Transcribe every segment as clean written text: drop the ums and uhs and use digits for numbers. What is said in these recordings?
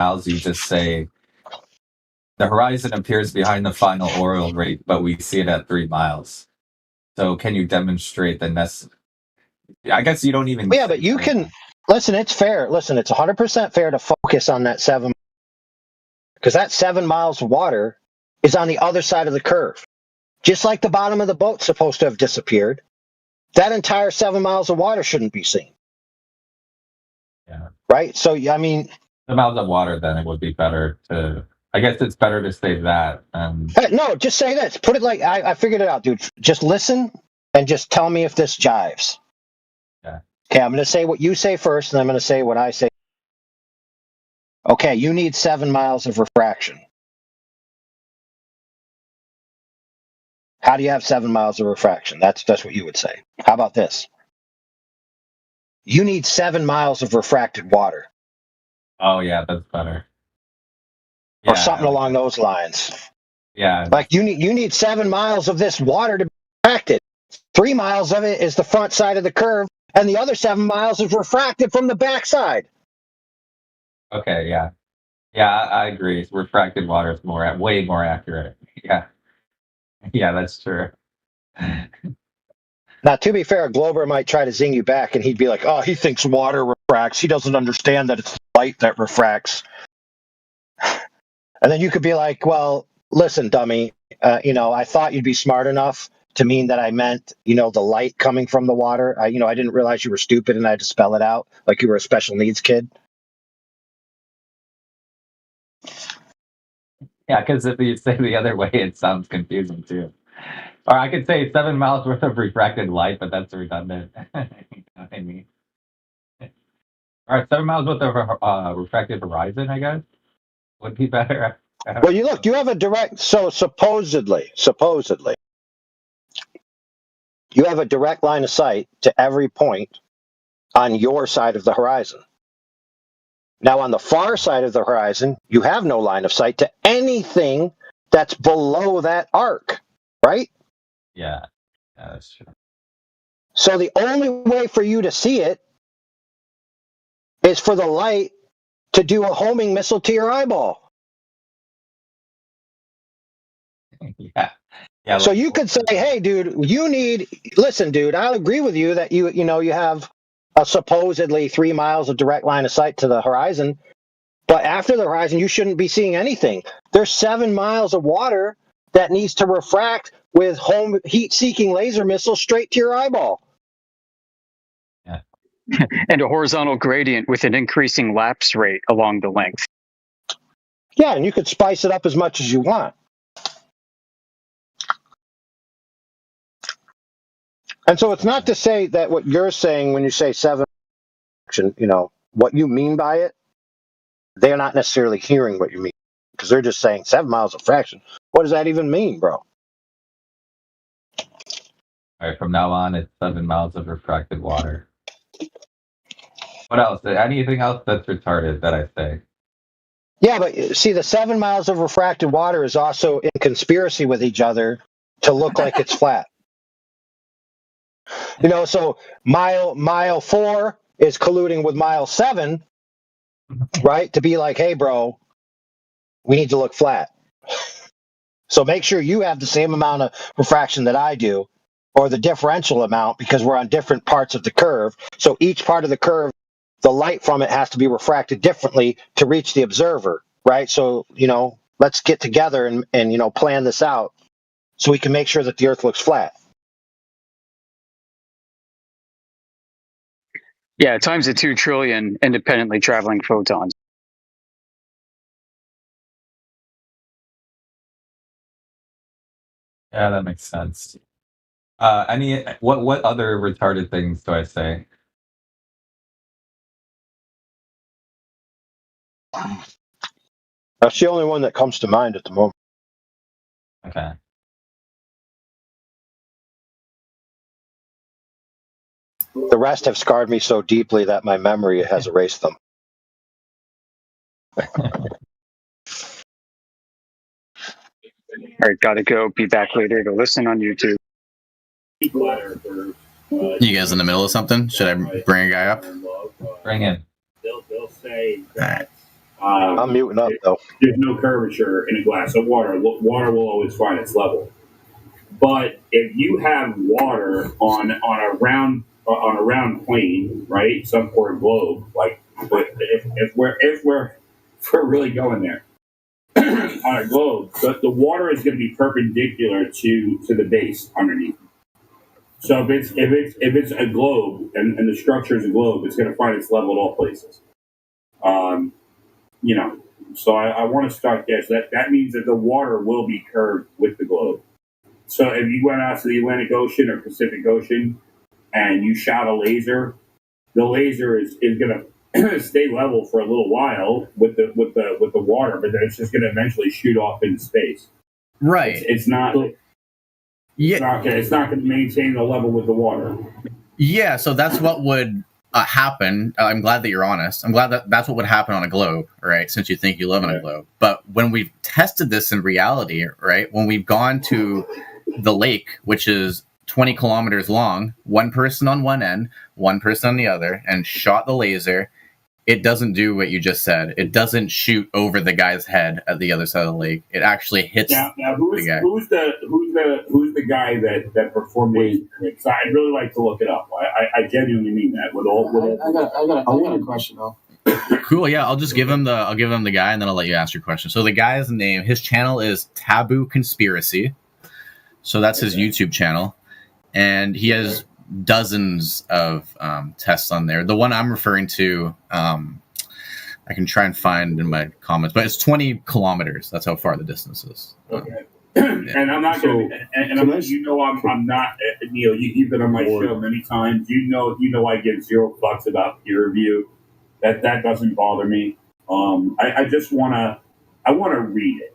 miles, you just say the horizon appears behind the final oil rate, but we see it at 3 miles. So can you demonstrate the I guess you don't even. Yeah, but you can listen. It's fair. Listen, it's 100% fair to focus on that 7, because that 7 miles of water is on the other side of the curve. Just like the bottom of the boat's supposed to have disappeared, that entire 7 miles of water shouldn't be seen. Yeah. Right. So I mean, the miles of water, then it would be better to. I guess it's better to say that. No, just say this. Put it like I figured it out, dude. Just listen and just tell me if this jives. Yeah. Okay, I'm going to say what you say first, and I'm going to say what I say. Okay, you need 7 miles of refraction. How do you have 7 miles of refraction? That's what you would say. How about this? You need 7 miles of refracted water. Oh yeah, that's better. Or something along those lines. Yeah. Like you need 7 miles of this water to be refracted. 3 miles of it is the front side of the curve, and the other 7 miles is refracted from the back side. Okay, yeah. Yeah, I agree. Refracted water is way more accurate. Yeah. Yeah, that's true. Now, to be fair, Glober might try to zing you back, and he'd be like, oh, he thinks water refracts. He doesn't understand that it's light that refracts. And then you could be like, well, listen, dummy, I thought you'd be smart enough to mean that I meant, the light coming from the water. I didn't realize you were stupid and I had to spell it out like you were a special needs kid. Yeah, because if you say the other way, it sounds confusing too. Or I could say 7 miles worth of refracted light, but that's redundant. You know what I mean? All right, 7 miles worth of refracted horizon, I guess, would be better. Well, you have a direct, so supposedly, you have a direct line of sight to every point on your side of the horizon. Now, on the far side of the horizon, you have no line of sight to anything that's below that arc, right? Yeah, that's true. So the only way for you to see it is for the light to do a homing missile to your eyeball. Yeah. Yeah. So you could say, hey, dude, listen, dude, I'll agree with you that you have a supposedly 3 miles of direct line of sight to the horizon. But after the horizon, you shouldn't be seeing anything. There's 7 miles of water that needs to refract with heat-seeking laser missiles straight to your eyeball. Yeah. And a horizontal gradient with an increasing lapse rate along the length. Yeah, and you could spice it up as much as you want. And so it's not to say that what you're saying when you say 7, what you mean by it, they're not necessarily hearing what you mean, because they're just saying 7 miles of fraction. What does that even mean, bro? All right, from now on, it's 7 miles of refracted water. What else? Anything else that's retarded that I say? Yeah, but see, the 7 miles of refracted water is also in conspiracy with each other to look like it's flat. So mile 4 is colluding with mile 7, right? To be like, hey, bro, we need to look flat. So make sure you have the same amount of refraction that I do, or the differential amount, because we're on different parts of the curve. So each part of the curve, the light from it has to be refracted differently to reach the observer, right? So, let's get together and plan this out so we can make sure that the Earth looks flat. Yeah, times the 2 trillion independently traveling photons. Yeah, that makes sense. What other retarded things do I say? That's the only one that comes to mind at the moment. Okay. The rest have scarred me so deeply that my memory has erased them. All right, gotta go. Be back later to listen on YouTube. You guys in the middle of something? Should I bring a guy up? Bring in. They'll say that I'm muting up though. There's no curvature in a glass of water. Water will always find its level. But if you have water on a round plane, right, or a globe, like if we're really going there on a globe, the water is going to be perpendicular to the base underneath. So if it's a globe and the structure is a globe, it's going to find its level at all places. So I want to start there. So that means that the water will be curved with the globe. So if you went out to the Atlantic Ocean or Pacific Ocean and you shot a laser, the laser is going to stay level for a little while with the water, but then it's just going to eventually shoot off into space. Right. It's not. Yeah. It's not going to maintain the level with the water. Yeah. So that's what would happen. I'm glad that you're honest. I'm glad that that's what would happen on a globe, right? Since you think you live on a globe. But when we've tested this in reality, right? When we've gone to the lake, which is 20 kilometers long, one person on one end, one person on the other, and shot the laser, it doesn't do what you just said. It doesn't shoot over the guy's head at the other side of the lake. It actually hits now the guy. Who's the guy that performed it? So I'd really like to look it up. I genuinely mean that. I got a question though. Cool. Yeah, I'll give him the guy, and then I'll let you ask your question. So the guy's name, his channel is Taboo Conspiracy. So that's his YouTube channel, and he has dozens of tests on there. The one I'm referring to, I can try and find in my comments, but it's 20 kilometers. That's how far the distance is. Okay. And I'm not going to. And I'm not. Neil, you've been on my show many times. You know, I give zero fucks about peer review. That doesn't bother me. I just want to. I want to read it.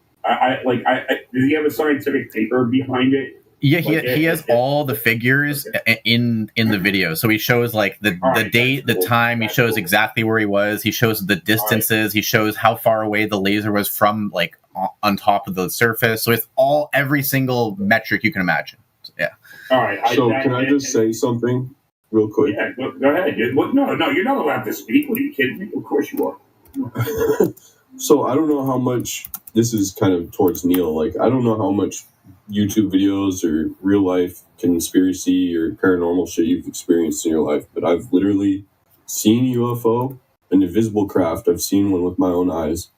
Does he have a scientific paper behind it? Yeah, he has all the figures in the video. So he shows like the date, the time. He shows exactly where he was. He shows the distances. He shows how far away the laser was from, like on top of the surface. So it's every single metric you can imagine. So, yeah. All right. Can I just say something real quick? Yeah, go ahead. No, you're not allowed to speak. What are you kidding me? Of course you are. So I don't know how much this is kind of towards Neil. Like, I don't know how much YouTube videos or real life conspiracy or paranormal shit you've experienced in your life, but I've literally seen a UFO, an invisible craft. I've seen one with my own eyes.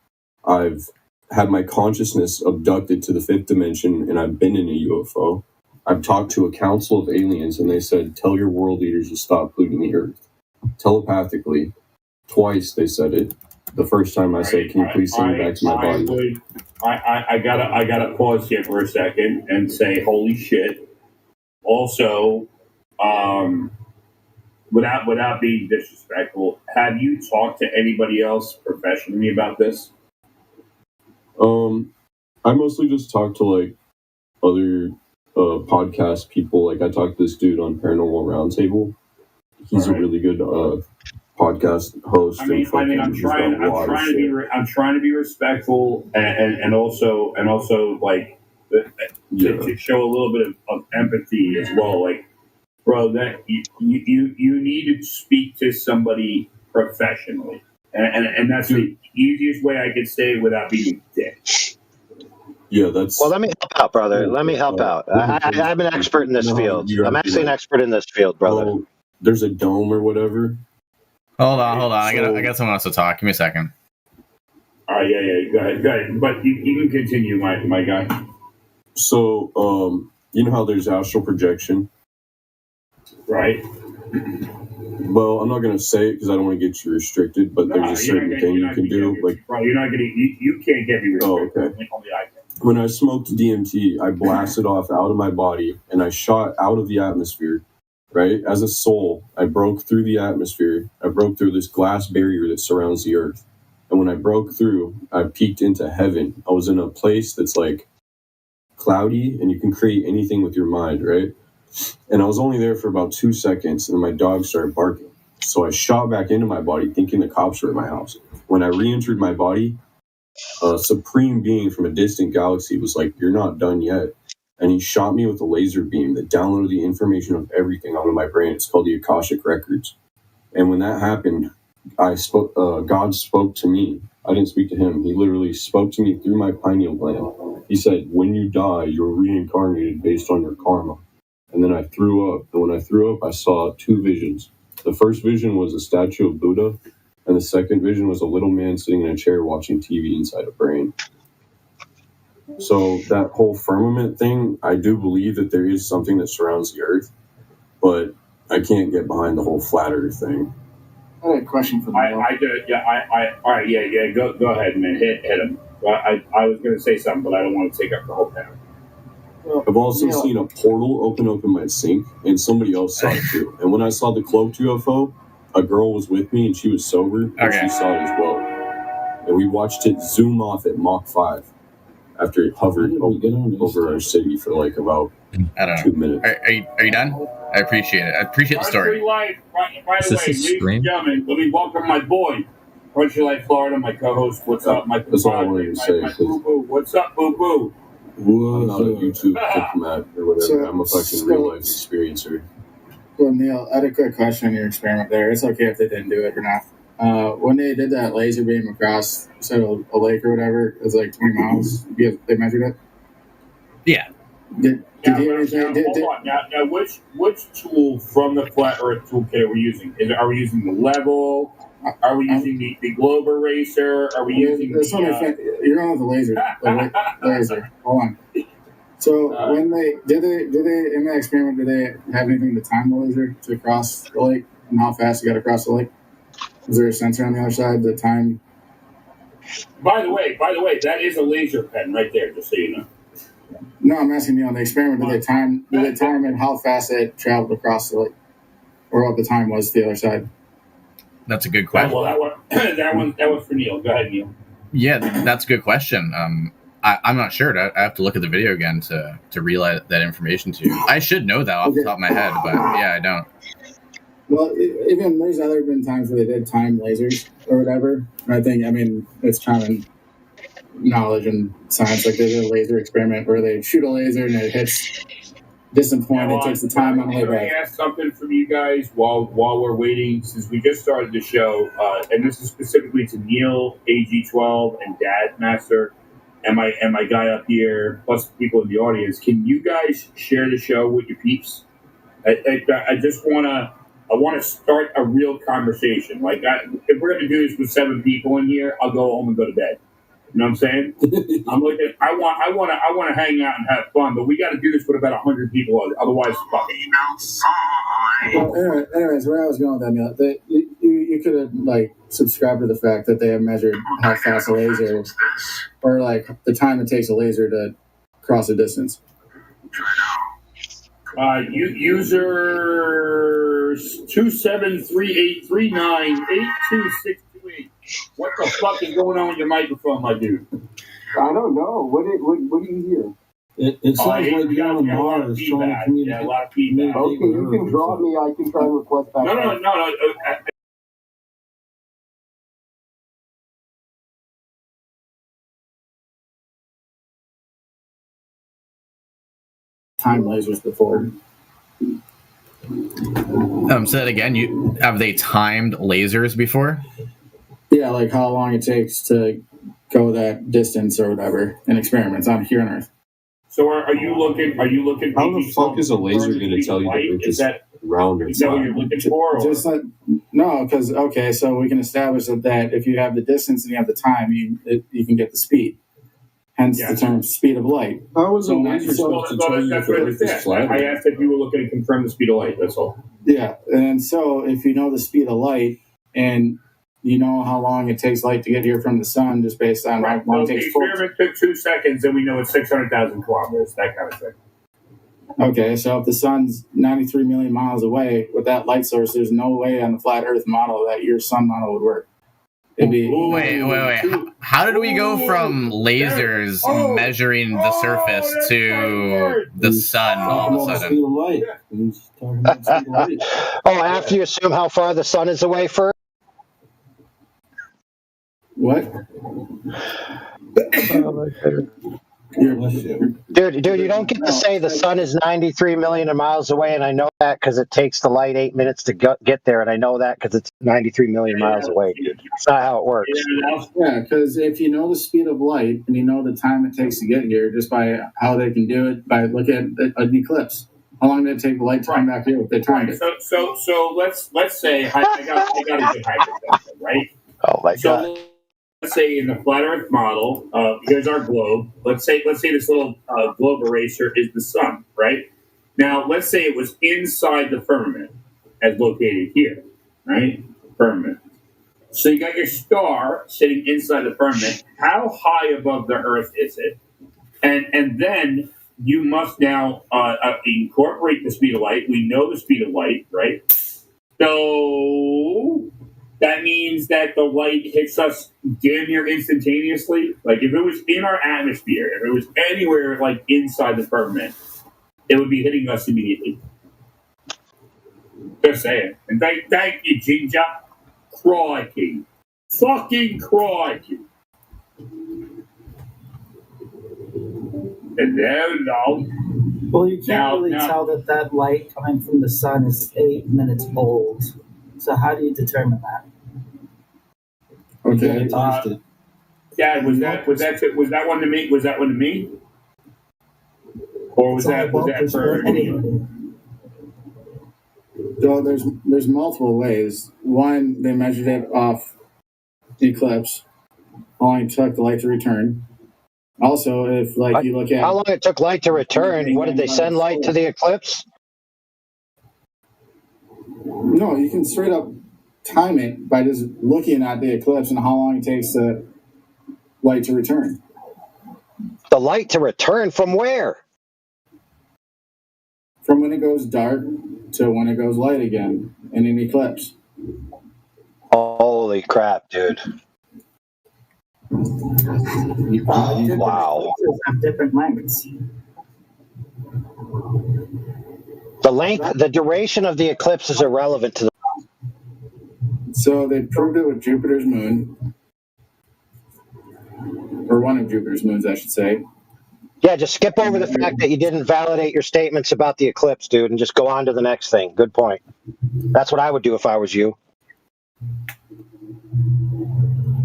I've had my consciousness abducted to the fifth dimension, and I've been in a UFO. I've talked to a council of aliens, and they said, tell your world leaders to stop polluting the earth. Telepathically, twice they said it. The first time I said, can you please send me back to my body? I gotta pause here for a second and say, holy shit. Also, without being disrespectful, have you talked to anybody else professionally about this? I mostly just talk to like other podcast people. Like I talked to this dude on Paranormal Roundtable. He's a really good podcast host. I'm trying to be respectful and also like to show a little bit of empathy as well. Like, bro, that you need to speak to somebody professionally, and that's the easiest way I could say it without being a dick. Yeah, that's... Well, let me help out, brother. Let me help out. I'm an expert in this field. I'm actually an expert in this field, brother. There's a dome or whatever. Hold on. I got someone else to talk. Give me a second. All right, yeah. Go ahead. But you can continue, my guy. So, you know how there's astral projection? Right. Well, I'm not going to say it because I don't want to get you restricted, but there's a certain thing you can do. Like, you're not going to. You can't get me restricted. Oh, okay. When I smoked DMT, I blasted off out of my body and I shot out of the atmosphere. Right? As a soul, I broke through the atmosphere. I broke through this glass barrier that surrounds the earth. And when I broke through, I peeked into heaven. I was in a place that's like cloudy and you can create anything with your mind, right? And I was only there for about 2 seconds and my dog started barking. So I shot back into my body thinking the cops were at my house. When I re-entered my body, a supreme being from a distant galaxy was like, you're not done yet. And he shot me with a laser beam that downloaded the information of everything onto my brain. It's called the Akashic Records. And when that happened, God spoke to me. I didn't speak to him. He literally spoke to me through my pineal gland. He said, when you die, you're reincarnated based on your karma. And then I threw up. And when I threw up, I saw 2 visions. The first vision was a statue of Buddha, and the second vision was a little man sitting in a chair watching TV inside a brain. So that whole firmament thing, I do believe that there is something that surrounds the earth, but I can't get behind the whole flat earth thing. I had a question for I did. Yeah. All right. Yeah. Go ahead, man. Hit him. I was going to say something, but I don't want to take up the whole panel. I've also seen a portal open up in my sink, and somebody else saw it too. And when I saw the cloaked UFO, a girl was with me, and she was sober, and she saw it as well. And we watched it zoom off at Mach 5 after it hovered over our city for like about I don't know. 2 minutes. Are you done? I appreciate it. I appreciate the story. By the way, Is this a ladies and stream? gentlemen, let me welcome my boy, Crunchy Life Florida, my co-host. What's up, my That's all I wanted to say. my boo-boo. What's up, boo-boo? I'm not a YouTube diplomat or whatever. So- I'm a fucking real life experiencer. Well, Neil, I had a quick question on your experiment there. It's okay if they didn't do it or not. When they did that laser beam across, so a lake or whatever, it was like 20 miles. They measured it. Yeah. Did Now, you anything? hold on. Now, which tool from the Flat Earth toolkit are we using? Are we using the level? Are we using the globe eraser? Are we using That's what I think. You're on with the laser. Laser. Hold on. So when they in that experiment, did they have anything to time the laser to cross the lake and how fast you got to cross the lake? Was there a sensor on the other side to time? By the way, that is a laser pen right there, just so you know. No, I'm asking you on the experiment. Did they time and how fast it traveled across the lake, or what the time was to the other side? That's a good question. Well, that one for Neil. Go ahead, Neil. Yeah, that's a good question. I'm not sure. I have to look at the video again to relay that information to you. I should know that off the top of my head, but yeah, I don't. Well, even there's been times where they did time lasers or whatever. And I mean, it's common knowledge and science. Like they did a laser experiment where they shoot a laser and it hits distant point. It takes the time on the way Let me back. ask something from you guys while we're waiting, since we just started the show, and this is specifically to Neil, AG12, and Dad Master, and my guy up here, plus the people in the audience. Can you guys share the show with your peeps? I just want to start a real conversation. Like, if we're going to do this with 7 people in here, I'll go home and go to bed. You know what I'm saying? I'm looking. I want to hang out and have fun, but we got to do this with about 100 people. Otherwise, fuck it. Well, anyways, where I was going with that, Neil, you could have like subscribed to the fact that they have measured how fast a laser, or like the time it takes a laser to cross a distance. Users 27383982628. What the fuck is going on with your microphone, my dude? I don't know. What do you hear? It sounds like we you're got on a lot of Mars trying to feedback. communicate. Yeah, a lot of feedback. Okay, you can drop me. I can try and request back. No. Time lasers before. Say that again. Have they timed lasers before? Yeah, like how long it takes to go that distance or whatever in experiments on here on Earth. So are you looking? How the fuck is a laser going to tell you the Earth is round or Is that what you're flat? looking for? Or? Just like, no, because okay, so we can establish that if you have the distance and you have the time, you can get the speed. Hence the term speed of light. How is a So laser supposed to tell you if that's the what I Earth is said. flat? I asked if you were looking to confirm the speed of light. That's all. Yeah, and so if you know the speed of light and you know how long it takes light to get here from the sun, just based on how long it So the takes. experiment took 2 seconds, and we know it's 600,000 kilometers. That kind of thing. Okay, so if the sun's 93 million miles away with that light source, there's no way on the flat Earth model that your sun model would work. It'd be Wait. How did we go from lasers measuring the surface to the sun all of a sudden? Speed of light. He's talking about speed of light. Oh, after you assume how far the sun is away first? what? Dude, you don't get to say the sun is 93 million miles away, and I know that because it takes the light 8 minutes to get there, and I know that because it's 93 million miles away, dude. That's not how it works. Yeah, because if you know the speed of light and you know the time it takes to get here, just by how they can do it, by looking at an eclipse, how long did it take the light to come back here if they timed it? So let's say I got a good hypothetical, right? Oh my god. Let's say in the flat Earth model, here's our globe. Let's say this little globe eraser is the sun, right? Now let's say it was inside the firmament, as located here, right? Firmament. So you got your star sitting inside the firmament. How high above the Earth is it? And then you must now incorporate the speed of light. We know the speed of light, right? So that means that the light hits us damn near instantaneously. Like if it was in our atmosphere, if it was anywhere like inside the firmament, it would be hitting us immediately. Just saying. And thank you, Ginger. Crikey. Fucking crikey. And no. Well, you can't really tell that light coming from the sun is 8 minutes old. So how do you determine that? Okay. Dad, was that one to me? Was that one to me? Or was that for anybody? So there's multiple ways. One, they measured it off the eclipse, how long it took the light to return. Also, if you look at how long it took light to return, what did they send light to the eclipse? No, you can straight up time it by just looking at the eclipse and how long it takes the light to return. The light to return from where? From when it goes dark to when it goes light again in an eclipse. Holy crap, dude. Wow. Have different lengths. The duration of the eclipse is irrelevant to the. So they proved it with Jupiter's moon, or one of Jupiter's moons, I should say. Yeah, just skip over the fact that you didn't validate your statements about the eclipse, dude, and just go on to the next thing. Good point. That's what I would do if I was you.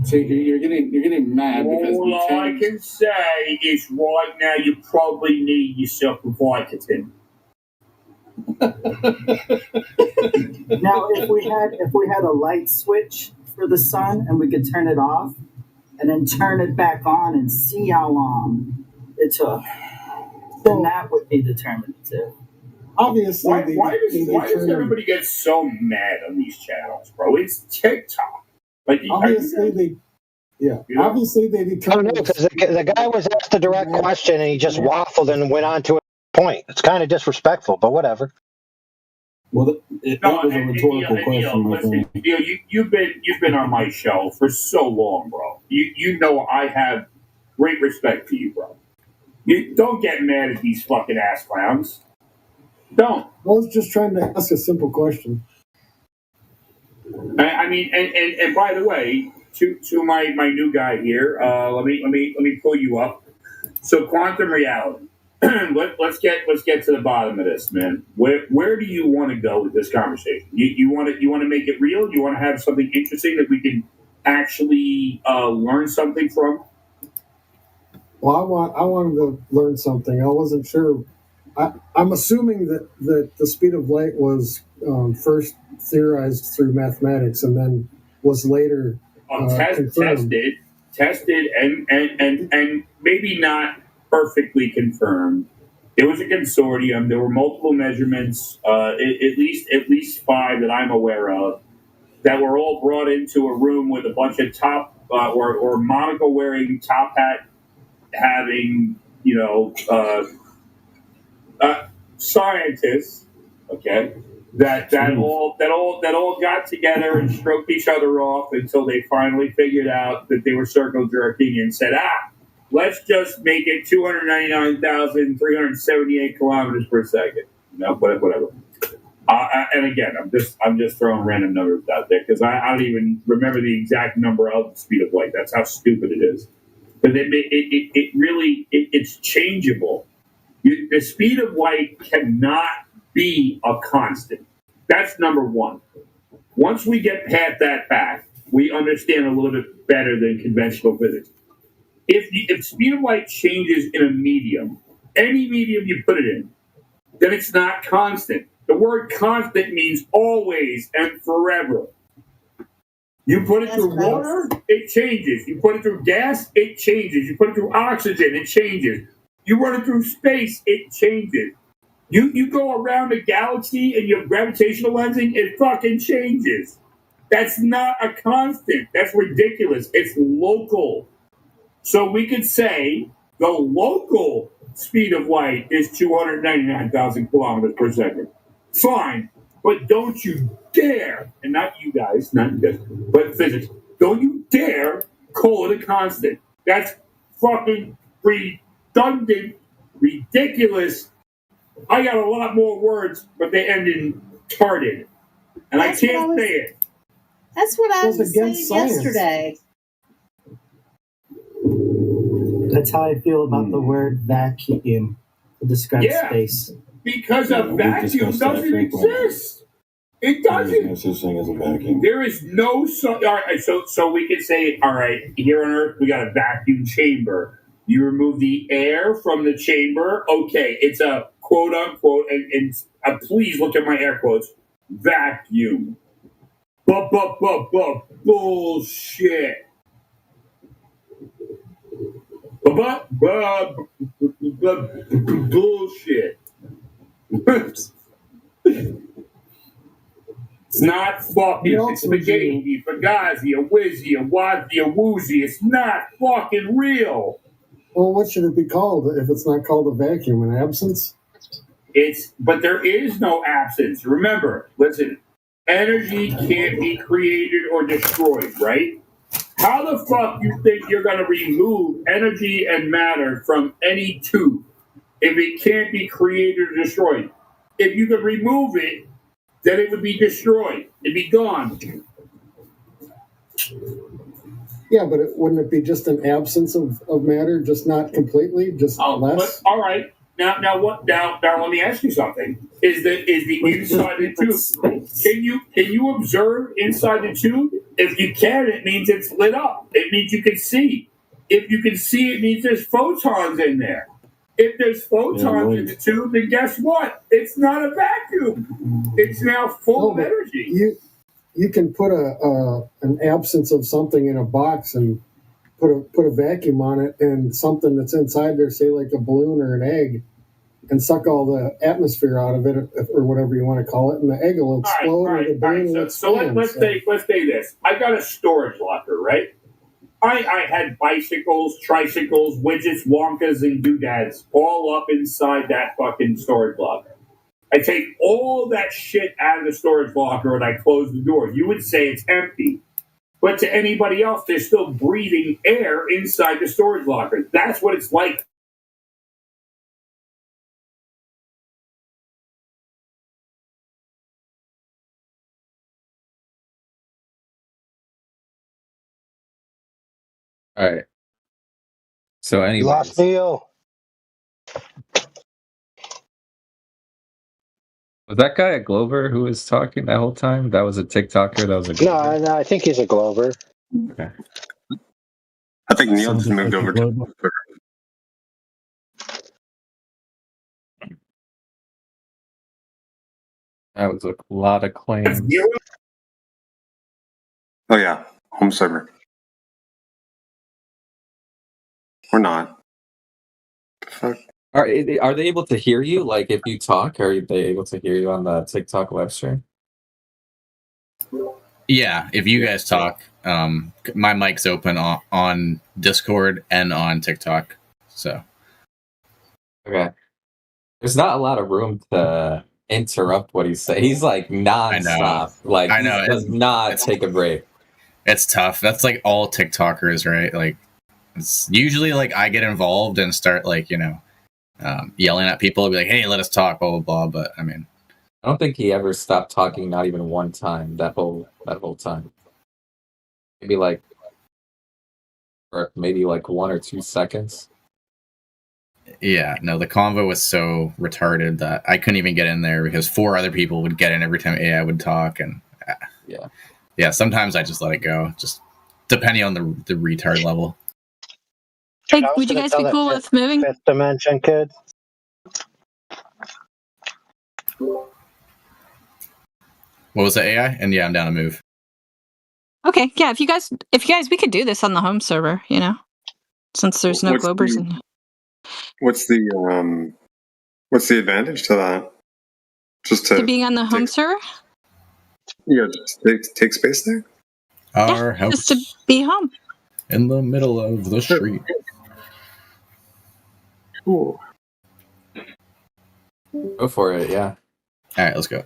So you're getting mad because all I can say is right now you probably need yourself a Vicodin. Now, if we had a light switch for the sun and we could turn it off and then turn it back on and see how long it took, then that would be determinative. Obviously, why does everybody get so mad on these channels, bro? It's TikTok. Obviously, they determined. I don't know, because the guy was asked a direct question and he just waffled and went on to a point. It's kind of disrespectful, but whatever. Well, that was a rhetorical question, my friend. You've been on my show for so long, bro. You know I have great respect for you, bro. You don't get mad at these fucking ass clowns. Don't. I was just trying to ask a simple question. I mean, and by the way, to my new guy here, let me pull you up. So quantum reality. let's get to the bottom of this, man. Where do you want to go with this conversation? You want to make it real? You want to have something interesting that we can actually learn something from? Well, I wanted to learn something. I wasn't sure. I'm assuming that the speed of light was first theorized through mathematics and then was later tested, and maybe not perfectly confirmed. There was a consortium. There were multiple measurements, at least 5 that I'm aware of, that were all brought into a room with a bunch of top or monocle wearing, top hat having, scientists, okay, that all got together and stroked each other off until they finally figured out that they were circle jerking and said, let's just make it 299,378 kilometers per second. Whatever. And again, I'm just throwing random numbers out there because I don't even remember the exact number of the speed of light. That's how stupid it is. But it's changeable. The speed of light cannot be a constant. That's number one. Once we get past that fact, we understand a little bit better than conventional physics. If speed of light changes in a medium, any medium you put it in, then it's not constant. The word constant means always and forever. You put it through water, it changes. You put it through gas, it changes. You put it through oxygen, it changes. You run it through space, it changes. You go around the galaxy and your gravitational lensing, it fucking changes. That's not a constant. That's ridiculous. It's local. So we could say the local speed of light is 299,000 kilometers per second. Fine. But don't you dare, and not you guys, but physics, don't you dare call it a constant. That's fucking redundant, ridiculous. I got a lot more words, but they end in tarded. And I can't say it. That's what I was saying science. yesterday. That's how I feel about the word vacuum to describe space. Because a vacuum doesn't exist. It doesn't. There's no such thing as a vacuum. There is no all right, so we could say, all right, here on Earth we got a vacuum chamber. You remove the air from the chamber. Okay, it's a quote unquote, and please look at my air quotes, vacuum. Bullshit. Bullshit. It's not fucking spaghetti, fugazi, a whizzy, a wadzy, a woozy. It's not fucking real. Well, what should it be called if it's not called a vacuum? An absence? But there is no absence. Remember, listen, energy can't be created or destroyed, right? How the fuck you think you're going to remove energy and matter from any tube if it can't be created or destroyed? If you could remove it, then it would be destroyed. It'd be gone. Yeah, but wouldn't it be just an absence of matter, just not completely, just less? But, all right. Now let me ask you something. Is the inside the tube? Can you observe inside the tube? If you can, it means it's lit up. It means you can see. If you can see, it means there's photons in there. If there's photons in the tube, then guess what? It's not a vacuum. It's now full of energy. You can put an absence of something in a box and put a vacuum on it, and something that's inside there, say like a balloon or an egg, and suck all the atmosphere out of it, or whatever you want to call it, and the egg will explode or the balloon will expand. Let's say this. I got a storage locker, right? I had bicycles, tricycles, widgets, wonkas, and doodads all up inside that fucking storage locker. I take all that shit out of the storage locker and I close the door. You would say it's empty. But to anybody else, they're still breathing air inside the storage locker. That's what it's like. All right. So anyway, Lost Theo. was that guy a Glover who was talking that whole time? That was a TikToker. That was a Glover? No, I think he's a Glover. Okay. I think Neil just moved over to. That was a lot of claims. Oh yeah, home server. Or not. Fuck. Are they able to hear you? Like if you talk, are they able to hear you on the TikTok web stream? Yeah, if you guys talk, my mic's open on Discord and on TikTok. So okay, there's not a lot of room to interrupt what he's saying. He's like nonstop. Like I know. He does not take a break. It's tough. That's like all TikTokers, right? Like it's usually like I get involved and start like yelling at people, be like, "Hey, let us talk," blah blah blah. But I mean, I don't think he ever stopped talking, not even one time that whole time. Maybe like for maybe like 1 or 2 seconds. Yeah, no, the convo was so retarded that I couldn't even get in there because 4 other people would get in every time AI would talk, and yeah. Sometimes I just let it go, just depending on the retard level. Dude, Hey, I was would you gonna guys tell be that cool with moving? fifth dimension kid. What was the AI? And yeah, I'm down to move. Okay, yeah. If you guys, we could do this on the home server. You know, since there's no Globers in. What's the advantage to that? Just To being on the home server? Just take space there? Our house Just to be home. in the middle of the street. Cool. Go for it, yeah. All right, let's go.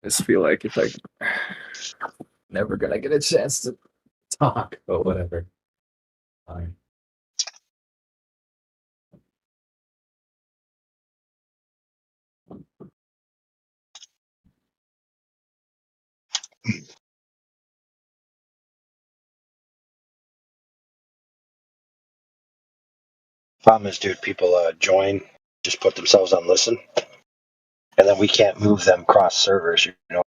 I just feel like if I never gonna get a chance to talk, but whatever. Fine. Problem is, dude, people join, just put themselves on listen, and then we can't move them cross servers. You know.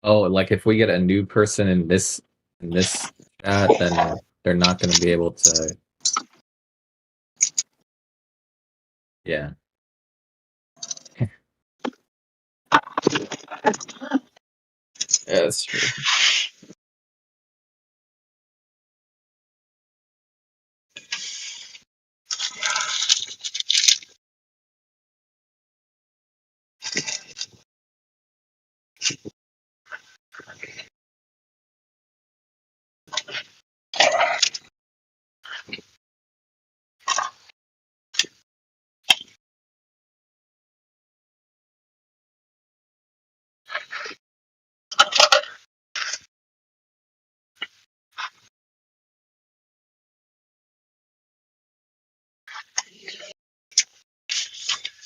Oh, like if we get a new person in this chat, then they're not gonna be able to. Yeah. Yeah, that's true.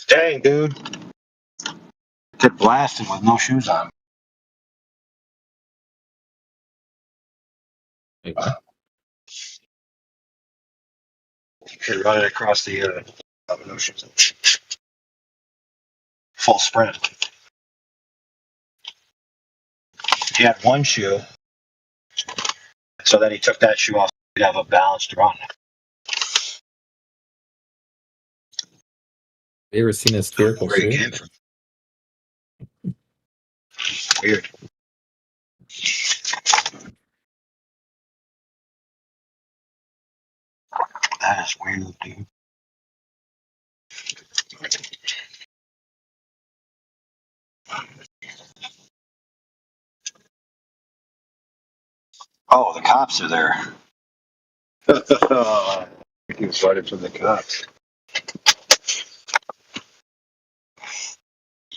Dang, dude, get blasted with no shoes on. Wait, what? You're running across the no shoes on. Full sprint. He had one shoe, so then he took that shoe off. He'd have a balanced run. Have you ever seen a spherical Where he shoe? came from. Weird. That is weird, dude. Oh, the cops are there. He was running from the cops.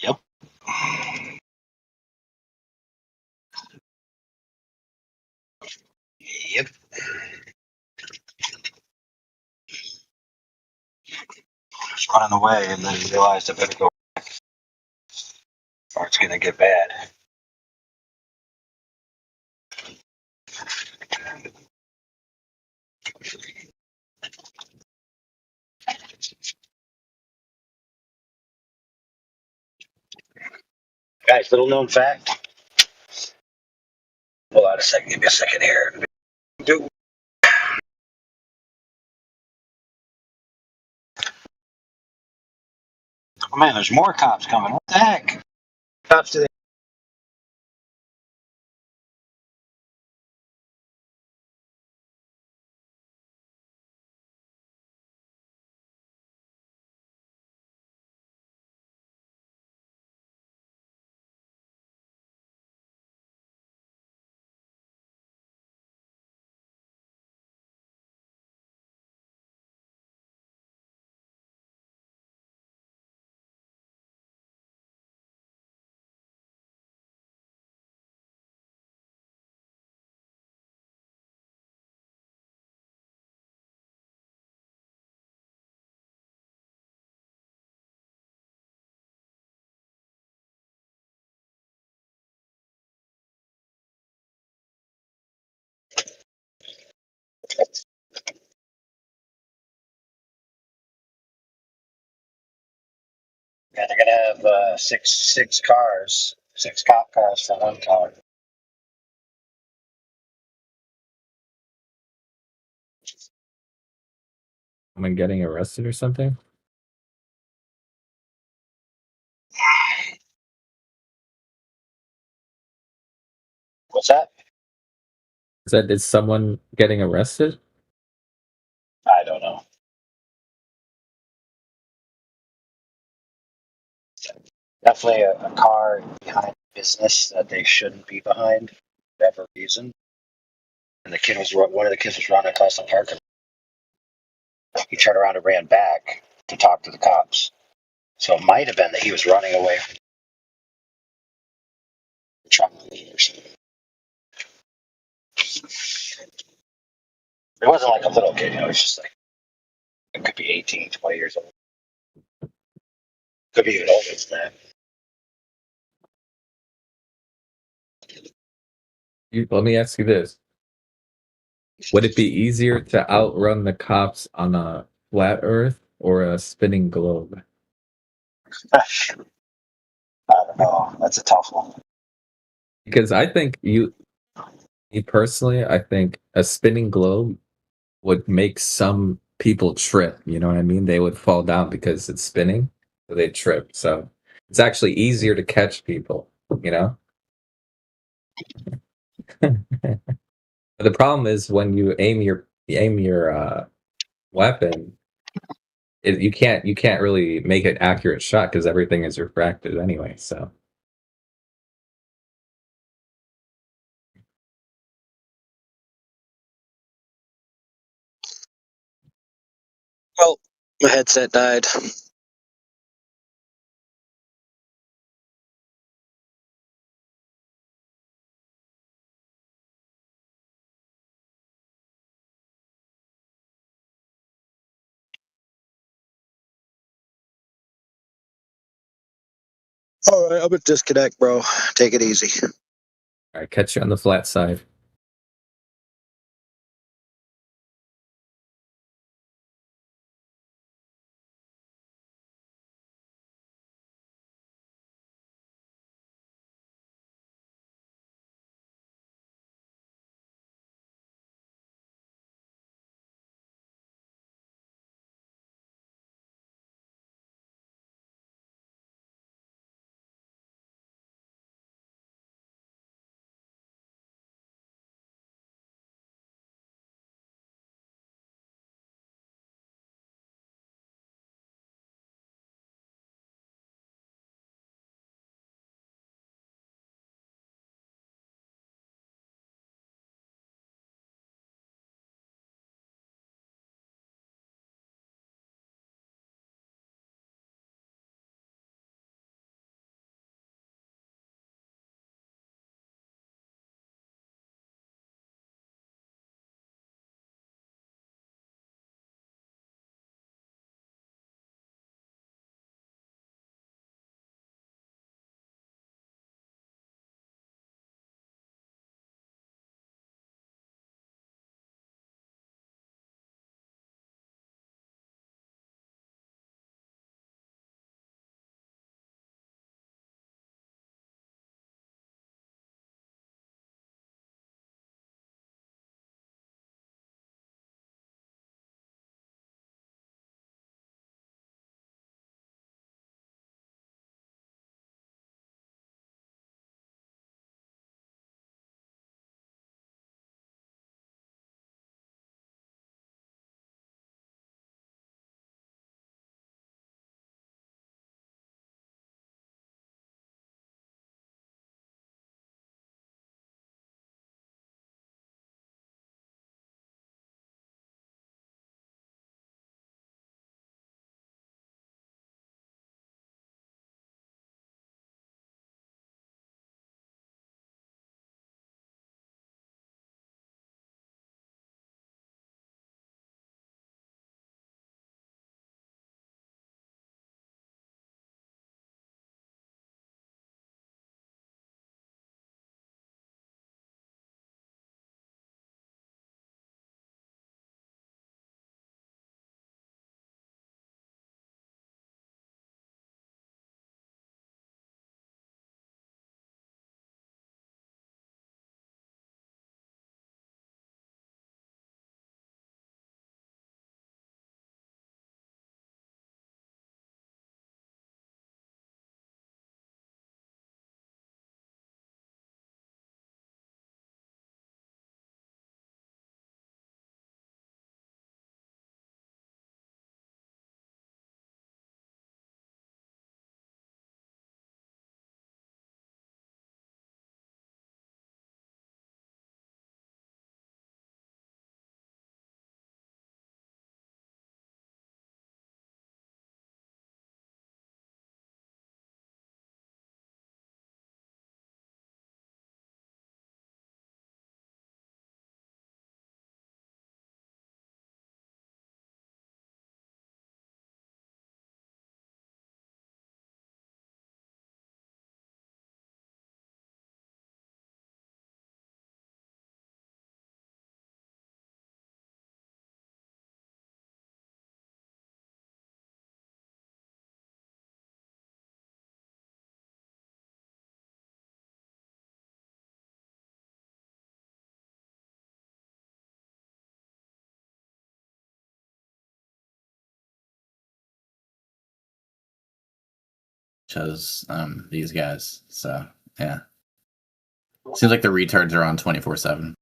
Yep. Yep. Just running away, and then he realized I better go back, or it's gonna get bad. Guys, little known fact. Hold on a second. Give me a second here. Dude. Oh man, there's more cops coming. What the heck? Cops to the Yeah, they're gonna have six cars, 6 cop cars for one car. Someone getting arrested or something? What's that? Is someone getting arrested? I don't know. Definitely a car behind business that they shouldn't be behind for whatever reason. And one of the kids was running across the park. He turned around and ran back to talk to the cops. So it might have been that he was running away from the truck or something. It wasn't like a little kid, it was just like, it could be 18, 20 years old. Could be even older than that. Let me ask you this. Would it be easier to outrun the cops on a flat earth or a spinning globe? I don't know. That's a tough one. Because I think me personally, I think a spinning globe would make some people trip. You know what I mean? They would fall down because it's spinning, so they trip. So it's actually easier to catch people, you know? The problem is when you aim your weapon, you can't really make an accurate shot because everything is refracted anyway. So Well, my headset died. All right, I'm gonna disconnect, bro. Take it easy. all right, catch you on the flat side. much as these guys. So yeah, seems like the retards are on 24/7.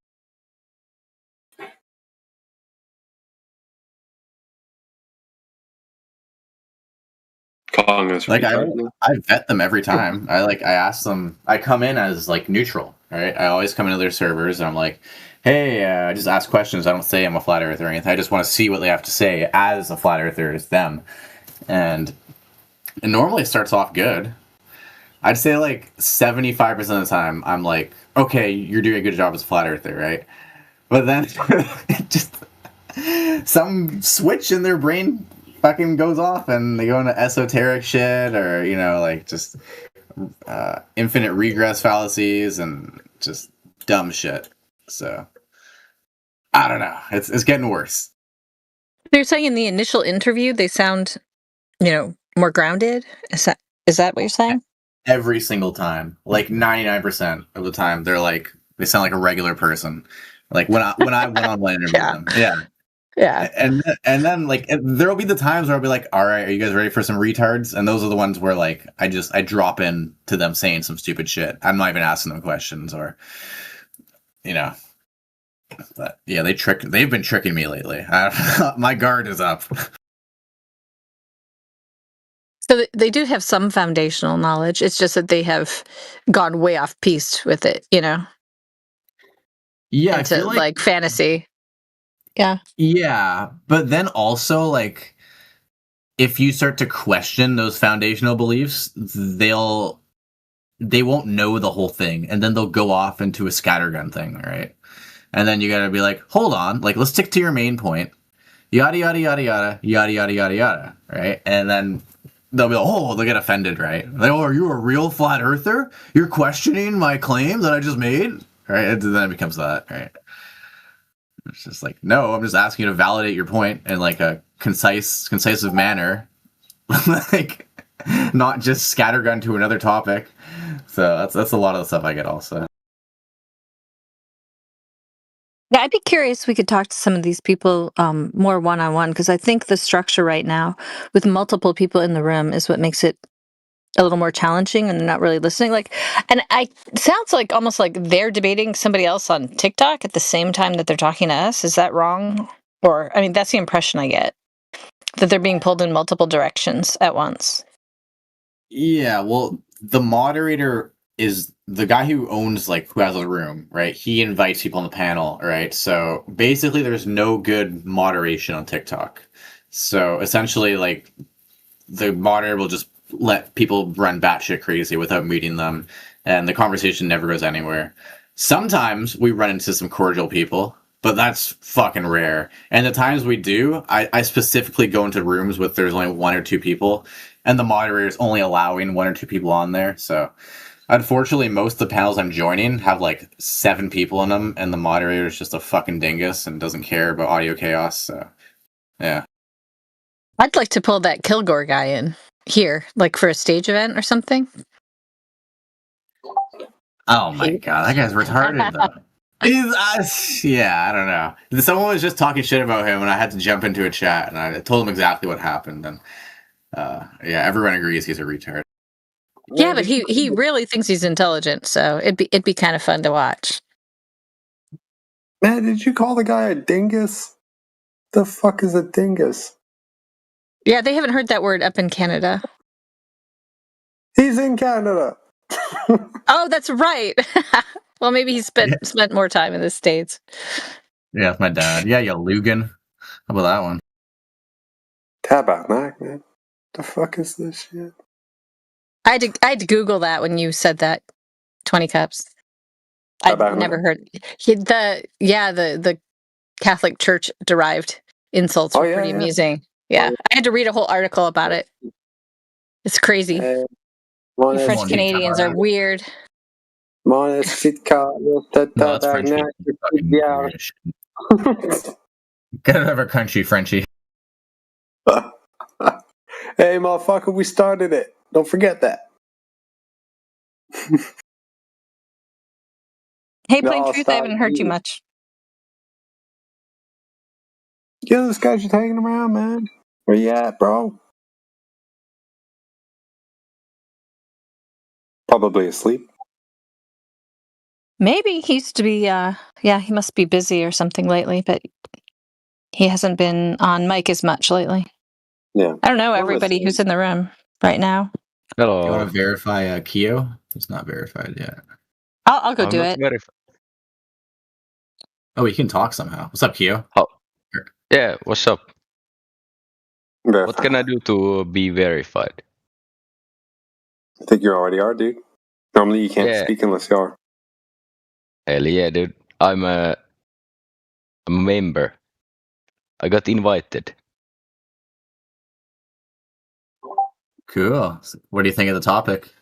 Calling us Like retarded. I vet them every time. I ask them. I come in as like neutral, right? I always come into their servers and I'm like, hey, I just ask questions. I don't say I'm a flat earther or anything. I just want to see what they have to say as a flat earther as them, and it normally starts off good. I'd say like 75% of the time, I'm like, okay, you're doing a good job as a flat earther, right? But then just some switch in their brain fucking goes off and they go into esoteric shit or, like just infinite regress fallacies and just dumb shit. So I don't know. It's getting worse. You're saying in the initial interview they sound, more grounded? Is that what you're saying? Every single time, like 99% of the time, they sound like a regular person. Like when I went on one interview with them, Yeah. and then like there'll be the times where I'll be like, all right, are you guys ready for some retards? And those are the ones where like I drop in to them saying some stupid shit. I'm not even asking them questions or, but yeah, they've been tricking me lately. My guard is up. So they do have some foundational knowledge. It's just that they have gone way off piste with it, Yeah, I into feel like fantasy. Yeah. Yeah, but then also like if you start to question those foundational beliefs, they won't know the whole thing, and then they'll go off into a scattergun thing, right? And then you gotta be like, hold on, like let's stick to your main point. Yada yada yada yada yada yada yada yada, right? And then they'll be like, oh, they'll get offended, right? Like, oh, are you a real flat earther? You're questioning my claim that I just made? Right? And then it becomes that, right? It's just like, no, I'm just asking you to validate your point in like a concisive manner. Like not just scattergun to another topic. So that's a lot of the stuff I get also. Yeah, I'd be curious. We could talk to some of these people more one-on-one, because I think the structure right now with multiple people in the room is what makes it a little more challenging, and they're not really listening. Sounds like almost like they're debating somebody else on TikTok at the same time that they're talking to us. Is that wrong? Or, I mean, that's the impression I get, that they're being pulled in multiple directions at once. Yeah, well, the moderator is the guy who owns who has a room, right? He invites people on the panel, right? So basically there's no good moderation on TikTok. So essentially the moderator will just let people run batshit crazy without meeting them, and the conversation never goes anywhere. Sometimes we run into some cordial people, but that's fucking rare. And the times we do, I specifically go into rooms with there's only one or two people, and the moderator's only allowing one or two people on there. So unfortunately, most of the panels I'm joining have 7 people in them, and the moderator's just a fucking dingus and doesn't care about audio chaos. So yeah. I'd like to pull that Kilgore guy in here, for a stage event or something. Oh my god, that guy's retarded though. Yeah, I don't know. Someone was just talking shit about him, and I had to jump into a chat, and I told him exactly what happened, and yeah, everyone agrees he's a retard. Yeah, but he really thinks he's intelligent, so it'd be kind of fun to watch. Man, did you call the guy a dingus? The fuck is a dingus? Yeah, they haven't heard that word up in Canada. He's in Canada. Oh, that's right. Well, maybe he spent more time in the States. Yeah, it's my dad. Yeah, you Lugan. How about that one? Tabarnak, man. The fuck is this shit? I had to Google that when you said that. 20 cups. I've never heard the Catholic Church derived insults were pretty amusing. Yeah, I had to read a whole article about it. It's crazy. You French Canadians are weird. No, that's Frenchie. Get out of our country, Frenchie. Hey, motherfucker, we started it. Don't forget that. Hey, Plain Truth, I haven't heard too much. Yeah, this guy's just hanging around, man. Where you at, bro? Probably asleep. Maybe he used to be. He must be busy or something lately, but he hasn't been on mic as much lately. Yeah. I don't know everybody who's in the room right now. Do you want Hello. to verify Keo? It's not verified yet. I'll go I'm do not it. verified. Oh, we can talk somehow. What's up, Keo? How? Yeah, what's up? What Verified. can I do to be verified? I think you already are, dude. Normally you can't Yeah. speak unless you are. Hell yeah, dude. I'm a member. I got invited. Cool. What do you think of the topic?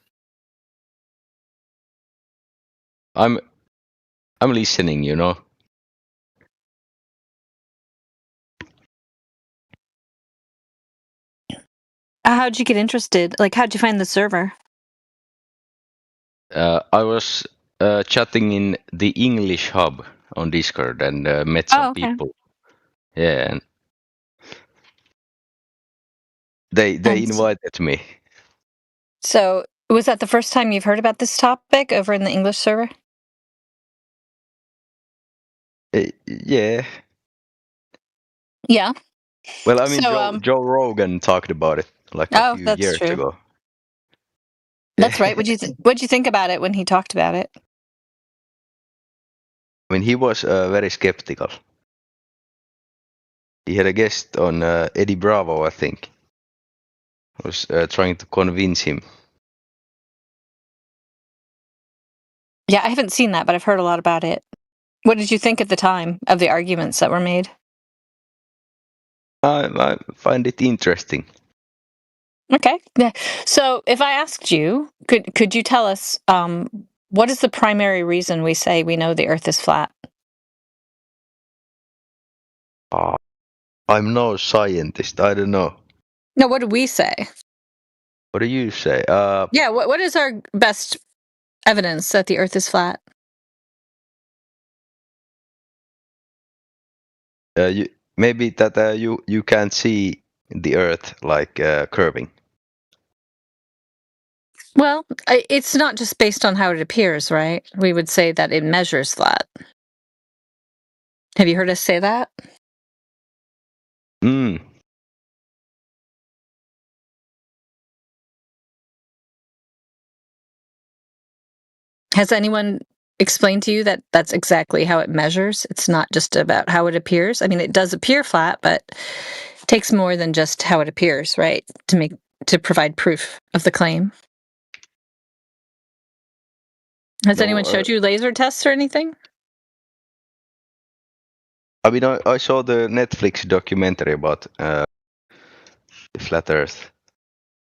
I'm listening, you know. How'd you get interested? Like, how'd you find the server? I was chatting in the English hub on Discord and met some okay. people. Yeah, and they And invited me. so, was that the first time you've heard about this topic over in the English server? Yeah. Yeah. Well, I mean, So, Joe Rogan talked about it like a few that's years true. ago. That's right. What'd you think about it when he talked about it? I mean, he was very skeptical. He had a guest on Eddie Bravo, I think. Was trying to convince him. Yeah, I haven't seen that, but I've heard a lot about it. What did you think at the time of the arguments that were made? I find it interesting. Okay. Yeah. So, if I asked you, could you tell us what is the primary reason we say we know the Earth is flat? I'm no scientist. I don't know. No, what do we say? What do you say? Yeah, what is our best evidence that the Earth is flat? Maybe that you can't see the Earth like curving. Well, it's not just based on how it appears, right? We would say that it measures flat. Have you heard us say that? Has anyone explained to you that that's exactly how it measures? It's not just about how it appears. I mean, it does appear flat, but it takes more than just how it appears, right? To provide proof of the claim. Has anyone showed you laser tests or anything? I mean, I saw the Netflix documentary about the flat Earth.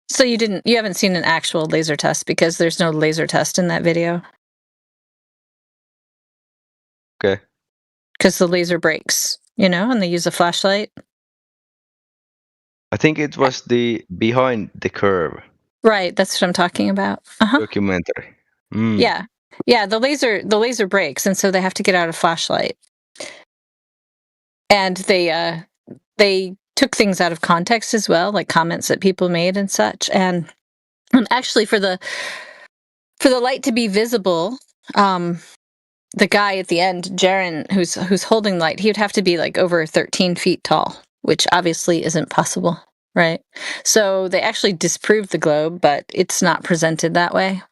So you haven't seen an actual laser test because there's no laser test in that video. Okay. Because the laser breaks, and they use a flashlight. I think it was the Behind the Curve. Right, that's what I'm talking about. Documentary. Yeah, the laser breaks, and so they have to get out a flashlight. And they took things out of context as well, like comments that people made and such. And actually, for the light to be visible, the guy at the end, Jaren, who's holding the light, he would have to be like over 13 feet tall, which obviously isn't possible, right? So they actually disproved the globe, but it's not presented that way.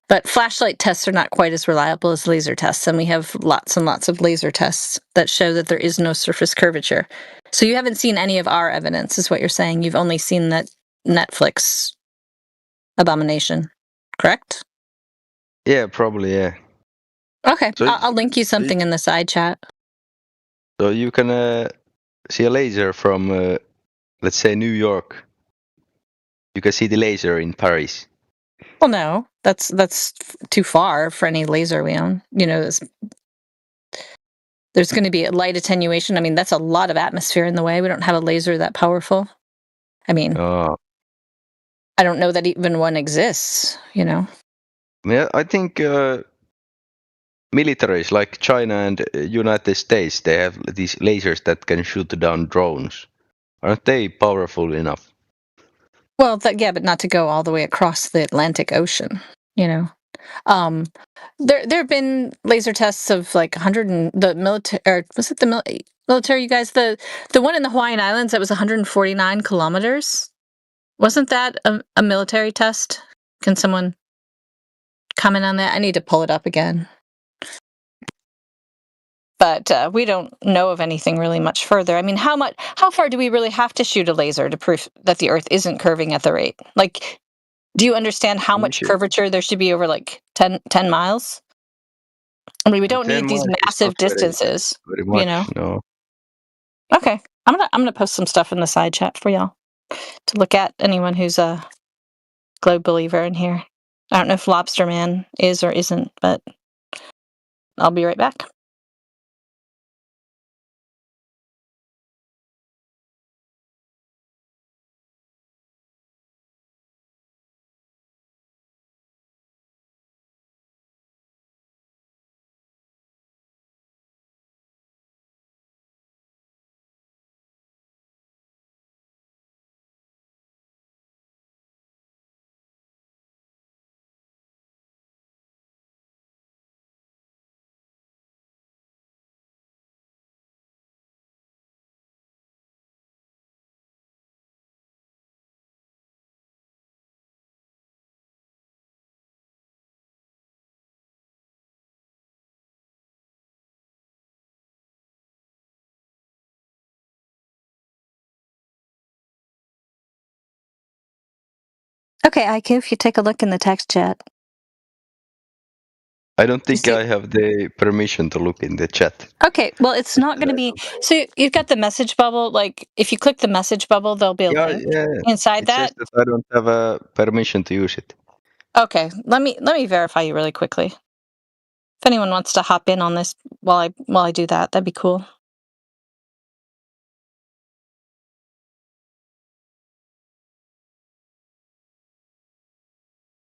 But flashlight tests are not quite as reliable as laser tests, and we have lots and lots of laser tests that show that there is no surface curvature. So you haven't seen any of our evidence, is what you're saying. You've only seen that Netflix abomination, correct? Yeah, probably, yeah. Okay, so I'll link you something in the side chat. So you can see a laser from, let's say, New York. You can see the laser in Paris. Well, no, that's too far for any laser we own. There's going to be a light attenuation. I mean, that's a lot of atmosphere in the way. We don't have a laser that powerful. I mean, I don't know that even one exists, Yeah, I think militaries like China and United States, they have these lasers that can shoot down drones. Aren't they powerful enough? Well, but not to go all the way across the Atlantic Ocean. You know, um, there have been laser tests of like 100 and the military, or was it the military? You guys, the one in the Hawaiian Islands that was 149 kilometers. Wasn't that a military test? Can someone comment on that? I need to pull it up again. But we don't know of anything really much further. I mean, how far do we really have to shoot a laser to prove that the Earth isn't curving at the rate? Like, do you understand how much curvature there should be over like 10 miles? I mean, we don't 10 need these miles is massive not very, distances, very much. you know? No. Okay. I'm gonna post some stuff in the side chat for y'all to look at. Anyone who's a globe believer in here. I don't know if Lobster Man is or isn't, but I'll be right back. Okay, IQ, if you take a look in the text chat. I don't think I have the permission to look in the chat. Okay, well, it's not going to be. So you've got the message bubble. Like, if you click the message bubble, there'll be a link inside It that. says that I don't have a permission to use it. Okay, let me verify you really quickly. If anyone wants to hop in on this while I do that, that'd be cool.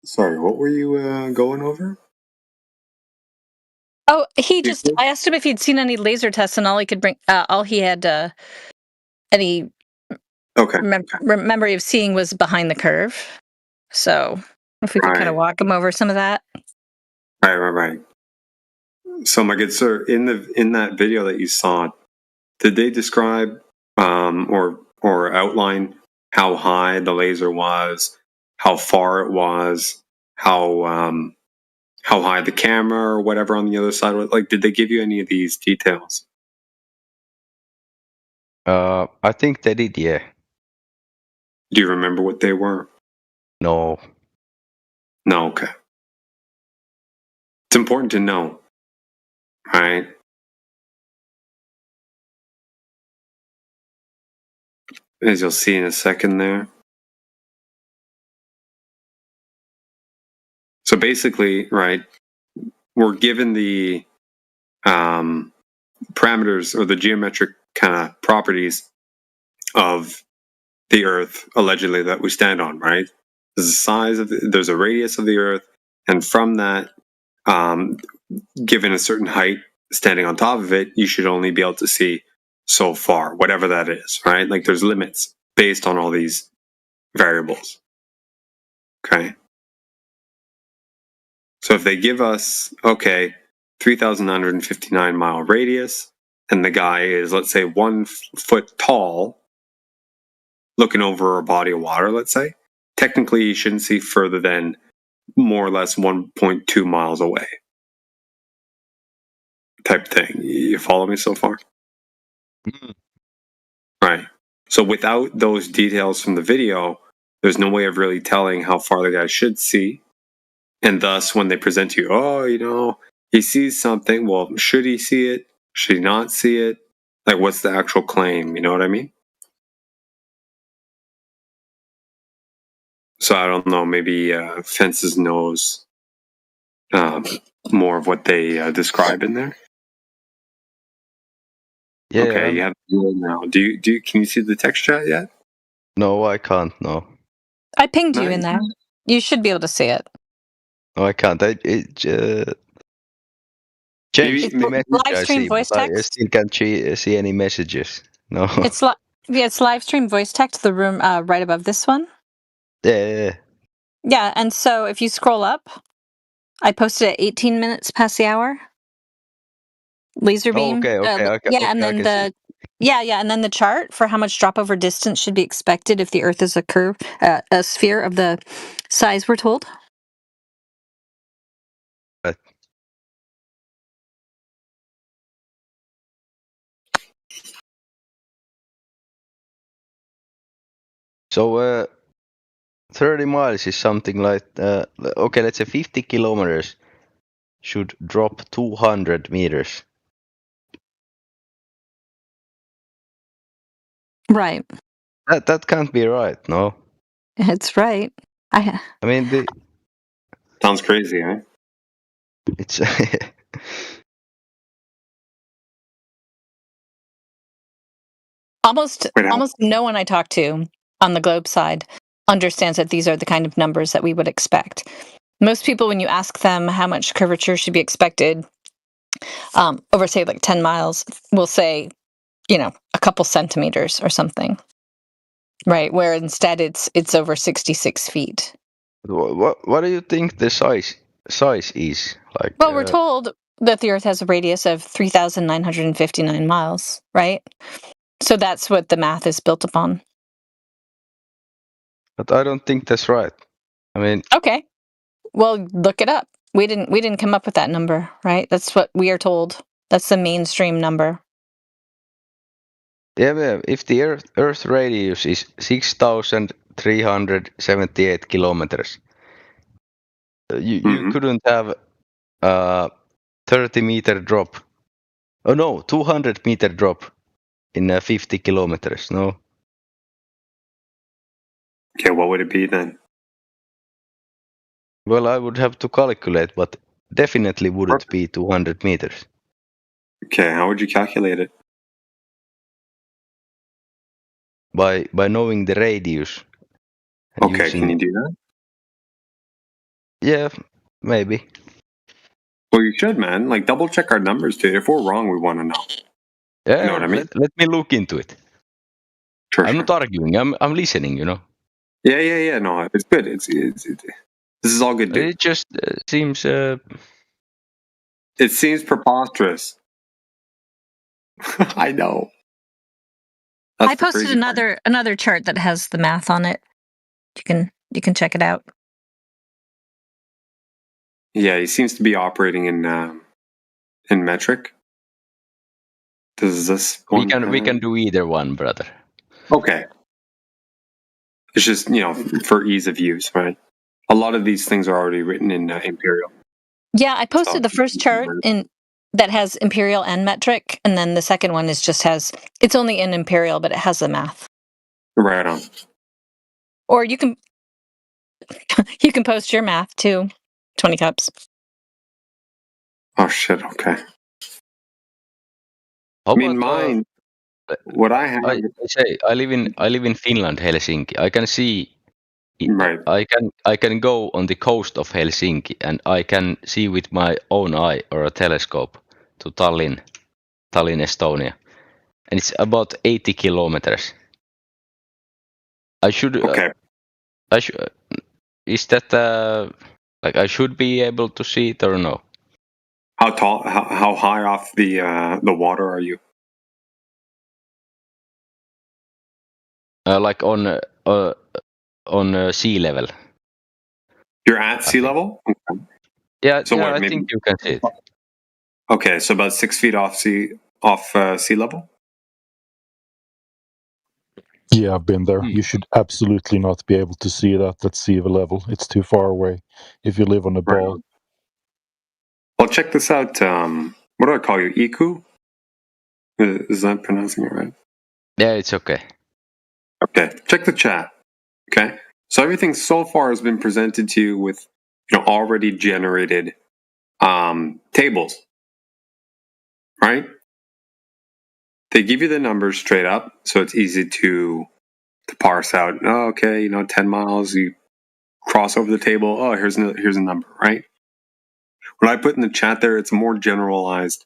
Sorry, what were you going over? Oh, I asked him if he'd seen any laser tests, and all he could bring, all he had any memory of seeing was behind the curve. So if we could kind of walk him over some of that. Right. So, my good sir, in that video that you saw, did they describe or outline how high the laser was, how far it was, how high the camera or whatever on the other side was? Like, did they give you any of these details? I think they did, yeah. Do you remember what they were? No. No, okay. It's important to know, right? As you'll see in a second there. So basically, right, we're given the parameters or the geometric kind of properties of the Earth, allegedly, that we stand on, right? There's a size of there's a radius of the Earth, and from that, given a certain height, standing on top of it, you should only be able to see so far, whatever that is, right? Like there's limits based on all these variables. Okay. So if they give us, 3,959 mile radius, and the guy is, let's say, 1 foot tall, looking over a body of water, let's say, technically you shouldn't see further than more or less 1.2 miles away. Type thing. You follow me so far? Mm. Right. So without those details from the video, there's no way of really telling how far the guy should see. And thus, when they present to you, he sees something. Well, should he see it? Should he not see it? Like, what's the actual claim? You know what I mean? So I don't know. Maybe Fences knows more of what they describe in there. Yeah. Okay, you have the now. Can you see the text chat yet? No, I can't. No. I pinged you in there. You should be able to see it. No, I can't. It changed me message. Live stream voice text. I still can't see any messages. No. It's it's live stream voice text. The room right above this one. Yeah. Yeah, and so if you scroll up, I posted at 18 minutes past the hour. Laser beam. Okay, And then and then the chart for how much drop over distance should be expected if the Earth is a sphere of the size we're told. Right. So 30 miles is something like okay, let's say 50 kilometers should drop 200 meters. Right. That can't be right, no? It's right. I mean, Sounds crazy, eh? it's almost no one I talk to on the globe side understands that these are the kind of numbers that we would expect. Most people, when you ask them how much curvature should be expected over, say, like 10 miles, will say, a couple centimeters or something, right? Where instead it's over 66 feet. what do you think the size is like? Well, we're told that the Earth has a radius of 3,959 miles, right? So that's what the math is built upon. But I don't think that's right. I mean, okay, well, look it up. We didn't come up with that number, right? That's what we are told. That's the mainstream number. Yeah, if the Earth radius is 6,378 kilometers, you couldn't have 30-meter drop. Oh no, 200-meter drop in 50 kilometers. No. Okay, what would it be then? Well, I would have to calculate, but definitely wouldn't be 200 meters. Okay, how would you calculate it? By knowing the radius. Okay, can you do that? Yeah, maybe. Well, you should, man. Like, double check our numbers, dude. If we're wrong, we want to know. Yeah, You know what I mean? Let me look into it. I'm not arguing. I'm listening. Yeah. No, it's good. This is all good, dude. It just seems. It seems preposterous. I know. I posted another chart that has the math on it. You can check it out. Yeah, he seems to be operating in metric. Does this we can do either one, brother. Okay. It's just, for ease of use, right? A lot of these things are already written in imperial. Yeah, I posted the first chart that has imperial and metric, and then the second one it's only in imperial, but it has the math. Right on. Or you can post your math too. 20 cups. Oh shit, okay. Mine. What I have. I live in Finland, Helsinki. I can see. Right. I can go on the coast of Helsinki, and I can see with my own eye or a telescope to Tallinn, Estonia, and it's about 80 kilometers. I should. Okay. Is that I should be able to see it or no? How tall? How high off the water are you? Like on sea level. You're at sea level? Okay. Yeah, so I think you can see it. Okay, so about 6 feet off sea level? Yeah, I've been there. You should absolutely not be able to see that at sea level. It's too far away if you live on a ball. Well, check this out. What do I call you? Iku? Is that pronouncing it right? Yeah, it's okay. Okay, check the chat. Okay, so everything so far has been presented to you with already generated tables, right? They give you the numbers straight up, so it's easy to parse out. Oh, okay, 10 miles, you cross over the table. Oh, here's a number, right? What I put in the chat there, it's a more generalized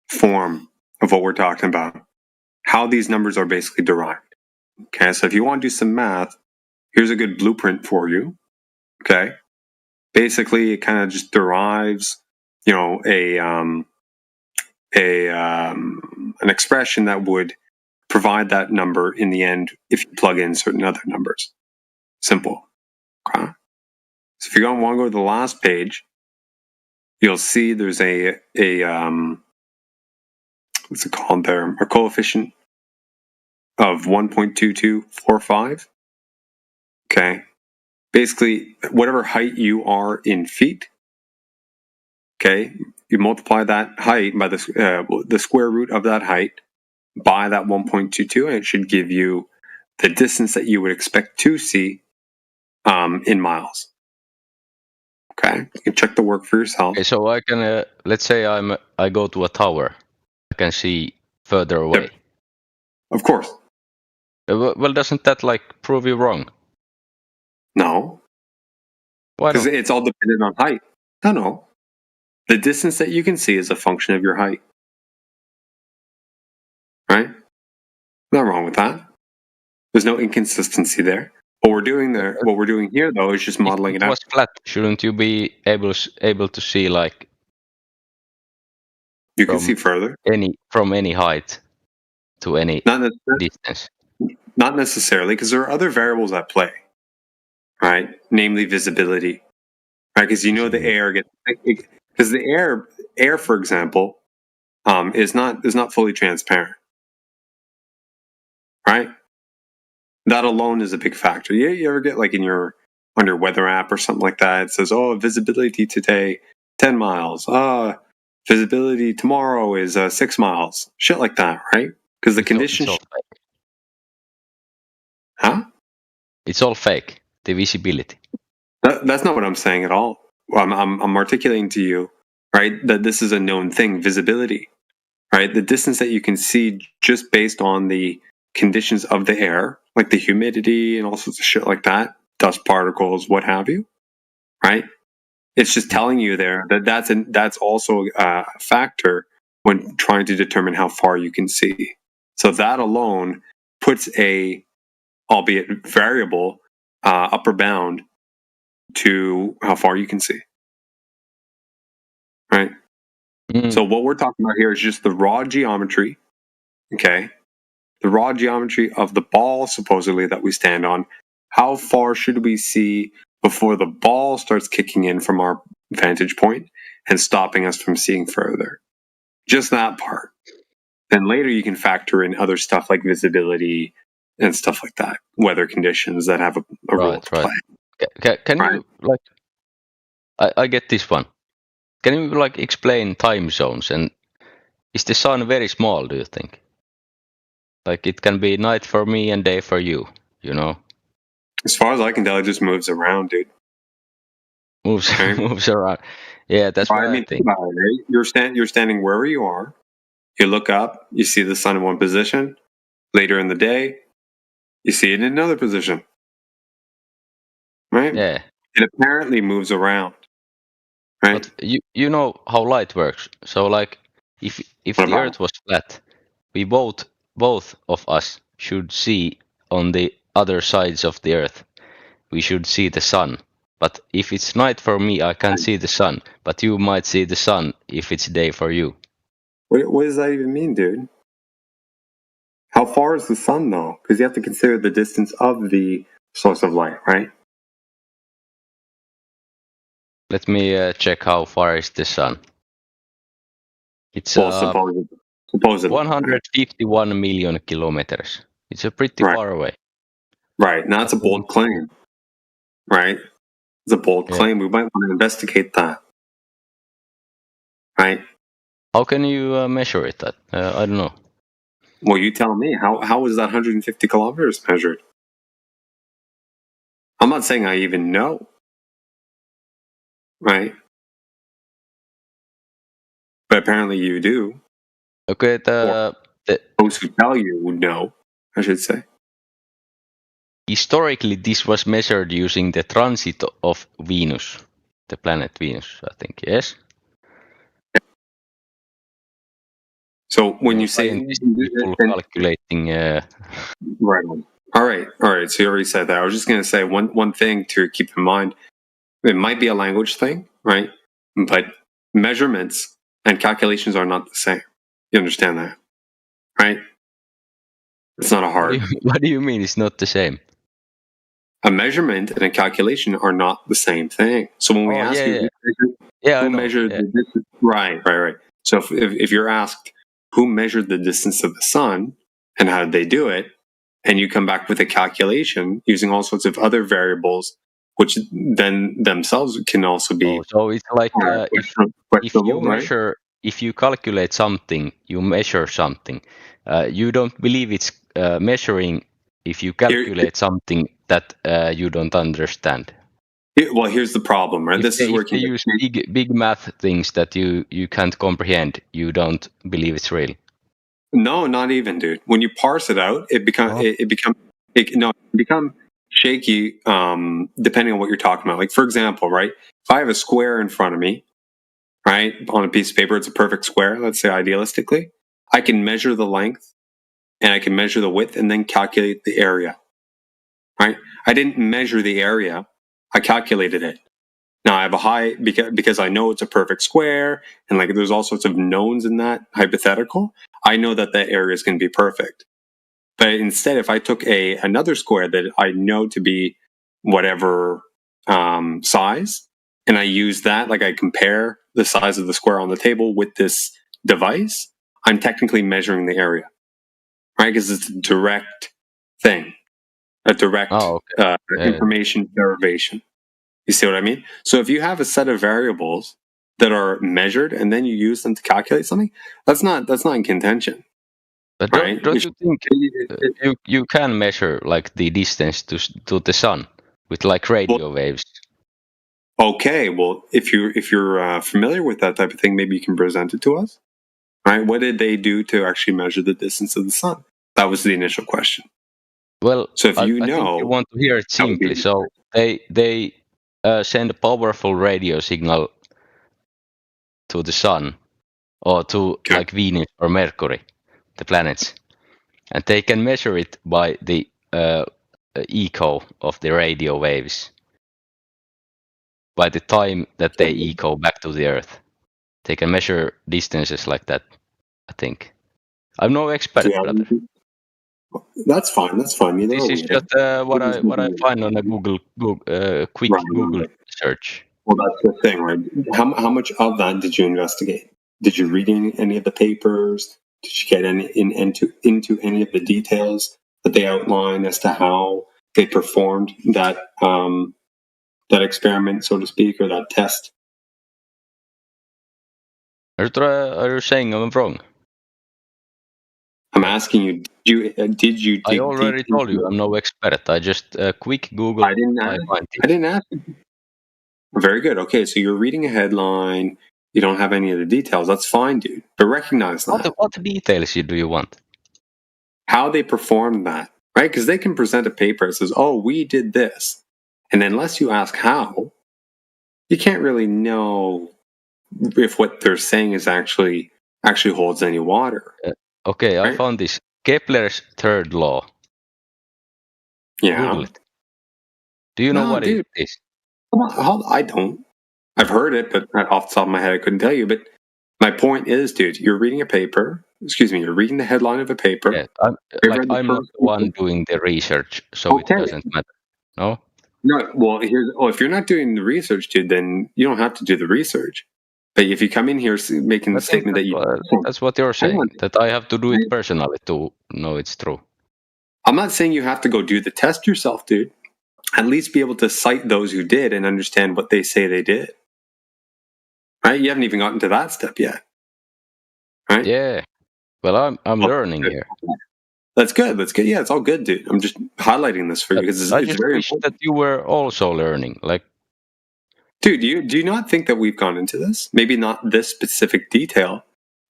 form of what we're talking about. How these numbers are basically derived. Okay, so if you want to do some math, here's a good blueprint for you. Okay, basically it kind of just derives, an expression that would provide that number in the end if you plug in certain other numbers. Simple. Okay. So if you want to go to the last page, you'll see there's a what's it called there? A coefficient of 1.2245. Okay. Basically, whatever height you are in feet, okay, you multiply that height by the square root of that height by that 1.22, and it should give you the distance that you would expect to see in miles. Okay, you can check the work for yourself. Okay, so I can let's say I go to a tower. I can see further away. Yep. Of course. Well, doesn't that like prove you wrong? No. Why Because not? it's all dependent on height. No. The distance that you can see is a function of your height. Right? Nothing wrong with that. There's no inconsistency there. What we're doing here though is just modeling If it it out. was flat, shouldn't you be able to see like You can see further. From any height to any distance? Not necessarily, because there are other variables at play, right? Namely visibility, right? Because the air because the air, for example, is not fully transparent, right? That alone is a big factor. You ever get like on your weather app or something like that? It says, "Oh, visibility today 10 miles. Visibility tomorrow is 6 miles." Shit like that, right? Because the conditions. Huh? It's all fake. The visibility. That's not what I'm saying at all. I'm articulating to you, right, that this is a known thing, visibility, right? The distance that you can see just based on the conditions of the air, like the humidity and all sorts of shit like that, dust particles, what have you, right? It's just telling you there that that's also a factor when trying to determine how far you can see. So that alone puts a, albeit variable, upper bound to how far you can see. Right? So what we're talking about here is just the raw geometry, okay? The raw geometry of the ball, supposedly, that we stand on. How far should we see before the ball starts kicking in from our vantage point and stopping us from seeing further? Just that part. Then later you can factor in other stuff like visibility and stuff like that, weather conditions that have a role to play. Can you like? I get this one. Can you like explain time zones, and is the sun very small? Do you think? Like it can be night for me and day for you. You know. As far as I can tell, it just moves around, dude. Moves around. Yeah, that's what I think. Think about it, right? You're standing wherever you are. You look up, you see the sun in one position. Later in the day, you see it in another position. Right? Yeah. It apparently moves around. Right? But you know how light works. So like if the Earth was flat, we both of us should see on the other sides of the Earth. We should see the sun. But if it's night for me, I can't see the sun. But you might see the sun if it's day for you. What does that even mean, dude? How far is the sun, though? Because you have to consider the distance of the source of light, right? Let me check how far is the sun. It's supposedly 151 million kilometers. It's pretty far away. Right. Now that's a bold claim. Right? It's a bold claim. We might want to investigate that. Right? How can you measure it? I don't know. Well, you tell me. How is that 150 kilometers measured? I'm not saying I even know. Right? But apparently you do. Okay, those who tell you would know, I should say. Historically, this was measured using the transit of Venus, the planet Venus, I think, yes? So when you say people calculating, right on. All right. So you already said that. I was just going to say one thing to keep in mind. It might be a language thing, right? But measurements and calculations are not the same. You understand that, right? It's not a hard. What do you mean it's not the same? A measurement and a calculation are not the same thing. So when we ask you, I who know, measured the distance? Right. So if you're asked who measured the distance of the sun and how did they do it, and you come back with a calculation using all sorts of other variables, which then themselves can also be. So it's like if you right? measure, if you calculate something, you measure something. You don't believe it's measuring if you calculate something that you don't understand. Well, here's the problem, right? If they use big math things that you can't comprehend, you don't believe it's real. No, not even, dude. When you parse it out, it become shaky. Depending on what you're talking about. Like, for example, right? If I have a square in front of me, right, on a piece of paper, it's a perfect square. Let's say idealistically, I can measure the length and I can measure the width and then calculate the area. Right? I didn't measure the area. I calculated it. Now I have a high because I know it's a perfect square and like there's all sorts of knowns in that hypothetical. I know that that area is going to be perfect. But instead, if I took another square that I know to be whatever size, and I use that, like I compare the size of the square on the table with this device, I'm technically measuring the area, right? Because it's a direct thing, a direct information derivation. You see what I mean? So if you have a set of variables that are measured and then you use them to calculate something, that's not in contention. But right? don't you think you can measure like the distance to the sun with like radio waves? Okay, well, if you're familiar with that type of thing, maybe you can present it to us. Right? What did they do to actually measure the distance of the sun? That was the initial question. Well, so if I think you want to hear it simply. So they send a powerful radio signal to the sun or to like Venus or Mercury, the planets, and they can measure it by the echo of the radio waves, by the time that they echo back to the Earth. They can measure distances like that, I think. I'm no expert, brother. That's fine. That's fine. This is just what I find on a quick Google search. Well, that's the thing, right? How much of that did you investigate? Did you read any of the papers? Did you get into any of the details that they outline as to how they performed that that experiment, so to speak, or that test? Are you saying I'm wrong? I'm asking you. Did you? I already told you I'm no expert. I just quick Google. I didn't ask. Very good. Okay, so you're reading a headline. You don't have any of the details. That's fine, dude. But recognize that. What details do you want? How they performed that, right? Because they can present a paper that says, "Oh, we did this," and unless you ask how, you can't really know if what they're saying is actually holds any water. Okay, right? I found this Kepler's third law. Yeah. Google it. Do you know what it is? I don't. I've heard it, but off the top of my head, I couldn't tell you. But my point is, dude, you're reading a paper. Excuse me, you're reading the headline of a paper. Yeah, I'm not the one doing the research, so it doesn't matter. No? No, well, if you're not doing the research, dude, then you don't have to do the research. But if you come in here making the statement that that's what you're saying, that I have to do it personally to know it's true. I'm not saying you have to go do the test yourself, dude. At least be able to cite those who did and understand what they say they did. Right? You haven't even gotten to that step yet. Right? Yeah. Well, I'm learning here. That's good. That's good. Yeah, it's all good, dude. I'm just highlighting this for you because I it's just very wish important. that you were also learning. Like, dude, do you not think that we've gone into this? Maybe not this specific detail,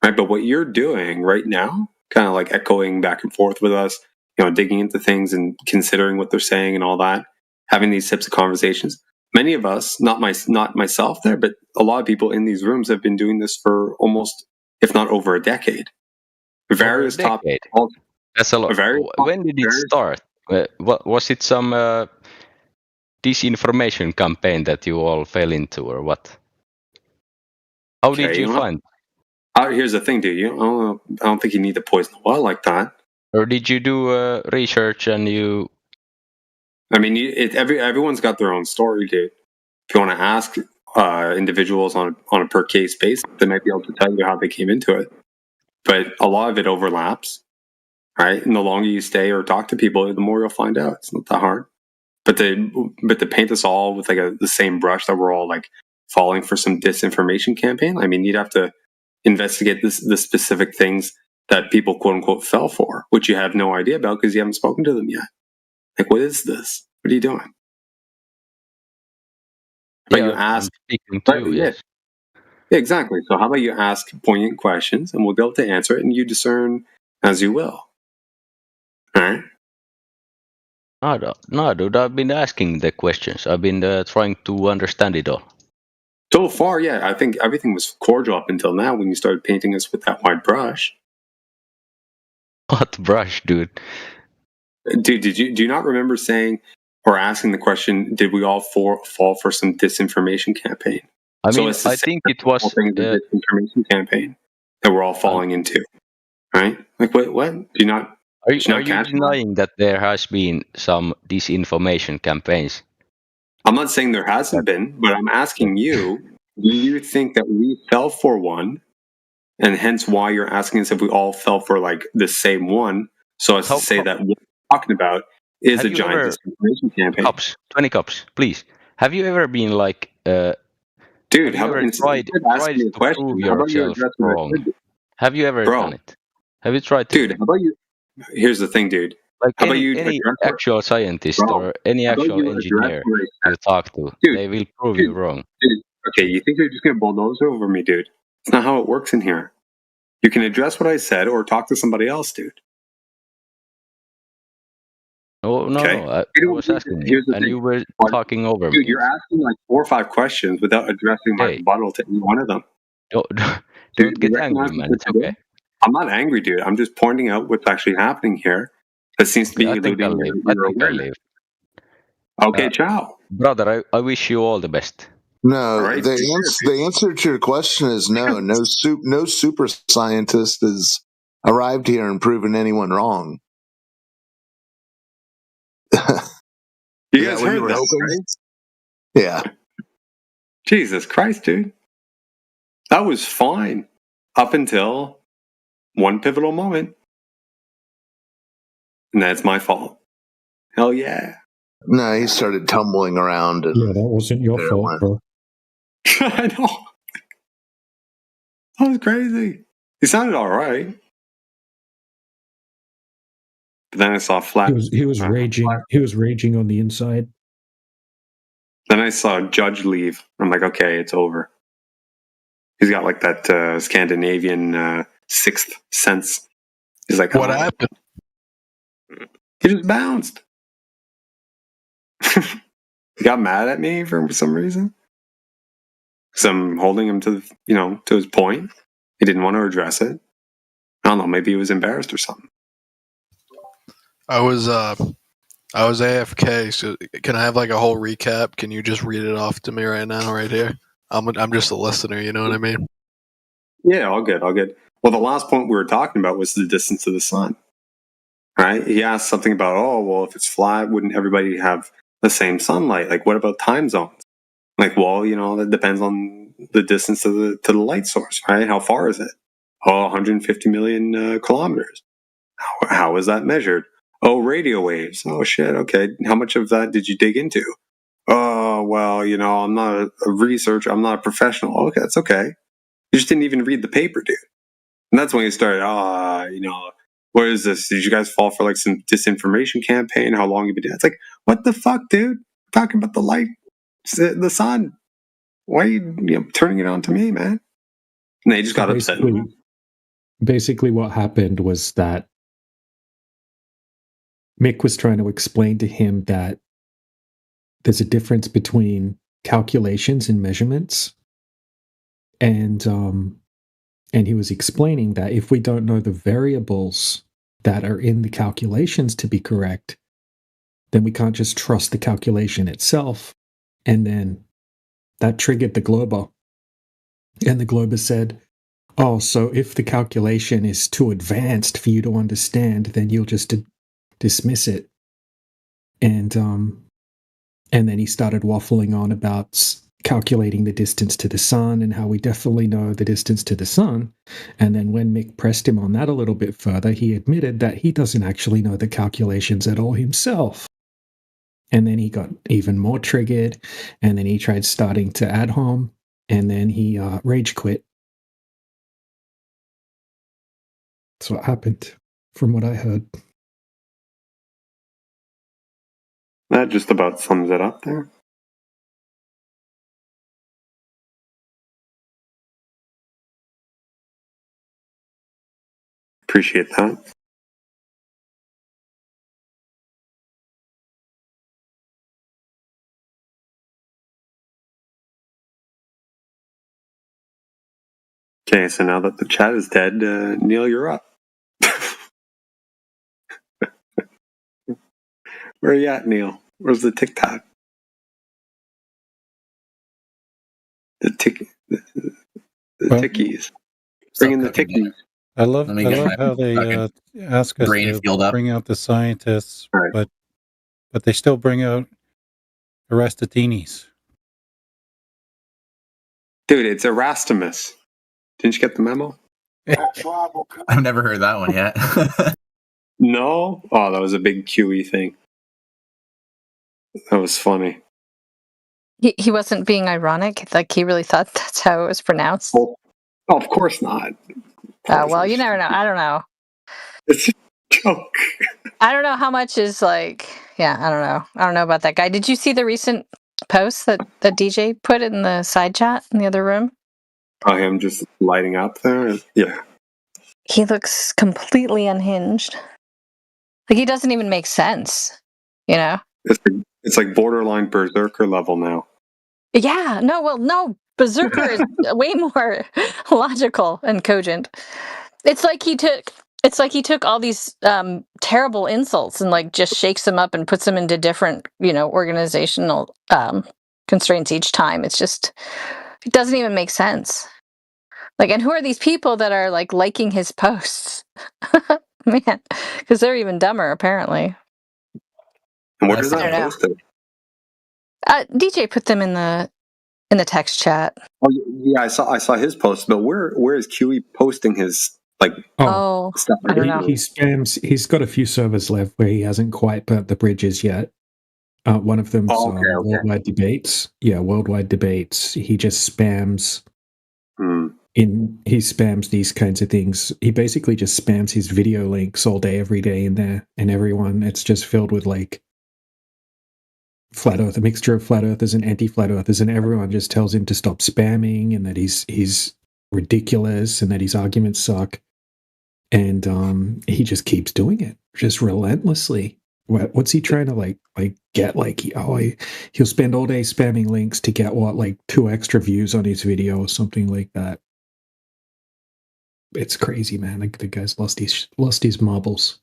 right? But what you're doing right now, kind of like echoing back and forth with us, digging into things and considering what they're saying and all that, having these types of conversations. Many of us, not myself there, but a lot of people in these rooms have been doing this for almost, if not over a decade. Various topics. That's a lot. When did it start? What was it? Some disinformation campaign that you all fell into, or what? How did you find? Here's the thing, dude. I don't think you need to poison the well like that. Or did you do research and you? I mean, everyone's got their own story, dude. If you want to ask individuals on a per case basis, they might be able to tell you how they came into it. But a lot of it overlaps, right? And the longer you stay or talk to people, the more you'll find out. It's not that hard. But to paint us all with like the same brush that we're all like falling for some disinformation campaign, I mean, you'd have to investigate the specific things that people quote unquote fell for, which you have no idea about because you haven't spoken to them yet. Like, what is this? What are you doing? But you ask, yes. Yeah, exactly. So how about you ask poignant questions and we'll be able to answer it and you discern as you will. All right? No, dude, I've been asking the questions. I've been trying to understand it all. So far, yeah, I think everything was cordial up until now when you started painting us with that white brush. What brush, dude? Dude, do you not remember saying or asking the question, did we all fall for some disinformation campaign? I mean, I think it was a disinformation campaign that we're all falling into, right? Like, what? Do you not? Are you denying that there has been some disinformation campaigns? I'm not saying there hasn't been, but I'm asking you, do you think that we fell for one, and hence why you're asking us if we all fell for like the same one, so as to say that what we're talking about is a giant disinformation campaign? 20 cups, please. Have you ever been like, dude, have you ever tried to prove yourself wrong? Have you ever done it? Have you tried to? Dude, how about you? Here's the thing, dude. Like how about you any actual scientist or any actual engineer you talk to, they will prove you wrong. Dude, okay, you think you're just going to bulldoze over me, dude? It's not how it works in here. You can address what I said or talk to somebody else, dude. Oh, no, okay? No, I was asking you, and you were talking over me. Dude, you're asking like 4 or 5 questions without addressing my rebuttal to any one of them. Don't get angry, man. It's okay. I'm not angry, dude. I'm just pointing out what's actually happening here. That seems to be eluding your awareness. Okay, ciao. Brother, I wish you all the best. No, the answer to your question is no. No super scientist has arrived here and proven anyone wrong. You guys heard that, right? Yeah. Jesus Christ, dude. That was fine up until one pivotal moment. And that's my fault. Hell yeah. No, he started tumbling around. And yeah, that wasn't your fault, bro. I know. That was crazy. He sounded all right. But then I saw flat. He was raging. He was raging on the inside. Then I saw Judge leave. I'm like, okay, it's over. He's got like that Scandinavian sixth sense. He's like, what happened? He just bounced. He got mad at me for some reason. Because I'm holding him to his point. He didn't want to address it. I don't know. Maybe he was embarrassed or something. I was AFK. So can I have like a whole recap? Can you just read it off to me right now, right here? I'm just a listener. You know what I mean? Yeah, all good. Well, the last point we were talking about was the distance to the sun. Right? He asked something about, well, if it's flat, wouldn't everybody have the same sunlight? Like, what about time zones? Like, well, that depends on the distance to the light source, right? How far is it? 150 million kilometers. How is that measured? Radio waves. Oh, shit. Okay. How much of that did you dig into? Oh, well, I'm not a researcher. I'm not a professional. Okay, that's okay. You just didn't even read the paper, dude. And that's when he started, what is this? Did you guys fall for like some disinformation campaign? How long have you been doing it? It's like, what the fuck, dude? We're talking about the light, the sun. Why are you turning it on to me, man? And they just got upset. Basically, what happened was that Mick was trying to explain to him that there's a difference between calculations and measurements. And he was explaining that if we don't know the variables that are in the calculations to be correct, then we can't just trust the calculation itself. And then that triggered the Glober. And the Glober said, oh, so if the calculation is too advanced for you to understand, then you'll just dismiss it. And then he started waffling on about calculating the distance to the sun and how we definitely know the distance to the sun. And then when Mick pressed him on that a little bit further, he admitted that he doesn't actually know the calculations at all himself. And then he got even more triggered, and then he tried starting to ad hom, and then he rage quit. That's what happened, from what I heard. That just about sums it up there. Appreciate that. Okay, so now that the chat is dead, Neil, you're up. Where are you at, Neil? Where's the TikTok? The tickies. Bring in the tickies. I love how they ask us to bring out the scientists, but they still bring out Aristoteles. Dude, it's Erastimus. Didn't you get the memo? I've never heard that one yet. No? Oh, that was a big QE thing. That was funny. He wasn't being ironic. Like he really thought that's how it was pronounced. Well, of course not. Well, you never know. I don't know. It's a joke. I don't know how much is like. Yeah, I don't know. I don't know about that guy. Did you see the recent post that DJ put in the side chat in the other room? Oh, him just lighting up there? Yeah. He looks completely unhinged. Like he doesn't even make sense. You know? It's like borderline berserker level now. Yeah. No. Berserker is way more logical and cogent. It's like he took all these terrible insults and like just shakes them up and puts them into different, organizational constraints each time. It's just, it doesn't even make sense. Like, and who are these people that are like liking his posts? Man, because they're even dumber apparently. And where does that post it? DJ put them in the text chat. Oh yeah, I saw his post, but where is QE posting his stuff? I don't know. He spams. He's got a few servers left where he hasn't quite burnt the bridges yet. One of them's Worldwide Debates. Yeah, Worldwide Debates. He just spams. He spams these kinds of things. He basically just spams his video links all day, every day in there, and everyone. It's just filled with like flat Earth, a mixture of flat earthers and anti-flat earthers, and everyone just tells him to stop spamming and that he's ridiculous and that his arguments suck. And he just keeps doing it, just relentlessly. What's he trying to get? He'll spend all day spamming links to get 2 extra views on his video or something like that. It's crazy, man. The guy's lost his marbles.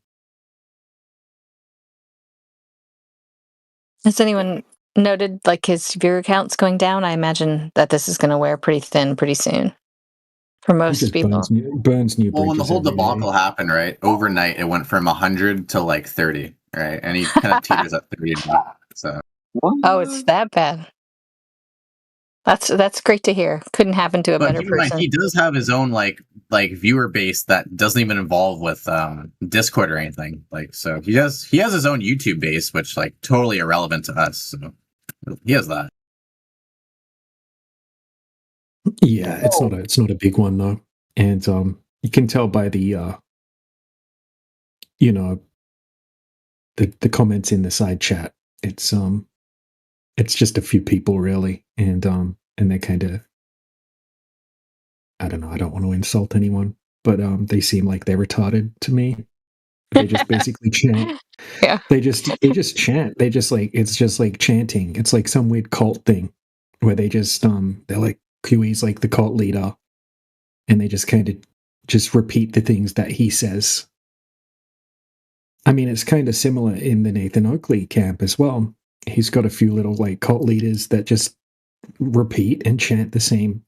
Has anyone noted like his viewer counts going down? I imagine that this is going to wear pretty thin pretty soon for most people. Burns new well, when the bridges whole every debacle day. happened, right? Overnight, it went from 100 to 30, right? And he kind of teeters at 30 now. So. Oh, it's that bad. That's great to hear. Couldn't happen to a better person. He does have his own viewer base that doesn't even involve with Discord or anything. So he has his own YouTube base, which totally irrelevant to us. So he has that. Yeah, it's not a big one though, and you can tell by the the comments in the side chat. It's just a few people really, and they're kind of, I don't know. I don't want to insult anyone, but they seem like they're retarded to me. They just basically chant. Yeah. They just chant. They just it's just like chanting. It's like some weird cult thing where they just they're like QE's like the cult leader, and they just kind of just repeat the things that he says. I mean, it's kind of similar in the Nathan Oakley camp as well. He's got a few little like cult leaders that just repeat and chant the same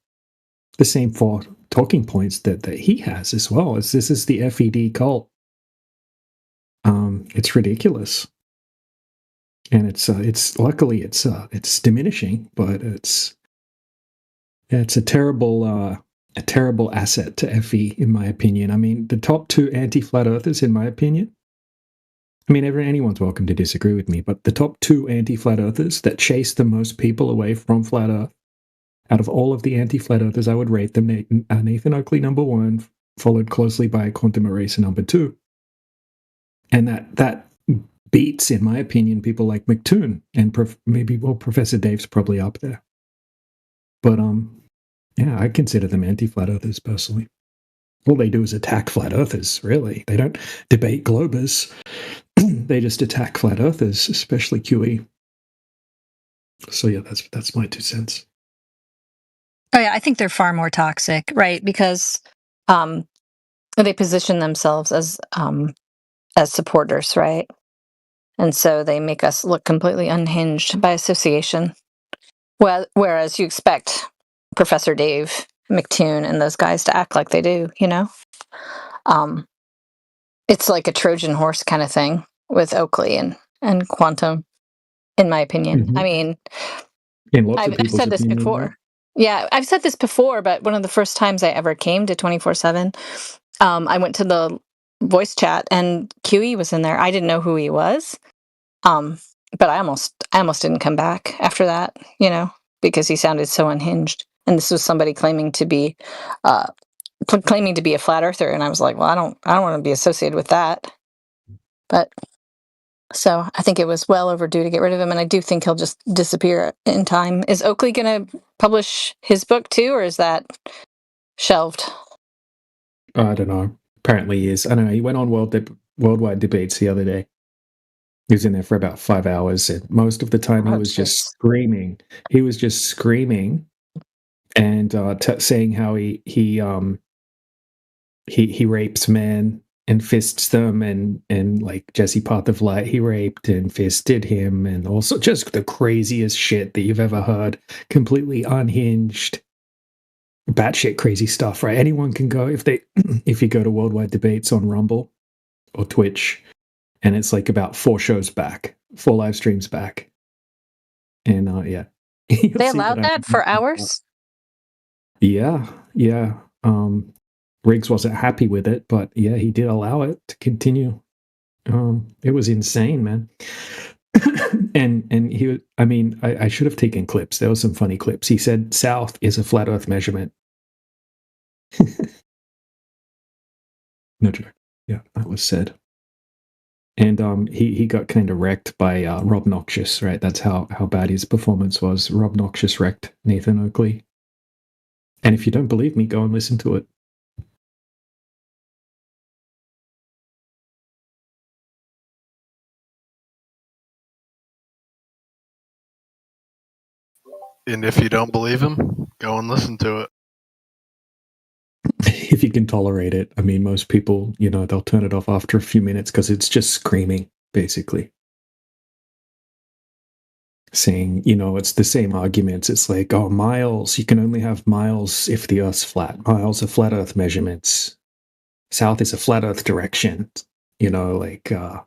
four talking points that he has as well. This is the FED cult. It's ridiculous, and it's luckily it's diminishing, but it's a terrible asset to FE in my opinion. I mean, the top two anti-flat earthers in my opinion. I mean, anyone's welcome to disagree with me, but the top two anti-flat earthers that chase the most people away from flat Earth, out of all of the anti-flat earthers, I would rate them Nathan Oakley number 1, followed closely by Quantum Eraser number 2. And that beats, in my opinion, people like McToon and Professor Dave's probably up there. But yeah, I consider them anti-flat earthers personally. All they do is attack flat earthers, really. They don't debate globers. They just attack flat earthers, especially QE. So yeah, that's my 2 cents. Oh yeah, I think they're far more toxic, right? Because they position themselves as supporters, right? And so they make us look completely unhinged by association. Well, whereas you expect Professor Dave, McToon, and those guys to act like they do, you know? It's like a Trojan horse kind of thing with Oakley and Quantum, in my opinion. Mm-hmm. I mean, I've said this before. Yeah, I've said this before, but one of the first times I ever came to 24/7, I went to the voice chat and QE was in there. I didn't know who he was, but I almost didn't come back after that, you know, because he sounded so unhinged. And this was somebody claiming to be a flat earther, and I was like, well, I don't want to be associated with that. But so I think it was well overdue to get rid of him, and I do think he'll just disappear in time. Is Oakley going to publish his book too, or is that shelved? I don't know. Apparently he is. I don't know. He went on Worldwide Debates the other day. He was in there for about 5 hours, and most of the time he was just screaming. He was just screaming and saying how he rapes men and fists them, and like Jesse Path of Light, he raped and fisted him, and also just the craziest shit that you've ever heard. Completely unhinged, batshit crazy stuff, right? Anyone can go if you go to Worldwide Debates on Rumble or Twitch, and it's like about 4 shows back, 4 live streams back, and yeah, they allowed that for hours. Yeah. Riggs wasn't happy with it, but yeah, he did allow it to continue. It was insane, man. and he, I mean, I should have taken clips. There were some funny clips. He said South is a flat Earth measurement. No joke. Yeah, that was said. And he got kind of wrecked by Rob Noxious, right? That's how bad his performance was. Rob Noxious wrecked Nathan Oakley. And if you don't believe me, go and listen to it. And if you don't believe him, go and listen to it. If you can tolerate it. I mean, most people, you know, they'll turn it off after a few minutes because it's just screaming, basically. Saying, you know, it's the same arguments. It's like, oh, miles, you can only have miles if the Earth's flat. Miles are flat Earth measurements. South is a flat Earth direction. You know, like, you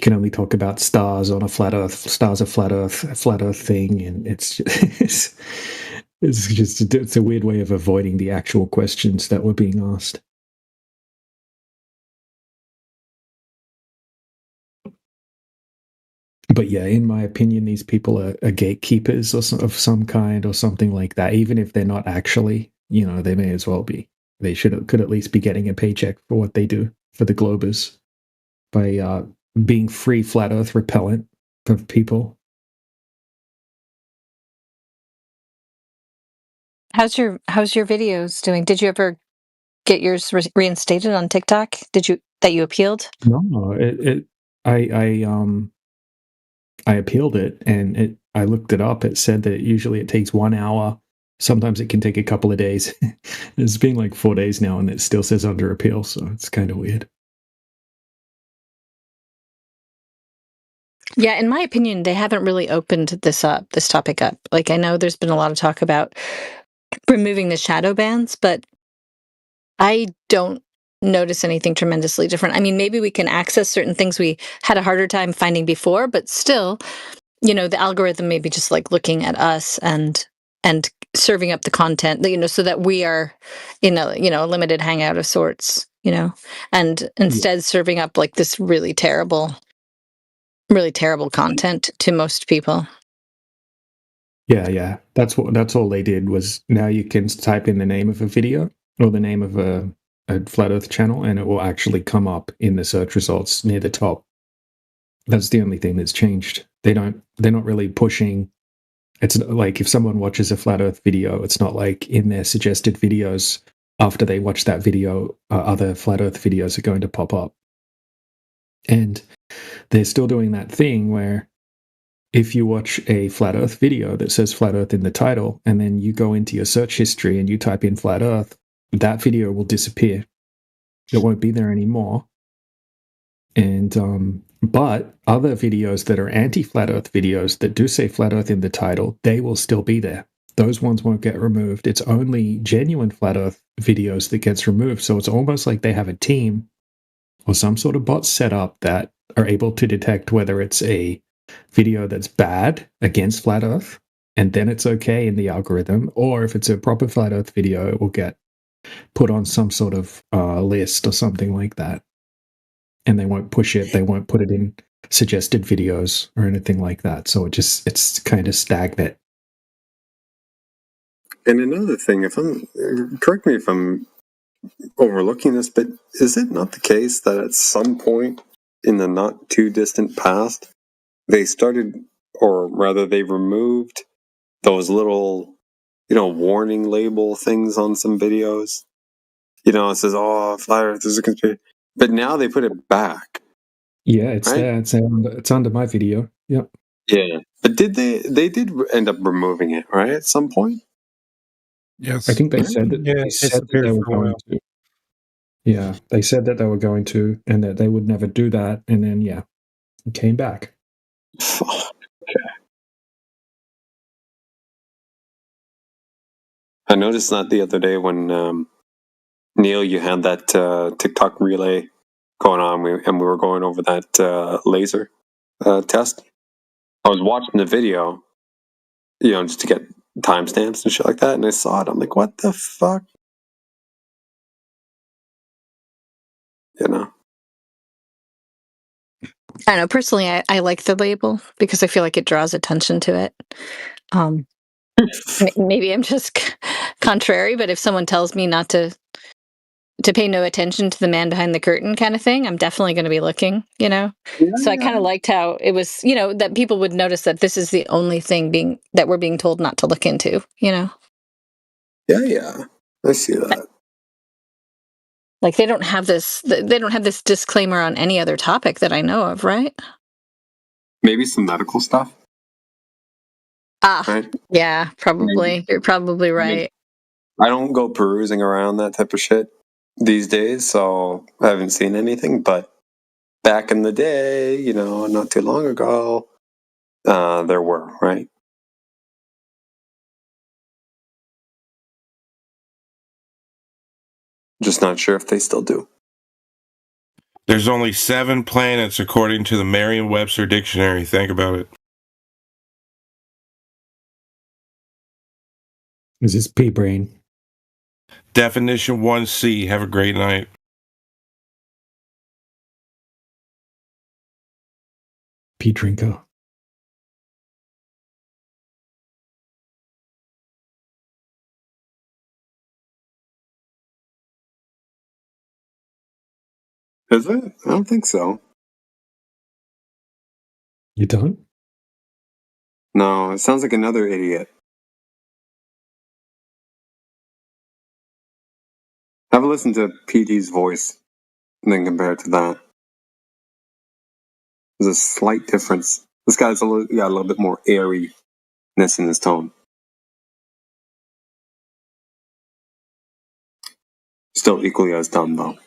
can only talk about stars on a flat Earth. Stars are a flat Earth thing, and it's a weird way of avoiding the actual questions that were being asked. But yeah, in my opinion, these people are gatekeepers of some kind or something like that. Even if they're not actually, you know, they may as well be. They could at least be getting a paycheck for what they do for the Globers by being free flat Earth repellent for people. How's your videos doing? Did you ever get yours reinstated on TikTok? That you appealed? No, I appealed it, and I looked it up. It said that usually it takes 1 hour. Sometimes it can take a couple of days. It's been like 4 days now, and it still says under appeal, so it's kind of weird. Yeah, in my opinion, they haven't really opened this topic up. Like, I know there's been a lot of talk about removing the shadow bans, but I don't notice anything tremendously different. I mean, maybe we can access certain things we had a harder time finding before, but still, the algorithm may be just like looking at us and serving up the content, so that we are in a limited hangout of sorts, and instead serving up like this really terrible content to most people. Yeah. That's all they did was now you can type in the name of a video or the name of a Flat Earth channel and it will actually come up in the search results near the top. That's the only thing that's changed. They're not really pushing. It's like if someone watches a Flat Earth video, it's not like in their suggested videos after they watch that video, other Flat Earth videos are going to pop up. And they're still doing that thing where if you watch a Flat Earth video that says Flat Earth in the title, and then you go into your search history and you type in Flat Earth, that video will disappear. It won't be there anymore. And but other videos that are anti-Flat Earth videos that do say Flat Earth in the title, they will still be there. Those ones won't get removed. It's only genuine Flat Earth videos that gets removed. So it's almost like they have a team or some sort of bot set up that are able to detect whether it's a video that's bad against Flat Earth, and then it's okay in the algorithm, or if it's a proper Flat Earth video, it will get put on some sort of list or something like that. And they won't push it. They won't put it in suggested videos or anything like that. So it's kind of stagnant. And another thing, correct me if I'm overlooking this, but is it not the case that at some point in the not too distant past, they started, or rather they removed those little, warning label things on some videos? It says, "Oh, Flat Earth is a conspiracy," but now they put it back. Yeah, it's right? there. It's under my video. Yep. Yeah, but did they did end up removing it, right, at some point? Yes. I think they said that Yeah, they it said that they disappeared were for a going while. to. Yeah, they said that they were going to, and that they would never do that, and then it came back. I noticed that the other day when Neil, you had that TikTok relay going on, and we were going over that laser test. I was watching the video, just to get timestamps and shit like that, and I saw it. I'm like, what the fuck? I don't know. Personally, I like the label because I feel like it draws attention to it. Maybe I'm just contrary, but if someone tells me not to pay no attention to the man behind the curtain kind of thing, I'm definitely going to be looking, So I kind of liked how it was, that people would notice that this is the only thing that we're being told not to look into, Yeah, I see that. Like they don't have this disclaimer on any other topic that I know of, right? Maybe some medical stuff. Right? Yeah, probably. Maybe. You're probably right. I don't go perusing around that type of shit these days, so I haven't seen anything, but back in the day, not too long ago, there were, right? Just not sure if they still do. There's only 7 planets according to the Merriam-Webster dictionary. Think about it. Is this P-Brain? Definition 1C. Have a great night. P-Drinker. Is it? I don't think so. You don't? No, it sounds like another idiot. Have a listen to PT's voice and then compare it to that. There's a slight difference. This guy's got a little bit more airiness in his tone. Still equally as dumb, though.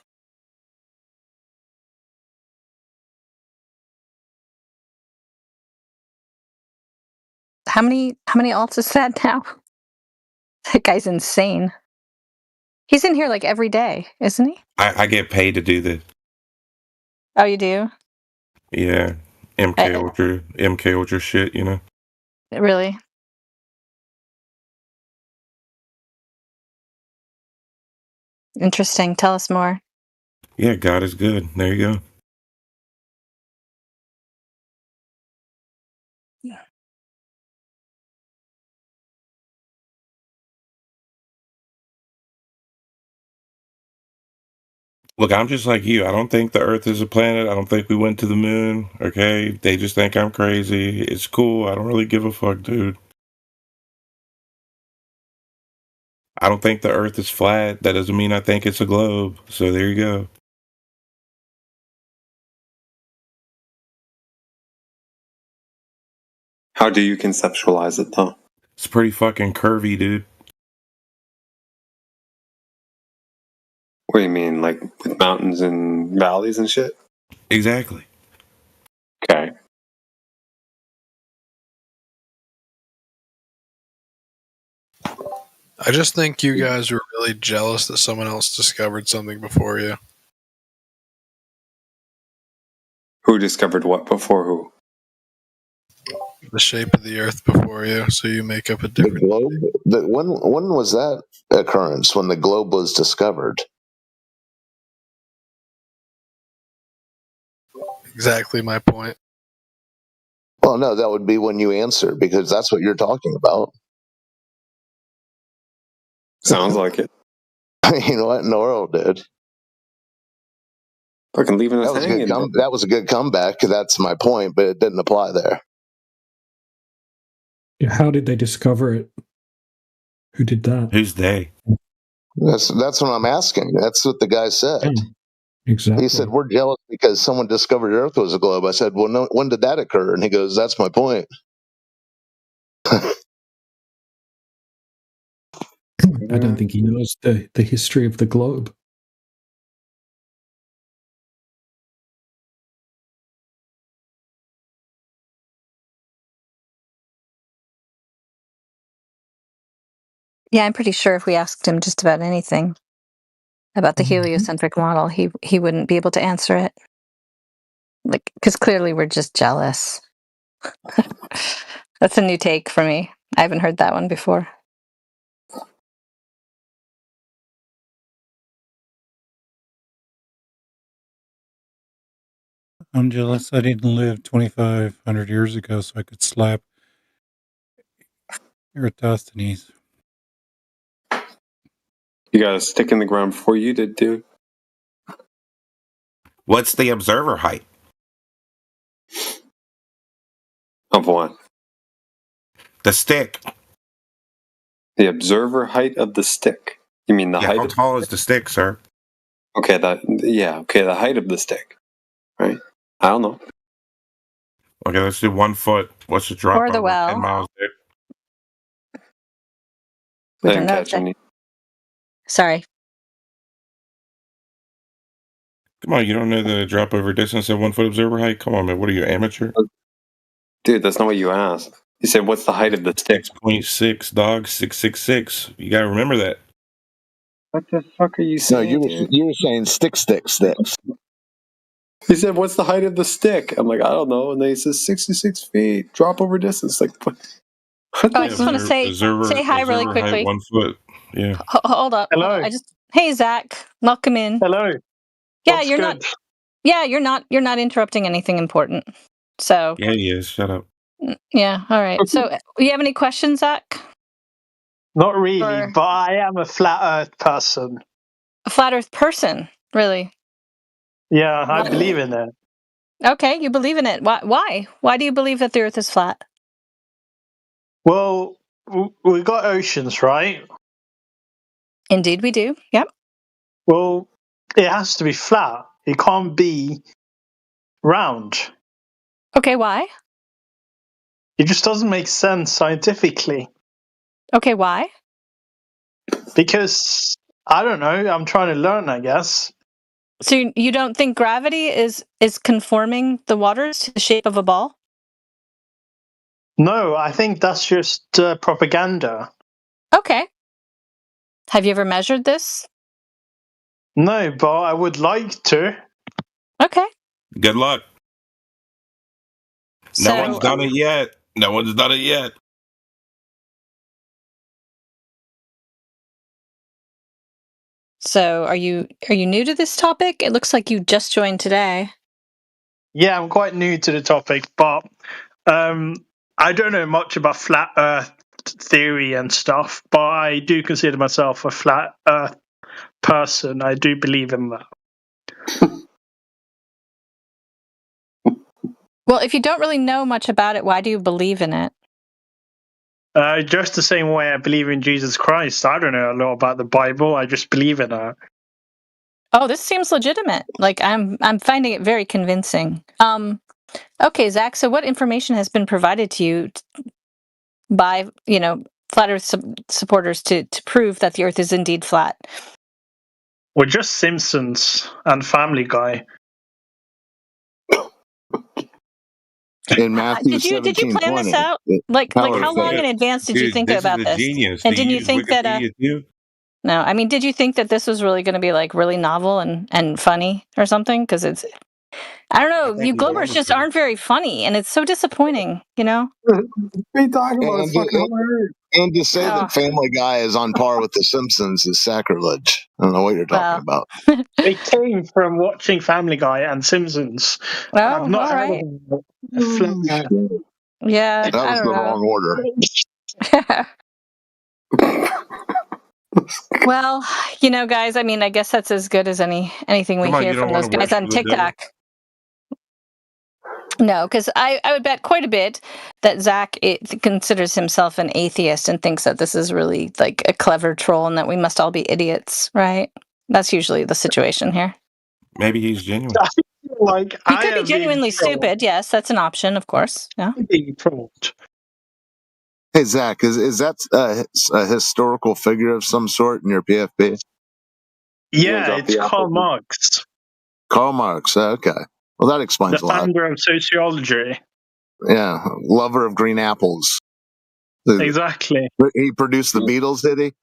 How many alts is that now? That guy's insane. He's in here like every day, isn't he? I get paid to do this. Oh, you do? Yeah. MK Ultra shit, you know. Really? Interesting. Tell us more. Yeah, God is good. There you go. Yeah. Look, I'm just like you. I don't think the Earth is a planet. I don't think we went to the moon. Okay? They just think I'm crazy. It's cool. I don't really give a fuck, dude. I don't think the Earth is flat. That doesn't mean I think it's a globe. So there you go. How do you conceptualize it, though? It's pretty fucking curvy, dude. What do you mean, like with mountains and valleys and shit? Exactly. Okay. I just think you guys were really jealous that someone else discovered something before you. Who discovered what before who? The shape of the Earth before you, so you make up a different. The globe. When was that occurrence? When the globe was discovered? Exactly my point. Well, no, that would be when you answer, because that's what you're talking about. Sounds like it. You know what? In the world, dude. Fucking leaving us That was a hanging. good that was a good comeback. That's my point, but it didn't apply there. How did they discover it? Who did that? Who's they? That's what I'm asking. That's what the guy said. Yeah, exactly. He said, we're jealous because someone discovered Earth was a globe. I said, well, no, when did that occur? And he goes, that's my point. I don't think he knows the history of the globe. Yeah, I'm pretty sure if we asked him just about anything about the heliocentric model, he wouldn't be able to answer it. Like, because clearly we're just jealous. That's a new take for me. I haven't heard that one before. I'm jealous I didn't live 2,500 years ago so I could slap Eratosthenes. You got a stick in the ground before you did, dude. What's the observer height? Of what? The stick. The observer height of the stick. You mean the height? How tall is the stick, sir? Okay, the height of the stick. Right? I don't know. Okay, let's do 1 foot. What's the drop? Or the over well. 10 miles there? We I don't didn't know. catch any. Sorry. Come on, you don't know the drop over distance of 1 foot observer height? Come on, man. What are you, amateur? Dude, that's not what you asked. You said, what's the height of the stick? 6.6, dog. 666. You got to remember that. What the fuck are you saying? No, you were saying sticks. He said, what's the height of the stick? I'm like, I don't know. And then he says 66 feet. Drop over distance. Like, what? I just want to say hi really quickly. Height, 1 foot. Yeah. Hold up. Hello. Hey Zach, welcome in. Hello. Yeah, What's you're good? not. Yeah, you're not interrupting anything important. So. Yeah, he is. Shut up. Yeah. All right. So, you have any questions, Zach? Not really, but I am a flat Earth person. A flat Earth person, really? Yeah, I believe in it. Okay, you believe in it. Why? Why do you believe that the Earth is flat? Well, we got oceans, right? Indeed, we do. Yep. Well, it has to be flat. It can't be round. Okay, why? It just doesn't make sense scientifically. Okay, why? Because I don't know. I'm trying to learn, I guess. So you don't think gravity is conforming the waters to the shape of a ball? No, I think that's just propaganda. Okay. Have you ever measured this? No, but I would like to. Okay. Good luck. So, No one's done it yet. No one's done it yet. So, are you new to this topic? It looks like you just joined today. Yeah, I'm quite new to the topic, but I don't know much about flat Earth theory and stuff. But I do consider myself a flat Earth person. I do believe in that. Well, if you don't really know much about it, why do you believe in it? Just the same way I believe in Jesus Christ. I don't know a lot about the Bible. I just believe in it. Oh, this seems legitimate. Like I'm finding it very convincing. Okay, Zach. So, what information has been provided to you by flat Earth supporters to prove that the Earth is indeed flat? Well, just Simpsons and Family Guy. In Matthew Did you plan this out? Like how long in advance did you think about this? Genius. And didn't you think that? No, I mean, did you think that this was really going to be like really novel and funny or something? Because it's, I don't know, you Globers just aren't very funny, and it's so disappointing. What are you talking about? It's fucking hilarious. And to say that Family Guy is on par with The Simpsons is sacrilege. I don't know what you're talking about. It came from watching Family Guy and Simpsons. Oh, I've not all heard right. of Yeah, that was the wrong order. Well, guys, I mean, I guess that's as good as anything we hear from those guys on TikTok. No, because I would bet quite a bit that Zach considers himself an atheist and thinks that this is really like a clever troll and that we must all be idiots, right? That's usually the situation here. Maybe he's genuine. He could be genuinely stupid. Yes, that's an option, of course. Yeah. Hey, Zach, is that a historical figure of some sort in your PFP? Yeah, it's Karl Marx. Karl Marx, okay. Well, that explains a lot. The founder of sociology. Yeah, lover of green apples. Exactly. He produced the Beatles, did he?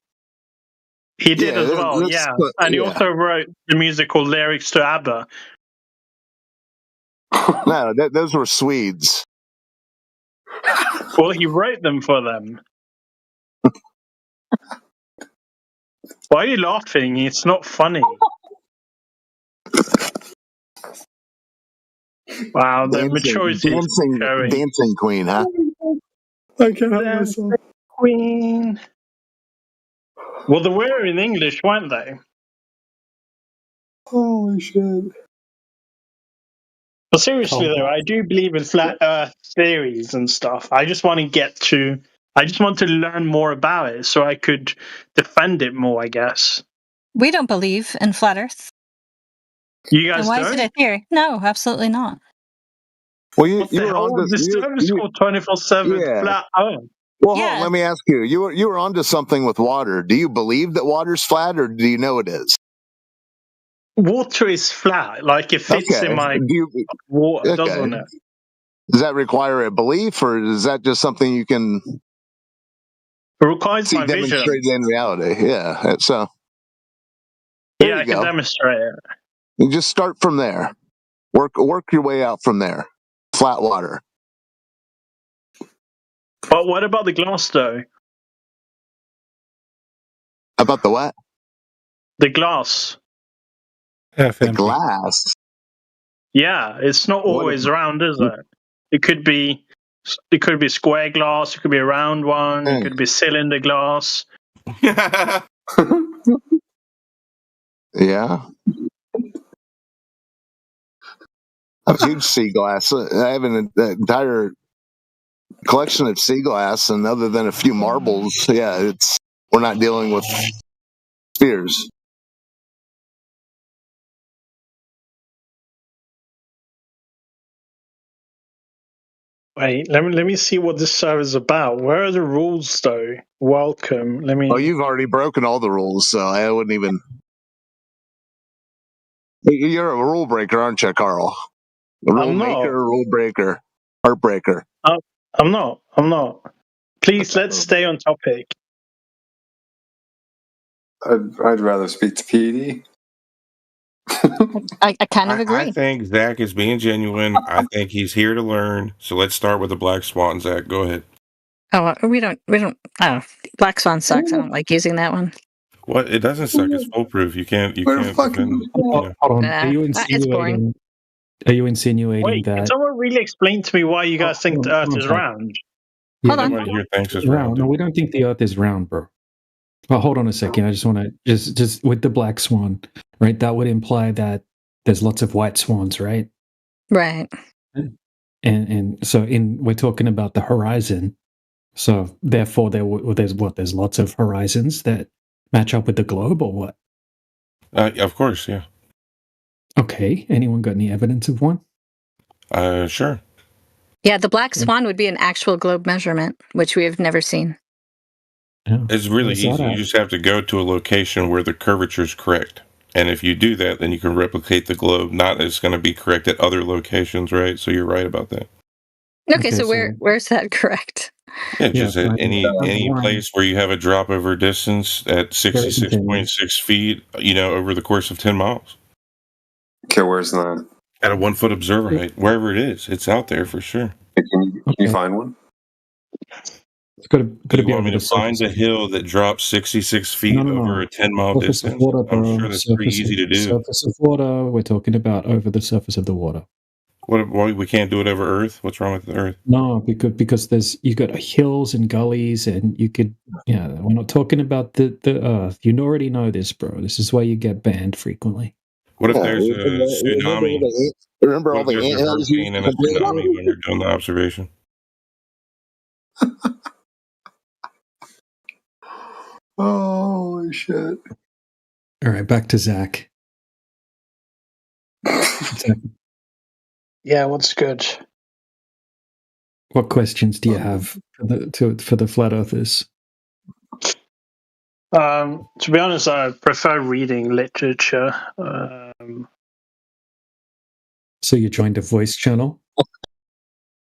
He did as well, yeah. And he also wrote the musical lyrics to ABBA. No, those were Swedes. Well, he wrote them for them. Why are you laughing? It's not funny. Wow, the maturity dancing queen, huh? I can't help myself. Queen. Well, they were in English, weren't they? Holy shit. But seriously, though, I do believe in flat Earth theories and stuff. I just want to learn more about it so I could defend it more, I guess. We don't believe in flat Earth. You guys and why don't? is it a theory? No, absolutely not. Well, you were on this service called 24/7 flat Earth. Well, hold on, let me ask you. You were onto something with water. Do you believe that water's flat, or do you know it is? Water is flat. Like, it fits in my water, doesn't it? Does that require a belief, or is that just something you can it requires my demonstrated vision in reality? Yeah. So yeah, I can demonstrate it. You just start from there. Work your way out from there. Flat water. But what about the glass, though? About the what? The glass. The glass. Yeah, it's not always round, is it? It could be square glass. It could be a round one. It could be cylinder glass. Yeah. A huge sea glass. I have an entire collection of sea glass, and other than a few marbles, yeah, we're not dealing with spheres. Wait, let me see what this server is about. Where are the rules, though? Welcome. Let me. Oh, you've already broken all the rules, so I wouldn't even. You're a rule breaker, aren't you, Carl? A rule maker, rule breaker, heartbreaker. I'm not. Please, let's stay on topic. I'd rather speak to PD. I kind of agree. I think Zach is being genuine. I think he's here to learn. So let's start with the Black Swan. Zach, go ahead. Oh, we don't. Oh, Black Swan sucks. I don't like using that one. What? It doesn't suck. It's foolproof. You can't. Hold on. Are you it's boring. insinuating? Are you insinuating Wait, can that? someone really explain to me why you guys think the Earth is round? Hold on. Nobody here thinks it's round. No, we don't think the Earth is round, bro. Well, hold on a second. I just want to just with the Black Swan, right? That would imply that there's lots of white swans, right? Right. And so we're talking about the horizon. So therefore, there's lots of horizons that match up with the globe, or what? Of course, yeah. Okay. Anyone got any evidence of one? Sure. Yeah, the Black Swan would be an actual globe measurement, which we have never seen. Yeah. It's really Where's that easy. You at? just have to go to a location where the curvature is correct. And if you do that, then you can replicate the globe. Not it's going to be correct at other locations, right? So you're right about that. Okay, so where's that correct? Yeah, just at fine. any One. place where you have a drop over distance at 66.6 feet, over the course of 10 miles. Okay, where's that? At a 1 foot observer height, wherever it is, it's out there for sure. Can you find one? It's got to You be want over me to the find surface. a hill that drops 66 feet over a 10-mile Surface of distance? water, I'm bro. sure that's pretty easy to do. Surface of water. We're talking about over the surface of the water. Why we can't do it over Earth? What's wrong with the Earth? No, because you got hills and gullies, and you could. Yeah, we're not talking about the Earth. You already know this, bro. This is why you get banned frequently. What if there's a tsunami? Remember all What if the there's a anthills you hurricane and a tsunami when you're doing the observation? Holy shit. All right, back to Zach. Yeah, what's good? What questions do you have for the flat earthers? To be honest, I prefer reading literature. So you joined a voice channel?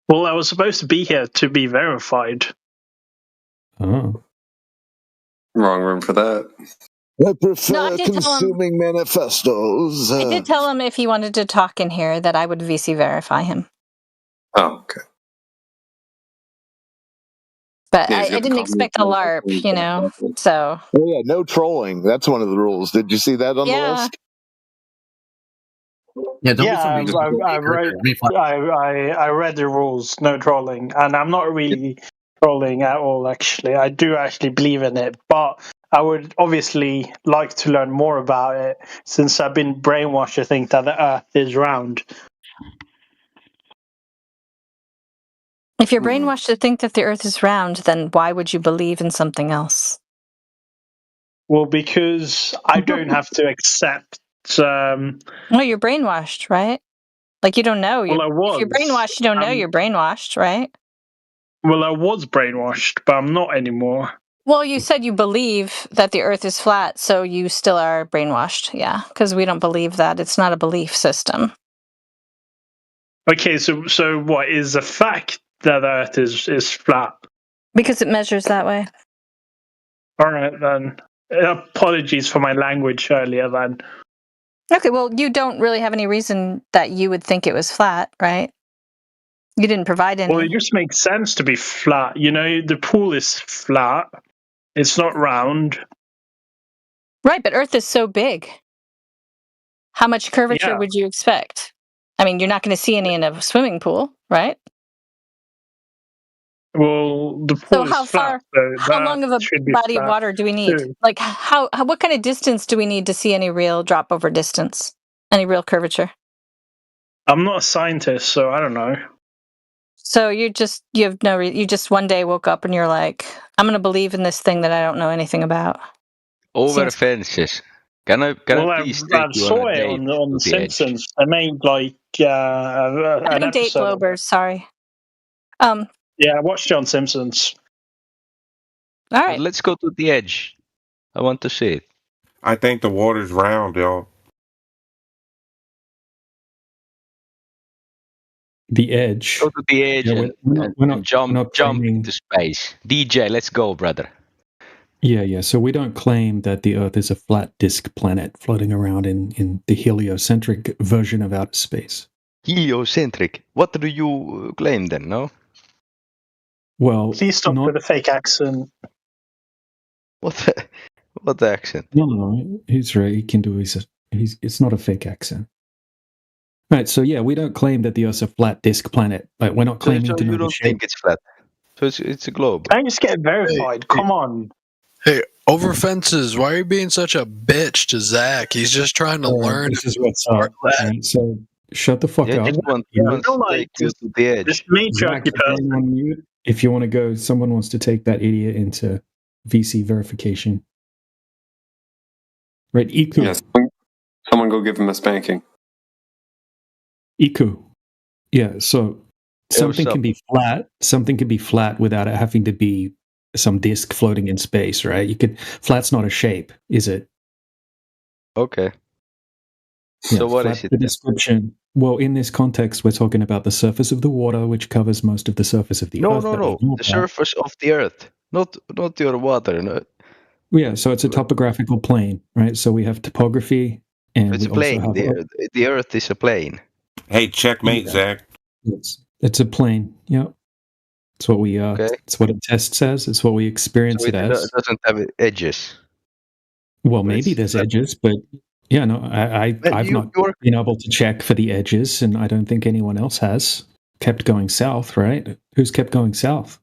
Well, I was supposed to be here to be verified. Oh. Wrong room for that. I prefer consuming manifestos. I did tell him if he wanted to talk in here that I would VC verify him. Oh, okay. But I didn't expect a LARP, so. Oh, yeah, no trolling. That's one of the rules. Did you see that on the list? Yeah, I read the rules. No trolling, and I'm not really trolling at all. Actually, I do actually believe in it, but I would obviously like to learn more about it since I've been brainwashed to think that the Earth is round. If you're brainwashed to think that the Earth is round, then why would you believe in something else? Well, because I don't have to accept. No, you're brainwashed, right? Like you don't know. Well, I was. If you're brainwashed, you don't know you're brainwashed, right? Well, I was brainwashed, but I'm not anymore. Well, you said you believe that the Earth is flat, so you still are brainwashed, yeah, because we don't believe that. It's not a belief system. Okay, so what is a fact that the Earth is flat? Because it measures that way. All right, then. Apologies for my language earlier, then. Okay, well, you don't really have any reason that you would think it was flat, right? You didn't provide any. Well, it just makes sense to be flat. The pool is flat. It's not round. Right, but Earth is so big. How much curvature would you expect? I mean, you're not going to see any in a swimming pool, right? Well, the pool is flat. How long of a body of water do we need? Too. Like, what kind of distance do we need to see any real drop over distance? Any real curvature? I'm not a scientist, so I don't know. So you have no reason. You just one day woke up and you're like, I'm going to believe in this thing that I don't know anything about. Over fences. Can I please take you on a date on The Simpsons. I made like an episode. Date Globers, sorry. Yeah, I watched it on Simpsons. All right. But let's go to the edge. I want to see it. I think the water's round, y'all. the edge. Go to the edge Yeah, and jump claiming, into space. DJ, let's go, brother. Yeah. So we don't claim that the Earth is a flat disk planet floating around in the heliocentric version of outer space. Heliocentric. What do you claim then? No. Well, please stop with a fake accent. What accent? No, he's right. He can do his. It's not a fake accent. Right. So yeah, we don't claim that the Earth's a flat disk planet. Like we're not claiming to know you the don't shape. think it's flat. So it's a globe. Can I just get it verified? Come on. Hey, over fences, why are you being such a bitch to Zach? He's just trying to learn. This is what's up. Right? So shut the fuck up. Just want to take you to the edge. Just me, Zach, on mute. If you want to go, someone wants to take that idiot into VC verification. Right, Iku. Yes. Someone go give him a spanking. Iku. Yeah, so something what's can be flat. Something can be flat without it having to be some disk floating in space, right? Flat's not a shape, is it? Okay. Yeah, so what is it? The description. Well, in this context, we're talking about the surface of the water, which covers most of the surface of the Earth. No. The surface of the Earth, not your water. No. Yeah, so it's a topographical plane, right? So we have topography, and it's a plane. The Earth is a plane. Hey, checkmate, Zach. It's a plane. Yeah, it's what we. It's what a test says. It's what we experience it as. It doesn't have edges. Well, maybe there's edges, but yeah, no, I've not been able to check for the edges, and I don't think anyone else has. Kept going south, right? Who's kept going south?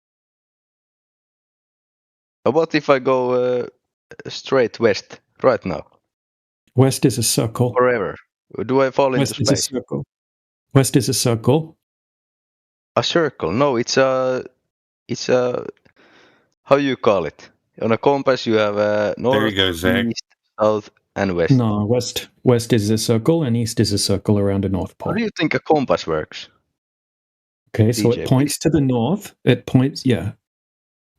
What if I go straight west right now? West is a circle. Forever. Do I fall into West space? is a circle. West is a circle. A circle? No, it's a. How you call it? On a compass, you have north, there you go, Zach. east, south, and west. No, west is a circle, and east is a circle around a north pole. How do you think a compass works? Okay, so it points to the north. It points. Yeah.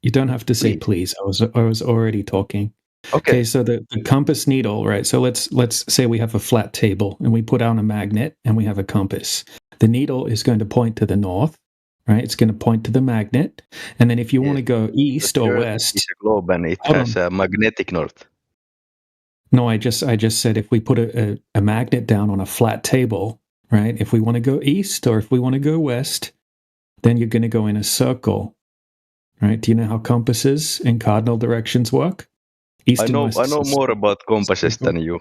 You don't have to say please. I was already talking. Okay, so the compass needle, right? So let's say we have a flat table and we put on a magnet and we have a compass. The needle is going to point to the north, right? It's going to point to the magnet, and then if you want to go east or west, it's a globe and it has a magnetic north. No, I just said if we put a magnet down on a flat table, right? If we want to go east or if we want to go west, then you're going to go in a circle. Right? Do you know how compasses and cardinal directions work? East I know more about compasses than you.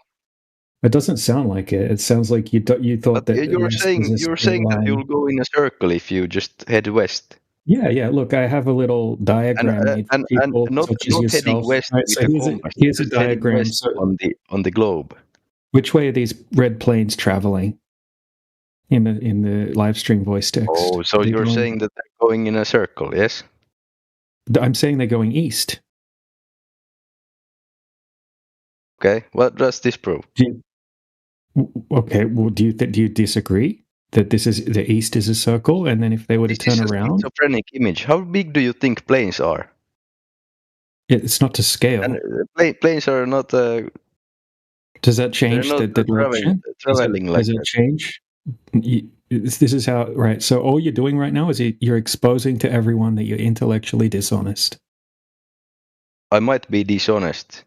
It doesn't sound like it. It sounds like you thought that you're saying that you'll go in a circle if you just head west. Yeah. Look, I have a little diagram made for people not heading west. Right, so here's a diagram on the globe. Which way are these red planes traveling? In the live stream voice text. Oh, so you're saying that they're going in a circle, yes? I'm saying they're going east. Okay, what does this prove? Okay, well, do you disagree that the east is a circle, and then if they were to turn around, schizophrenic image. How big do you think planes are? It's not to scale. And planes are not. Does that change the direction? Traveling does it change? This is how, right? So all you're doing right now is you're exposing to everyone that you're intellectually dishonest. I might be dishonest.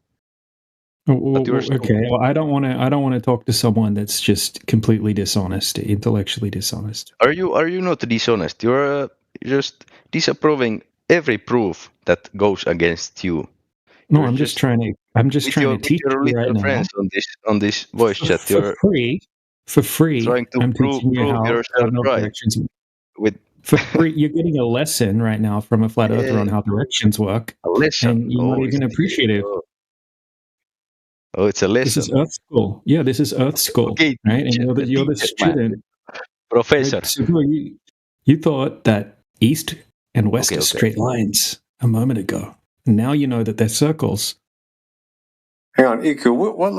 Okay, well, I don't want to talk to someone that's just completely dishonest, intellectually dishonest. Are you not dishonest? You're just disapproving every proof that goes against you. No, I'm just trying to teach you right now. Friends on this voice chat. For free, trying to prove yourself right. For free, you're getting a lesson right now from a flat earther on how directions work. A lesson, and you're not even appreciative. Oh, it's a lesson. This is Earth School. Yeah, this is Earth School, right? And you're the student, professor. Right? So you thought that east and west are straight lines a moment ago. And now you know that they're circles. Hang on, Iku. What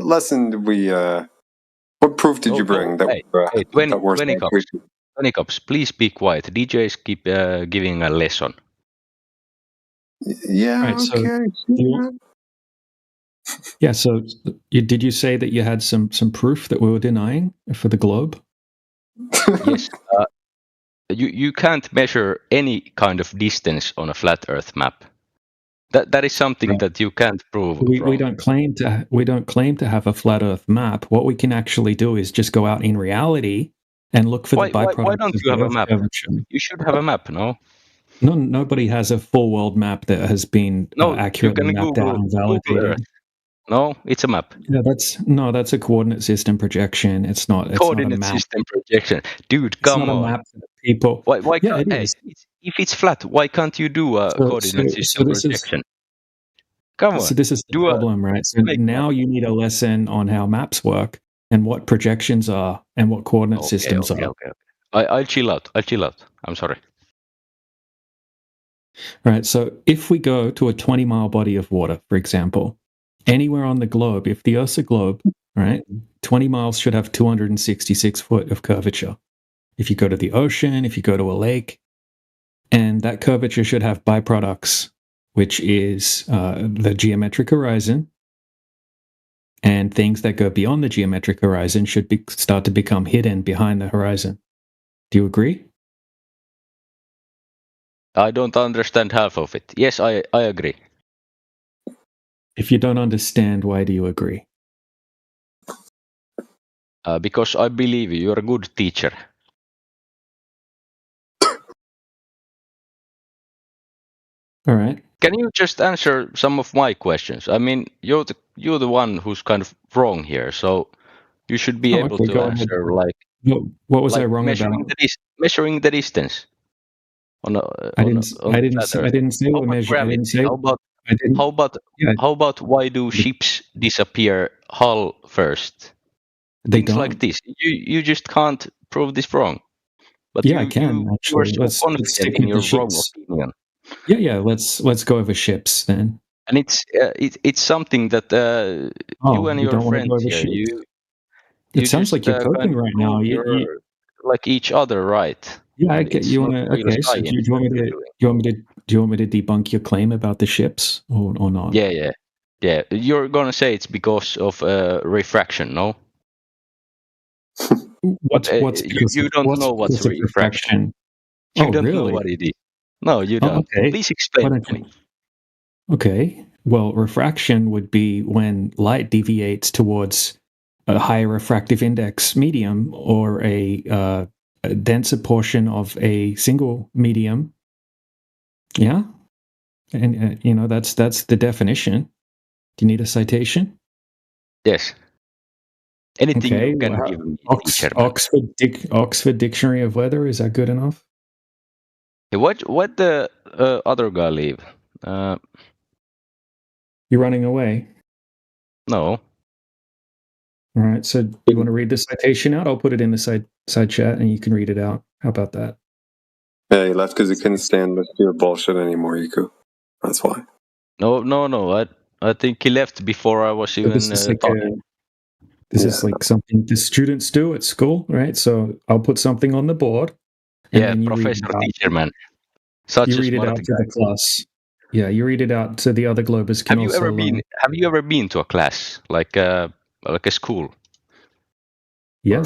lesson did we? What proof did you bring? Hey, 20 cops, please be quiet. DJs keep giving a lesson. Yeah. Right, so did you say that you had some proof that we were denying for the globe? Yes. You can't measure any kind of distance on a flat Earth map. That is something that you can't prove We wrong. don't claim to have a flat Earth map. What we can actually do is just go out in reality and look for the byproducts Why don't of you the have a Earth map? curvature. You should have a map, no? No, nobody has a full world map that has been No, you accurately can mapped out and Google validated. Earth. No, it's a map. Yeah, that's a coordinate system projection. It's not a Coordinate map. system projection. Dude, It's come not a on. map for the people. Why Yeah, can't, it is. if it's flat, why can't you do a coordinate system this is projection? Come on. so this is the problem, right? So now you need a lesson on how maps work and what projections are and what coordinate systems are. Okay. I'll chill out. I'm sorry. Right. So if we go to a 20-mile body of water, for example, anywhere on the globe, if the Earth's a globe, right, 20 miles should have 266 foot of curvature. If you go to the ocean, if you go to a lake, and that curvature should have byproducts, which is the geometric horizon, and things that go beyond the geometric horizon should start to become hidden behind the horizon. Do you agree? I don't understand half of it. Yes, I agree. If you don't understand, why do you agree? Because I believe you. You're a good teacher. All right. Can you just answer some of my questions? I mean, you're the one who's kind of wrong here, so you should be able to go answer ahead. like. What was like I wrong measuring about? Measuring the distance. I didn't say we're measuring. I didn't say. How about why do ships disappear hull first? They Things like this. You just can't prove this wrong. But I can you actually. are so Let's confident stick in with your the wrong ships. opinion. Yeah. Let's go over ships then. And it's something that you and you your don't want to friends go over here, ships? you It sounds just like you're kind coping of right now. prove you're like each other, right? Yeah, I And get it's you. not Want to? real Okay. So do science you want me what to? you're doing. Do you want me to debunk your claim about the ships or not? Yeah. You're gonna say it's because of refraction, no? What's you don't know what's refraction. You don't know what it is. No, you don't. Okay. Please explain it to me. Okay. Well, refraction would be when light deviates towards a higher refractive index medium or a denser portion of a single medium. Yeah. And that's the definition. Do you need a citation? Yes. Anything you can give me, teacher. Oxford Dictionary of Weather, is that good enough? Hey, what the other guy leave? You're running away? No. All right. So you want to read the citation out? I'll put it in the side chat and you can read it out. How about that? Yeah, he left because he couldn't stand your bullshit anymore, Iku. That's why. No. I think he left before I was even talking. This is like something the students do at school, right? So I'll put something on the board. Yeah, professor, teacher, man. You read it out to the class. Yeah, you read it out to the other Globers. Have you ever been to a class like a school? Yeah.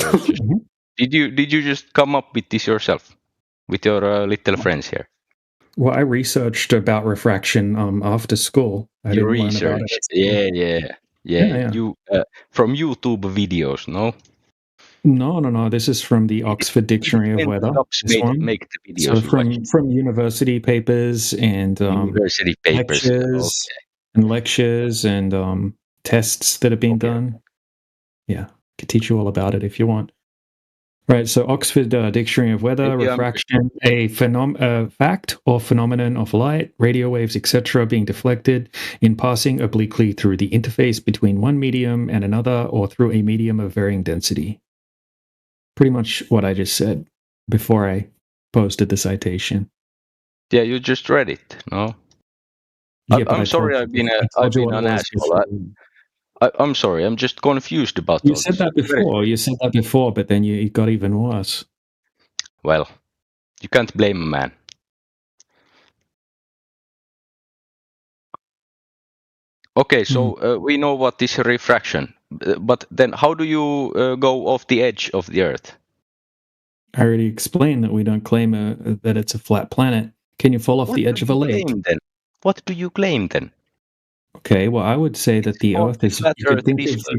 Did you just come up with this yourself with your little friends here? Well, I researched about refraction after school. I didn't learn about it. Yeah. You from YouTube videos, no? No. This is from the Oxford Dictionary of Weather. Make the videos. So from university papers and university papers, lectures and tests that have been done. Yeah, I could teach you all about it if you want. Right. So Oxford Dictionary of Weather, refraction, a fact or phenomenon of light, radio waves, etc., being deflected in passing obliquely through the interface between one medium and another, or through a medium of varying density. Pretty much what I just said before I posted the citation. Yeah, you just read it, no? Yeah, I'm sorry, I've been an asshole. I'm sorry, I'm just confused about you said that before. You said that before, but then it got even worse. Well, you can't blame a man. Okay, so we know what is refraction, but then how do you go off the edge of the Earth? I already explained that we don't claim that it's a flat planet. Can you fall off the edge of a lake? Then? What do you claim then? Okay, well, I would say that the Earth is. Flat You could Earth think is of flat.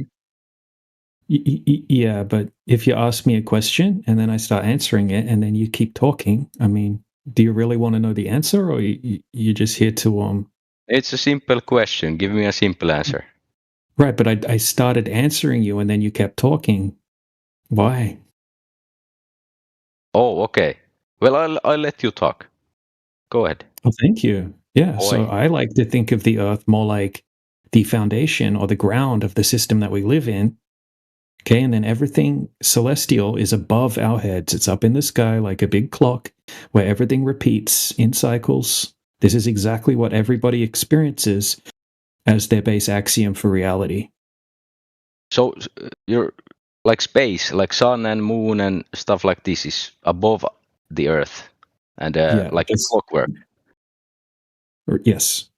yeah, but if you ask me a question and then I start answering it and then you keep talking, I mean, do you really want to know the answer, or you're just here to It's a simple question. Give me a simple answer. Right, but I started answering you and then you kept talking. Why? Oh, okay. Well, I'll let you talk. Go ahead. Well, thank you. Yeah, so Boy. I like to think of the Earth more like the foundation or the ground of the system that we live in. Okay, and then everything celestial is above our heads. It's up in the sky like a big clock where everything repeats in cycles. This is exactly what everybody experiences as their base axiom for reality. So you're like space, like sun and moon and stuff like this is above the Earth, and Yeah, like clockwork. Yes.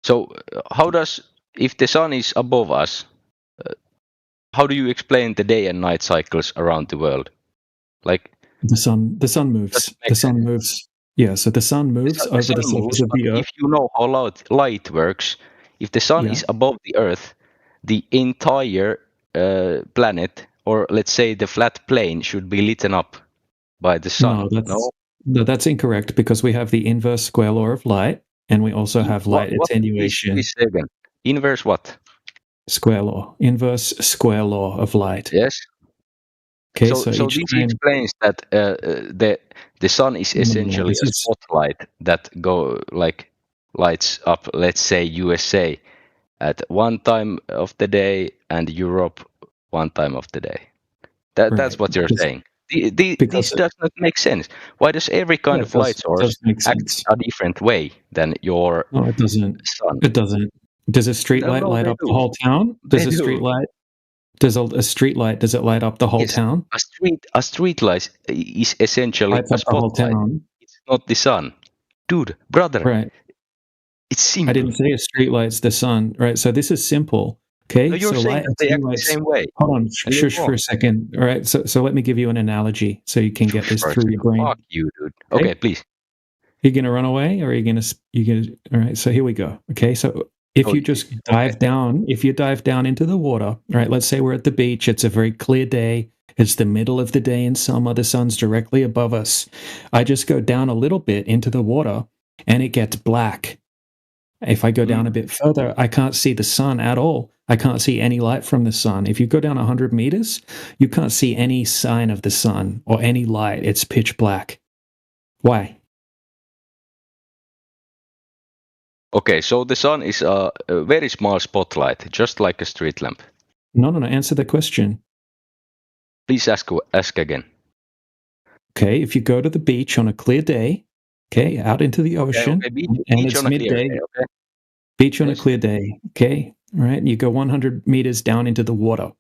So how does, if the sun is above us, how do you explain the day and night cycles around the world? Like the sun moves. The sun moves. Yeah, so the sun moves over the surface of the Earth. If you know how light works, if the sun is above the Earth, the entire planet, or let's say the flat plane, should be lit up by the sun. No, that's incorrect, because we have the inverse square law of light, and we also have light attenuation. Please say again. Inverse what? Square law. Inverse square law of light. Yes. Okay, so this explains that the sun is essentially a spotlight that lights up, let's say, USA at one time of the day and Europe one time of the day. That's what you're saying. This does not make sense. Why does every kind of light source act a different way than your No, it doesn't. sun? It doesn't. Does a street light light up the whole town? Does a street light? Does a street light? Does it light up the whole town? A street light is essentially a spotlight. It's not the sun, dude, brother. Right. It's simple. I didn't say a street light's the sun. Right. So this is simple. Okay. No, you're so saying that they act the same way. Hold on, shush for a second. All right. So let me give you an analogy so you can get this through your brain. Fuck you, dude. Okay, please. You're gonna run away, or are you gonna? All right. So here we go. Okay. So if you just dive down, if you dive down into the water, right? Let's say we're at the beach. It's a very clear day. It's the middle of the day in summer. The sun's directly above us. I just go down a little bit into the water, and it gets black. If I go down a bit further, I can't see the sun at all. I can't see any light from the sun. If you go down 100 meters, you can't see any sign of the sun or any light. It's pitch black. Why? Okay, so the sun is a very small spotlight, just like a street lamp. No. Answer the question. Please ask again. Okay, if you go to the beach on a clear day, okay, out into the ocean, beach it's midday. Okay. Beach on a clear day, okay, all right. You go 100 meters down into the water.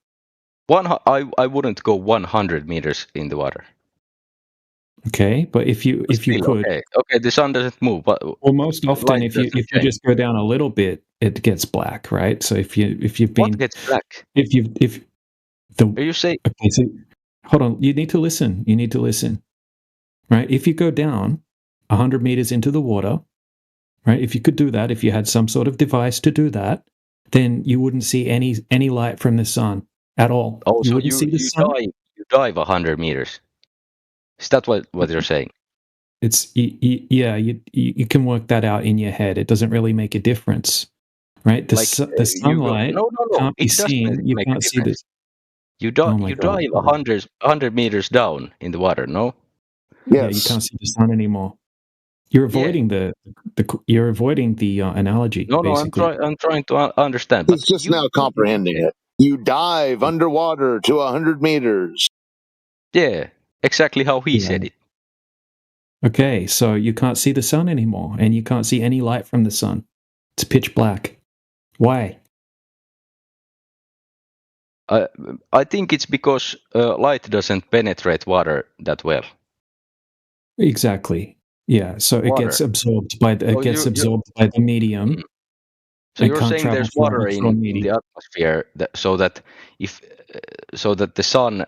I wouldn't go 100 meters in the water. Okay, but if you could, okay, the sun doesn't move, but most often if you just go down a little bit, it gets black, right? So if you've been what gets black? Are you saying? Okay, so hold on, you need to listen. You need to listen, right? If you go down 100 meters into the water, right? If you could do that, if you had some sort of device to do that, then you wouldn't see any light from the sun at all. Oh, so wouldn't see the sun. You dive 100 meters. Is that what you're saying? It's you can work that out in your head. It doesn't really make a difference, right? The sunlight can't be seen. You can't see this. You dive 100 meters down in the water, no? Yeah, you can't see the sun anymore. You're avoiding the analogy. No, basically. I'm trying to understand. He's just now comprehending it. You dive underwater to 100 meters. Yeah, exactly how he said it. Okay, so you can't see the sun anymore, and you can't see any light from the sun. It's pitch black. Why? I think it's because light doesn't penetrate water that well. Exactly. Yeah. So it gets absorbed by the medium. So you're saying there's water in the atmosphere, so that the sun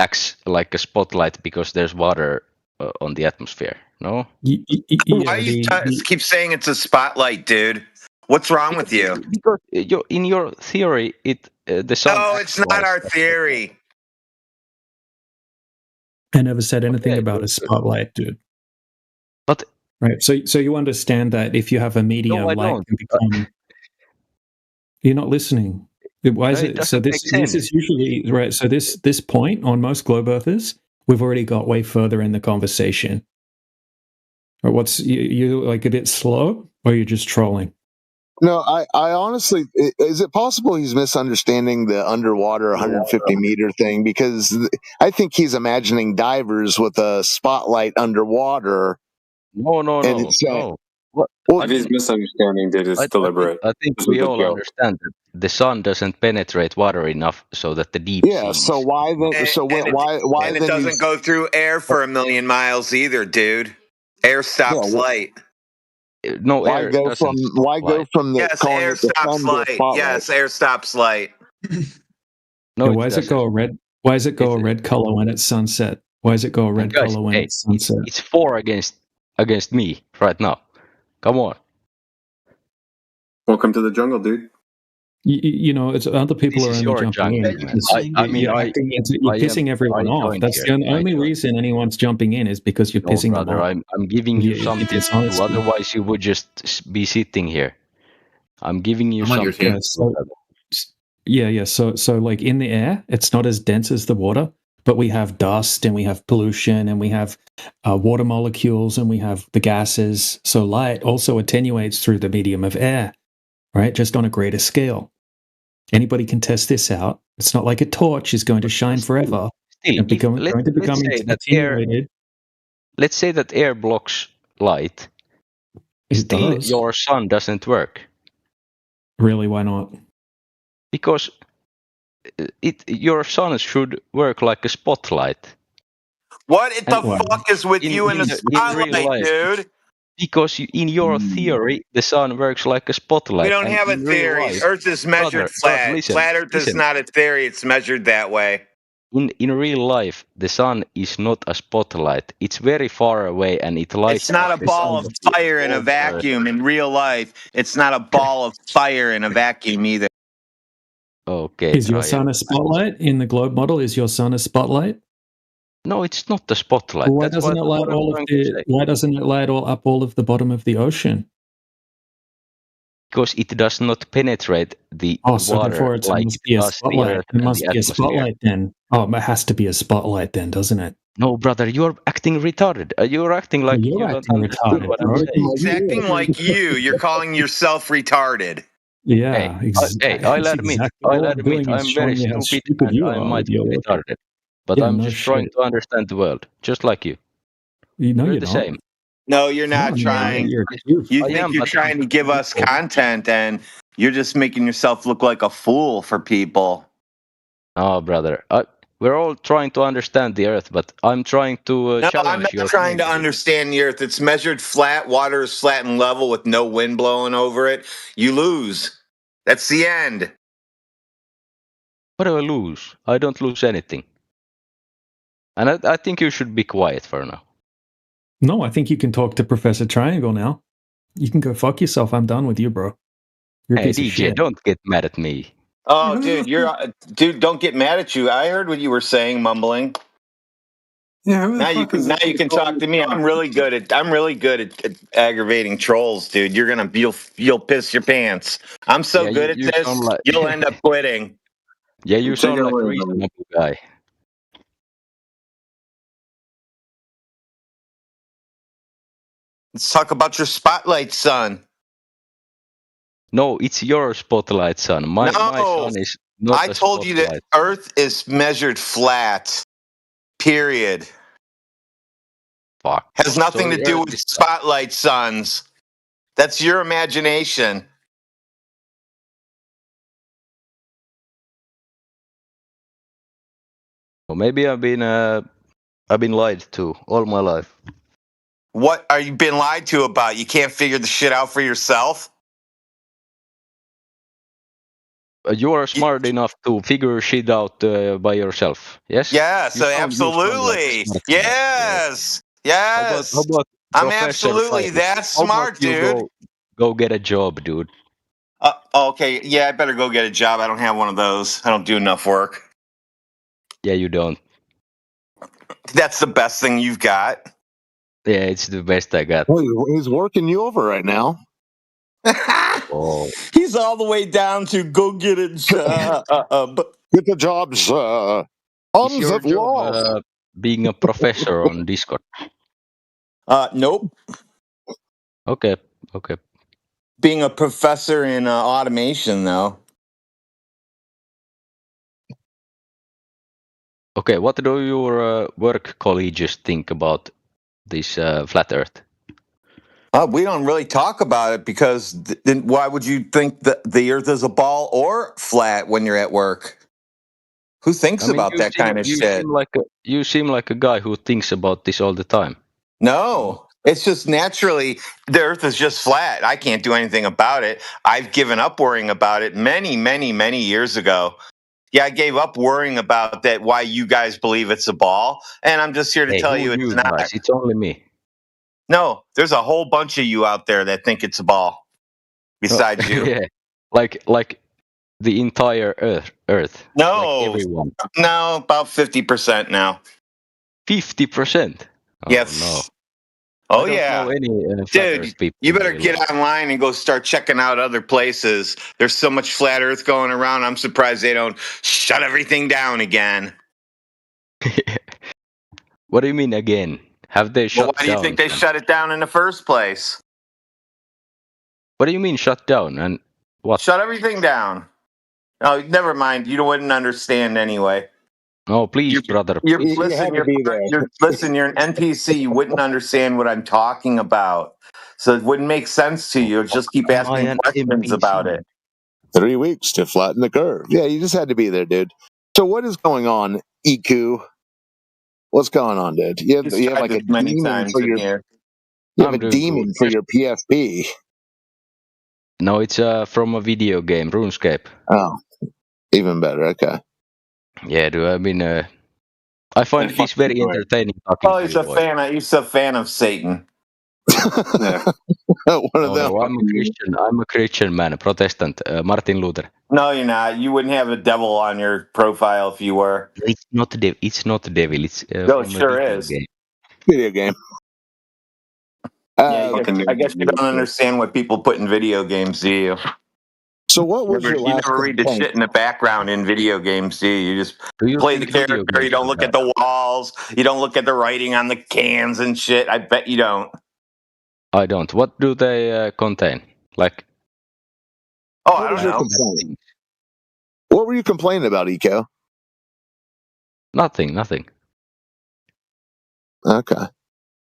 acts like a spotlight because there's water on the atmosphere. No. Why do you keep saying it's a spotlight, dude? What's wrong with you? Because in your theory, the sun. No, it's not our theory. I never said anything about a spotlight, dude. But right, so you understand that if you have a medium, light can become. You're not listening. Why is it? So this is usually right. So this point on most globe earthers, we've already got way further in the conversation. Or what's you like a bit slow, or you're just trolling? No, I honestly, is it possible he's misunderstanding the underwater 150 meter thing? Because I think he's imagining divers with a spotlight underwater. No. Well, if he's misunderstanding it, it's deliberate. I think we all understand that the sun doesn't penetrate water enough so that the deep sea. Yeah, so why then? Why and it then doesn't go through air for 1 million miles either, dude. Air stops light. No, why air go doesn't from stop why go light. from the Yes, calling air it the stops sun to a light. spotlight? Yes, air stops light. No, why does it go a red? Why does it go a red color when it's sunset? Why does it go a red color when it's sunset? It's 4 against me right now. Come on. Welcome to the jungle, dude. You know, it's other people are only jumping in. You're pissing everyone off. That's the only reason anyone's jumping in is because you're pissing them off. I'm giving you something to do. Otherwise, you would just be sitting here. I'm giving you something. Yeah. So like in the air, it's not as dense as the water, but we have dust and we have pollution and we have water molecules and we have the gases. So light also attenuates through the medium of air, right? Just on a greater scale. Anybody can test this out. It's not like a torch is going to shine forever and going to become attenuated. Let's say that air blocks light. Still, your sun doesn't work. Really? Why not? Because your sun should work like a spotlight. What the fuck is with you in the spotlight, dude? Because in your theory, the sun works like a spotlight. We don't have a theory. Earth is measured flat. Flat Earth is not a theory. It's measured that way. In real life, the sun is not a spotlight. It's very far away and it lights. It's not a ball of fire in a vacuum in real life. It's not a ball of fire in a vacuum either. Okay. Is your sun a spotlight in the globe model? Is your sun a spotlight? No, it's not the spotlight. Well, why doesn't it light all of the? Why doesn't it light up all of the bottom of the ocean? Because it does not penetrate the so water. Therefore it must be a spotlight. It must be a spotlight then. Oh, it has to be a spotlight then, doesn't it? No, brother, you're acting retarded. You're acting like you're acting retarded. What I'm saying. He's acting like you. You're calling yourself retarded. Yeah, hey, I'll admit, I'm very stupid and I might be retarded. But I'm just trying to understand the world, just like you. You're the same. No, you're not trying. You think you're trying to give us content, and you're just making yourself look like a fool for people. Oh, brother. We're all trying to understand the Earth, but I'm trying to challenge I'm not trying to understand the Earth. It's measured flat. Water is flat and level with no wind blowing over it. You lose. That's the end. What do I lose? I don't lose anything. And I think you should be quiet for now. No, I think you can talk to Professor Triangle now. You can go fuck yourself. I'm done with you, bro. You're a hey, piece of DJ, shit. Don't get mad at me. Oh, dude, don't get mad at you. I heard what you were saying, mumbling. Yeah, now you can talk to me. I'm really good at aggravating trolls, dude. You'll piss your pants. I'm so good at this. You'll end up quitting. Yeah, you sound like a reasonable guy. Let's talk about your spotlight, son. No, it's your spotlight, son. My sun is not I told you that Earth is measured flat. Period. Fuck. Has nothing to do with spotlight suns. That's your imagination. Well, maybe I've been lied to all my life. What are you been lied to about? You can't figure the shit out for yourself? you're smart enough to figure shit out by yourself. Yes. Yes, You sound absolutely. smart guy. Yes, How yes. about I'm Professor absolutely Riley? that How about smart, you dude. go get a job, dude? Okay, yeah, I better go get a job. I don't have one of those. I don't do enough work. Yeah, you don't. That's the best thing you've got. Yeah, it's the best I got. Well, he's working you over right now. Oh, He's all the way down to go get a job. Get the job, sir. is your Of job law. being a professor on Discord? Nope. Okay. Being a professor in automation, though. Okay, what do your work colleagues think about this flat Earth? We don't really talk about it because then why would you think that the Earth is a ball or flat when you're at work? Who thinks about that kind of shit? You seem like a guy who thinks about this all the time. No, it's just naturally the Earth is just flat. I can't do anything about it. I've given up worrying about it many, many, many years ago. Yeah, I gave up worrying about that. Why you guys believe it's a ball, and I'm just here to tell you it's not. Guys? It's only me. No, there's a whole bunch of you out there that think it's a ball. Besides you, Yeah, like the entire Earth. No, like everyone. No, about 50% now. 50%. Yes. No. Oh I don't yeah, know any flat dude. Earth people You better in get online and go start checking out other places. There's so much flat Earth going around. I'm surprised they don't shut everything down again. What do you mean again? Have they shut Well, why do you down? think they shut it down in the first place? What do you mean shut down? And what? Shut everything down. Oh, never mind. You wouldn't understand anyway. No, please, brother. Listen, you're an NPC. You wouldn't understand what I'm talking about. So it wouldn't make sense to you. Just keep asking questions about it. 3 weeks to flatten the curve. Yeah, you just had to be there, dude. So what is going on, EQ? What's going on, dude? You have like a demon for your. You have a demon for your PFP. No, it's from a video game, RuneScape. Oh, even better. Okay. Yeah, dude. I mean, I find this very entertaining. He's a fan of Satan. One of them. No, I'm a Christian man, a Protestant, Martin Luther. No, you're not. You wouldn't have a devil on your profile if you were. It's not the devil. It's not the devil. It's no, it sure is. Game. Video game. Yeah, I guess you don't understand what people put in video games, do you? So what was your last? You never read the shit in the background in video games, do you? You just play the character. You don't look at the walls. You don't look at the writing on the cans and shit. I bet you don't. I don't. What do they contain? Like? Oh, I don't know. What were you complaining about, Eco? Nothing. Okay.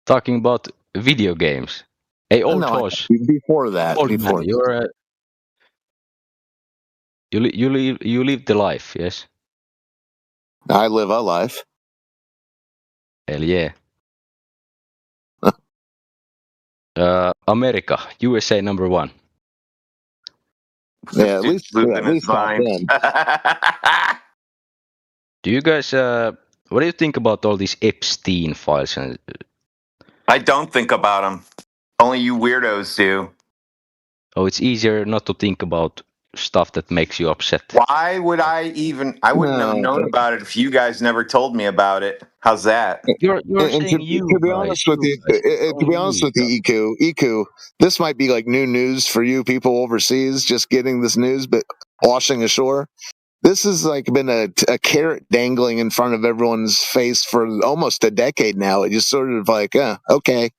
Talking about video games. Hey, old Tosh. Before that, you're you live the life, yes? I live a life. Hell yeah. America, USA #1. Yeah, at least top 10. Do you guys? What do you think about all these Epstein files? I don't think about them. Only you weirdos do. Oh, it's easier not to think about stuff that makes you upset. Why would I even? I wouldn't have known about it if you guys never told me about it. How's that? You're saying to be honest with you, EQ, this might be like new news for you people overseas, just getting this news, but washing ashore. This has like been a carrot dangling in front of everyone's face for almost a decade now. It just sort of like, okay.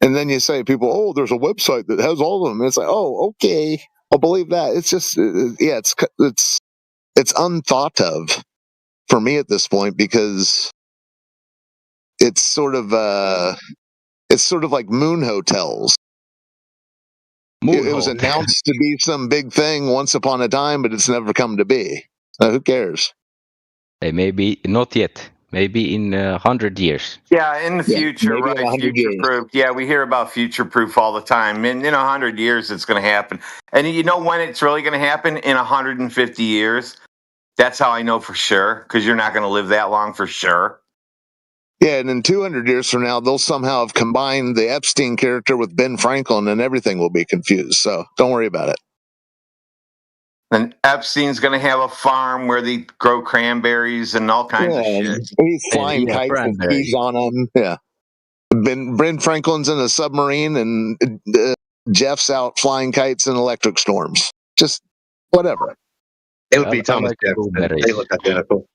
And then you say people, oh, there's a website that has all of them. And it's like, oh, okay, I'll believe that. It's just, yeah, it's unthought of for me at this point because it's sort of like moon hotels. It was announced to be some big thing once upon a time, but it's never come to be. Who cares? Hey, maybe not yet. Maybe in 100 years. Yeah, in the Yeah, future, maybe in right? 100 Future years. proof. Yeah, we hear about future proof all the time. In 100 years, it's going to happen. And you know when it's really going to happen? In 150 years. That's how I know for sure, because you're not going to live that long for sure. Yeah, and in 200 years from now, they'll somehow have combined the Epstein character with Ben Franklin, and everything will be confused. So don't worry about it. And Epstein's going to have a farm where they grow cranberries and all kinds of shit. He's flying kites with keys on them. Yeah. Ben Franklin's in a submarine, and Jeff's out flying kites in electric storms. Just whatever. It would be Thomas like Jefferson. They blueberries. look identical.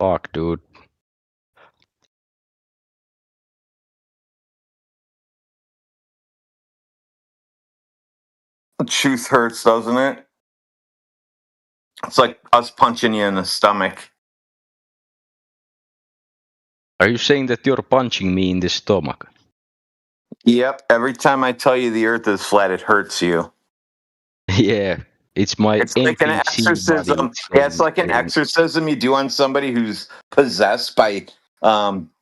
Fuck, dude. The truth hurts, doesn't it? It's like us punching you in the stomach. Are you saying that you're punching me in the stomach? Yep. Every time I tell you the earth is flat, it hurts you. Yeah. It's my It's like an NPC exorcism. body Yeah, it's like an saying- exorcism you do on somebody who's possessed by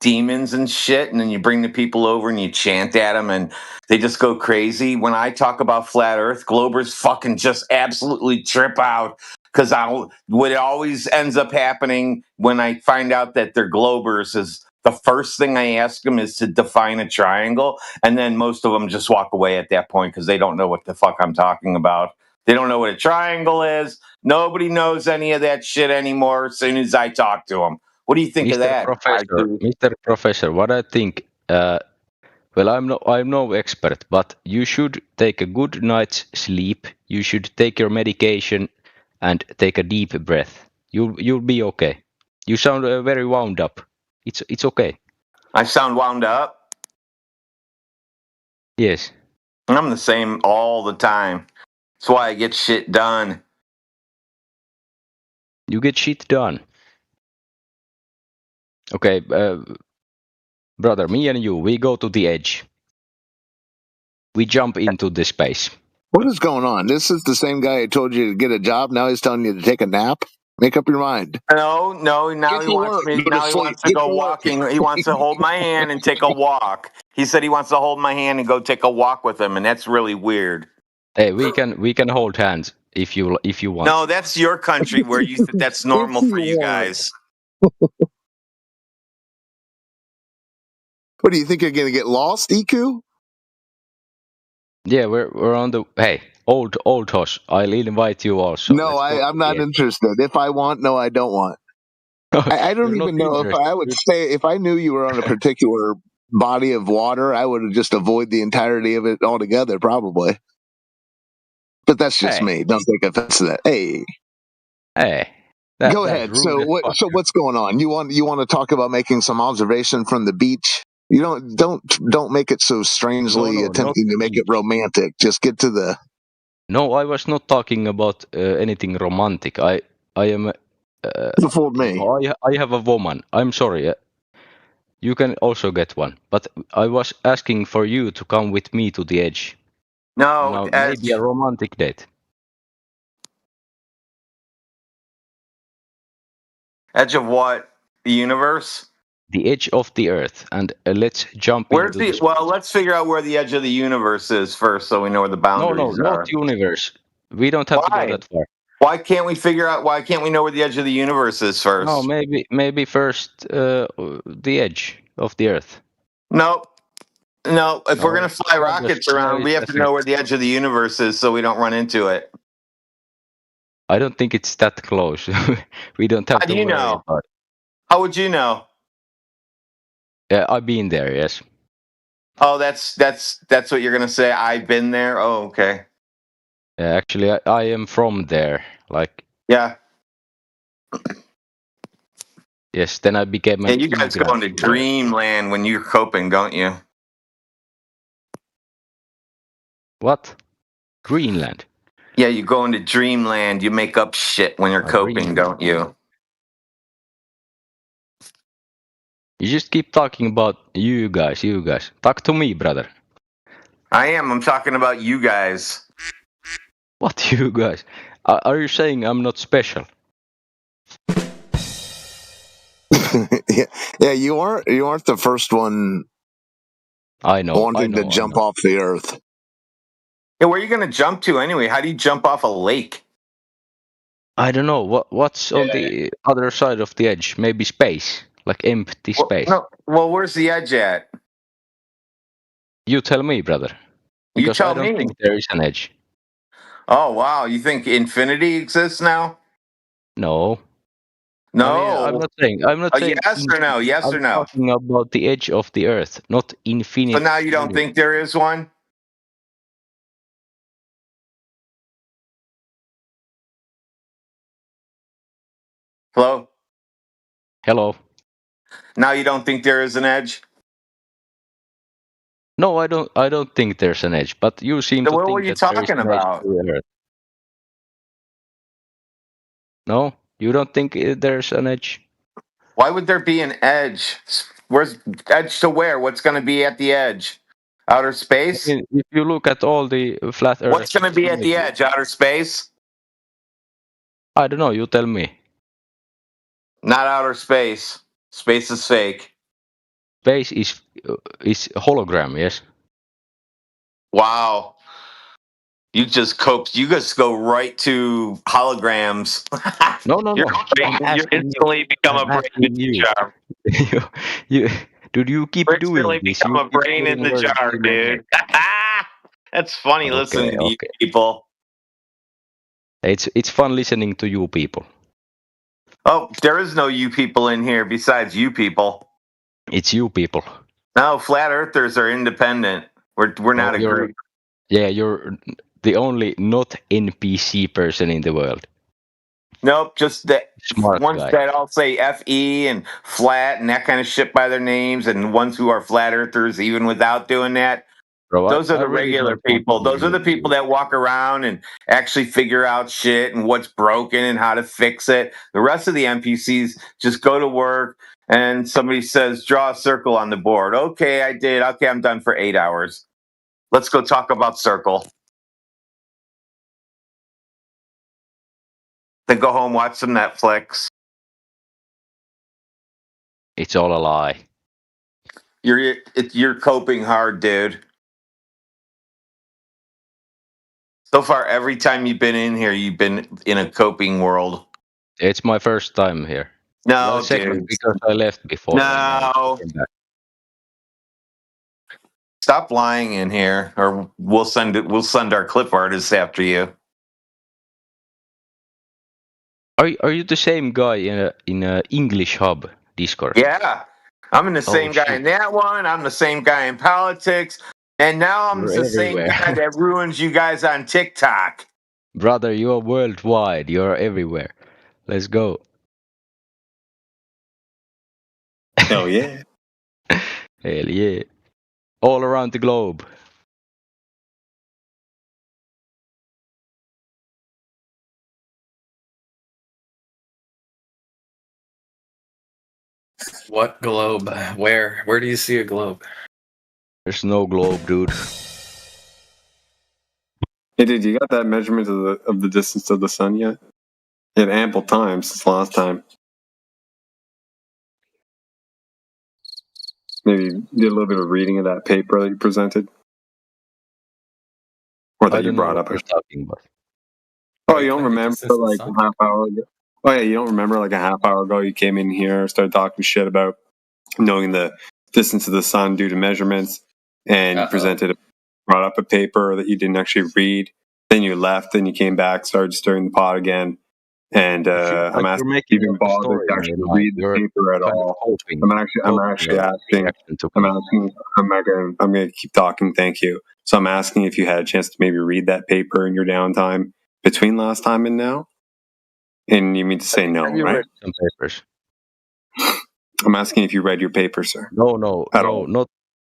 demons and shit, and then you bring the people over and you chant at them, and they just go crazy. When I talk about flat Earth, Globers fucking just absolutely trip out because what always ends up happening when I find out that they're Globers is the first thing I ask them is to define a triangle, and then most of them just walk away at that point because they don't know what the fuck I'm talking about. They don't know what a triangle is. Nobody knows any of that shit anymore as soon as I talk to them. What do you think of that? Mr. Professor, what I think, well, I'm no expert, but you should take a good night's sleep. You should take your medication and take a deep breath. You'll be okay. You sound very wound up. It's okay. I sound wound up? Yes. I'm the same all the time. That's why I get shit done. You get shit done. Okay, brother, me and you, we go to the edge. We jump into the space. What is going on? This is the same guy who told you to get a job. Now he's telling you to take a nap. Make up your mind. No. Now he wants me. Now he wants to go walking. He wants to hold my hand and take a walk. He said he wants to hold my hand and go take a walk with him, and that's really weird. Hey, we can hold hands if you want. No, that's your country where that's normal for you guys. What do you think you're going to get lost, Iku? Yeah, we're on the old house. I'll invite you also. No, I'm not interested. If I want, no, I don't want. I don't even know if I would stay. If I knew you were on a particular body of water, I would just avoid the entirety of it altogether, probably. But that's just me. Don't take offense to that. Hey. Go ahead. So what's going on? You want to talk about making some observation from the beach? You don't make it so strangely attempting to make it romantic. Just get to the. No, I was not talking about anything romantic. I am. You fooled me. I have a woman. I'm sorry. You can also get one, but I was asking for you to come with me to the edge. No, maybe a romantic date. Edge of what? The universe? The edge of the earth, and let's jump Where's into well, let's figure out where the edge of the universe is first so we know where the boundaries are. No, not universe. We don't have to go that far. Why can't we know where the edge of the universe is first? No, maybe first the edge of the earth. No, if we're going to fly rockets around, we have to know where the edge of the universe is so we don't run into it. I don't think it's that close. We don't have How to do you worry know? about it. How would you know? Yeah, I've been there, yes. Oh, that's what you're going to say? I've been there? Oh, okay. Yeah, actually, I am from there. Like. Yeah. Yes, then I became an you guys go into dreamland when you're coping, don't you? What? Greenland? Yeah, you go into dreamland. You make up shit when you're coping, don't you? You just keep talking about you guys. Talk to me, brother. I am. I'm talking about you guys. What you guys? Are you saying I'm not special? Yeah, you aren't the first one I know. wanting to jump off the Earth. Yeah, where are you going to jump to anyway? How do you jump off a lake? I don't know. What's on the other side of the edge? Maybe space, like empty space. No. Well, where's the edge at? You tell me, brother. You Because tell I don't me. think there is an edge. Oh wow, you think infinity exists now? No. No. I mean, I'm not saying. Yes or no? Yes I'm or no? talking about the edge of the Earth, not infinite. So now you don't think there is one? Hello? Hello. Now you don't think there is an edge? No, I don't. I don't think there's an edge. But you seem So to what think were you that there is talking an edge about? to the Earth. No, you don't think there's an edge. Why would there be an edge? Where's edge to where? What's going to be at the edge? Outer space? I mean, if you look at all the flat Earth. What's going to be at the edge? Outer space? I don't know. You tell me. Not outer space. Space is fake. Space is hologram. Yes. Wow. You just go right to holograms. No. You're instantly become a brain in the jar. Dude, you keep You're doing instantly this. become a brain in the jar, dude. That's funny listening to you people. It's fun listening to you people. Oh, there is no you people in here besides you people. It's you people. No, flat earthers are independent. We're not a group. Yeah, you're the only not NPC person in the world. Nope, just that Smart ones guy. that all say FE and flat and that kind of shit by their names, and ones who are flat earthers even without doing that. Bro, those are the regular people. Those are the people that walk around and actually figure out shit and what's broken and how to fix it. The rest of the NPCs just go to work and somebody says, draw a circle on the board. Okay, I did. Okay, I'm done for 8 hours. Let's go talk about circle. Then go home, watch some Netflix. It's all a lie. You're coping hard, dude. So far, every time you've been in here, you've been in a coping world. It's my first time here. No, well, second dude. because I left before. No. Stop lying in here, or we'll send our clip artists after you. Are you the same guy in a English Hub Discord? Yeah, I'm in the same guy in that one. I'm the same guy in politics, and now I'm the same guy that ruins you guys on TikTok. Brother, you're worldwide. You're everywhere. Let's go. Hell yeah. Hell yeah. All around the globe. What globe? Where? Where do you see a globe? There's no globe, dude. Hey, dude, you got that measurement of the distance of the sun yet? You had ample time since last time. Maybe you did a little bit of reading of that paper that you presented, or that you brought up. Talking about. Oh, you don't remember like a half hour ago? Oh yeah, you don't remember like a half hour ago you came in here, started talking shit about knowing the distance of the sun due to measurements, and you brought up a paper that you didn't actually read. Then you left, then you came back, started stirring the pot again, and I'm asking if you even bothered to actually read the paper at all. I'm actually asking. I'm going to keep talking. Thank you. So I'm asking if you had a chance to maybe read that paper in your downtime between last time and now. And you mean to say no, Have you right? read some papers? I'm asking if you read your paper, sir. No, not.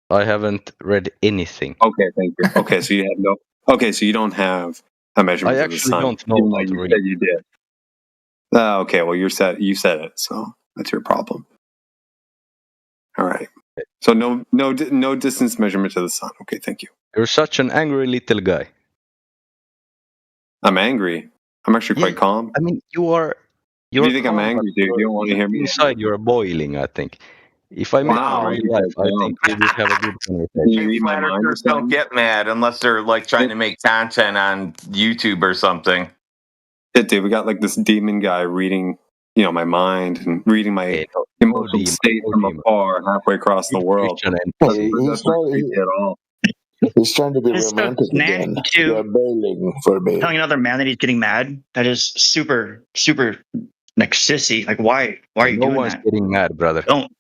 I haven't read anything. Okay, thank you. Okay, so you have no. Okay, so you don't have a measurement of the sun. I actually don't know how to read. Said you did. Okay, well you said it, so that's your problem. All right. So no distance measurement to the sun. Okay, thank you. You're such an angry little guy. I'm angry. I'm actually quite calm. I mean, you are. Do you think I'm angry, dude? You don't want to hear me? Inside, you're boiling. I think. If I met you in real life, I think we would have a good conversation. You read my Flat mind? earthers don't get mad unless they're like trying to make content on YouTube or something. Yeah, dude, we got like this demon guy reading, my mind and reading my emotional state from afar, halfway across the world. That's not creepy at all. He's trying to be It's so romantic man again. to You're bailing for me. telling another man that he's getting mad. That is super, super like sissy. Like why are you No doing one's that? getting mad, brother. Don't.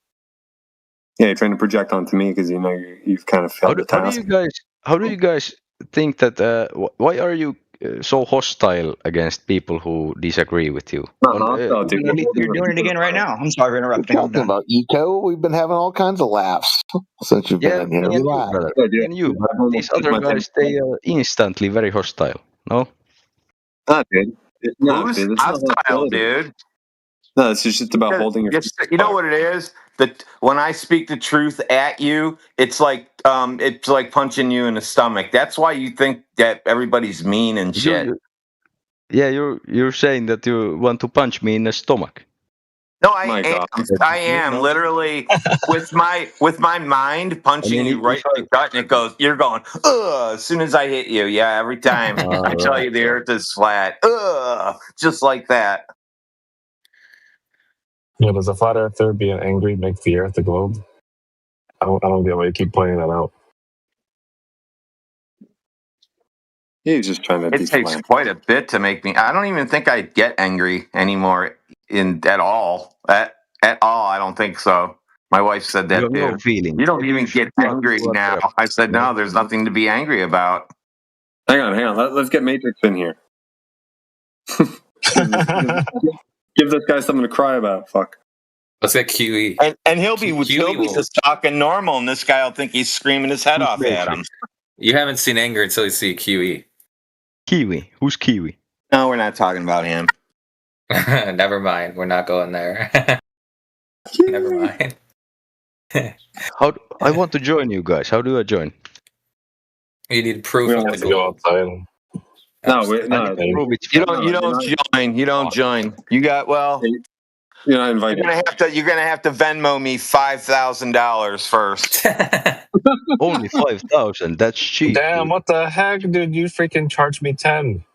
Yeah, you're trying to project onto me because you've kind of failed the task. How do you guys think that? Why are you so hostile against people who disagree with you? You're doing it again right now. I'm sorry for interrupting. I'm Talking done. about Eco, we've been having all kinds of laughs since you've been in here. me and you, Relax. brother. Me and you. But these other guys, they are instantly very hostile. No. Dude. Who's dude, it's not hostile, hostility. dude? No, it's just about holding your. You know what it is? That when I speak the truth at you, it's like punching you in the stomach. That's why you think that everybody's mean and shit. You're saying that you want to punch me in the stomach. No, I am literally with my mind punching you right in the gut, and you're going, ugh, as soon as I hit you. Yeah, every time I tell you the earth is flat, ugh, just like that. Does a flat earther being angry make the earth a globe? I don't get why you keep pointing that out. He's just trying to be It takes flat. quite a bit to make me. I don't even think I get angry anymore at all. At all, I don't think so. My wife said that You have no too. feeling. You don't even get angry now. I said no. There's nothing to be angry about. Hang on. Let's get Matrix in here. Give this guy something to cry about. Fuck. Let's get QE. And he'll be just talking normal, and this guy will think he's screaming his head off at him. You haven't seen anger until you see QE. Kiwi? Who's Kiwi? No, we're not talking about him. Never mind. We're not going there. Never mind. I want to join you guys. How do I join? You need proof of the go outside. You don't join. You got You're not invited. You're gonna have to Venmo me $5,000 first. Only 5,000. That's cheap. Damn! What the heck, dude? You freaking charged me 10.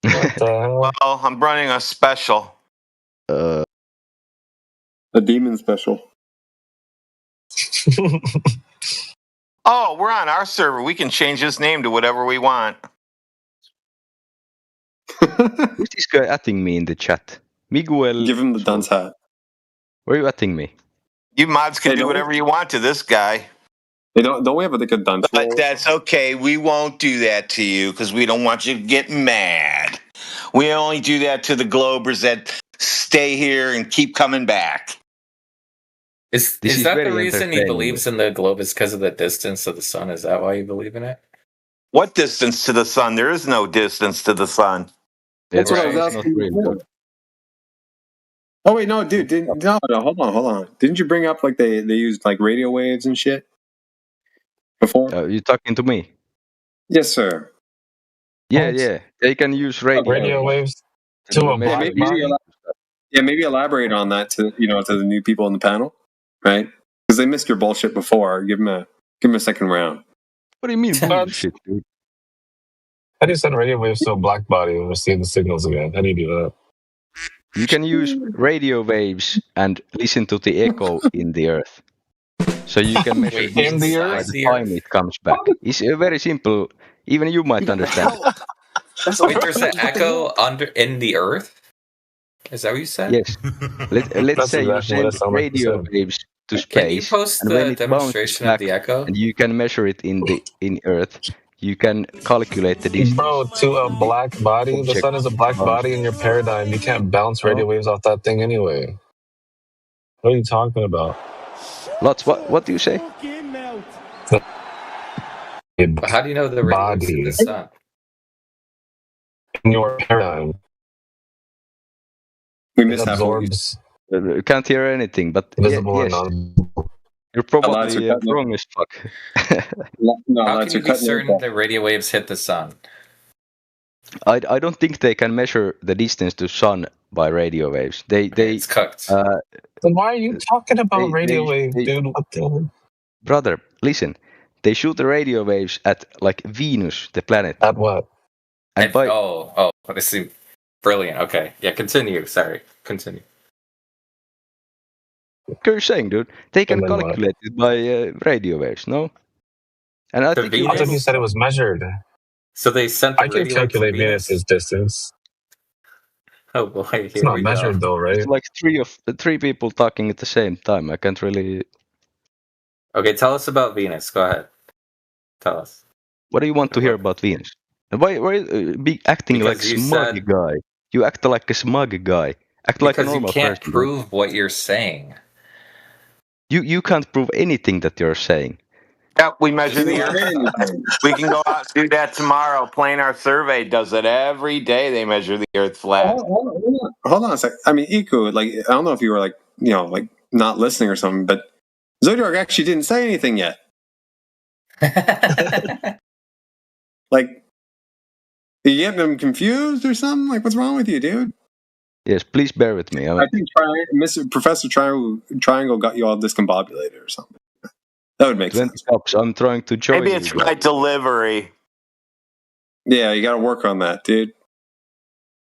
What the hell? Well, I'm running a special. A demon special. Oh, we're on our server. We can change his name to whatever we want. Who's this guy atting me in the chat? Miguel. Give him the dunce hat. Where are you atting me? You mods can do whatever you want to this guy. They don't we have like a dunce roll? But that's okay. We won't do that to you because we don't want you to get mad. We only do that to the Globers that stay here and keep coming back. Is that the reason he believes in the globe? Is because of the distance to the sun? Is that why you believe in it? What distance to the sun? There is no distance to the sun. That's what I was asking before. Oh wait, no, dude. No, hold on. Didn't you bring up like they used like radio waves and shit before? You talking to me? Yes, sir. Yeah. They can use radio waves to a black body. Maybe elaborate on that to the new people in the panel, right? Because they missed your bullshit before. Give them a second round. What do you mean bullshit, dude? How do you send radio waves to a black body and receive the signals again? How do you do that? You can use radio waves and listen to the echo in the earth. So you can measure in the earth by the time it comes back. It's very simple. Even you might understand. Wait, there's an echo in the earth? Is that what you said? Yes. Let's say you send radio waves to space. Can you post the demonstration of the echo? And you can measure it in Earth. You can calculate the distance. Bro, to a black body? The sun is a black body in your paradigm. You can't bounce radio waves off that thing anyway. What are you talking about? Lots. What do you say? How do you know the radio waves in the sun? In your paradigm. We missed absorbs. You can't hear anything, but visible yes. and You're probably wrong as fuck. No, How lads, can you you're be cutting it certain off. the radio waves hit the sun? I don't think they can measure the distance to sun by radio waves. It's cooked. Then why are you talking about radio wave, they- dude? What the? Brother, listen. They shoot the radio waves at like Venus, the planet. At what? And by This is brilliant. Okay, yeah, continue. Sorry, continue. what are you saying, dude? They can And then what? calculate it by radio waves, no? And I The think I thought you said it was measured. So they sent the I can radio wave to calculate Venus? Venus's distance. Oh boy, here It's not we measured go. though, right? it's like three people talking at the same time. I can't really. Okay, tell us about Venus. Go ahead. Tell us. What do you want to hear about Venus? And why be acting Because like you smug said- guy? You act like a smug guy. Act like a Because you normal can't person. prove what you're saying. You can't prove anything that you're saying. Yep, we measure the Earth. We can go out and do that tomorrow. Planar Survey does it every day. They measure the Earth flat. Hold on a sec. I mean, Iku, like, I don't know if you were like, like not listening or something, but Zodiac actually didn't say anything yet. Like, you getting them confused or something? Like, what's wrong with you, dude? Yes, please bear with me. I think Professor Triangle got you all discombobulated or something. That would make 20 sense. cups. I'm trying to join Maybe you it's guys. my delivery. Yeah, you got to work on that, dude.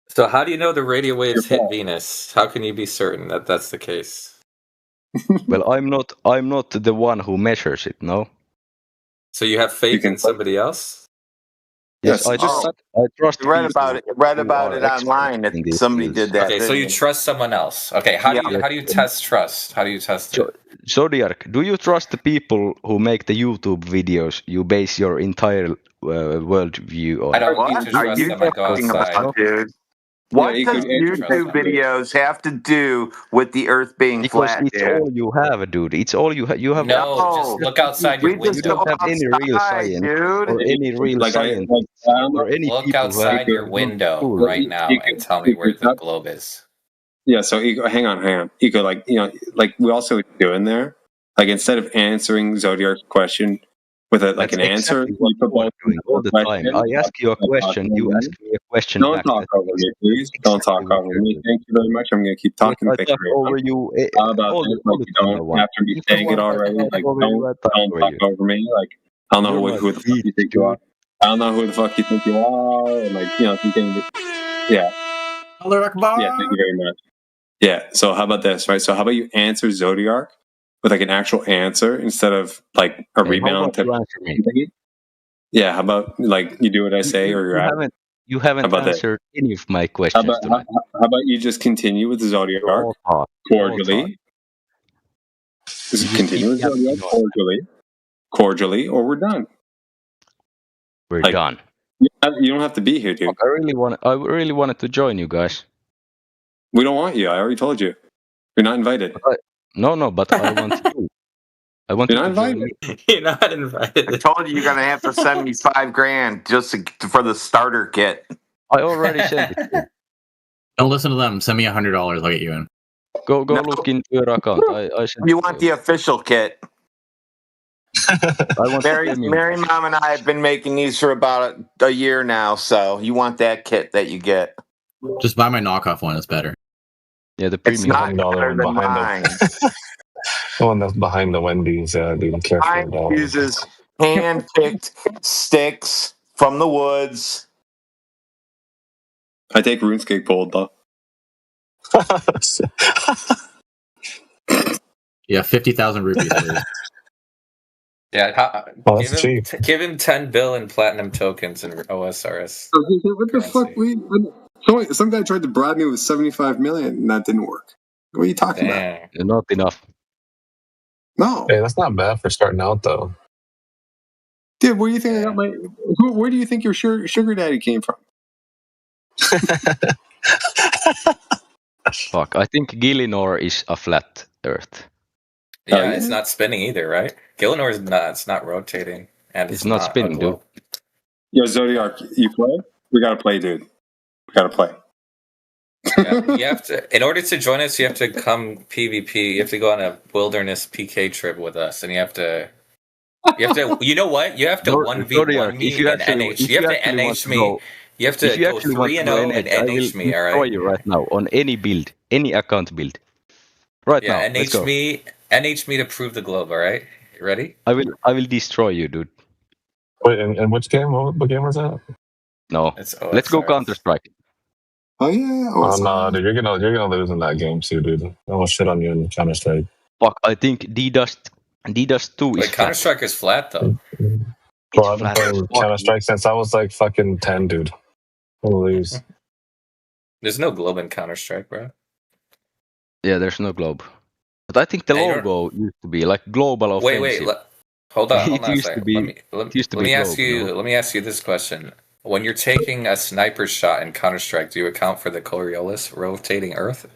So how do you know the radio waves hit Venus? How can you be certain that that's the case? Well, I'm not the one who measures it. No. So you have faith in somebody else? Yes, I trust. Read about it. Read about it online. in these Somebody fields. did that. Okay, so you trust someone else. Okay, how do you test trust? How do you test it? Zodiac, do you trust the people who make the YouTube videos you base your entire worldview on? I don't need to What are trust you them. I go talking outside. about, dude? What you does could answer YouTube videos have to do with the Earth being Because flat, it's dude? all you have, dude. It's all you have. You have No, just look outside your We just window. go have any real outside, science dude. or any real science or any Look people outside your window right now and tell me where the globe is. Yeah, so Ego, hang on. Ego, like, like we also do in there, like instead of answering Zodiac's question with an That's answer, exactly what you put both doing all the time. I ask you a question, you ask me a question Don't back. talk over me, please. Don't talk over me. Thank you very much. I'm going to keep talking. I Thank you talk very over much. you How about all this? the Like, you time I don't want. after me You saying know it what? already. I talk Like, over you, I talk don't over talk you. over me. Like, I don't know You're who my the fuck you think you are. I don't know who the fuck you think you are. And like, thinking, yeah. Allah Akbar. Yeah, thank you very much. Yeah, so how about this, right? So how about you answer Zodiac with like an actual answer instead of like a rebound How type about you answer me? Yeah, how about like you do what I say or You haven't How about that? answered any of my How questions about tonight. how about you just continue with Zodiac All talk. cordially? Just continue with Zodiac cordially, or we're done. We're Like, done. You don't have to be here, dude. I really wanted to join you guys. We don't want you. I already told you. You're not invited. No, but I want you. I want You're you not to join invited. me. You're not invited. I told you you're gonna have to send me $5,000 just for the starter kit. I already sent it. Don't listen to them. Send me $100. I'll get you in. Go look into your account. I sent You want the official kit? Mary Mom and I have been making these for about a year now, so you want that kit that you get. Just buy my knockoff one. It's better. Yeah, the It's not $1 better than behind mine. the one that's behind the Wendy's. Dude, careful. Mine dog. uses hand-picked sticks from the woods. I take RuneScape Gold though. Yeah, 50,000 rupees. Yeah, Oh, that's cheap. give him 10 bill in platinum tokens and OSRS. What the fuck? Some guy tried to bribe me with 75 million, and that didn't work. What are you talking about? Not enough. No, Hey, that's not bad for starting out, though. dude. Where do you think I got my? Where do you think your sugar daddy came from? Fuck, I think Gielinor is a flat Earth. Yeah, it's not spinning either, right? Gielinor is not. It's not rotating, and It's not spinning, dude. Yo, Zodiac, you play? We gotta play, dude. We gotta play. Yeah, you have to. In order to join us, you have to come PvP. You have to go on a wilderness PK trip with us, and you have to. You know what? You have to 1v1 me and NH. You have to NH me. You have to go 3-0 and NH me. All right. You right now on any build, any account build. Right now. Let's go. NH me to prove the globe. All right. You ready? I will destroy you, dude. Wait, and which game? What game was that? No. Let's go Counter-Strike. Oh yeah. Oh no, dude, you're gonna lose in that game too, dude. I'm gonna shit on you in Counter-Strike. Fuck, I think D-Dust 2 is Counter-Strike is flat though. Bro, I've been playing Counter-Strike since I was like fucking 10, dude. I'm gonna lose. There's no globe in Counter-Strike, bro. Yeah, there's no globe. But I think the logo used to be like global offensive. Wait, hold on It a used second. to be. Let me ask you this question. When you're taking a sniper shot in Counter-Strike, do you account for the Coriolis rotating Earth?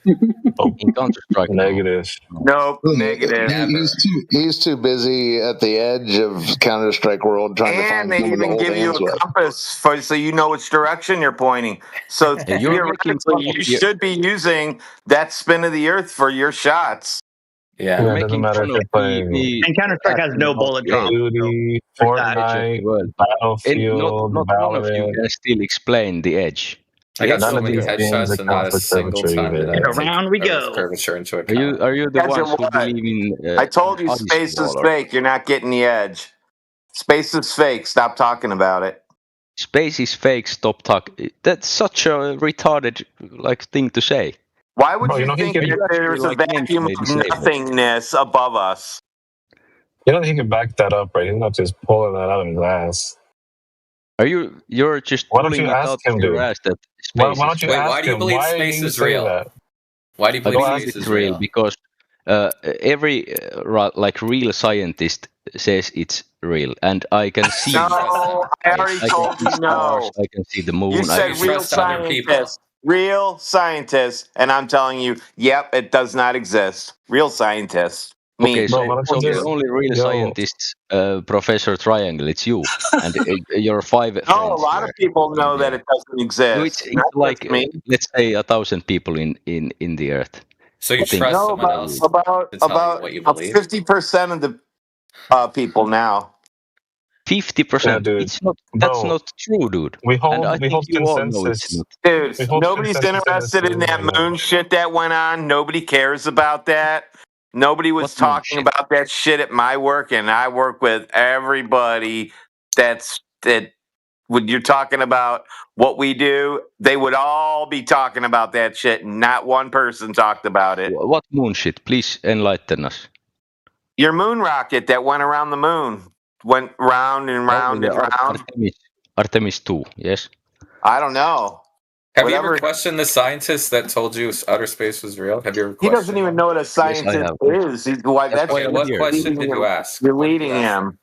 In Counter-Strike, negative. Nope, negative. He's too busy at the edge of Counter-Strike world trying to find. And they even give you a compass so you know which direction you're pointing. So theoretically, you should be using that spin of the Earth for your shots. Yeah, it doesn't matter if you're playing. And Counter-Strike has no bullet drop. Duty, Fortnite, Battlefield, not one of you can still explain the edge. I got so many headshots and not a single time did I around we go. Curvature into account. Are you the ones who believe in? I told you space is fake. You're not getting the edge. Space is fake. Stop talking about it. Space is fake. Stop talking. That's such a retarded thing to say. Why would you think that there's a vacuum of nothingness above us? You don't think he can back that up, right? He's not just pulling that out of his ass. You're just why don't pulling you it ask out him, of your dude? ass that Why space don't you ask why do you him? believe Why space you is say real? that? Why do you believe space is real? Because every real scientist says it's real, and I can see. No, I already told you no. I can see the moon. You said real scientists. Real scientists, and I'm telling you, yep, it does not exist. Real scientists. Me. Okay, so the only real scientists, Professor Triangle, it's you, and your 5 friends. No, a lot of people know that it doesn't exist. No, it's like let's say 1,000 people in the Earth. So you trust someone else about to tell you what you believe? 50% of the people now. 50%. Yeah, dude. It's not. That's not true, dude. We hold consensus. Dude, nobody's interested in that moon shit that went on. Nobody cares about that. Nobody was talking about that shit at my work, and I work with everybody when you're talking about what we do, they would all be talking about that shit, and not one person talked about it. What moon shit? Please enlighten us. Your moon rocket that went around the moon. Went round and round and round. Artemis 2, yes? I don't know. Have you ever questioned the scientist that told you outer space was real? Have you ever questioned He doesn't even know what a scientist is. What question did you ask? You're leading him.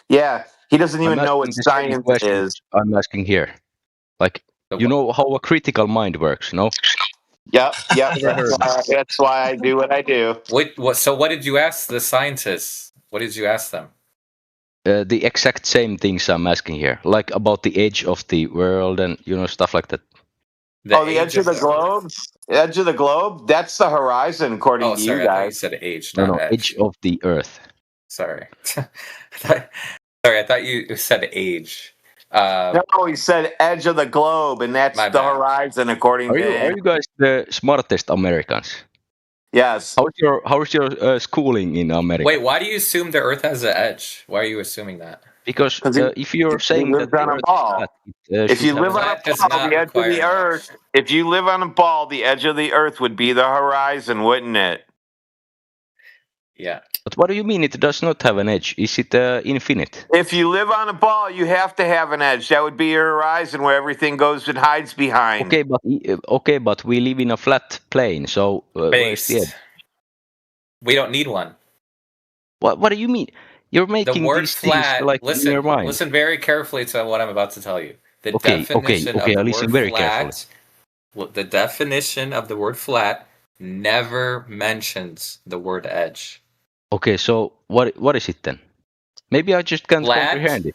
Yeah, he doesn't even know what science is. I'm asking here. You know how a critical mind works, no? Yep. That's why I do what I do. So what did you ask the scientists? What did you ask them? The exact same things I'm asking here, like about the edge of the world and stuff like that. The edge of the globe? The edge of the globe? That's the horizon, according to you guys. I thought you said age, not edge of the Earth. Sorry. I thought you said age. No, he said edge of the globe, and that's the horizon, according to him. Are you guys the smartest Americans? Yes. How's your schooling in America? Wait, why do you assume the Earth has an edge? Why are you assuming that? Because if you're saying that on a ball, if you live on a ball, the edge of the Earth. If you live on a ball, the edge of the Earth would be the horizon, wouldn't it? Yeah. But what do you mean it does not have an edge? Is it infinite? If you live on a ball, you have to have an edge. That would be your horizon where everything goes and hides behind. Okay, but we live in a flat plane, so where's the edge? We don't need one. What do you mean? You're making the word these flat, things in your mind. Listen very carefully to what I'm about to tell you. The definition of the listen word very flat, the definition of the word flat never mentions the word edge. Okay, so what is it then? Maybe I just can't comprehend it.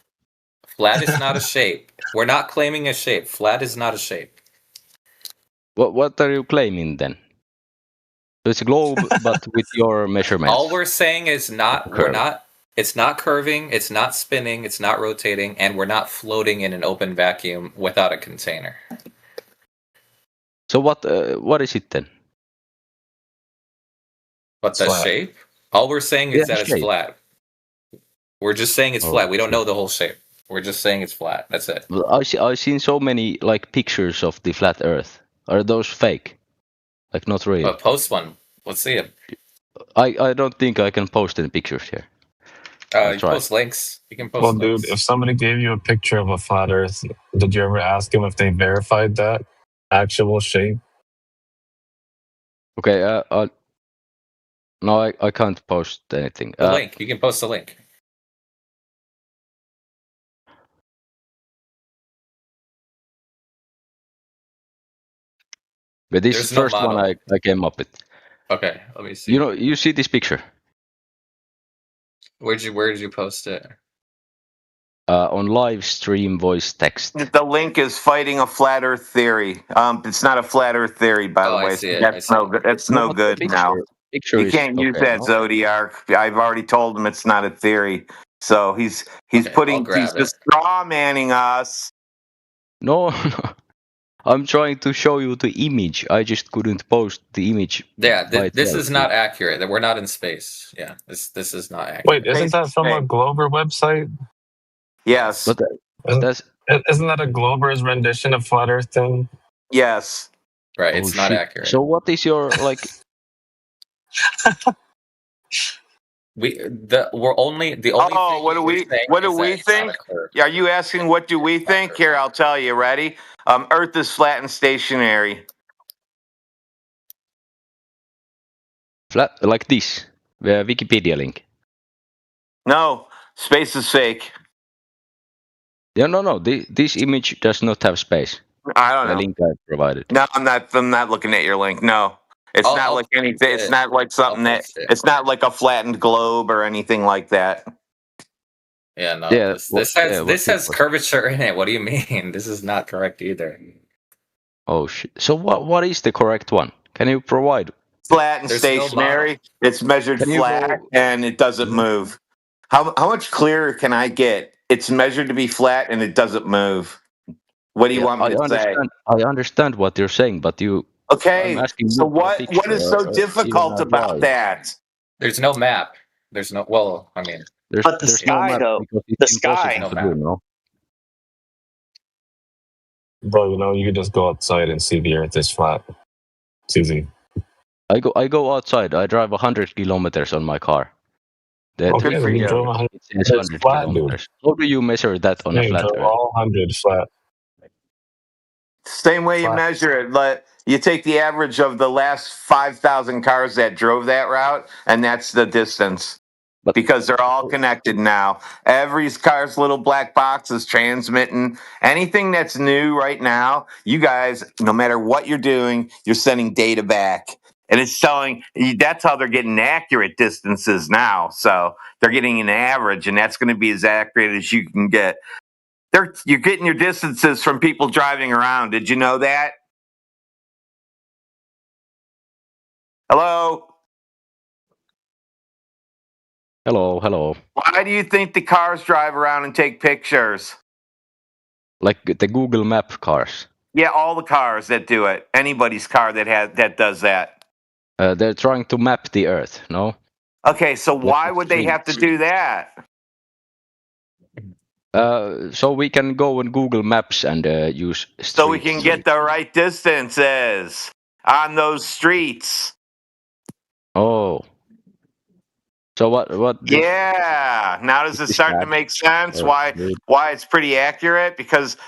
Flat is not a shape. We're not claiming a shape. Flat is not a shape. What are you claiming then? So it's a globe, but with your measurements. All we're saying is it's not curving, it's not spinning, it's not rotating, and we're not floating in an open vacuum without a container. So what is it then? But the shape? All we're saying is that it's flat. We're just saying it's flat. We don't know the whole shape. We're just saying it's flat. That's it. I've seen so many like pictures of the flat Earth. Are those fake? Like not real? Post one. Let's see it. I don't think I can post any pictures here. You post links. You can post links. Dude, if somebody gave you a picture of a flat Earth, did you ever ask them if they verified that actual shape? Okay. No, I can't post anything. The link. You can post a link. But this is the first one I came up with. Okay, let me see. You see this picture? Where did you post it? On live stream voice text. The link is fighting a flat Earth theory. It's not a flat Earth theory, by the way. That's no good now. You can't use that, Zodiac. I've already told him it's not a theory. So he's just straw manning us. No. I'm trying to show you the image. I just couldn't post the image. Yeah, this is not accurate. We're not in space. Yeah, this is not accurate. Wait, isn't that from a Glober website? Yes. But isn't that a Glober's rendition of flat Earth thing? Yes. Right, it's not accurate. So what is your like? What do we think? Are you asking what do we think? Here, I'll tell you. Ready? Earth is flat and stationary. Flat like this. The Wikipedia link. No, space is fake. Yeah, no. This image does not have space. I don't know. The link I provided. No, I'm not looking at your link. No. It's not like anything. It's not like something that. It's not like a flattened globe or anything like that. Yeah, no. Yeah, this has curvature in it. What do you mean? This is not correct either. Oh shit! So what is the correct one? Can you provide? Flat and stationary. It's measured flat and it doesn't move. How much clearer can I get? It's measured to be flat and it doesn't move. What do you want me to say? I understand what you're saying, but you. Okay, so what is so difficult about that? There's no map. There's no. Well, I mean, but the sky, though. The sky. Bro, you could just go outside and see the Earth is flat. It's easy. I go outside. I drive 100 kilometers on my car. It's flat, dude. How do you measure that on a flat Earth? All 100 flat. Same way you measure it. You take the average of the last 5,000 cars that drove that route, and that's the distance. Because they're all connected now. Every car's little black box is transmitting. Anything that's new right now, you guys, no matter what you're doing, you're sending data back. And it's telling, that's how they're getting accurate distances now. So they're getting an average, and that's going to be as accurate as you can get. You're getting your distances from people driving around. Did you know that? Hello? Hello. Why do you think the cars drive around and take pictures? Like the Google Map cars? Yeah, all the cars that do it. Anybody's car that does that. They're trying to map the Earth, no? Okay, so why would they have to do that? So we can go on Google Maps and use streets. So we can get the right distances on those streets. Oh. So what? Yeah. Now does it start to make sense? Why it's pretty accurate? Because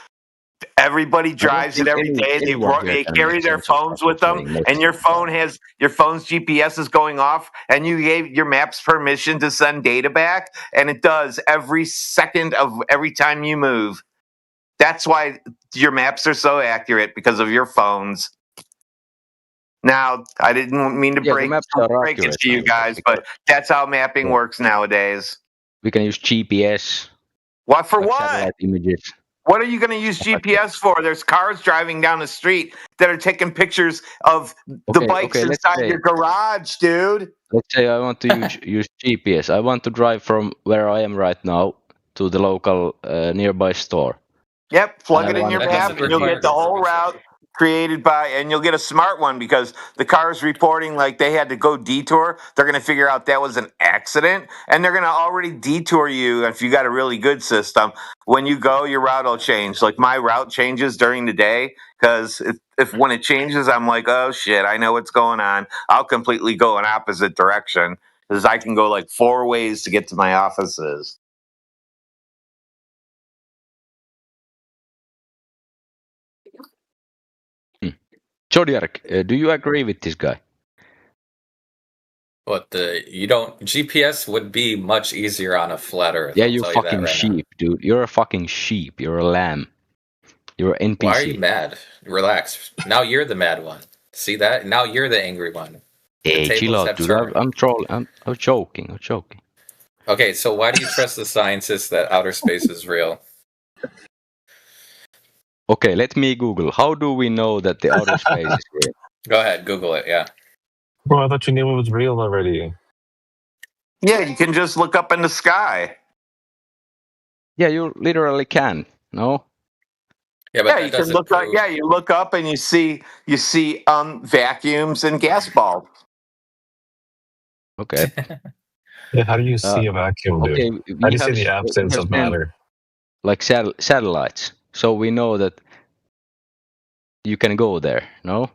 everybody drives it every day. They carry their phones with them, and your phone's GPS is going off, and you gave your maps permission to send data back, and it does every second of every time you move. That's why your maps are so accurate, because of your phones. Now, I didn't mean to break it to you guys, but that's how mapping works nowadays. We can use GPS. What for what? Satellite images. What are you going to use GPS for? There's cars driving down the street that are taking pictures of the bikes inside your garage, dude. Let's say I want to use GPS. I want to drive from where I am right now to the local nearby store. Yep, plug it in want your to map, and you'll get the whole route created by, and you'll get a smart one because the car's reporting like they had to go detour. They're going to figure out that was an accident, and they're going to already detour you if you got a really good system. When you go, your route will change. Like my route changes during the day because if when it changes, I'm like, oh shit, I know what's going on. I'll completely go in opposite direction because I can go like 4 ways to get to my offices. Zodiac, do you agree with this guy? What GPS would be much easier on a flat Earth. Yeah, I'll you tell fucking that right sheep, dude. You're a fucking sheep. You're a lamb. You're an NPC. Why are you mad? Relax. Now you're the mad one. See that? Now you're the angry one. Hey, chill out, dude. I'm trolling. I'm joking. I'm joking. Okay, so why do you trust the scientists that outer space is real? Okay, let me Google. How do we know that the outer space is real? Go ahead, Google it. Yeah. Bro, I thought you knew it was real already. Yeah, you can just look up in the sky. Yeah, you literally can. No. Yeah, you can look up. Yeah, you look up and you see vacuums and gas bulbs. Okay. Yeah, how do you see a vacuum, dude? Okay, How do you see the absence of matter? Like satellites, so we know that you can go there. No.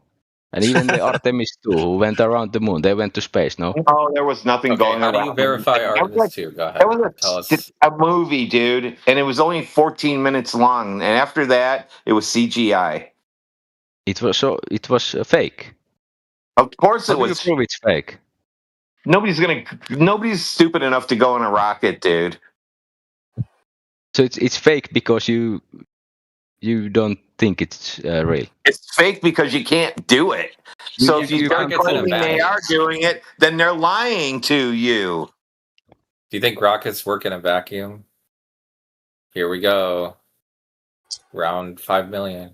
And even the Artemis 2, who went around the moon, they went to space, no? Oh, there was nothing going how around. do you verify Artemis 2? Go ahead. It was a movie, dude, and it was only 14 minutes long. And after that, it was CGI. It was fake. Of course, How it do you was. prove it's fake? Nobody's stupid enough to go in a rocket, dude. So it's fake because you don't think it's real. It's fake because you can't do it. So if you start claiming they are doing it, then they're lying to you. Do you think rockets work in a vacuum? Here we go. Round 5 million.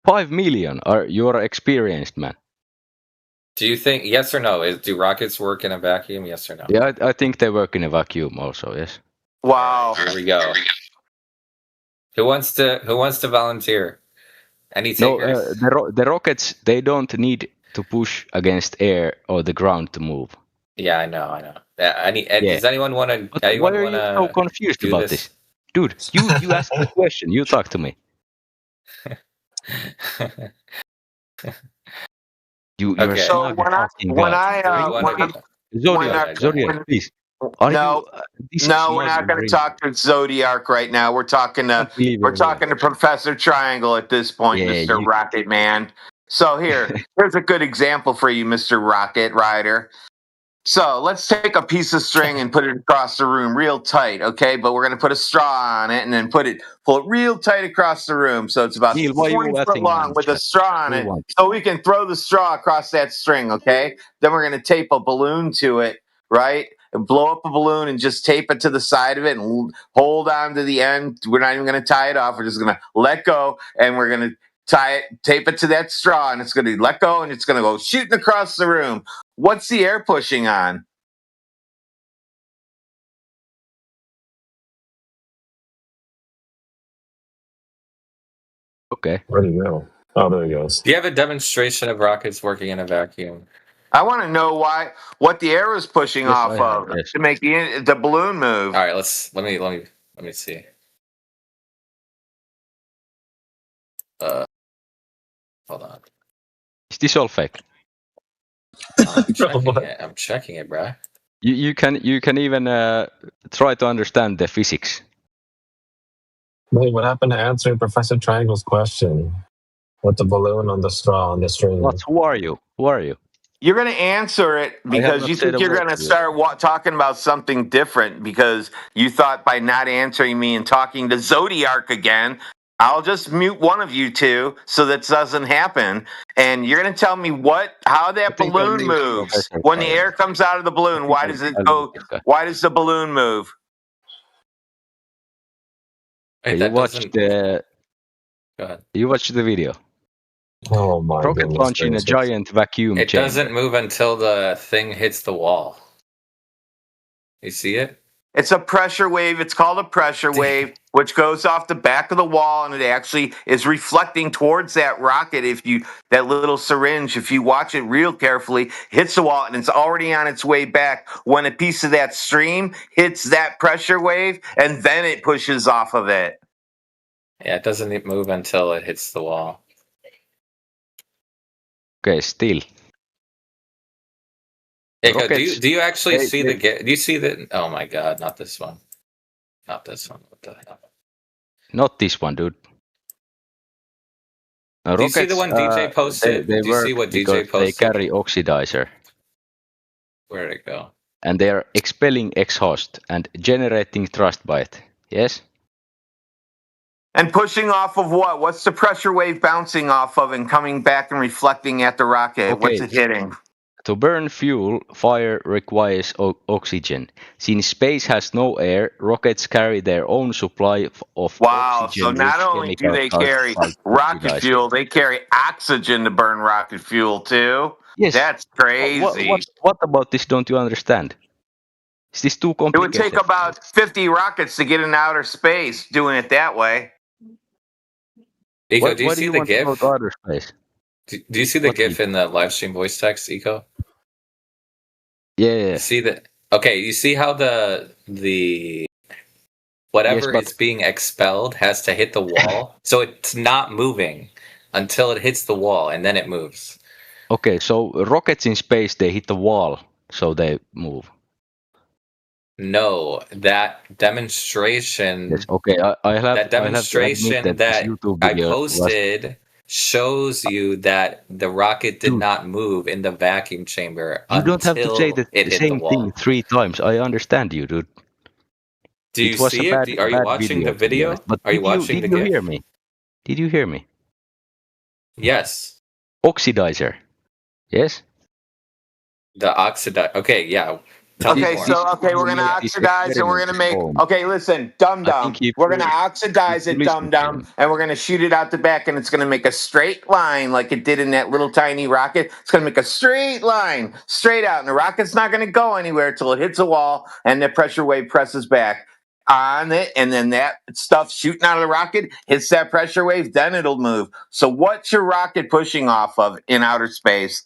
5 million? You're experienced, man. Do you think, yes or no? Do rockets work in a vacuum? Yes or no? Yeah, I think they work in a vacuum also. Yes. Wow. Here we go. Who wants to volunteer? Any takers? No, the rockets, they don't need to push against air or the ground to move. Yeah, I know. Does anyone want to? Why are you so confused about this? Dude, you asked the question. You talk to me. You're okay. So Zodiac, please. No, we're not going to talk to Zodiac right now. We're talking to Professor Triangle at this point, Mr. Rocket Man. So here's a good example for you, Mr. Rocket Rider. So let's take a piece of string and put it across the room real tight, okay? But we're going to put a straw on it and then pull it real tight across the room. So it's about 20 foot long with a straw on it. So we can throw the straw across that string, okay? Then we're going to tape a balloon to it, right? And blow up a balloon and just tape it to the side of it and hold on to the end. We're not even going to tie it off. We're just going to let go and we're going to tape it to that straw, and it's going to let go, and it's going to go shooting across the room. What's the air pushing on? Okay. Where do you go? Oh, there he goes. Do you have a demonstration of rockets working in a vacuum? I want to know what the air is pushing off of to make the balloon move. All right, let me see. Hold on. Is this all fake? I'm checking it, bro. You can even try to understand the physics. Wait, what happened to answering Professor Triangle's question? With the balloon on the straw on the string. Who are you? Who are you? You're going to answer it because you think you're going to start talking about something different because you thought by not answering me and talking to Zodiac again, I'll just mute one of you two so that doesn't happen. And you're going to tell me how that balloon moves. When the air comes out of the balloon, why does it go? Why does the balloon move? Wait, You that watched doesn't. the Go ahead. you watched the video. Oh my Rocket goodness launch in a gracious. giant vacuum It chamber. doesn't move until the thing hits the wall. You see it? It's a pressure wave. It's called a pressure wave, which goes off the back of the wall, and it actually is reflecting towards that rocket. That little syringe, if you watch it real carefully, hits the wall, and it's already on its way back when a piece of that stream hits that pressure wave, and then it pushes off of it. Yeah, it doesn't move until it hits the wall. Okay, still. Eiko, Rockets, do you actually they- see they- do you see the? Oh my God, not this one. Not this one. What the hell? Not this one, dude. Now, Do you see the one DJ posted? They Do you see work what because DJ posted? they carry oxidizer, Where'd it go? and they are expelling exhaust and generating thrust bite. Yes. And pushing off of what? What's the pressure wave bouncing off of and coming back and reflecting at the rocket? What's Okay. it hitting? To burn fuel, fire requires oxygen. Since space has no air, rockets carry their own supply of Wow, oxygen. so not only do they carry rocket fuel, they carry oxygen to burn rocket fuel too? Yes. That's crazy. What about this don't you understand? Is this too It would complicated? take about 50 rockets to get in outer space doing it that way. Eiko, do you Why see you the want to GIF? go to outer space? Do you see the GIF in the live stream voice text, Eiko? Yeah. You see that? Okay, you see how the whatever Yes, is being expelled has to hit the wall, so it's not moving until it hits the wall, and then it moves. Okay, so rockets in space, they hit the wall, so they move. No, that demonstration. Yes, okay, I have That to demonstration admit that this YouTube I video posted shows you that the rocket did not move in the vacuum chamber You don't have to say until the it hit the same wall. thing 3 times. I understand you, dude. Do you It was see a it? bad, Are you bad watching video, the to be video? honest. But Are you watching did the you GIF? hear me? Did you hear me? Yes. Oxidizer. Yes? The oxidize. Okay, yeah. Tell me Okay, more. so we're gonna oxidize and we're gonna make. Okay, listen, dum dum. We're gonna oxidize it, dum dum, and we're gonna shoot it out the back, and it's gonna make a straight line like it did in that little tiny rocket. It's gonna make a straight line straight out, and the rocket's not gonna go anywhere till it hits a wall and the pressure wave presses back on it, and then that stuff shooting out of the rocket hits that pressure wave, then it'll move. So what's your rocket pushing off of in outer space?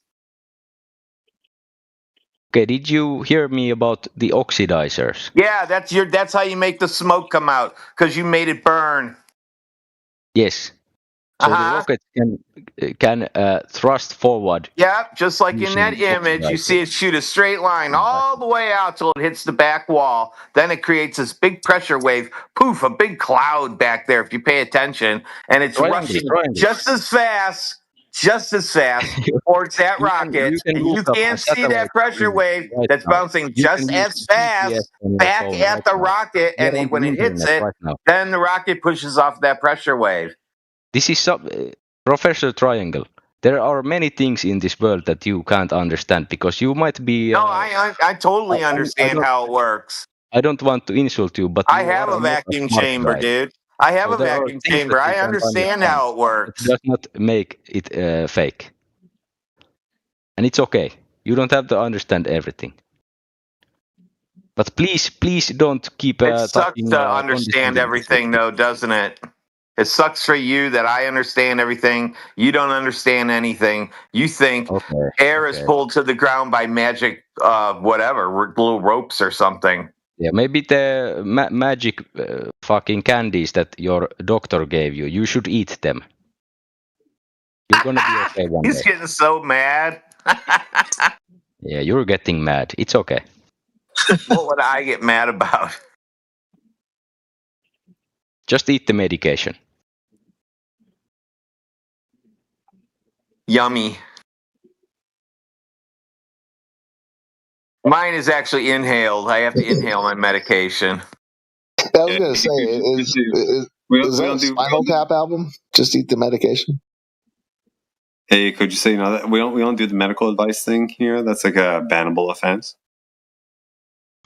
Okay, did you hear me about the oxidizers? Yeah, that's how you make the smoke come out, because you made it burn. Yes. So the rocket can thrust forward. Yeah, just like in that using image, you oxidizer. see it shoot a straight line all the way out till it hits the back wall. Then it creates this big pressure wave, poof, a big cloud back there if you pay attention. And it's rushing just as fast towards that rocket. And you can't see that pressure wave that's bouncing just as fast back at the rocket. And when it hits it, then the rocket pushes off that pressure wave. This is Professor Triangle. There are many things in this world that you can't understand because you might be. No, I totally understand how it works. I don't want to insult you, but I you have are a not vacuum smart chamber, guy. dude. I have So a there are vacuum things chamber. that you I can't understand how it works. It does not make it fake, and it's okay. You don't have to understand everything. But please don't keep. It sucks talking, to understand everything, though, doesn't it? It sucks for you that I understand everything. You don't understand anything. You think air is pulled to the ground by magic, whatever, little ropes or something. Yeah, maybe the magic fucking candies that your doctor gave you. You should eat them. You're gonna be okay one He's day. getting so mad. Yeah, you're getting mad. It's okay. What would I get mad about? Just eat the medication. Yummy. Mine is actually inhaled. I have to inhale my medication. I was going to say, is that a Spinal Tap album? Just eat the medication. Hey, could you say that we don't do the medical advice thing here? That's like a bannable offense.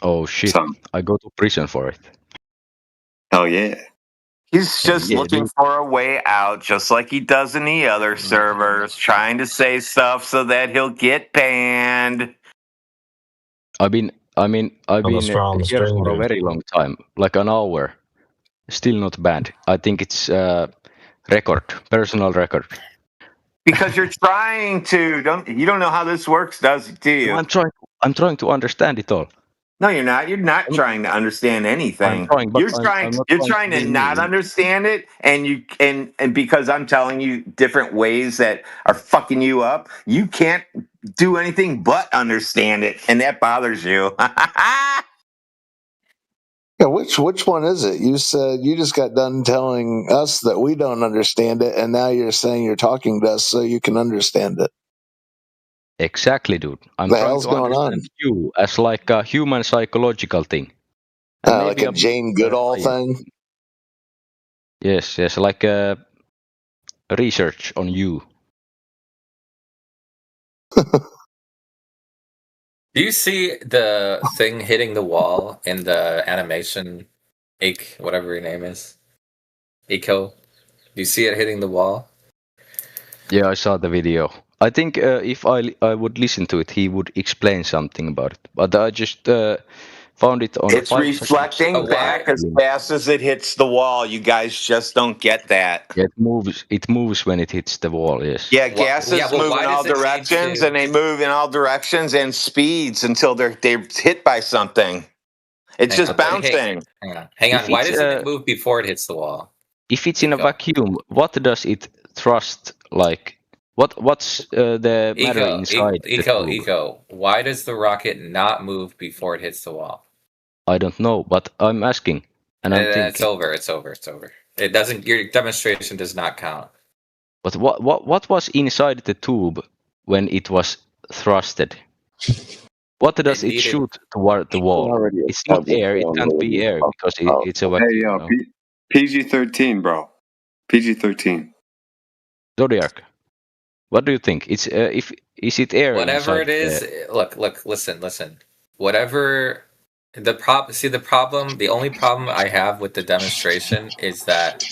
Oh shit! I go to prison for it. Oh yeah. He's just Yeah, looking for a way out, just like he does in the other servers, trying to say stuff so that he'll get banned. I've been Unless we're on the here stream, for a dude. very long time, like an hour. Still not banned. I think it's personal record. Because you're trying to you don't know how this works, do you? No, I'm trying to understand it all. No, you're not. You're not trying to understand anything. I'm trying, but You're trying. I'm not You're trying trying to be not mean. understand it, and because I'm telling you different ways that are fucking you up, you can't do anything but understand it, and that bothers you. Yeah, which one is it? You said you just got done telling us that we don't understand it, and now you're saying you're talking to us so you can understand it. Exactly, dude. I'm The trying hell's to going understand on? you as like a human psychological thing. And Like maybe a Jane Goodall thing? Yes, like a research on you. Do you see the thing hitting the wall in the animation? Whatever your name is. Eco? Do you see it hitting the wall? Yeah, I saw the video. I think if I would listen to it, he would explain something about it. But I just found it on It's 5 reflecting seconds. back as fast as it hits the wall. You guys just don't get that. Yeah, it moves when it hits the wall. Yes. Yeah, gases move in all directions, and they move in all directions and speeds until they're hit by something. It's just bouncing. Hang on. If Why it's, doesn't it move before it hits the wall? If it's in a vacuum, what does it thrust like? What's the matter inside the tube? Eco. Why does the rocket not move before it hits the wall? I don't know, but I'm asking, and I'm thinking. It's over. It's over. It doesn't. Your demonstration does not count. But what was inside the tube when it was thrusted? What does it shoot toward the wall? It's not air. It can't be air because it's a vacuum. Hey, yo, PG-13, bro. PG-13. Zodiac, what do you think? It's is it air? Whatever it is, look, listen. Whatever the problem, the only problem I have with the demonstration is that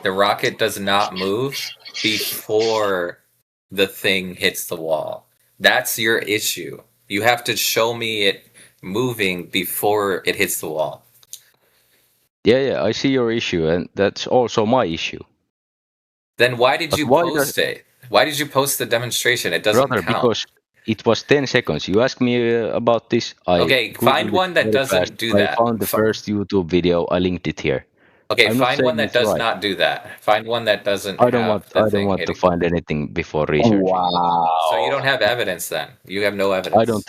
the rocket does not move before the thing hits the wall. That's your issue. You have to show me it moving before it hits the wall. Yeah, I see your issue, and that's also my issue. Then why did you post it? Why did you post the demonstration? It doesn't count. Because it was 10 seconds. You asked me about this. Okay, find one that doesn't do that. I found the first YouTube video. I linked it here. Okay, find one that does not do that. Find one that doesn't. I don't want to find anything before researching. Wow. So you don't have evidence then. You have no evidence.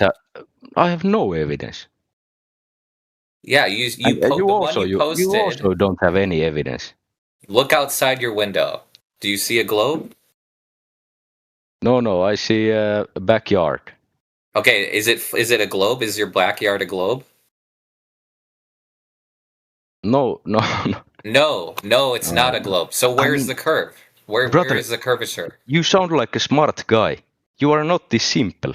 I have no evidence. Yeah, you also don't have any evidence. Look outside your window. Do you see a globe? No, I see a backyard. Okay, is it a globe? Is your backyard a globe? No. No, it's not a globe. So where's the curve? Where is the curvature? You sound like a smart guy. You are not this simple.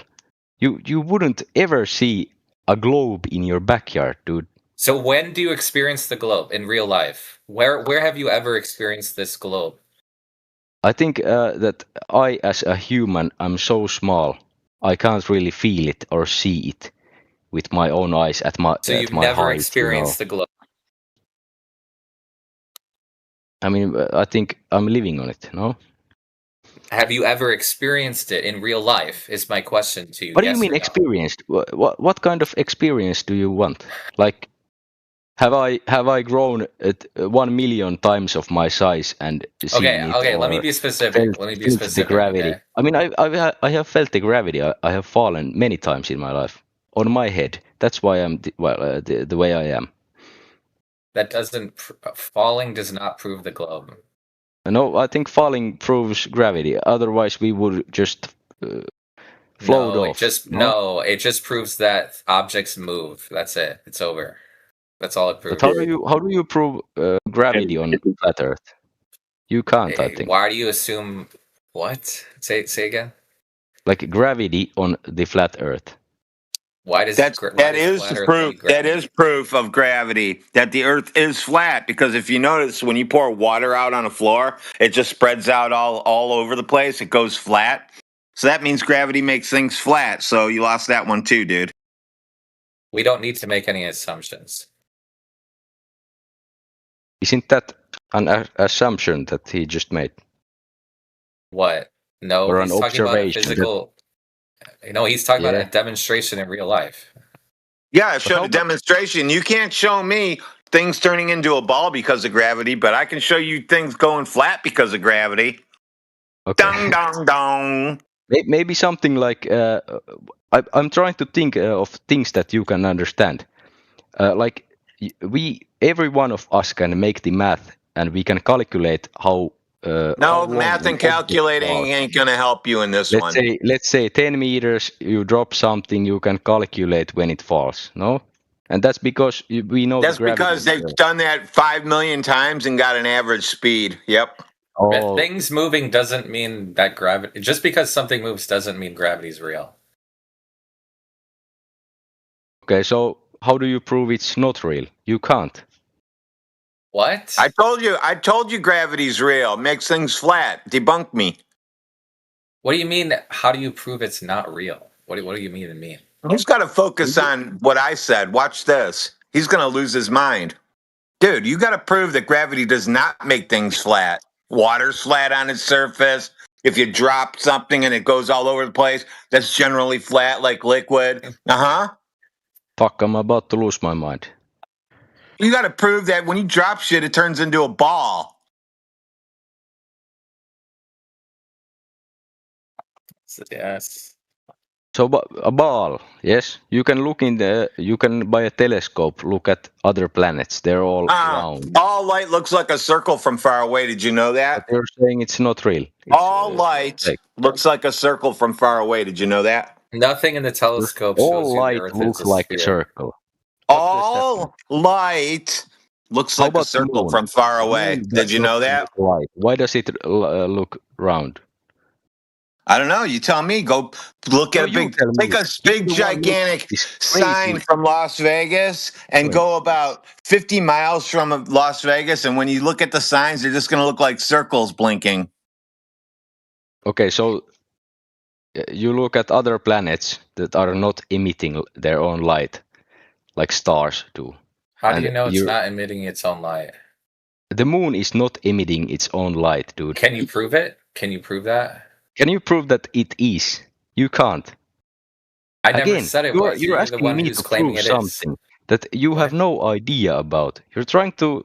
You wouldn't ever see a globe in your backyard, dude. So when do you experience the globe in real life? Where have you ever experienced this globe? I think that I, as a human, I'm so small. I can't really feel it or see it with my own eyes at my. So you've never experienced the globe. I mean, I think I'm living on it. No. Have you ever experienced it in real life? Is my question to you. What do you mean experienced? What kind of experience do you want? Like, have I grown at 1 million times of my size and seen it? Okay. Let me be specific. The gravity. Okay? I mean, I have felt the gravity. I have fallen many times in my life on my head. That's why I'm the way I am. That doesn't. Falling does not prove the globe. No, I think falling proves gravity. Otherwise, we would just float off. It just proves that objects move. That's it. It's over. That's all it proves. But how do you prove gravity on flat Earth? You can't, I think. Why do you assume what? Say again. Like gravity on the flat Earth. Why does that why is does flat Earth proof? need gravity? That is proof of gravity that the Earth is flat. Because if you notice, when you pour water out on a floor, it just spreads out all over the place. It goes flat. So that means gravity makes things flat. So you lost that one too, dude. We don't need to make any assumptions. Isn't that an assumption that he just made? What? No, Or an he's talking about a observation? physical. No, he's talking about Yeah. a demonstration in real life. Yeah, I showed a demonstration. You can't show me things turning into a ball because of gravity, but I can show you things going flat because of gravity. Okay. Dong, dong, dong. Maybe something like I'm trying to think of things that you can understand. Like every one of us can make the math, and we can calculate how. No, how long math an and object calculating falls. ain't going to help you in this one. Let's say 10 meters. You drop something, you can calculate when it falls. No, and that's because we know. That's the gravity because they've done that 5 million times and got an average speed. Yep. Oh. Things moving doesn't mean that gravity. Just because something moves doesn't mean gravity's real. Okay, so how do you prove it's not real? You can't. What? I told you gravity's real. It makes things flat. Debunk me. What do you mean? How do you prove it's not real? What do you mean? He's got to focus on what I said. Watch this. He's going to lose his mind. Dude, you got to prove that gravity does not make things flat. Water's flat on its surface. If you drop something and it goes all over the place, that's generally flat like liquid. Fuck, I'm about to lose my mind. You got to prove that when you drop shit, it turns into a ball. Yes. So a ball, yes. You can look you can buy a telescope, look at other planets. They're all round. All light looks like a circle from far away. Did you know that? But you're saying it's not real. All light looks like a circle from far away. Did you know that? Nothing in the telescope shows All you light the Earth looks is a like a sphere. circle. All light looks like a circle from far away. Did you know that? Light. Why does it look round? I don't know. You tell me. Go look at take a big gigantic sign from Las Vegas and go about 50 miles from Las Vegas. And when you look at the signs, they're just going to look like circles blinking. Okay, so you look at other planets that are not emitting their own light, like stars do. How do you know it's not emitting its own light? The moon is not emitting its own light, dude. Can you prove it? Can you prove that? Can you prove that it is? You can't. I never said it was. You're You're asking the one me who's to claiming prove it is. something that you have no idea about. You're trying to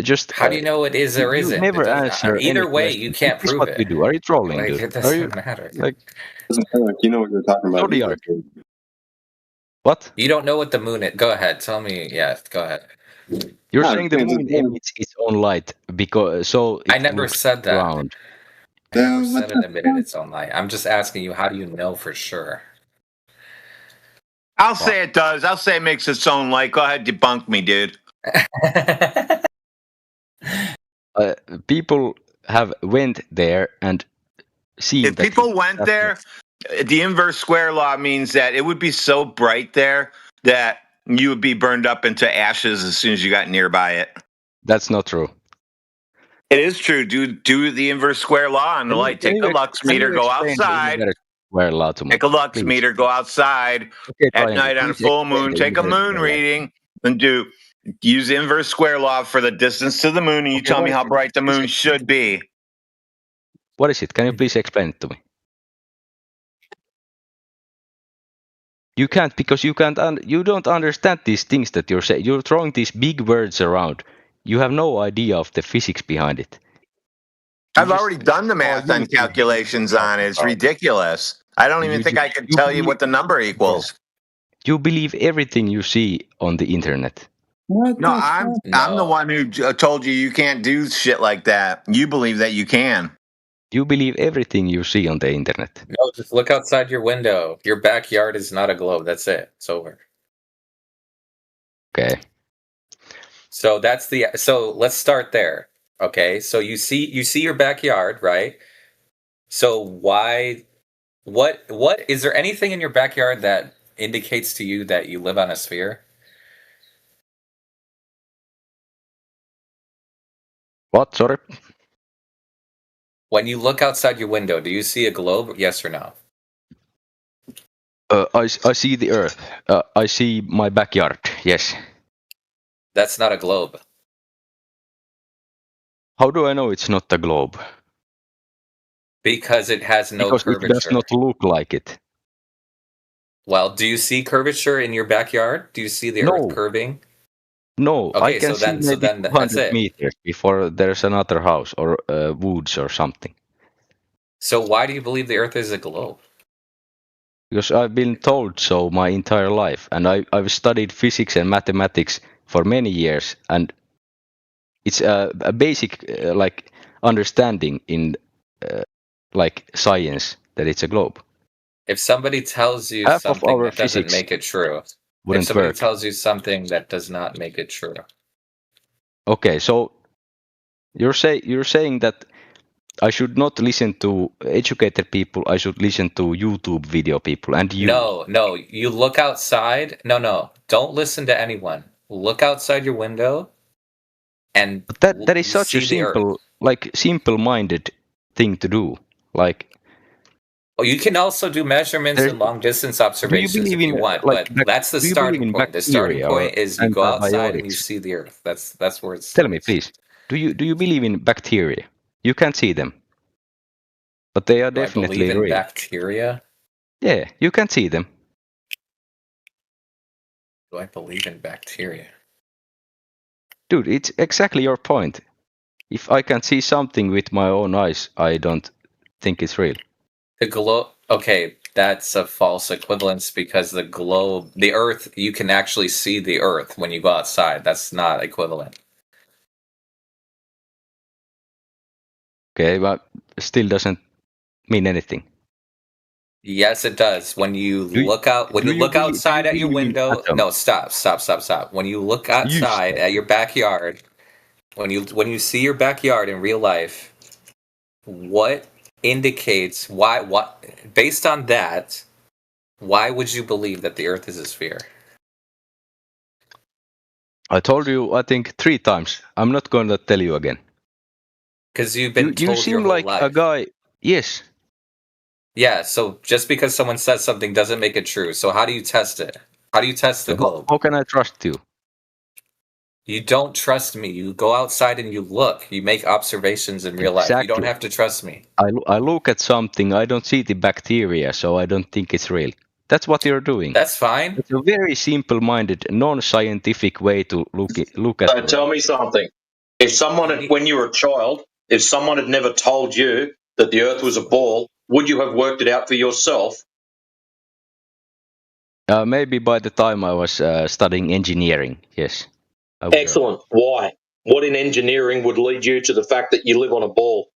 just. How do you know it is or isn't? You never answer. Either way, question. you can't This is prove what it. you do. Are you trolling, Like, dude? it doesn't matter. Like, Doesn't sound like you know what you're talking about. Zodiac. What? You don't know what the moon is. Go ahead. Tell me. Yeah, go ahead. You're saying the moon emits its own light because I never said that. Round. I never said it emitted its own light. I'm just asking you, how do you know for sure? I'll say it does. I'll say it makes its own light. Go ahead, debunk me, dude. People have went there and seen. If people went there, the inverse square law means that it would be so bright there that you would be burned up into ashes as soon as you got nearby it. That's not true. It is true. Do the inverse square law on the light. Take a lux meter, go outside. Take a lux meter, go outside at night on a full moon. Take a moon reading and use inverse square law for the distance to the moon, and you tell me how bright the moon should be. What is it? Can you please explain it to me? You can't because you can't. You don't understand these things that you're saying. You're throwing these big words around. You have no idea of the physics behind it. I've already done the math and calculations on it. It's ridiculous. I don't even think I can tell you what the number equals. You believe everything you see on the internet. No, I'm the one who told you can't do shit like that. You believe that you can. You believe everything you see on the internet. No, just look outside your window. Your backyard is not a globe. That's it. It's over. Okay. So so let's start there. Okay. So you see your backyard, right? So what is there anything in your backyard that indicates to you that you live on a sphere? What? Sorry? When you look outside your window, do you see a globe? Yes or no? I see the Earth. I see my backyard. Yes. That's not a globe. How do I know it's not a globe? Because it has no Because curvature. it does not look like it. Well, do you see curvature in your backyard? Do you see the Earth curving? No, Okay, I can so see maybe then that's 200 it. meters before there's another house or woods or something. So why do you believe the Earth is a globe? Because I've been told so my entire life, and I've studied physics and mathematics for many years, and it's a basic like understanding in like science that it's a globe. If somebody tells you Half of something our that doesn't physics make it true, if wouldn't somebody work. tells you something that does not make it true, Okay, so you're saying that I should not listen to educated people. I should listen to YouTube video people and you. No, you look outside. No, don't listen to anyone. Look outside your window and But that is such a see the Earth. simple-minded thing to do. Like, Oh, you can also do measurements and long distance observations if you want, but that's the starting point. The starting point is you go outside and you see the Earth. That's where it's. Tell me, please. Do you believe in bacteria? You can't see them, but they are Do I definitely believe in real. bacteria? Yeah, you can see them. Do I believe in bacteria? Dude, it's exactly your point. If I can see something with my own eyes, I don't think it's real. The globe. Okay, that's a false equivalence because the Earth, you can actually see the Earth when you go outside. That's not equivalent. Okay, but still doesn't mean anything. Yes, it does. When you look outside at your window. No, stop. When you look outside at your backyard, when you see your backyard in real life, what indicates what based on that, why would you believe that the Earth is a sphere? I told you, I think 3 times. I'm not going to tell you again. Because you've been told you your seem whole like life. a guy. Yes. Yeah, so just because someone says something doesn't make it true. So how do you test it? How do you test the globe? How can I trust you? You don't trust me. You go outside and you look. You make observations in real life. You don't have to trust me. I look at something, I don't see the bacteria, so I don't think it's real. That's what you're doing. That's fine. It's a very simple-minded, non-scientific way to look at. So tell me something. If someone, when you were a child, if someone had never told you that the Earth was a ball, would you have worked it out for yourself? Maybe by the time I was studying engineering, yes. Excellent. Why? What in engineering would lead you to the fact that you live on a ball?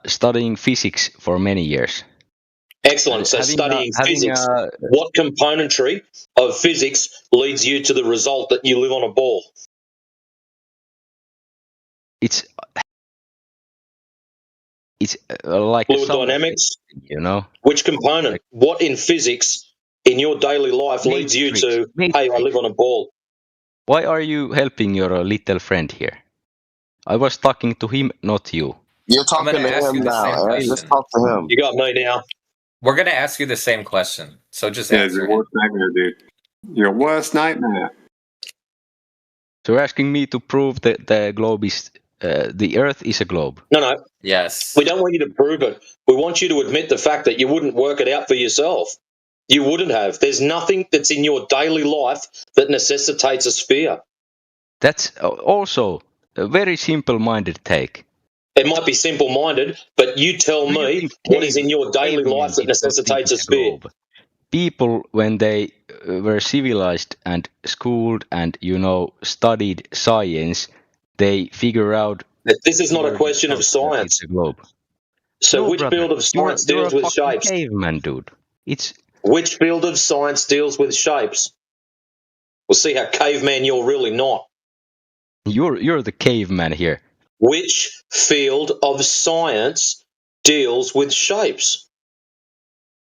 Studying physics for many years. Excellent. So studying physics, what componentry of physics leads you to the result that you live on a ball? It's like fluid dynamics, you know. Which component? What in physics in your daily life leads you to, hey, I live on a ball? Why are you helping your little friend here? I was talking to him, not you. You're talking to him now. Let's talk to him. You got me now. We're going to ask you the same question. So just answer your worst nightmare, dude. Your worst nightmare. So you're asking me to prove that the globe is, the Earth is a globe? No. Yes. We don't want you to prove it. We want you to admit the fact that you wouldn't work it out for yourself. You wouldn't have. There's nothing that's in your daily life that necessitates a sphere. That's also a very simple-minded take. It might be simple-minded, but you tell me what is in your daily life that necessitates a sphere. People, when they were civilized and schooled and, studied science, they figure out... This is not a question of science. So which field of science deals with shapes? Caveman, dude. Which field of science deals with shapes? We'll see how caveman you're really not. You're the caveman here. Which field of science deals with shapes?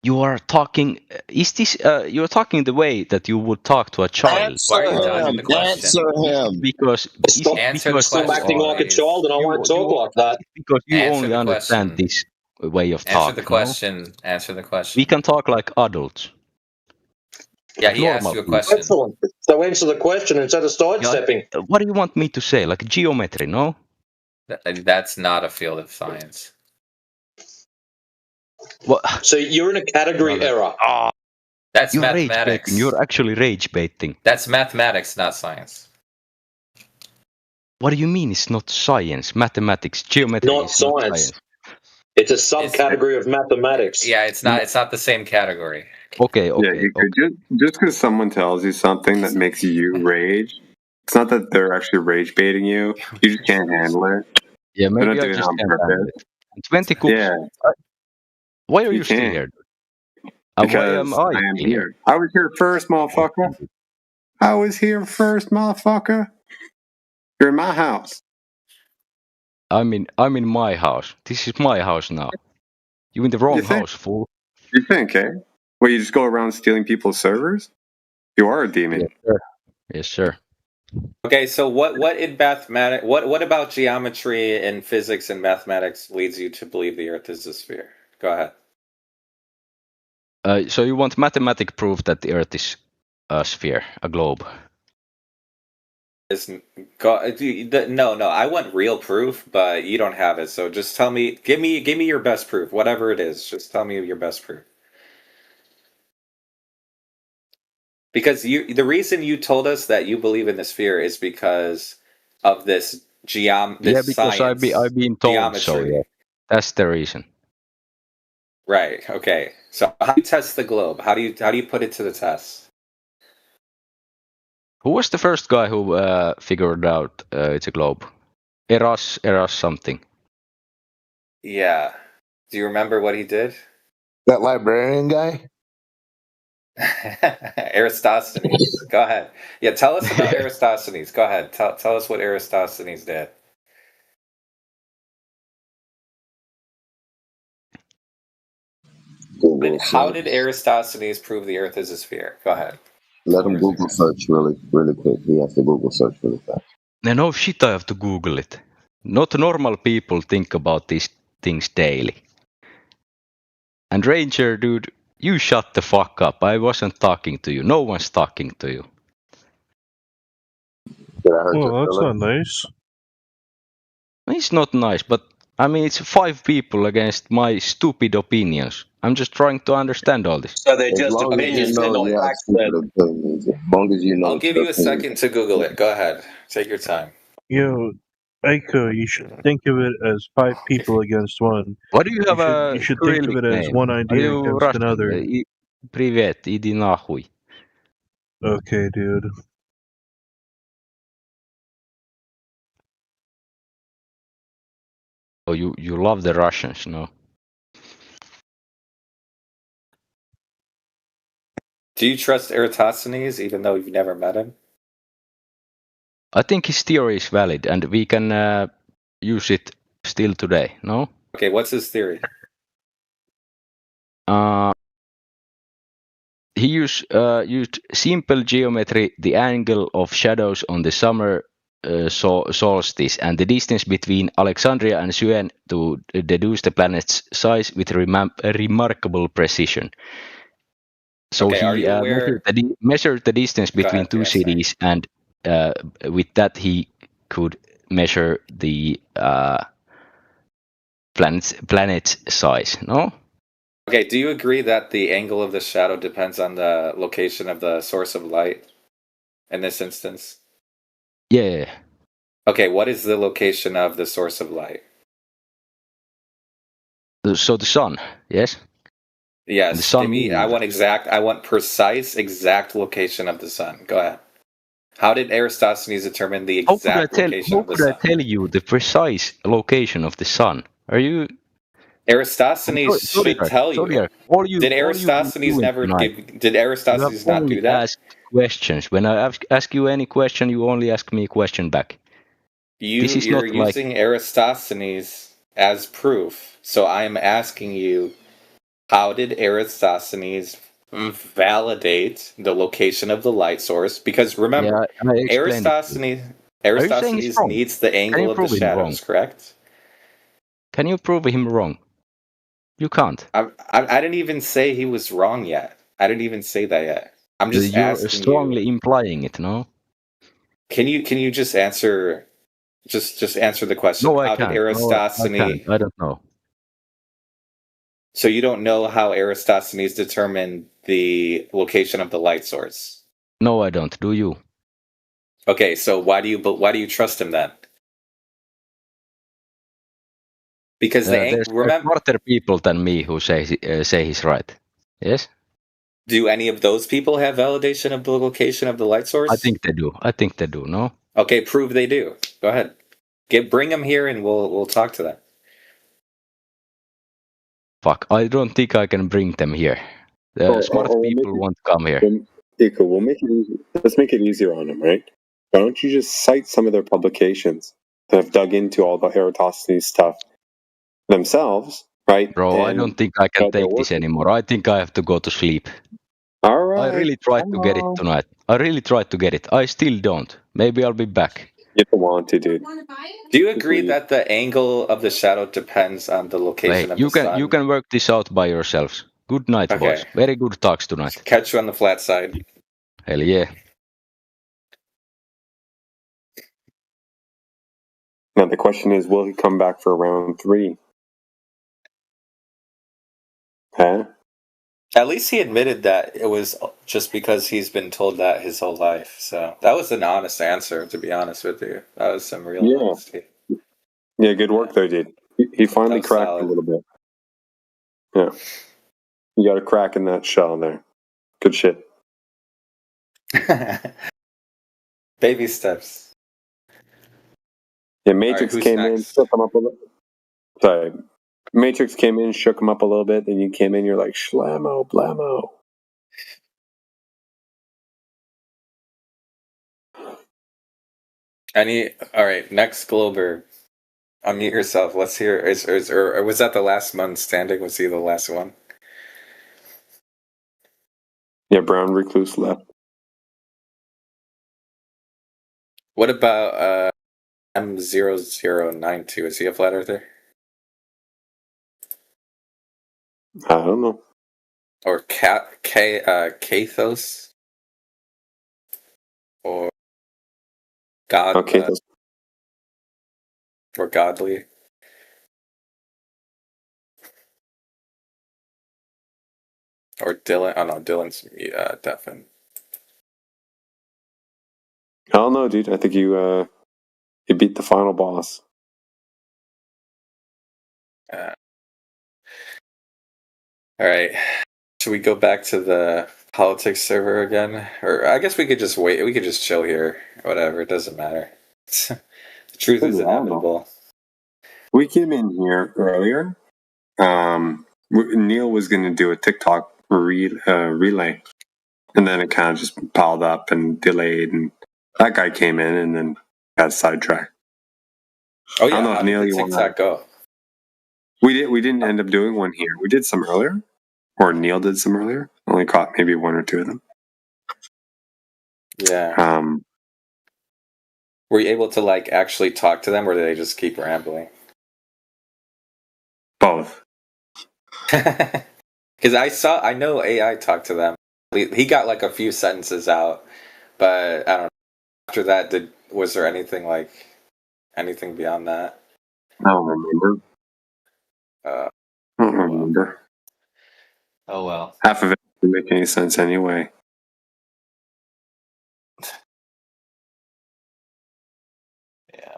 You are talking. Is this? You're talking the way that you would talk to a child. Answer him. Answer him. Because Stop, stop acting like a child, and I won't talk like that. Because you Answer only the understand question. this way of Answer talk. the question. Answer the question. We can talk like adults. Yeah, he asked Normal you a people. question. Excellent. So answer the question instead of sidestepping. What do you want me to say? Like geometry? No. That's not a field of science. What? So you're in a category error. That's You're rage mathematics. baiting. You're actually rage baiting. That's mathematics, not science. What do you mean it's not science? Mathematics, geometry Not is not science. science. It's a subcategory of mathematics. Yeah, it's not. It's not the same category. Okay. Yeah, you could just because someone tells you something that makes you rage, it's not that they're actually rage baiting you. You just can't handle it. Yeah, They're maybe not I doing it just on can't handle purpose. it. 20 cooks. Yeah, Why are you you still can't. here? Why Because am I am here. I was here first, motherfucker. I was here first, motherfucker. You're in my house. I'm in my house. This is my house now. You in the wrong You think? house, fool. You think, eh? Well, you just go around stealing people's servers? You are a demon. Yes, sir. Yes, sir. Okay, so what in mathematics? What about geometry and physics and mathematics leads you to believe the Earth is a sphere? Go ahead. So you want mathematic proof that the Earth is a sphere, a globe? No. I want real proof, but you don't have it. So just tell me, give me your best proof, whatever it is. Just tell me your best proof. Because the reason you told us that you believe in the sphere is because of this Yeah, because science, I've been told geometry. so. Yeah. That's the reason. Right. Okay. So how do you test the globe? How do you put it to the test? Who was the first guy who figured out it's a globe? Eras something. Yeah. Do you remember what he did? That librarian guy? Aristosthenes. Go ahead. Yeah, tell us about Aristosthenes. Go ahead. Tell us what Aristosthenes did. How did Aristosthenes prove the Earth is a sphere? Go ahead. Let him Google search really quick. He has to Google search really fast. No shit, I have to Google it. Not normal people think about these things daily. And Ranger, dude, you shut the fuck up. I wasn't talking to you. No one's talking to you. Well, that's not nice. It's not nice, but I mean, it's 5 people against my stupid opinions. I'm just trying to understand all this. So they're just opinions, they're not facts. I'll give you a second to Google it. Go ahead. Take your time. Yo, Aiko, you should think of it as 5 people against one. Why do you have You should think of it as one idea against another. Привет, иди нахуй. Okay, dude. Oh, you love the Russians, no? Do you trust Eratosthenes even though you've never met him? I think his theory is valid, and we can use it still today, no? Okay, what's his theory? He used simple geometry, the angle of shadows on the summer solstice, and the distance between Alexandria and Syene to deduce the planet's size with remarkable precision. So Okay, he measured the distance between two cities, and with that he could measure the planet's size. No. Okay, do you agree that the angle of the shadow depends on the location of the source of light in this instance? Yeah. Okay, what is the location of the source of light? So the sun, yes? Yes. The sun. I want precise, exact location of the sun. Go ahead. How did Eratosthenes determine the exact location of the sun? How could I tell you the precise location of the sun? Are you... Aristóteles should tell you. Did Aristosthenes not do that? Ask questions. When I ask you any question, you only ask me a question back. You're using Aristosthenes as proof. So I'm asking you, How did Eratosthenes validate the location of the light source? Because remember, I explained it to you. Are you saying he's Eratosthenes wrong? needs the Can angle you of the prove him wrong? shadows, correct? Can you prove him wrong? You can't. I didn't even say he was wrong yet. I didn't even say that yet. I'm just You're asking strongly you. implying it, no? Can you just answer? Just answer the question. No, I How did can't. No, I can't. Eratosthenes? I don't know. So you don't know how Eratosthenes determined the location of the light source? No, I don't. Do you? Okay, so why do you trust him then? Because There's smarter people than me who say he's right. Yes? do any of those people have validation of the location of the light source? I think they do. I think they do, no? Okay, prove they do. Go ahead. Bring them here and we'll talk to them. Fuck, I don't think I can bring them here. Smart people won't come here. Iko, we'll make it easy. Let's make it easier on them, right? Why don't you just cite some of their publications that have dug into all the Eratosthenes stuff themselves, right? Bro, I And don't think I can take this anymore. I think I have to go to sleep. all right. I really tried to get it tonight. I really tried to get it. I still don't. Maybe I'll be back. You don't want to, dude. Do you agree that the angle of the shadow depends on the location Hey, of you the can sun? you can work this out by yourselves. Good night, Okay. boys. Very good talks tonight. Catch you on the flat side. Hell yeah. Now the question is, will he come back for round 3? Huh? At least he admitted that it was just because he's been told that his whole life. So that was an honest answer, to be honest with you. That was some real honesty. Yeah, good work there, dude. He finally That was cracked solid. a little bit. Yeah. You got a crack in that shell there. Good shit. Baby steps. Yeah, Matrix who's came next? in, shook him up a little. Sorry. Matrix came in, shook him up a little bit, then you came in, you're like, Shlamo, blamo. All right, next Glober. Unmute yourself. Let's hear. Or was that the last one standing? Was he the last one? Yeah, Brown Recluse left. What about M0092? Is he a flat earther? I don't know. Or Kathos? Or God? Okay, or Godly? Or Dylan? Oh no, Dylan's deafened. I don't know, dude. I think you beat the final boss. All right. Should we go back to the politics server again? Or I guess we could just wait. We could just chill here. Whatever. It doesn't matter. The truth is inevitable. We came in here earlier. Neil was going to do a TikTok relay, and then it kind of just piled up and delayed, and that guy came in and then got sidetracked. Oh yeah, I don't know if how did Neil, the you TikTok want go? We didn't end up doing one here. We did some earlier, or Neil did some earlier. Only caught maybe one or two of them. Yeah. Were you able to like actually talk to them, or did they just keep rambling? Both. Because I know AI talked to them. He got like a few sentences out, but I don't know. After that, was there anything beyond that? I don't remember. I don't remember. Oh well. Half of it didn't make any sense anyway. Yeah.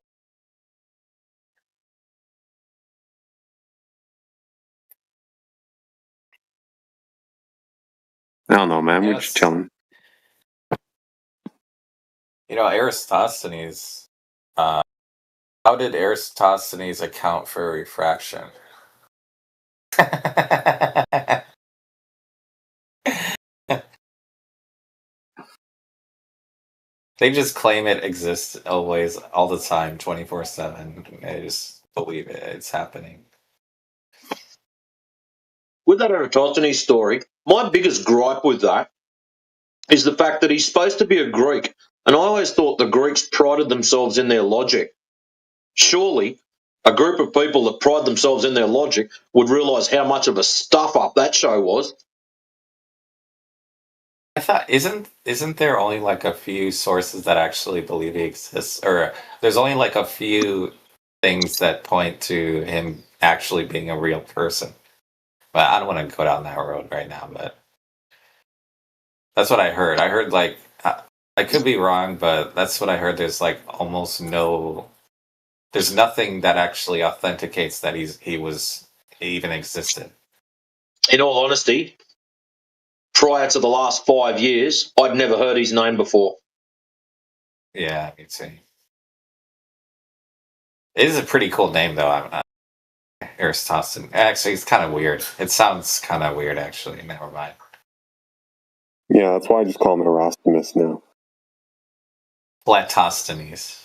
I don't know, man. We're just chilling. You know, Eratosthenes. How did Eratosthenes account for refraction? They just claim it exists always, all the time, 24/7. They just believe it. It's happening. with that Eratosthenes story, my biggest gripe with that is the fact that he's supposed to be a Greek, and I always thought the Greeks prided themselves in their logic. Surely, a group of people that pride themselves in their logic would realise how much of a stuff up that show was. I thought isn't there only like a few sources that actually believe he exists, or there's only like a few things that point to him actually being a real person. But I don't want to go down that road right now. But that's what I heard. I heard like I could be wrong, but that's what I heard. There's like almost no. There's nothing that actually authenticates that he even existed. In all honesty, prior to the last 5 years, I'd never heard his name before. Yeah, me too. It is a pretty cool name, though. Aristosthenes. Actually, it's kind of weird. It sounds kind of weird, actually. Never mind. Yeah, that's why I just call him Erasmus now. Platosthenes.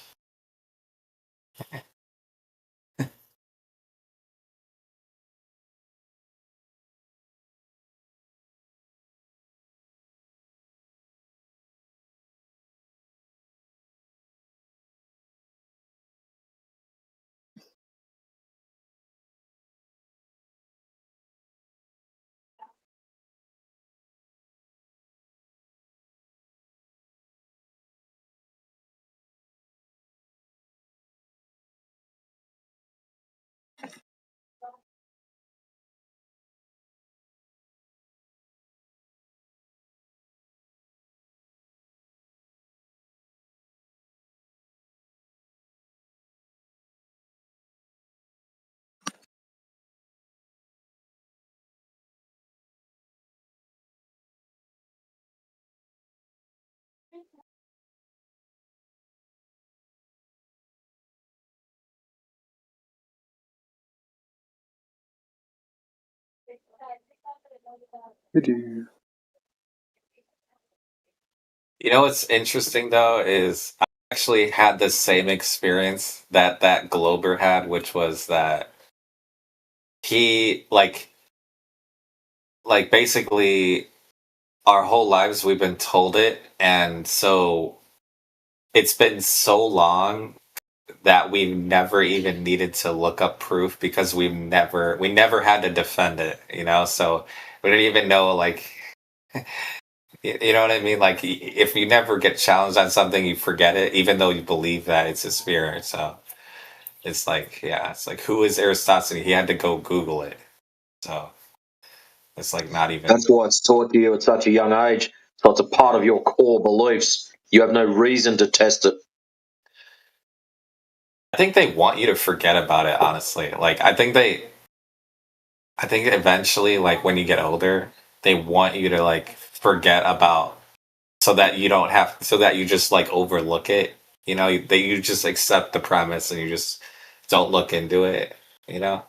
You know what's interesting though is I actually had the same experience that Glober had, which was that he like basically our whole lives we've been told it, and so it's been so long that we never even needed to look up proof because we never had to defend it, you know? So we didn't even know like you know what I mean? Like if you never get challenged on something, you forget it, even though you believe that it's a spirit. So it's like, yeah, it's like who is Aristosthenes? He had to go Google it. So it's like not even. That's why it's taught to you at such a young age. So it's a part of your core beliefs. You have no reason to test it. I think they want you to forget about it, honestly. Like I think eventually, like when you get older, they want you to like forget about so that you don't have so that you just like overlook it. You know, you just accept the premise and you just don't look into it. You know?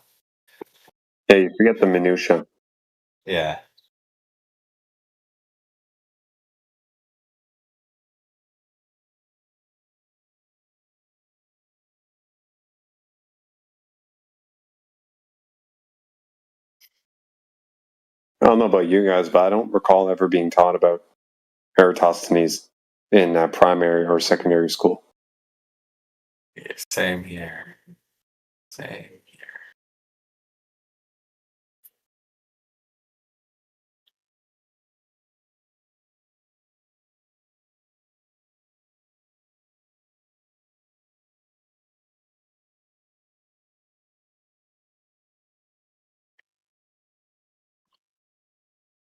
Yeah, you forget the minutia. Yeah. I don't know about you guys, but I don't recall ever being taught about Eratosthenes in primary or secondary school. Yeah, same here. Same.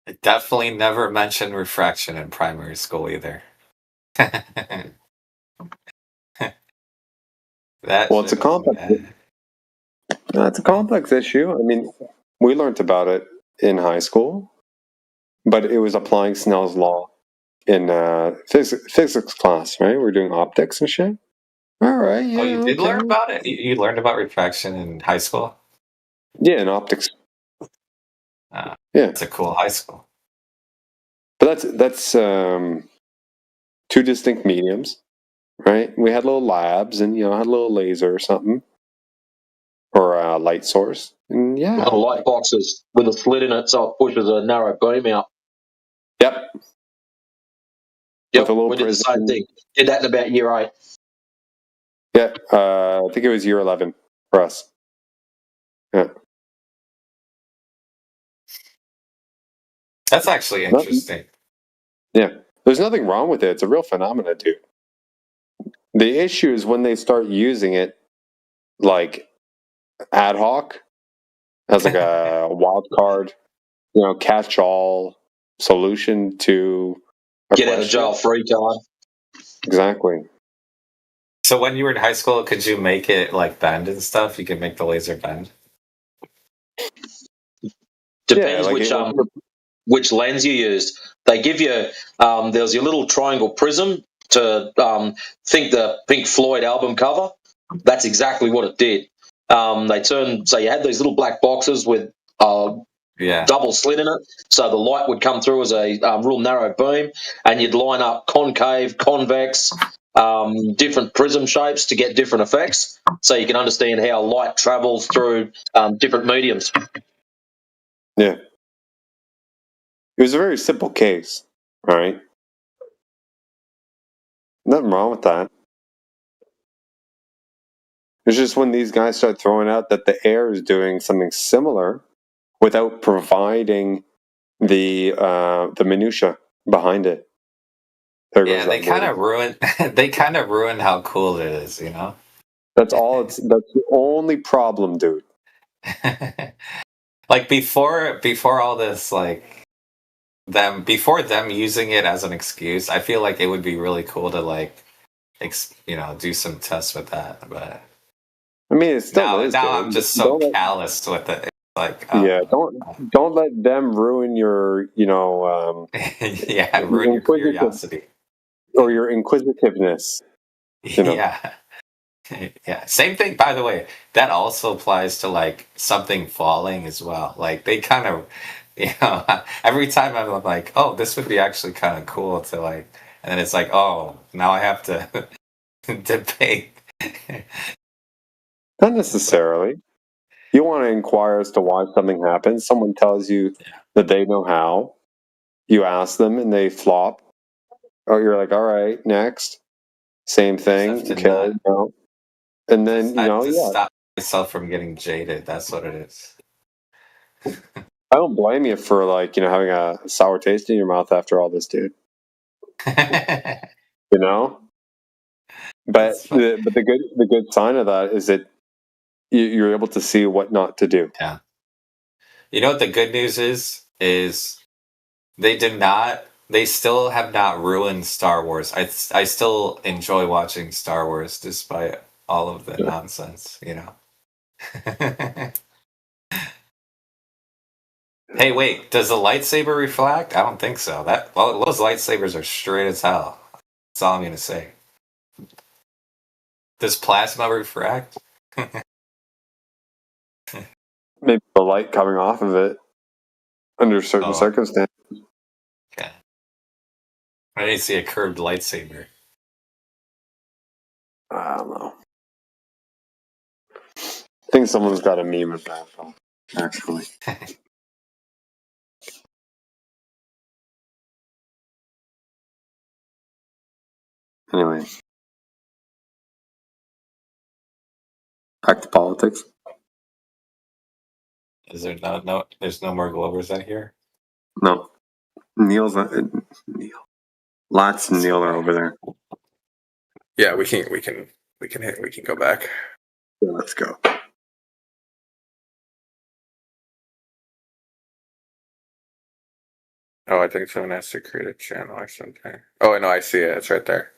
It definitely never mentioned refraction in primary school either. Well, it's a complex. It's a complex issue. I mean, we learned about it in high school, but it was applying Snell's law in physics class, right? We're doing optics and shit. All right, yeah. Oh, you did okay. learn about it? You learned about refraction in high school? Yeah, in optics. Yeah, it's a cool high school. But that's two distinct mediums, right? We had little labs, and had a little laser or something. or a light source. And yeah, Little light boxes with a slit in it, so it pushes a narrow beam out. Yep. Yep, a little we did the prism. same thing. Did that in about year 8. Yeah, I think it was year 11 for us. Yeah. That's actually interesting. Yeah. There's nothing wrong with it. It's a real phenomenon, dude. The issue is when they start using it like ad hoc as like a wild card, catch all solution to a Get out of question. jail free card. Exactly. So when you were in high school, could you make it like bend and stuff? You could make the laser bend. Depends like which lens you used. They give you there's your little triangle prism to think the Pink Floyd album cover. That's exactly what it did. So you had these little black boxes with Yeah. double slit in it, so the light would come through as a real narrow beam, and you'd line up concave, convex, different prism shapes to get different effects, so you can understand how light travels through different mediums. Yeah. It was a very simple case, right? Nothing wrong with that. It's just when these guys start throwing out that the air is doing something similar without providing the minutia behind it. There goes Yeah, they that kind word. of ruin. They kind of ruin how cool it is, you know. That's all. That's the only problem, dude. Like before all this, like before them using it as an excuse, I feel like it would be really cool to like, do some tests with that. But I mean, it still is. now dude. I'm just so calloused with it. It's like, Yeah, don't let them ruin your, yeah, ruin your curiosity. or your inquisitiveness. Yeah. Yeah. Same thing, by the way. That also applies to like something falling as well. Like they kind of, every time I'm like, oh, this would be actually kind of cool to like, and then it's like, oh, now I have to debate. Not necessarily. You want to inquire as to why something happens. Someone tells you that they know how. You ask them and they flop. Or you're like, all right, next. Same thing. to Okay, no. And then, I just stop myself from getting jaded. That's what it is. I don't blame you for like, having a sour taste in your mouth after all this, dude. You know? But the good sign of that is that you're able to see what not to do. Yeah. You know what the good news is? Is they still have not ruined Star Wars. I still enjoy watching Star Wars despite all of the nonsense, Hey, wait, does the lightsaber reflect? I don't think so. Those lightsabers are straight as hell. That's all I'm gonna say. Does plasma refract? Maybe the light coming off of it under certain circumstances. Okay. I didn't see a curved lightsaber. I don't know. I think someone's got a meme of that, actually. Anyway. Back to politics. Is there no? There's no more Glovers out here. No. Neil. Lots and Neil are over there. Yeah, we can go back. Yeah, let's go. Oh, I think someone has to create a channel or something. Oh, no, I see it. It's right there.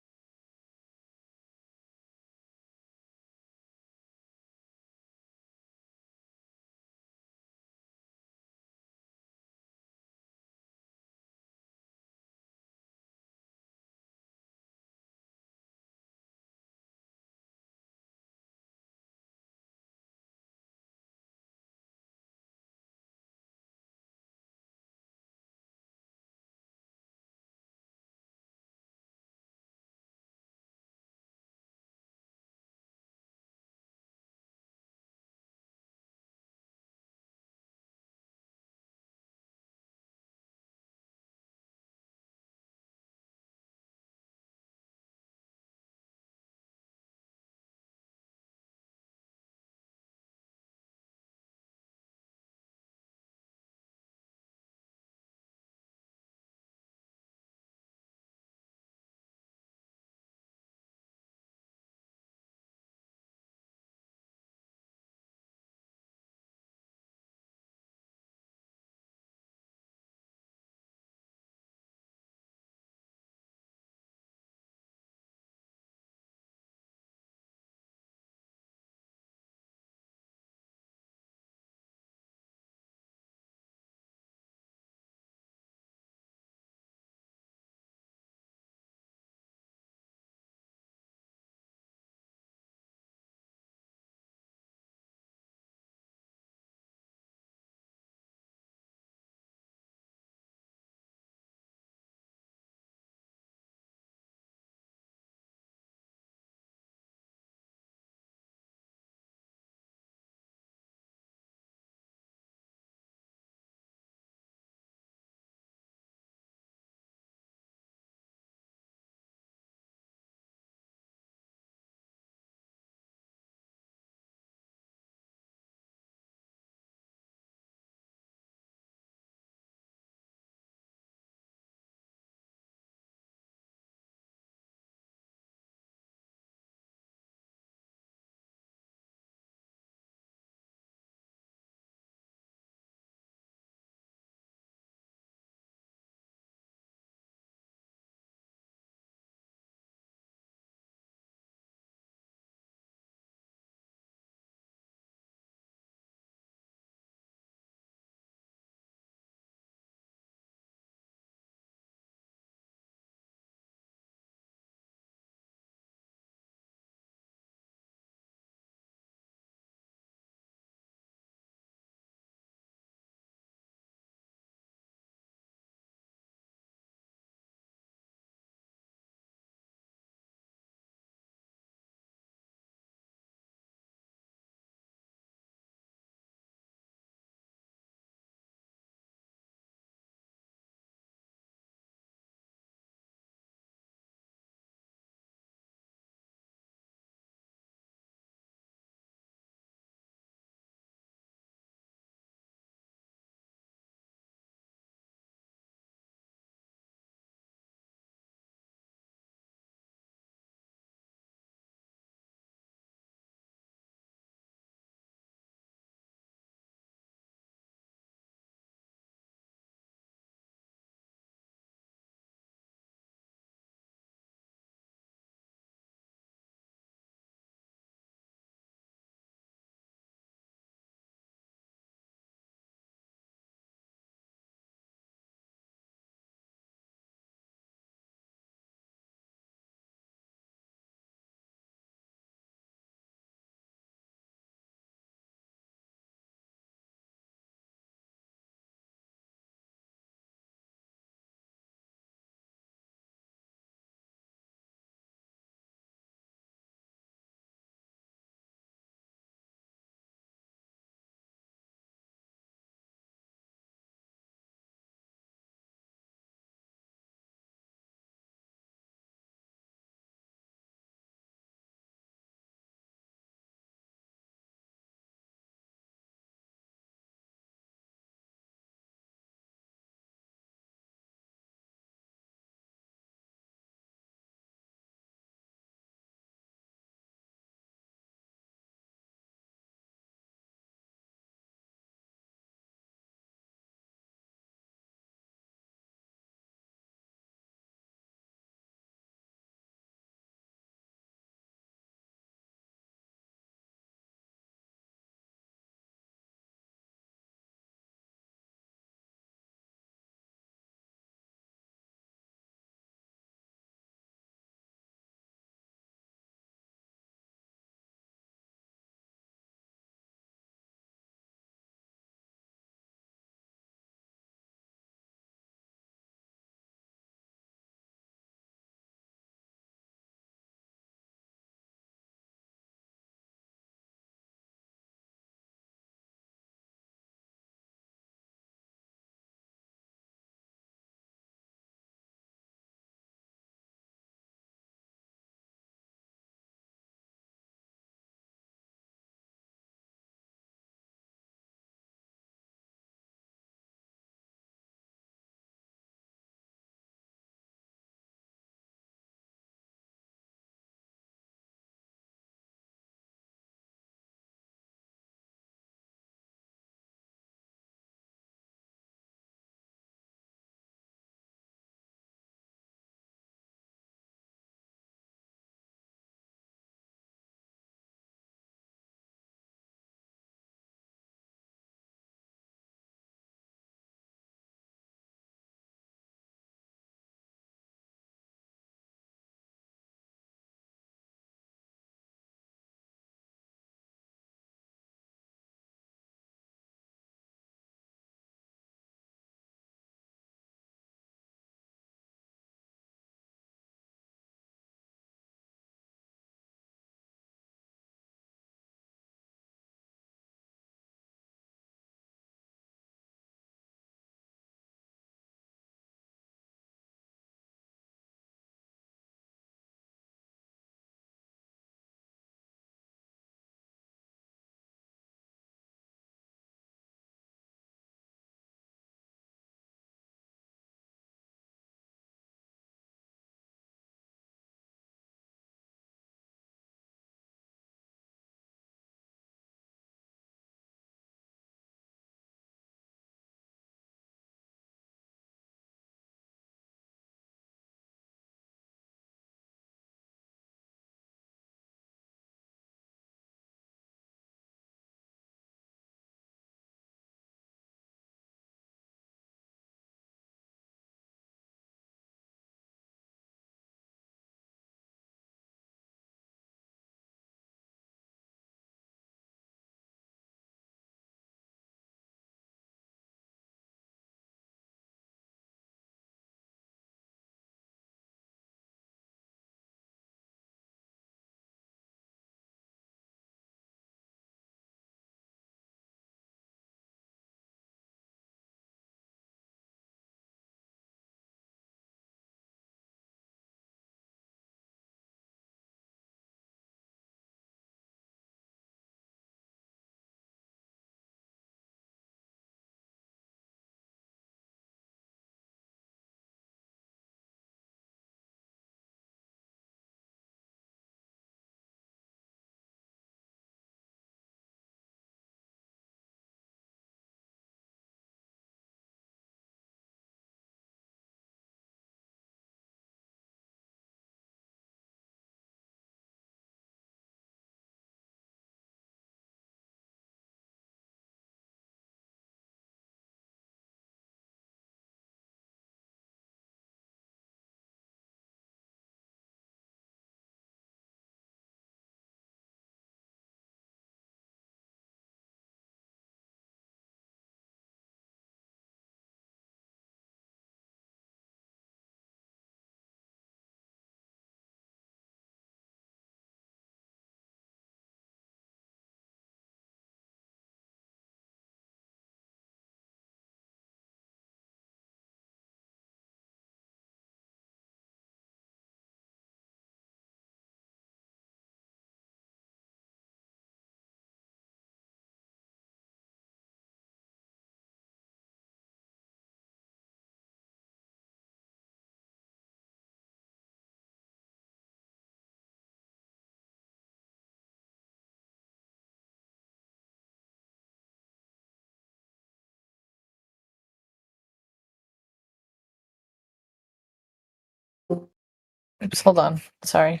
Oops, hold on. Sorry.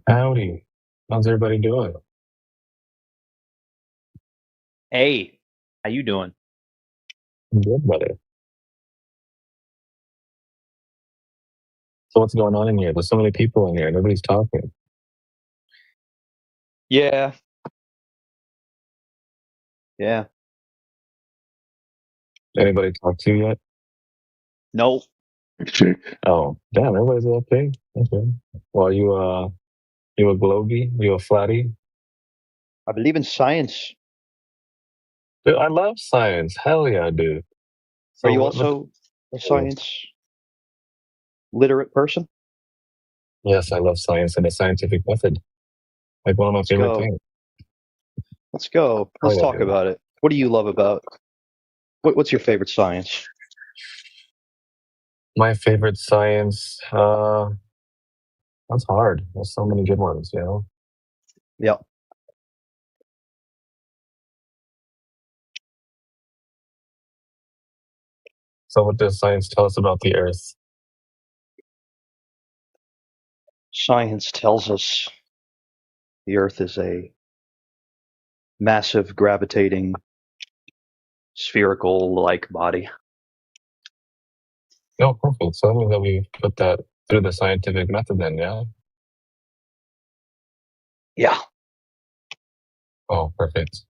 Howdy. How's everybody doing? Hey, how you doing? I'm good, brother. So what's going on in here? There's so many people in here. Nobody's talking. Yeah, yeah. Anybody talk to you yet? No, Oh, damn, everybody's okay. Okay. Well, you a globey? You a flatty? I believe in science. Dude, I love science. Hell yeah, dude. Are So you what also a science literate person? Yes, I love science and the scientific method. Like one of my Let's favorite go. things. Let's go. Oh Let's yeah, talk dude. about it. What do you love about? What's your favorite science? My favorite science, that's hard. There's so many good ones, you know? Yeah. So what does science tell us about the earth? Science tells us the Earth is a massive gravitating spherical like body. Oh, perfect. So that means that we put that through the scientific method then, yeah? Yeah. Oh, perfect.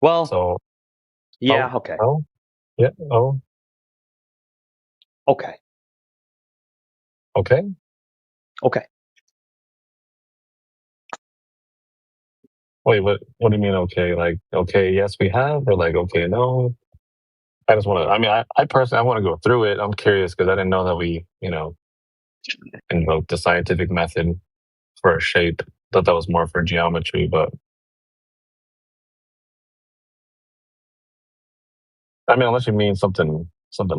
Well, So, yeah, okay. oh, yeah, oh, Okay. okay. Okay. Wait, what do you mean, okay? Like, okay, yes, we have, or like, okay, no? I just want to, I mean, I personally, I want to go through it. I'm curious because I didn't know that we, invoked the scientific method for a shape. Thought that was more for geometry, but I mean, unless you mean something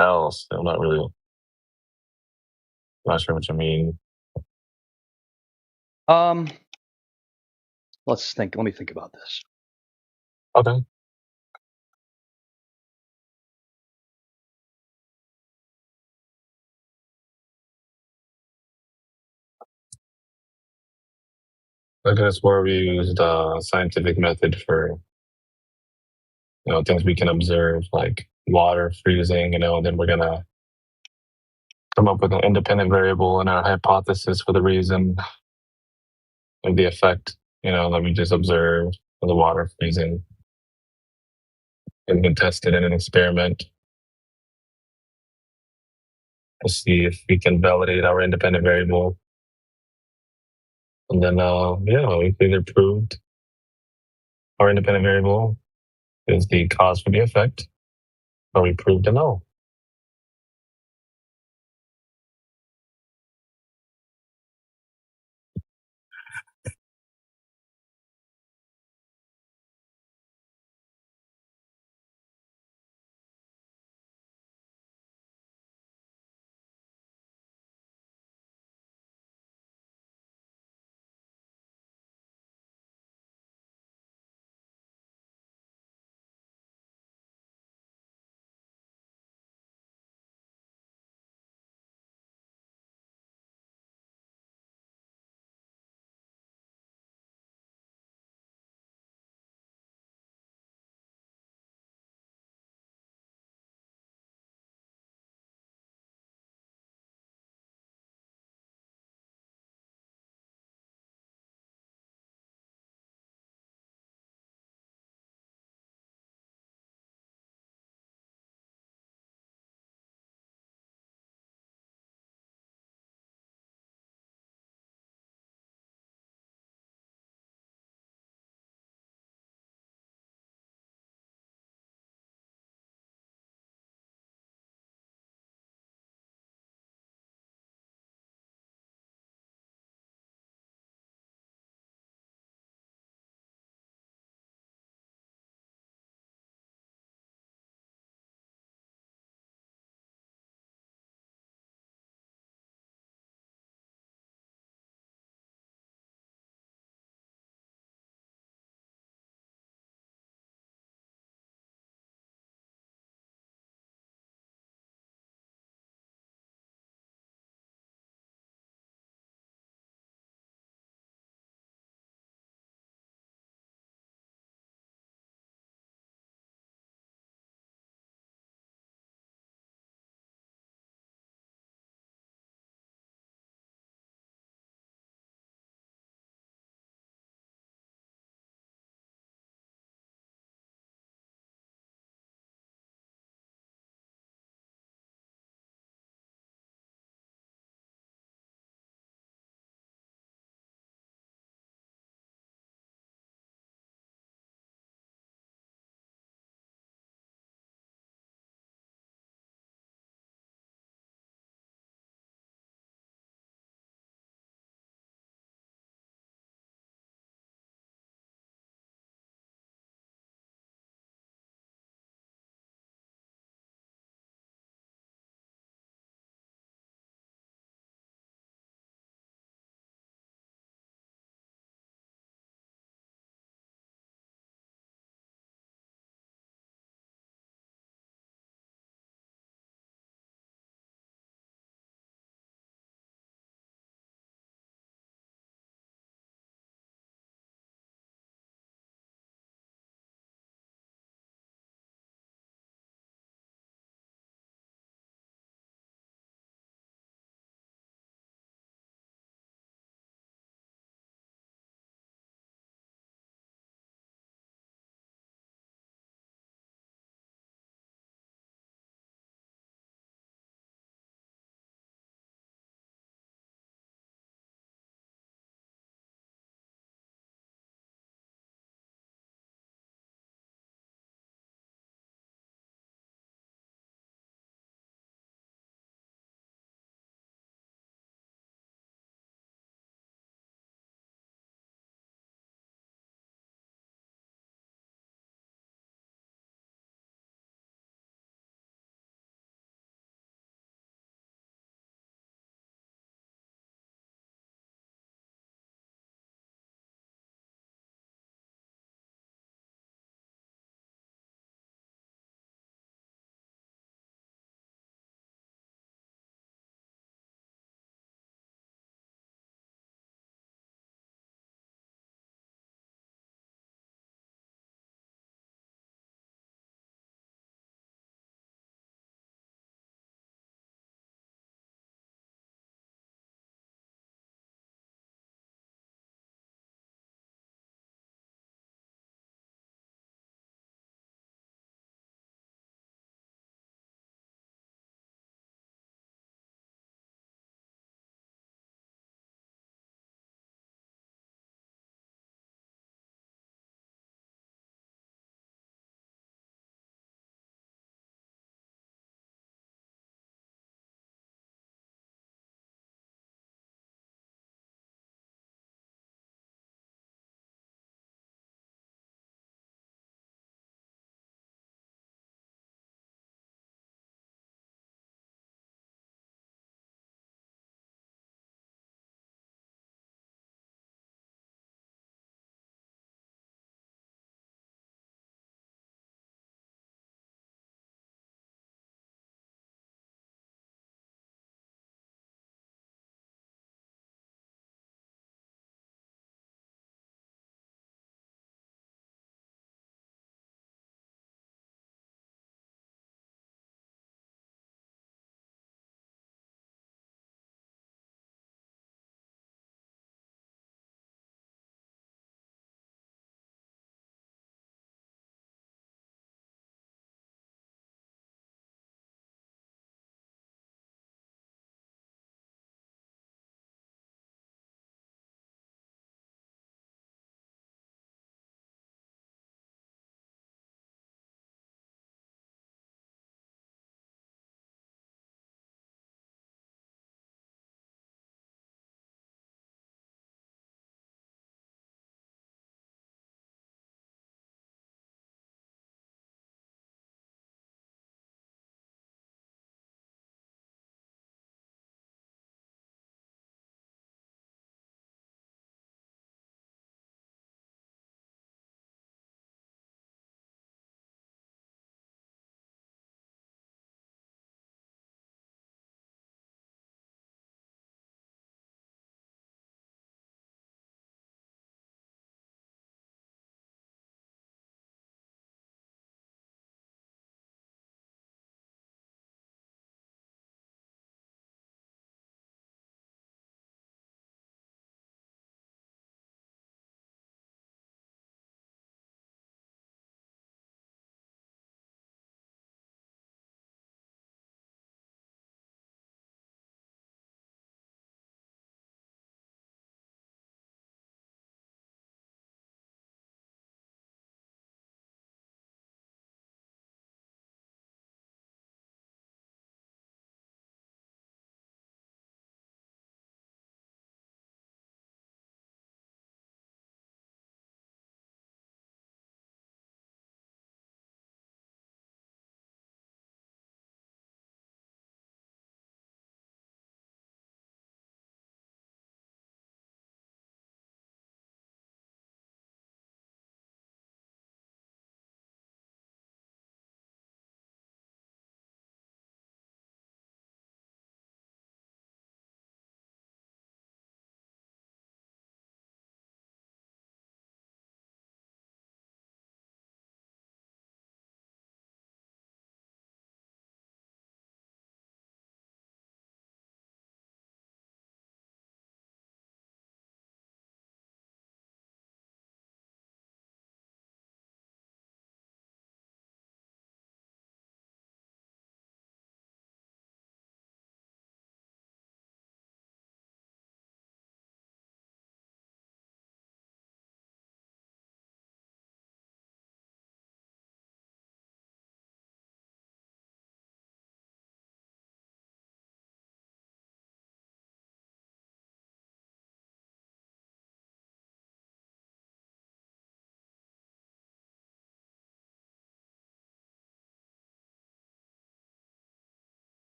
else, I'm not sure what you mean. Um, let's think. Let me think about this. Okay. I guess where we use the scientific method for, things we can observe, like water freezing, and then we're gonna come up with an independent variable in our hypothesis for the reason of the effect, that we just observed for the water freezing. And we can test it in an experiment to see if we can validate our independent variable. And then, we've either proved our independent variable is the cause for the effect, or we proved a null.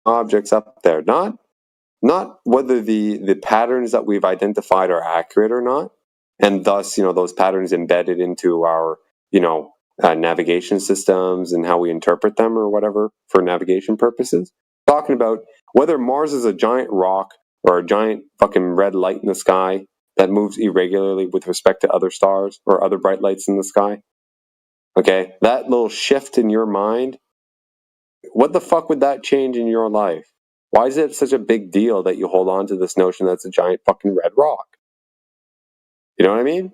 objects up there. Not whether the patterns that we've identified are accurate or not, and thus, those patterns embedded into our, navigation systems and how we interpret them or whatever for navigation purposes. Talking about whether Mars is a giant rock or a giant fucking red light in the sky that moves irregularly with respect to other stars or other bright lights in the sky. Okay, that little shift in your mind, what the fuck would that change in your life? Why is it such a big deal that you hold on to this notion that's a giant fucking red rock? You know what I mean?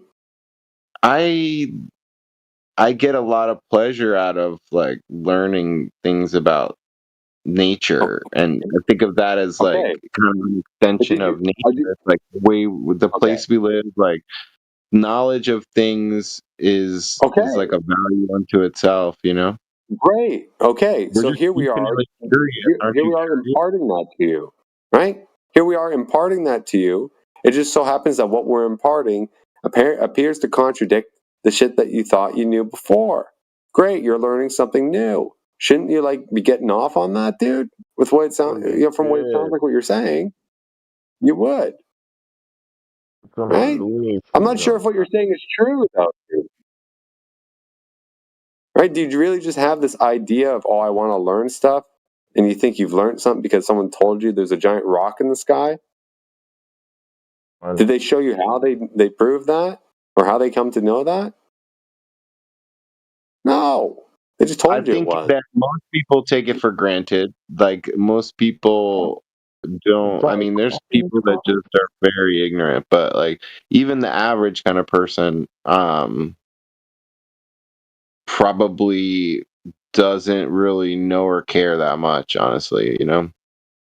I get a lot of pleasure out of like learning things about nature, and I think of that as like Okay. kind of an extension of nature. It's like the place we live, like knowledge of things is like a value unto itself, you know? Great. Okay, so here we are. Here we are imparting that to you, right? Here we are imparting that to you. It just so happens that what we're imparting appears to contradict the shit that you thought you knew before. Great, you're learning something new. Shouldn't you like be getting off on that, dude? With what it sounds, from what it sounds like, what you're saying, you would, right? I'm not sure if what you're saying is true, though, dude. Right? Do you really just have this idea of, oh, I want to learn stuff, and you think you've learned something because someone told you there's a giant rock in the sky? Did they show you how they proved that, or how they come to know that? No, they just told you it was. That most people take it for granted. Like most people don't. I mean, there's people that just are very ignorant, but like even the average kind of person, probably doesn't really know or care that much, honestly, you know?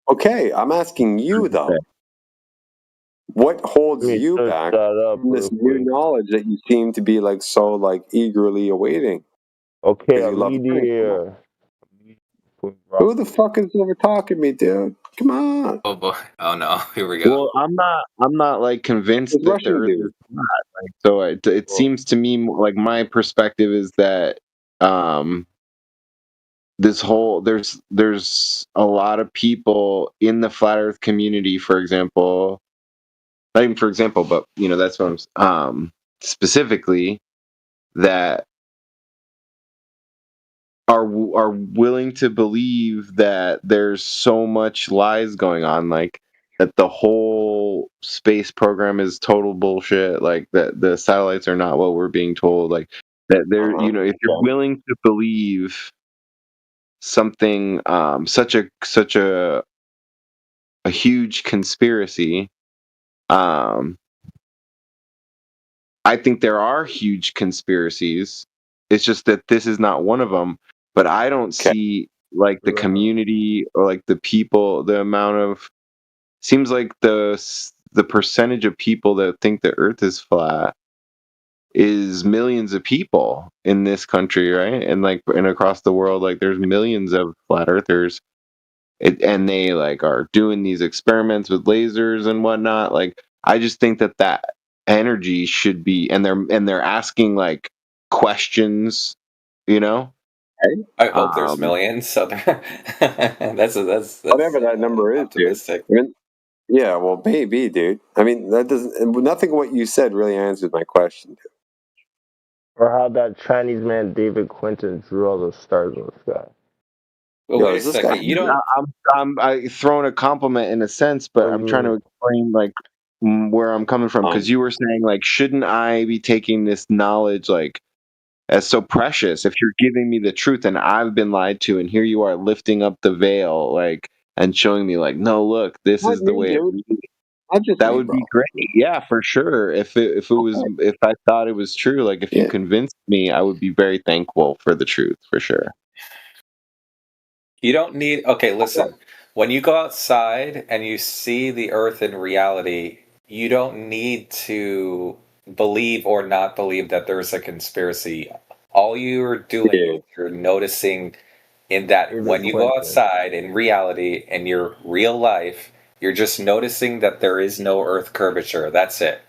Okay, I'm asking you though. What holds you back from this new knowledge that you seem to be like so like eagerly awaiting? Okay, You love learning. Who the fuck is over talking me, dude? Come on. Oh boy! Oh no! Here we go. Well, I'm not like convinced that the Earth is flat. Like, so it seems to me like my perspective is that this whole there's a lot of people in the flat Earth community, for example, not even for example, but you know that's what I'm specifically that are willing to believe that there's so much lies going on, like that the whole space program is total bullshit, like that the satellites are not what we're being told, like that they're you know if you're willing to believe something such a huge conspiracy, I think there are huge conspiracies. It's just that this is not one of them. But I don't see like the community or like the people, the amount of seems like the percentage of people that think the Earth is flat is millions of people in this country, right? And like and across the world, like there's millions of flat earthers. And they like are doing these experiments with lasers and whatnot. Like I just think that energy should be, and they're asking like questions, you know. I hope there's millions. So that's whatever that number is, optimistic. dude. I mean, yeah, well, maybe, dude. I mean, that doesn't. Nothing of what you said really answered my question, dude. Or how that Chinese man David Quinton drew all those stars in the sky. Well, wait a second. You don't. I'm throwing a compliment in a sense, but I'm trying to explain like where I'm coming from, because you were saying like, shouldn't I be taking this knowledge like as so precious if you're giving me the truth and I've been lied to, and here you are lifting up the veil like and showing me like, no, look, this is the way. That would be great. Yeah, for sure. If I thought it was true, like if you convinced me, I would be very thankful for the truth, for sure. You don't need. Okay, listen. When you go outside and you see the Earth in reality, you don't need to believe or not believe that there's a conspiracy. All you're doing is you're noticing in that when you go outside in reality in your real life, you're just noticing that there is no Earth curvature. That's it.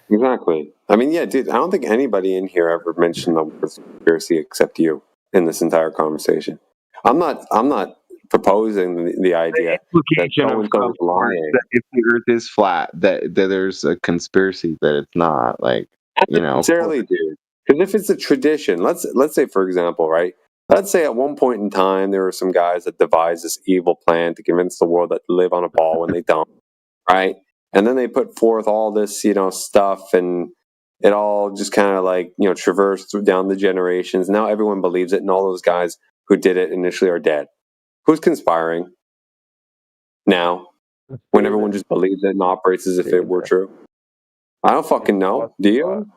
Exactly. I mean, yeah, dude, I don't think anybody in here ever mentioned the word conspiracy except you in this entire conversation. I'm not proposing the idea that Implication so of and so some is sort lying. that if the Earth is flat, that there's a conspiracy that it's not. Like, you know, Necessarily, dude. Because if it's a tradition, let's say, for example, right? Let's say at one point in time there were some guys that devised this evil plan to convince the world that they live on a ball when they don't, right? And then they put forth all this, stuff, and it all just kind of like, traversed down the generations. Now everyone believes it, and all those guys who did it initially are dead. Who's conspiring now when everyone just believes it and operates as if it were true? I don't fucking know. Do you?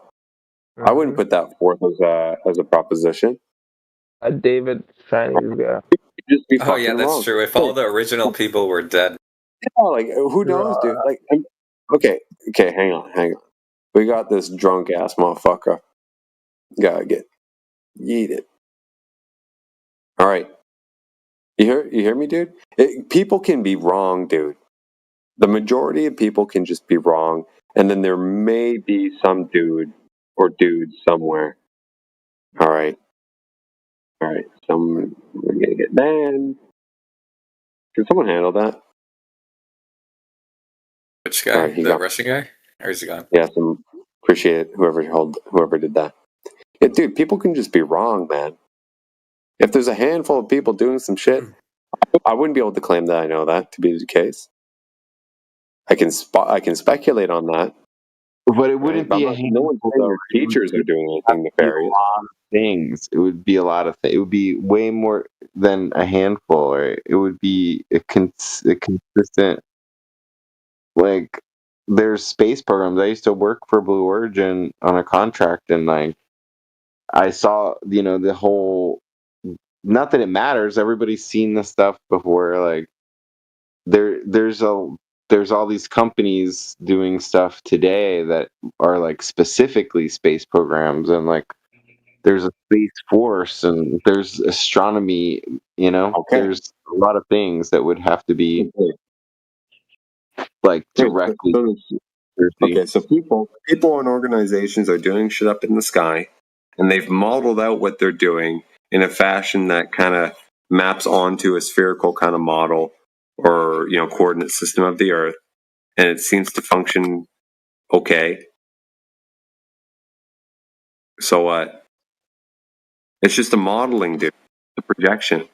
I wouldn't put that forth as a proposition. A David Chinese guy. Just be Oh yeah, fucking that's wrong. true. If all the original people were dead, Yeah, like who knows, dude? Like, okay, hang on. We got this drunk ass motherfucker. Gotta get yeeted. All right, you hear me, dude? People can be wrong, dude. The majority of people can just be wrong, and then there may be some dude or dudes somewhere. All right. We're gonna get banned. Can someone handle that? which guy? Alright, he The got- Russian guy? Or is he gone? Yes, appreciate it. Whoever did that. Yeah, dude, people can just be wrong, man. If there's a handful of people doing some shit, I wouldn't be able to claim that I know that to be the case. I can speculate on that. but it wouldn't be a no one says our teachers are doing anything nefarious. A lot of things. It would be a lot of things. It would be way more than a handful, right? It would be a consistent. Like, there's space programs. I used to work for Blue Origin on a contract, and like, I saw, the whole. Not that it matters. Everybody's seen this stuff before. Like, there's all these companies doing stuff today that are like specifically space programs, and like there's a space force, and there's astronomy. There's a lot of things that would have to be like directly. Okay, so people and organizations are doing shit up in the sky, and they've modeled out what they're doing in a fashion that kind of maps onto a spherical kind of model or coordinate system of the Earth, and it seems to function okay. So what? It's just a modeling, dude. The projection,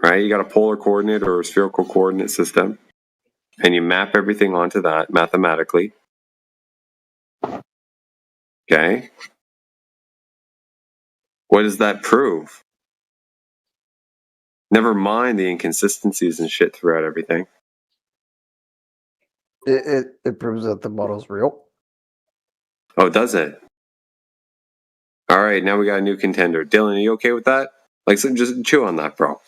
right? You got a polar coordinate or a spherical coordinate system, and you map everything onto that mathematically. Okay. What does that prove? Never mind the inconsistencies and shit throughout everything. It proves that the model's real. Oh, does it? All right, now we got a new contender. Dylan, are you okay with that? Like, so just chew on that, bro.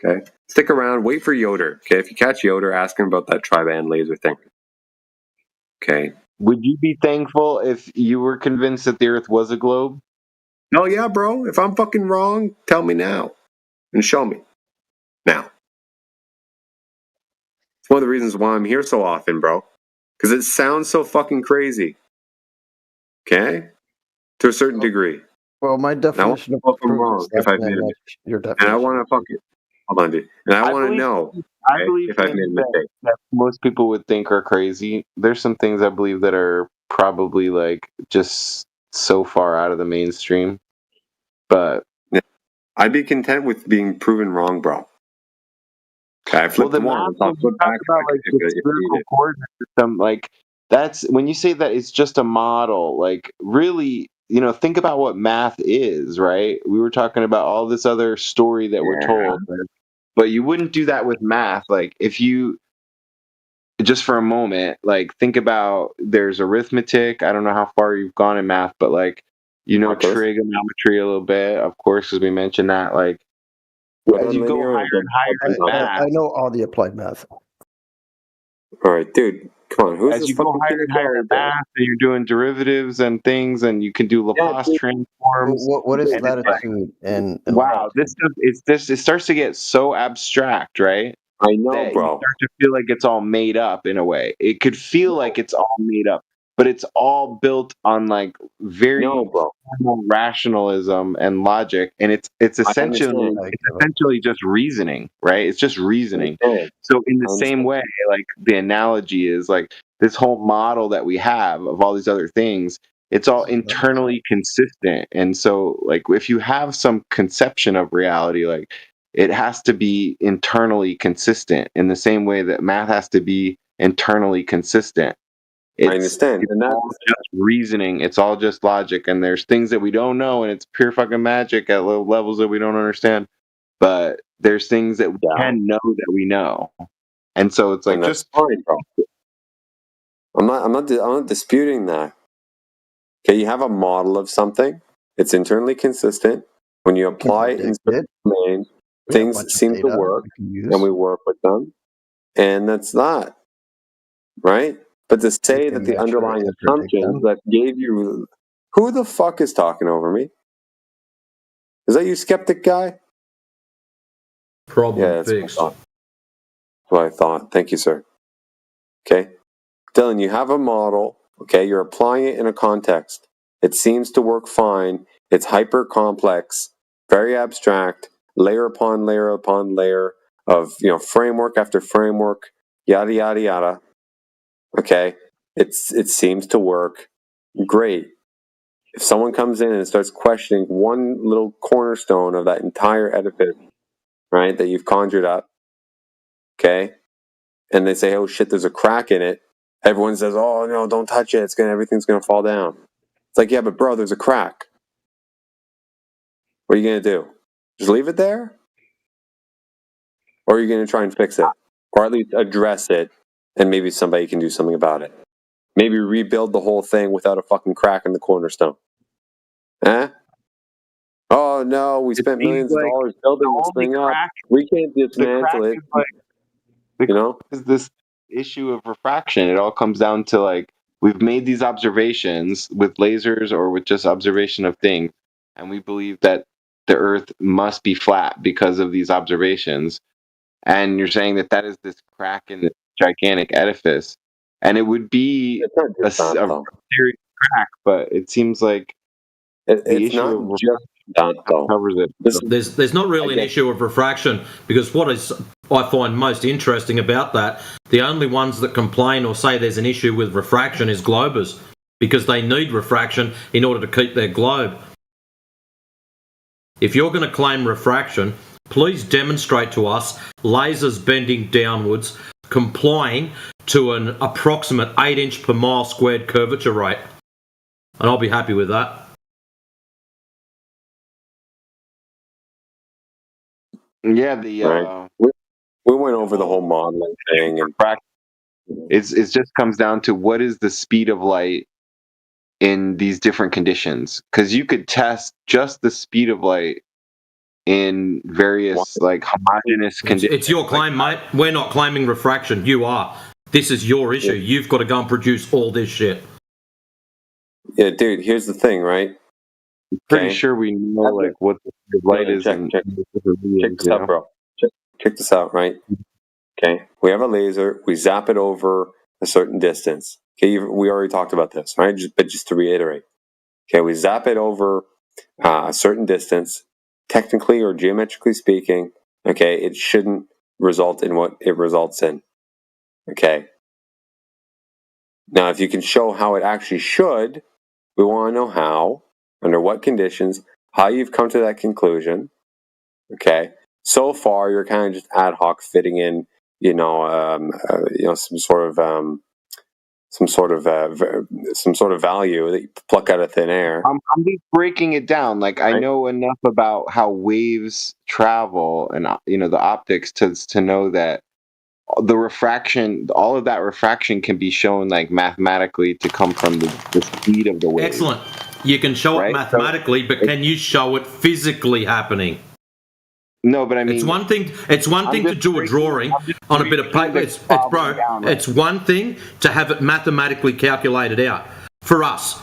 Okay? Stick around, wait for Yoder. Okay? If you catch Yoder, ask him about that tri-band laser thing. Okay? Would you be thankful if you were convinced that the Earth was a globe? Oh, yeah, bro. If I'm fucking wrong, tell me now. And show me. Now. It's one of the reasons why I'm here so often, bro. Because it sounds so fucking crazy. Okay? To a certain degree. Well, my definition of proof is if I've definitely made a like your And I definition. want to fucking hold on, dude. And I want to believe- know I believe if I've made a things mistake. that most people would think are crazy. There's some things I believe that are probably like just so far out of the mainstream. But I'd be content with being proven wrong, bro. Okay, I flipped the one. math, I'll when you flip talk back about like if the you spherical need it. coordinate system, like that's when you say that it's just a model. Like, really, think about what math is, right? We were talking about all this other story that we're told, but you wouldn't do that with math. Like, if you just for a moment, like, think about there's arithmetic. I don't know how far you've gone in math, but like, trigonometry a little bit, of course, because we mentioned that. Like, as you go higher and higher in math, I know all the applied math. All right, dude. Come on. Who's as this you go fucking higher and higher in math, and you're doing derivatives and things, and you can do Laplace transforms. What is and it's like, latitude and wow, this stuff, it starts to get so abstract, right? I know, that bro. You start to feel like it's all made up in a way. It could feel like it's all made up. but it's all built on like very No, bro. formal rationalism and logic, and it's I essentially understand. just reasoning, right? It's just I reasoning. understand. So in the I same understand. way, like the analogy is like this whole model that we have of all these other things, it's all internally consistent. And so like if you have some conception of reality, like it has to be internally consistent in the same way that math has to be internally consistent. I understand. It's And all just reasoning. It's all just logic. And there's things that we don't know, and it's pure fucking magic at low levels that we don't understand. But there's things that we can know that we know, and so it's like and that's just fine, bro. I'm not disputing that. Okay, you have a model of something. It's internally consistent. When you apply it in certain domains, things seem to work, and we work with them. And that's that, right? But to say that the underlying assumptions that gave you... Who the fuck is talking over me? Is that you, skeptic guy? Problem Yeah, that's fixed. what I thought. Thank you, sir. Okay. Dylan, you have a model. Okay, you're applying it in a context. It seems to work fine. It's hyper complex, very abstract, layer upon layer upon layer of, framework after framework, yada yada yada. Okay, it seems to work great. If someone comes in and starts questioning one little cornerstone of that entire edifice, right, that you've conjured up, okay, and they say, "Oh shit, there's a crack in it," everyone says, "Oh no, don't touch it. Everything's gonna fall down." It's like, yeah, but bro, there's a crack. What are you gonna do? Just leave it there, or are you gonna try and fix it, or at least address it, and maybe somebody can do something about it? Maybe rebuild the whole thing without a fucking crack in the cornerstone. Eh? Oh no, we spent millions of dollars building this thing up. We can't dismantle it. Is this issue of refraction? It all comes down to like we've made these observations with lasers or with just observation of things, and we believe that the Earth must be flat because of these observations. And you're saying that is this crack in this gigantic edifice, and it would be a serious crack, but it seems like the issue of refraction covers it. There's not really an issue of refraction, because what is I find most interesting about that, the only ones that complain or say there's an issue with refraction is globers, because they need refraction in order to keep their globe. If you're going to claim refraction, please demonstrate to us lasers bending downwards, complying to an approximate 8-inch per mile squared curvature rate, and I'll be happy with that. Yeah, we went over the whole modeling thing, and it just comes down to what is the speed of light in these different conditions, because you could test just the speed of light in various like homogeneous conditions. It's your claim, mate. We're not claiming refraction. You are. This is your issue. You've got to go and produce all this shit. Yeah, dude. Here's the thing, right? Pretty sure we know like what the light is. Check this out, bro. Check this out, right? Okay, we have a laser. We zap it over a certain distance. Okay, we already talked about this, right? But just to reiterate, okay, we zap it over a certain distance. Technically or geometrically speaking, okay, it shouldn't result in what it results in. Okay. Now, if you can show how it actually should, we want to know how, under what conditions, how you've come to that conclusion. Okay. So far, you're kind of just ad hoc fitting in, some sort of value that you pluck out of thin air. I'm just breaking it down. Like I know enough about how waves travel and the optics to know that the refraction, all of that refraction can be shown like mathematically to come from the speed of the wave. Excellent. You can show it mathematically, but can you show it physically happening? No, but I mean, it's one thing to do a drawing on a bit of paper. It's one thing to have it mathematically calculated out. For us,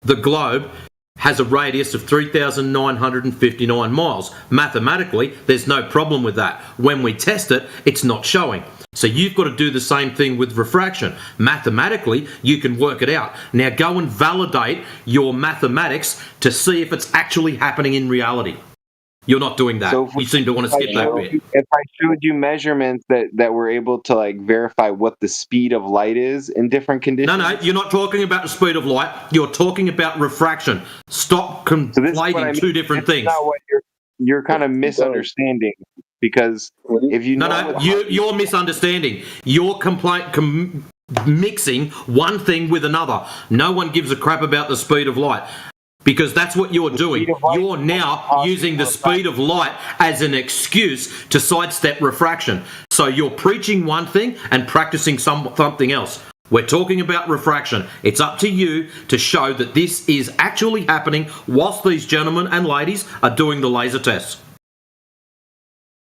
the globe has a radius of 3,959 miles. Mathematically, there's no problem with that. When we test it, it's not showing. So you've got to do the same thing with refraction. Mathematically, you can work it out. Now go and validate your mathematics to see if it's actually happening in reality. You're not doing that. You seem to want to skip that bit. If I showed you measurements that were able to like verify what the speed of light is in different conditions. No, you're not talking about the speed of light. You're talking about refraction. Stop conflating two different things. Not what you're kind of misunderstanding, because if you you're misunderstanding. You're mixing one thing with another. No one gives a crap about the speed of light. Because that's what you're doing. You're now using the speed of light as an excuse to sidestep refraction. So you're preaching one thing and practicing something else. We're talking about refraction. It's up to you to show that this is actually happening whilst these gentlemen and ladies are doing the laser tests.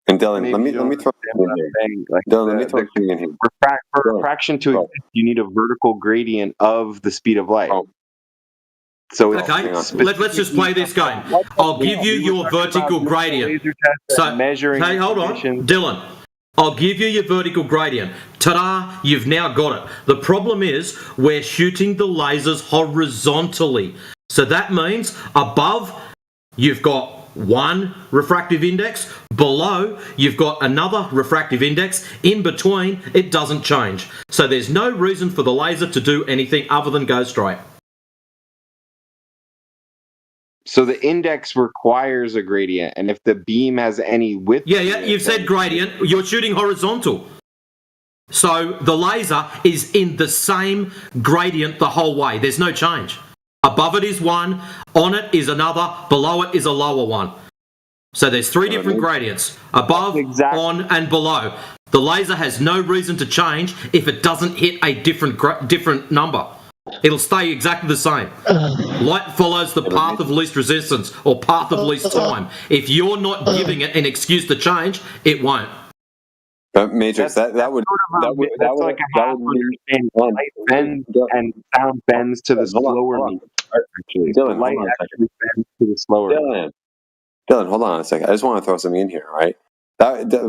And Dylan, let me throw something in here. Dylan, let me throw something in here. For refraction to exist, you need a vertical gradient of the speed of light. So okay, let's just play this game. I'll give you your vertical gradient. So, hey, hold on, Dylan. I'll give you your vertical gradient. Ta-da, you've now got it. The problem is we're shooting the lasers horizontally. So that means above you've got one refractive index, below you've got another refractive index, in between it doesn't change. So there's no reason for the laser to do anything other than go straight. So the index requires a gradient, and if the beam has any width... Yeah, you've said gradient. You're shooting horizontal. So the laser is in the same gradient the whole way. There's no change. Above it is one, on it is another, below it is a lower one. So there's three different gradients, above, on, and below. The laser has no reason to change if it doesn't hit a different number. It'll stay exactly the same. Light follows the path of least resistance or path of least time. If you're not giving it an excuse to change, it won't. But Matrix, that would like a half understanding. Light bends and sound bends to the slower meter. Actually, Dylan, light actually bends to the slower. Dylan, hold on a second. I just want to throw something in here, right?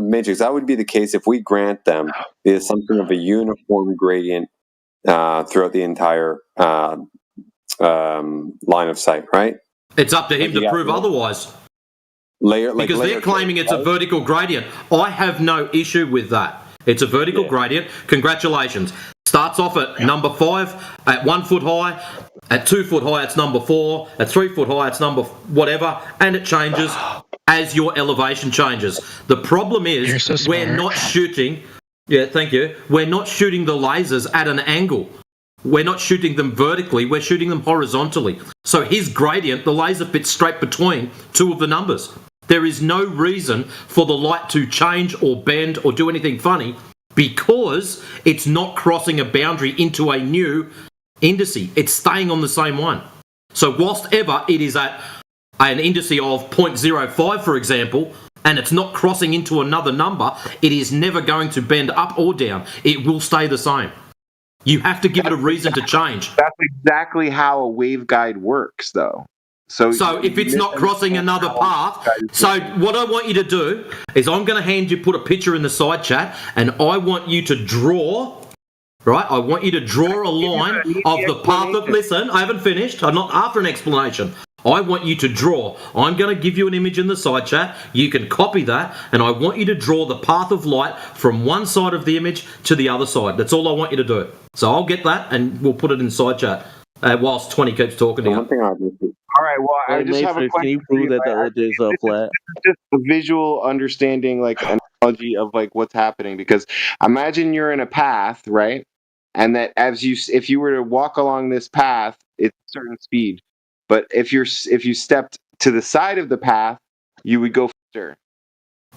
Matrix, that would be the case if we grant them the assumption of a uniform gradient throughout the entire line of sight, right? It's up to him to prove otherwise. Because they're claiming it's a vertical gradient. I have no issue with that. It's a vertical gradient. Congratulations. Starts off at number 5, at 1 foot high, at 2 foot high it's number 4, at 3 foot high it's number whatever, and it changes as your elevation changes. The problem is we're not shooting... Yeah, thank you. We're not shooting the lasers at an angle. We're not shooting them vertically, we're shooting them horizontally. So his gradient, the laser fits straight between two of the numbers. There is no reason for the light to change or bend or do anything funny because it's not crossing a boundary into a new indice. It's staying on the same one. So whilst ever it is at an indice of 0.05, for example, and it's not crossing into another number, it is never going to bend up or down. It will stay the same. You have to give it a reason to change. That's exactly how a waveguide works, though. So if it's not crossing another path, so what I want you to do is I'm going to put a picture in the side chat, and I want you to draw, right? I want you to draw a line of the path of, listen, I haven't finished. I'm not after an explanation. I want you to draw. I'm going to give you an image in the side chat. You can copy that, and I want you to draw the path of light from one side of the image to the other side. That's all I want you to do. So I'll get that, and we'll put it in side chat whilst 20 keeps talking to you. All right, well, I just have a question. Can you prove that the Earth is flat? Just a visual understanding, like analogy of like what's happening. Because imagine you're in a path, right? And that if you were to walk along this path, it's a certain speed. But if you stepped to the side of the path, you would go faster.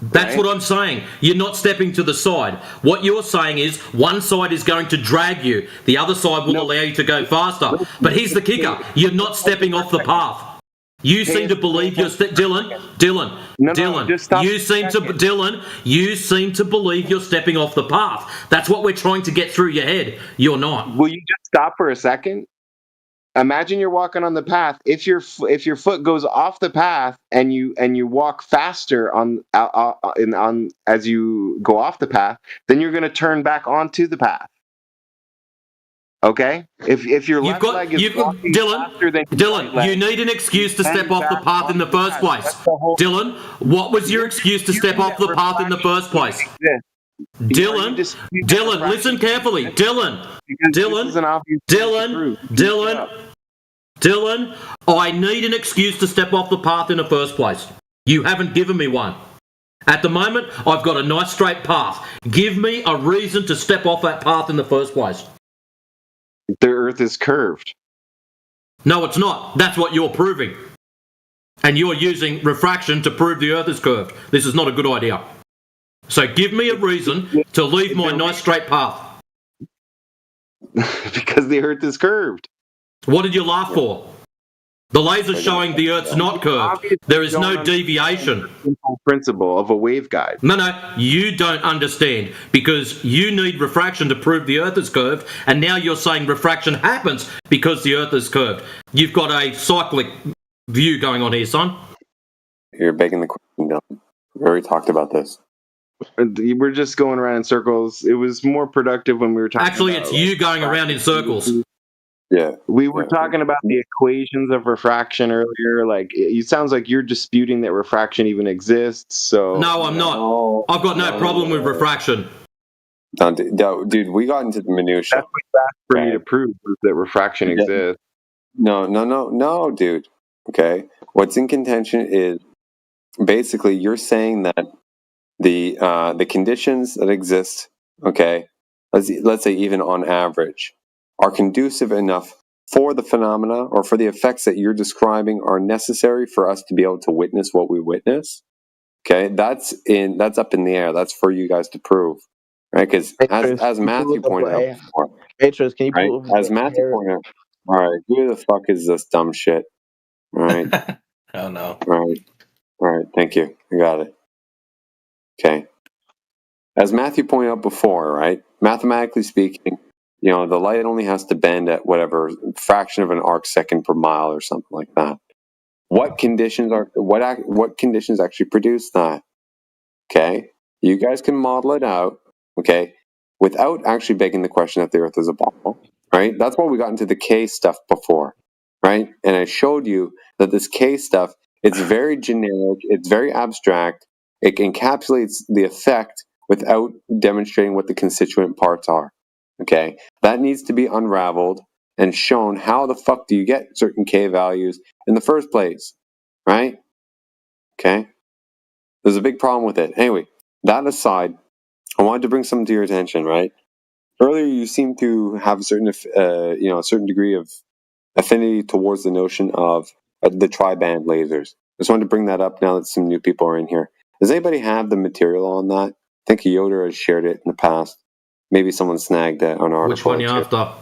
That's what I'm saying. You're not stepping to the side. What you're saying is one side is going to drag you. The other side will allow you to go faster. But here's the kicker. You're not stepping off the path. You seem to believe you're Dylan, you seem to believe you're stepping off the path. That's what we're trying to get through your head. You're not. Will you just stop for a second? imagine you're walking on the path. If your foot goes off the path and you walk faster on as you go off the path, then you're going to turn back onto the path. Okay? If your left leg is walking faster than your right Dylan, leg, you need an excuse to then step off the back path in the onto the first path. place. That's the whole- Dylan, what was your excuse to step off the path in the first place? Dylan, listen carefully. Dylan, I need an excuse to step off the path in the first place. You haven't given me one. At the moment, I've got a nice straight path. Give me a reason to step off that path in the first place. The Earth is curved. No, it's not. That's what you're proving. And you're using refraction to prove the Earth is curved. This is not a good idea. So give me a reason to leave my nice straight path. Because the Earth is curved. What did you laugh for? The laser's showing the Earth's not curved. There is no deviation. Simple principle of a waveguide. No, you don't understand, because you need refraction to prove the Earth is curved, and now you're saying refraction happens because the Earth is curved. You've got a cyclic view going on here, son. You're begging the question, Dylan. We already talked about this. We're just going around in circles. It was more productive when we were talking Actually, about, it's you going around in circles. Yeah. We were talking about the equations of refraction earlier. Like, it sounds like you're disputing that refraction even exists. So No, I'm not. I've got no problem with refraction. No, dude, we got into the minutiae. That's what that's for me to prove, is that refraction exists. No, dude. Okay. What's in contention is basically you're saying that the conditions that exist, okay, let's say even on average, are conducive enough for the phenomena or for the effects that you're describing are necessary for us to be able to witness what we witness. Okay, that's up in the air. That's for you guys to prove, right? Because as Matthew pointed out before, Atros, can you right? pull up As Matthew pointed out, all right, who the fuck is this dumb shit? All right, Oh no. all right, thank you. I got it. Okay, as Matthew pointed out before, right? Mathematically speaking, you know, the light only has to bend at whatever fraction of an arc second per mile or something like that. What conditions actually produce that? Okay, you guys can model it out. Okay, without actually begging the question that the Earth is a ball. Right? That's why we got into the K stuff before. Right? And I showed you that this K stuff, it's very generic. It's very abstract. It encapsulates the effect without demonstrating what the constituent parts are. Okay, that needs to be unraveled and shown. How the fuck do you get certain K values in the first place? Right? Okay, there's a big problem with it. Anyway, that aside, I wanted to bring something to your attention. Right? Earlier, you seem to have a certain, a certain degree of affinity towards the notion of the tri-band lasers. I just wanted to bring that up now that some new people are in here. Does anybody have the material on that? I think Yoder has shared it in the past. Maybe someone snagged an article. Which one you or two. after?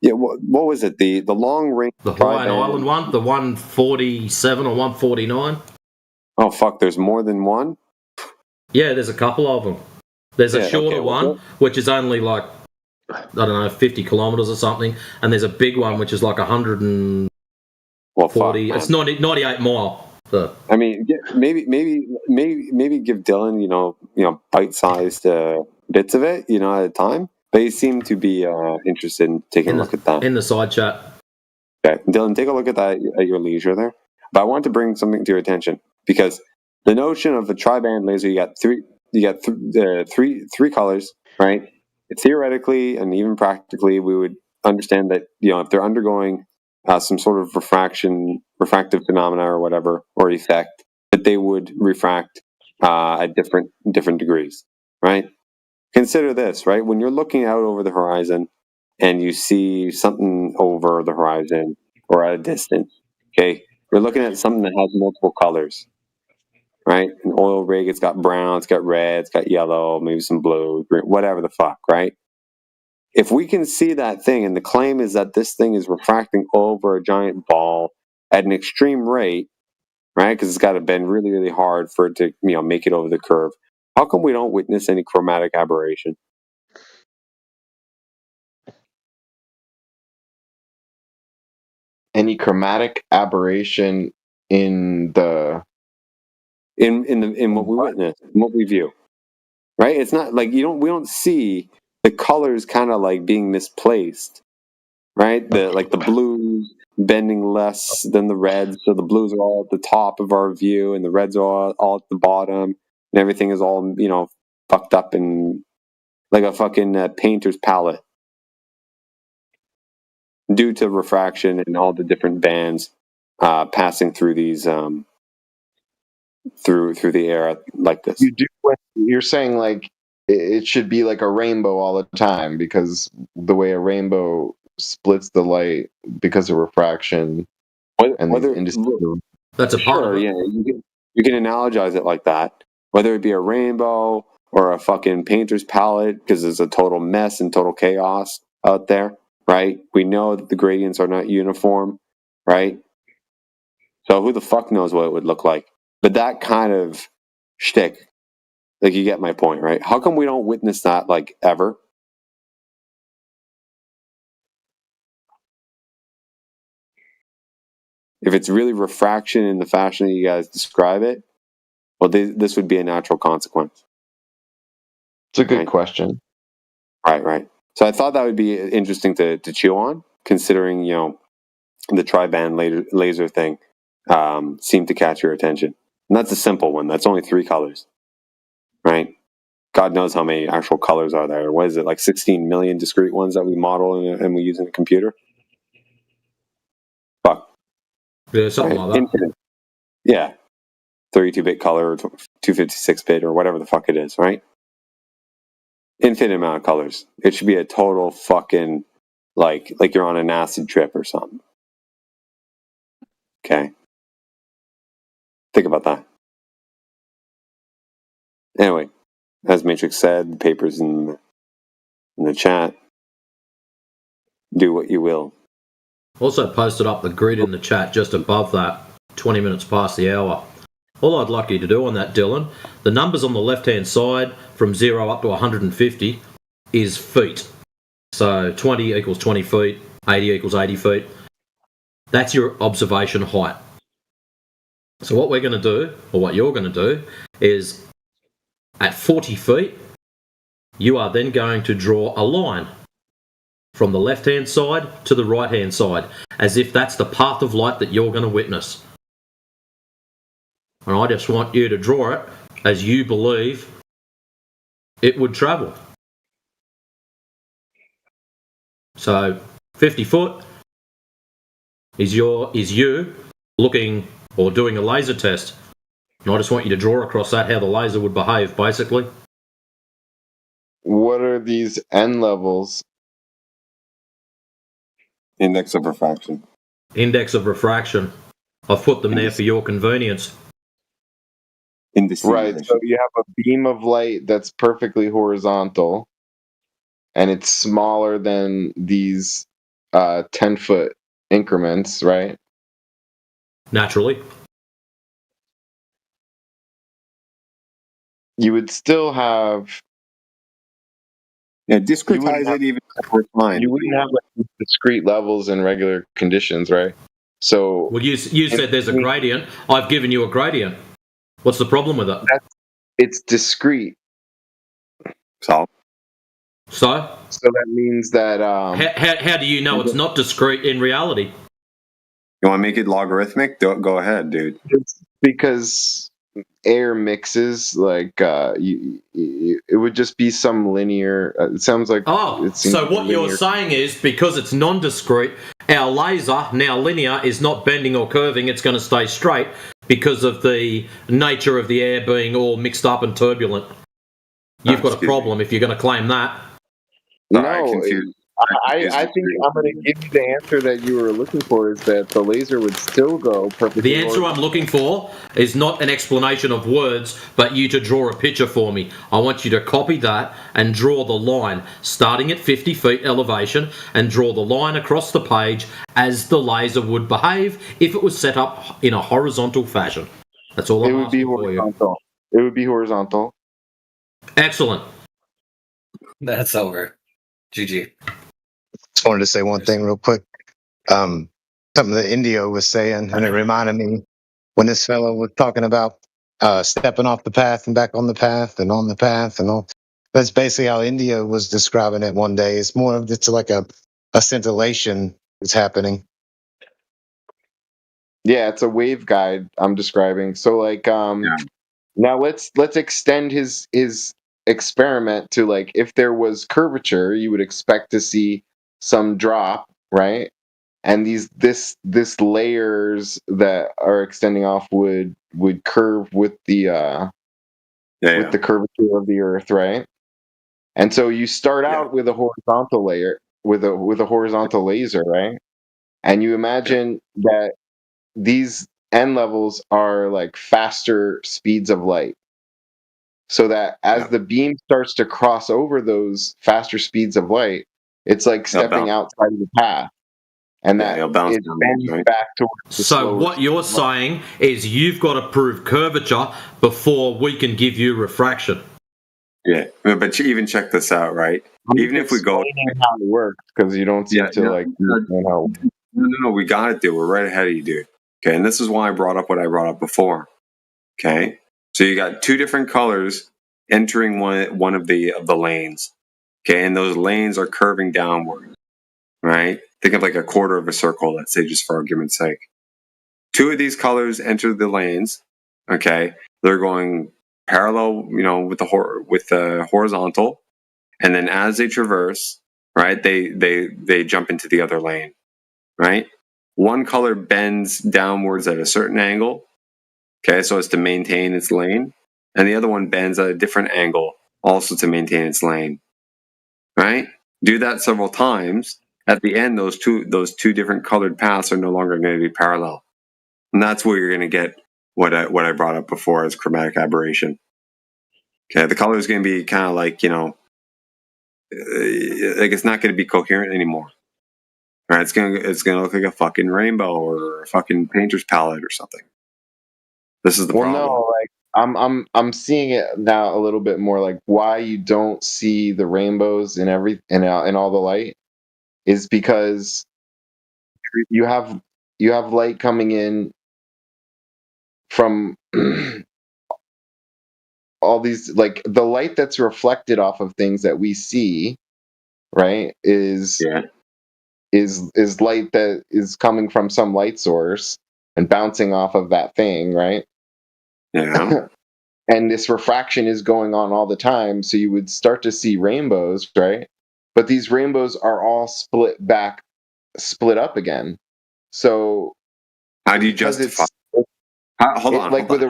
Yeah, what was it? The long range. The Hawaiian Island one, the 147 or 149. Oh fuck! There's more than one. Yeah, there's a couple of them. There's a shorter one, which is only like, I don't know, 50 kilometers or something, and there's a big one which is like 140. It's 98 mile. So. I mean, maybe give Dylan bite-sized bits of it, at a time. They seem to be interested in taking a look at that in the side chat. Okay, Dylan, take a look at that at your leisure there. But I want to bring something to your attention because the notion of a tri-band laser, you got three colors, right? Theoretically and even practically, we would understand that if they're undergoing some sort of refractive phenomena or whatever or effect, that they would refract at different degrees, right? Consider this, right? When you're looking out over the horizon and you see something over the horizon or at a distance, okay, you're looking at something that has multiple colors, right? An oil rig, it's got brown, it's got red, it's got yellow, maybe some blue, green, whatever the fuck, right? If we can see that thing, and the claim is that this thing is refracting over a giant ball at an extreme rate, right? Because it's got to bend really, really hard for it to, make it over the curve. How come we don't witness any chromatic aberration? any chromatic aberration in the in what we witness, in what we view, right? It's not like we don't see the colors kind of like being misplaced, right? The blues bending less than the reds, so the blues are all at the top of our view, and the reds are all at the bottom, and everything is all fucked up and like a fucking painter's palette due to refraction and all the different bands passing through these through the air like this. You're saying like it should be like a rainbow all the time because the way a rainbow splits the light because of refraction and that's a part sure, of it. yeah. You can analogize it like that, whether it be a rainbow or a fucking painter's palette, because there's a total mess and total chaos out there, right? We know that the gradients are not uniform, right? So who the fuck knows what it would look like? But that kind of shtick, like you get my point, right? How come we don't witness that like ever? If it's really refraction in the fashion that you guys describe it, well, this would be a natural consequence. It's a good question. Right. So I thought that would be interesting to chew on, considering the tri-band laser thing seemed to catch your attention, and that's a simple one. That's only 3 colors, right? God knows how many actual colors are there. What is it, like 16 million discrete ones that we model and we use in a computer? Fuck. Yeah, something like that. Infinite. Yeah. 32-bit color or 256-bit or whatever the fuck it is, right? Infinite amount of colors. It should be a total fucking like you're on an acid trip or something. Okay. Think about that. Anyway, as Matrix said, the paper's in the chat. Do what you will. Also posted up the grid in the chat just above that, 20 minutes past the hour. All I'd like you to do on that, Dylan, the numbers on the left-hand side from 0 up to 150 is feet. So 20 equals 20 feet, 80 equals 80 feet. That's your observation height. So what we're going to do, or what you're going to do, is at 40 feet, you are then going to draw a line from the left-hand side to the right-hand side, as if that's the path of light that you're going to witness. And I just want you to draw it as you believe it would travel. So 50 foot is you looking or doing a laser test. And I just want you to draw across that how the laser would behave, basically. What are these N levels? Index of refraction. Index of refraction. I've put them there for your convenience. Right, so you have a beam of light that's perfectly horizontal, and it's smaller than these 10-foot increments, right? Naturally. You would still have... Yeah, discretize it even fine. You wouldn't have like discrete levels in regular conditions, right? So... Well, you said there's a gradient. I've given you a gradient. What's the problem with it? It's discrete. So that means that... How do you know it's not discrete in reality? You want to make it logarithmic? Go ahead, dude. It's because air mixes, like it would just be some linear. It sounds like. So what you're saying is because it's non-discrete, our laser, now linear, is not bending or curving. It's going to stay straight because of the nature of the air being all mixed up and turbulent. You've got a problem if you're going to claim that. No, I think I'm going to give you the answer that you were looking for, is that the laser would still go perfectly. The answer I'm looking for is not an explanation of words, but you to draw a picture for me. I want you to copy that and draw the line, starting at 50 feet elevation, and draw the line across the page as the laser would behave if it was set up in a horizontal fashion. That's all I'm asking for you. It would be horizontal. Excellent. That's over. GG. Just wanted to say one thing real quick. something that Indio was saying, and it reminded me when this fellow was talking about stepping off the path and back on the path and on the path and all. That's basically how India was describing it one day. It's more of just like a scintillation is happening. Yeah, it's a wave guide I'm describing. So like now let's extend his experiment to like if there was curvature, you would expect to see some drop, right? And this layers that are extending off would curve with the with the curvature of the earth, right? And so you start out with a horizontal layer with a horizontal laser, right? And you imagine that these end levels are like faster speeds of light. So that as the beam starts to cross over those faster speeds of light, it's like stepping outside of the path. And that it bends back towards the So slower what you're saying is you've got to prove curvature before we can give you refraction. Yeah, but you even check this out, right? Even if we go how it works, because you don't seem to like understand how. No, we got it, dude. We're right ahead of you, dude. Okay, and this is why I brought up what I brought up before. Okay, so you got two different colors entering one of the lanes. Okay, and those lanes are curving downward, right? Think of like a quarter of a circle, let's say, just for argument's sake. Two of these colors enter the lanes. Okay, they're going parallel, you know, with the horizontal, and then as they traverse, right, they jump into the other lane, right? One color bends downwards at a certain angle, okay, so as to maintain its lane, and the other one bends at a different angle, also to maintain its lane, right? Do that several times. At the end, those two different colored paths are no longer going to be parallel, and that's where you're going to get what I brought up before as chromatic aberration. Okay, the color is going to be kind of like, you know, like it's not going to be coherent anymore. Right? It's gonna look like a fucking rainbow or a fucking painter's palette or something. This is the problem. No, like I'm seeing it now a little bit more. Like why you don't see the rainbows in in all the light is because you have light coming in from all these, like the light that's reflected off of things that we see, right? Is light that is coming from some light source and bouncing off of that thing, right? Yeah. And this refraction is going on all the time, so you would start to see rainbows, right? But these rainbows are all split up again. So how do you justify? Hold on. Like with a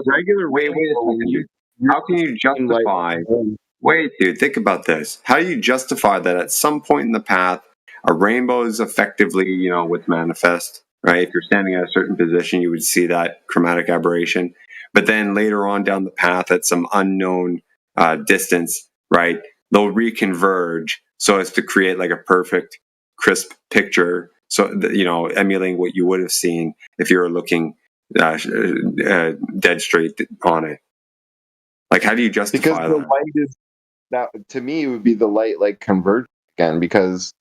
regular wait a second. How can you justify? Wait, dude, think about this. How do you justify that at some point in the path, a rainbow is effectively, you know, with manifest, right? If you're standing at a certain position, you would see that chromatic aberration. But then later on down the path at some unknown distance, right, they'll reconverge so as to create like a perfect, crisp picture. So, you know, emulating what you would have seen if you were looking dead straight on it. Like, how do you justify because that? The light is now, to me, it would be the light like converge again, because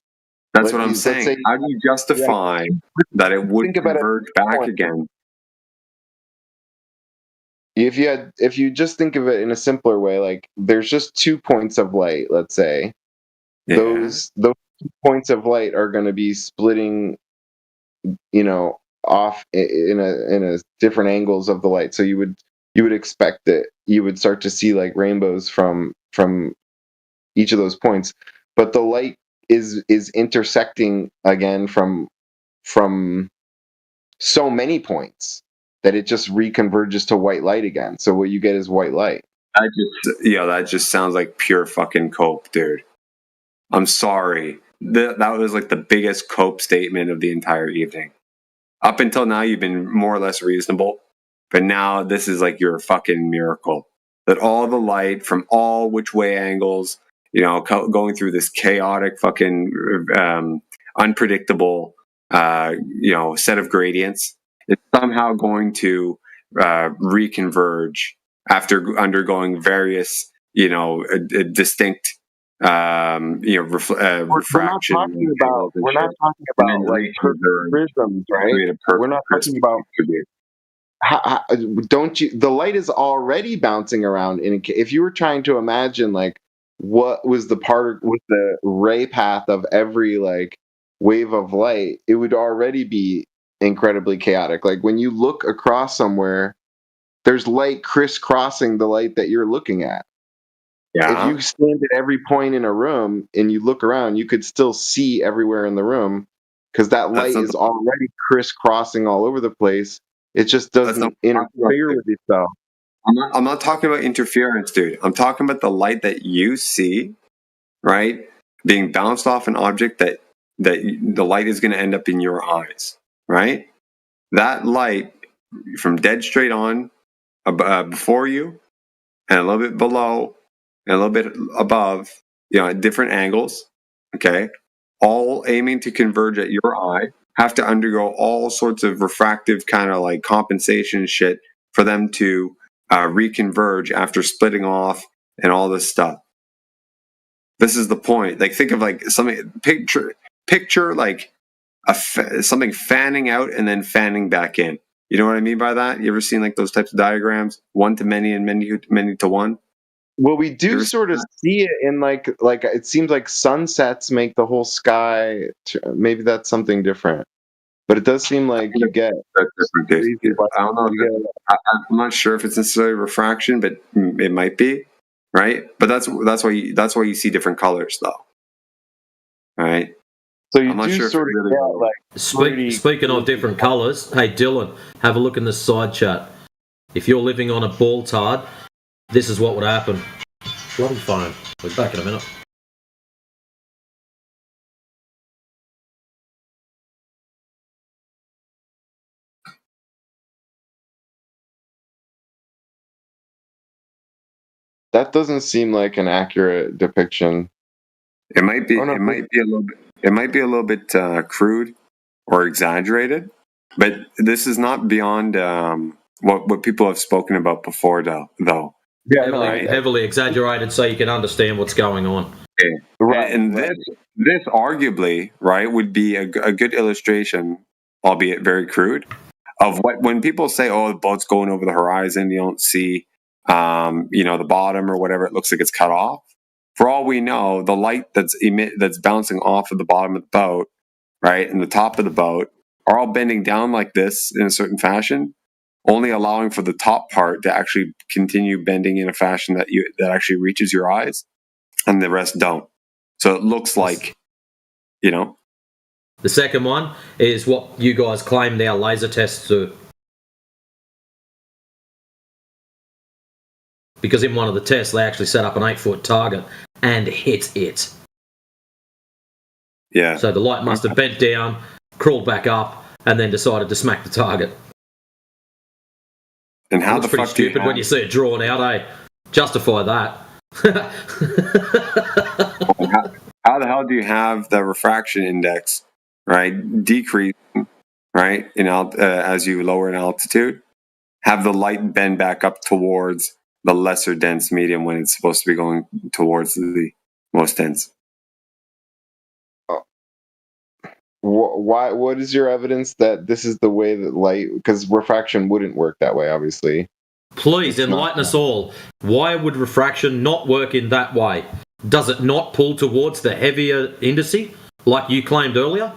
that's what I'm saying. How do you justify that it would converge back again? If you just think of it in a simpler way, like there's just 2 points of light, let's say. Yeah. Those 2 points of light are going to be splitting, you know, off in a different angles of the light. So you would expect that you would start to see like rainbows from each of those points, but the light is intersecting again from so many points that it just reconverges to white light again. So what you get is white light. That just sounds like pure fucking cope, dude. I'm sorry. That was like the biggest cope statement of the entire evening. Up until now, you've been more or less reasonable, but now this is like your fucking miracle. That all the light from all which way angles, you know, going through this chaotic fucking unpredictable, you know, set of gradients, is somehow going to reconverge after undergoing various, you know, distinct We're refraction. not talking about and then like reaches their prisms, right? create a perfect We're not crisp talking about. distribution. Don't you? The light is already bouncing around. If you were trying to imagine like what was the ray path of every like wave of light, it would already be incredibly chaotic. Like when you look across somewhere, there's light crisscrossing the light that you're looking at. If you stand at every point in a room and you look around, you could still see everywhere in the room because that light is already crisscrossing all over the place. It just doesn't interfere with itself. I'm not talking about interference, dude. I'm talking about the light that you see, right, being bounced off an object that the light is going to end up in your eyes, right? That light from dead straight on before you and a little bit below and a little bit above, at different angles, okay, all aiming to converge at your eye, have to undergo all sorts of refractive kind of like compensation shit for them to reconverge after splitting off and all this stuff. This is the point. Like, think of like something, picture like something fanning out and then fanning back in. You know what I mean by that? You ever seen like those types of diagrams, one to many and many to one? Well, we do sort of see it in like it seems like sunsets make the whole sky. Maybe that's something different, but it does seem like you get. I don't know. I'm not sure if it's necessarily refraction, but it might be, right? But that's why you see different colors, though, right? So you I'm not do sure sort of really get like. Speaking of different colours, hey Dylan, have a look in the side chat. If you're living on a ball tard, this is what would happen. Bloody phone. We're back in a minute. That doesn't seem like an accurate depiction. It might be. It might be a little bit. It might be a little bit crude or exaggerated, but this is not beyond what people have spoken about before, though. Yeah, heavily exaggerated so you can understand what's going on. Okay. Right, and this arguably, right, would be a good illustration, albeit very crude, of what when people say, "Oh, the boat's going over the horizon," you don't see, the bottom or whatever. It looks like it's cut off. For all we know, the light that's bouncing off of the bottom of the boat, right, and the top of the boat are all bending down like this in a certain fashion, only allowing for the top part to actually continue bending in a fashion that actually reaches your eyes, and the rest don't. So it looks like, The second one is what you guys claimed our laser tests do. Because in one of the tests, they actually set up an 8-foot target and hit it. Yeah. So the light must have bent down, crawled back up, and then decided to smack the target. And how the pretty fuck do you stupid when you see it drawn out, eh? Justify that. How the hell do you have the refraction index, right, decrease, right, as you lower in altitude, have the light bend back up towards the lesser dense medium when it's supposed to be going towards the most dense? Why? What is your evidence that this is the way that light? Because refraction wouldn't work that way, obviously. Please enlighten us all. Why would refraction not work in that way? Does it not pull towards the heavier indice, like you claimed earlier?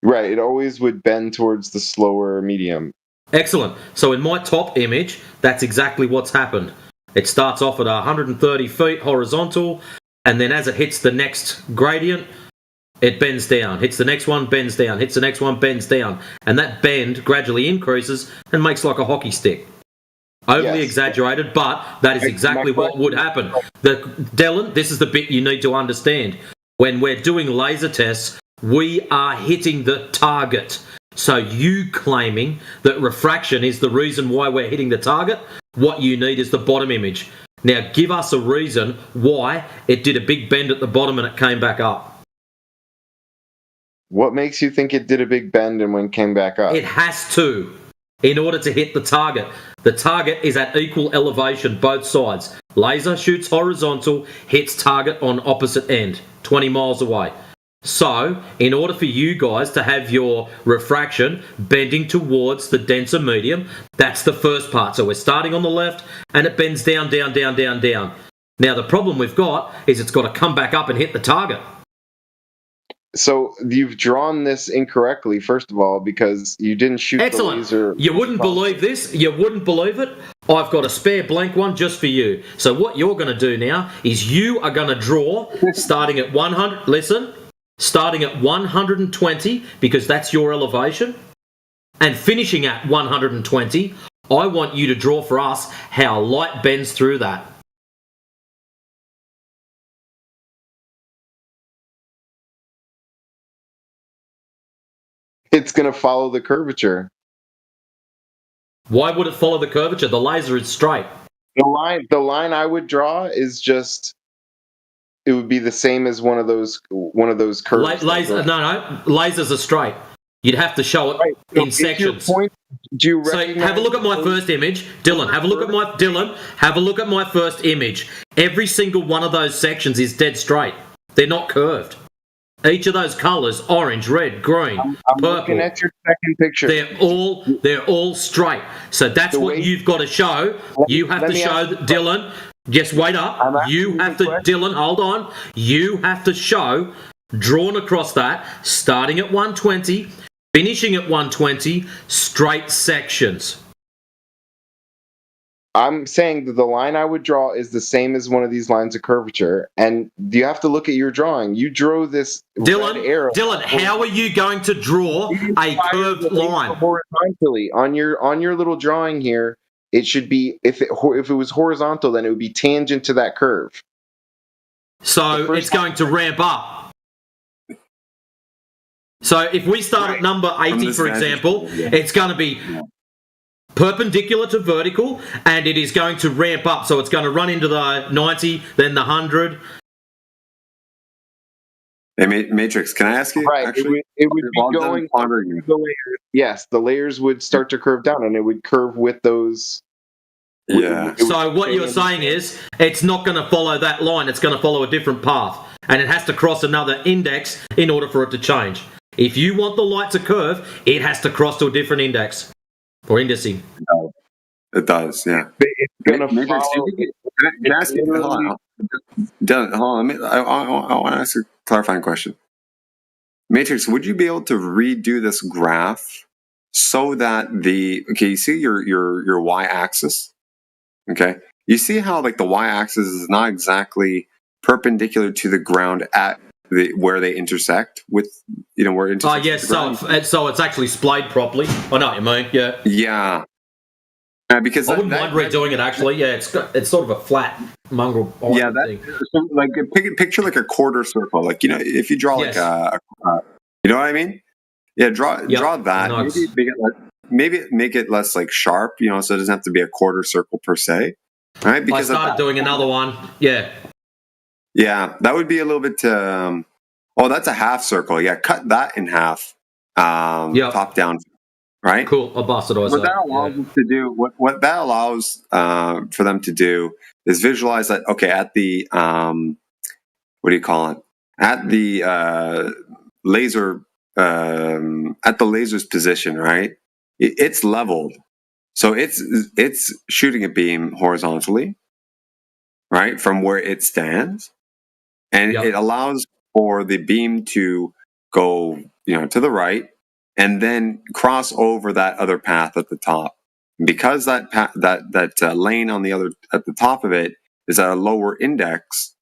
Right, it always would bend towards the slower medium. Excellent. So in my top image, that's exactly what's happened. It starts off at 130 feet horizontal, and then as it hits the next gradient, it bends down, hits the next one, bends down, hits the next one, bends down. And that bend gradually increases and makes like a hockey stick. Overly exaggerated, but that is exactly what would happen. Dylan, this is the bit you need to understand. When we're doing laser tests, we are hitting the target. So you claiming that refraction is the reason why we're hitting the target, what you need is the bottom image. Now give us a reason why it did a big bend at the bottom and it came back up. What makes you think it did a big bend and when it came back up? It has to. in order to hit the target. The target is at equal elevation, both sides. Laser shoots horizontal, hits target on opposite end, 20 miles away. So, in order for you guys to have your refraction bending towards the denser medium, that's the first part. So we're starting on the left, and it bends down, down, down, down, down. Now, the problem we've got is it's got to come back up and hit the target. So you've drawn this incorrectly, first of all, because you didn't shoot Excellent. the laser. You wouldn't believe this. You wouldn't believe it. I've got a spare blank one just for you. So what you're going to do now is you are going to draw starting at 100. Listen, starting at 120 because that's your elevation, and finishing at 120. I want you to draw for us how light bends through that. It's going to follow the curvature. Why would it follow the curvature? The laser is straight. The line I would draw is just. It would be the same as one of those curves. Lasers are straight. You'd have to show it in sections. Do you so have a look at my first image, Dylan. Have a look at my first image. Every single one of those sections is dead straight. They're not curved. Each of those colours, orange, red, green, purple. Looking at your second picture. They're all straight. So that's what you've got to show. You have to show Dylan. Just wait up. You have to, Dylan, hold on. You have to show, drawn across that, starting at 120, finishing at 120, straight sections. I'm saying that the line I would draw is the same as one of these lines of curvature, and you have to look at your drawing. You drew this red arrow. Dylan, how are you going to draw a curved line? Horizontally on your little drawing here. It should be if it was horizontal, then it would be tangent to that curve. So it's going to ramp up. So if we start at number 80, for example, it's going to be perpendicular to vertical, and it is going to ramp up. So it's going to run into the 90, then the 100. Hey, Matrix, can I ask you? Right, actually, it would be going through the layers. Yes, the layers would start to curve down, and it would curve with those. Yeah. So what you're saying is it's not going to follow that line. It's going to follow a different path, and it has to cross another index in order for it to change. If you want the light to curve, it has to cross to a different index or indexing. It does, yeah. It's going to Matrix, follow. can I ask you? Hold on. Dylan, hold on. I want to ask a clarifying question. Matrix, would you be able to redo this graph so that you see your y-axis? Okay. You see how like the y-axis is not exactly perpendicular to the ground at where they intersect with, where it intersects. Oh, yes, so it's actually splayed properly. I know what you mean, yeah. Yeah. Because I wouldn't mind redoing it, actually. Yeah, it's sort of a flat mongrel thing. So, like, picture like a quarter circle. Like, if you draw like you know what I mean? Yeah, draw that. Nice. Maybe make it less like sharp, so it doesn't have to be a quarter circle per se. Right? Because I started doing another one. Yeah. Yeah, that would be a little bit. That's a half circle. Yeah, cut that in half. Top down. Right. Cool. I'll bust it all. What that allows us to do, what that allows for them to do is visualize that. Okay, at the what do you call it? At the laser, at the laser's position, right? It's leveled, so it's shooting a beam horizontally, right, from where it stands, and it allows for the beam to go, to the right. And then cross over that other path at the top. Because that lane on the other at the top of it is at a lower index,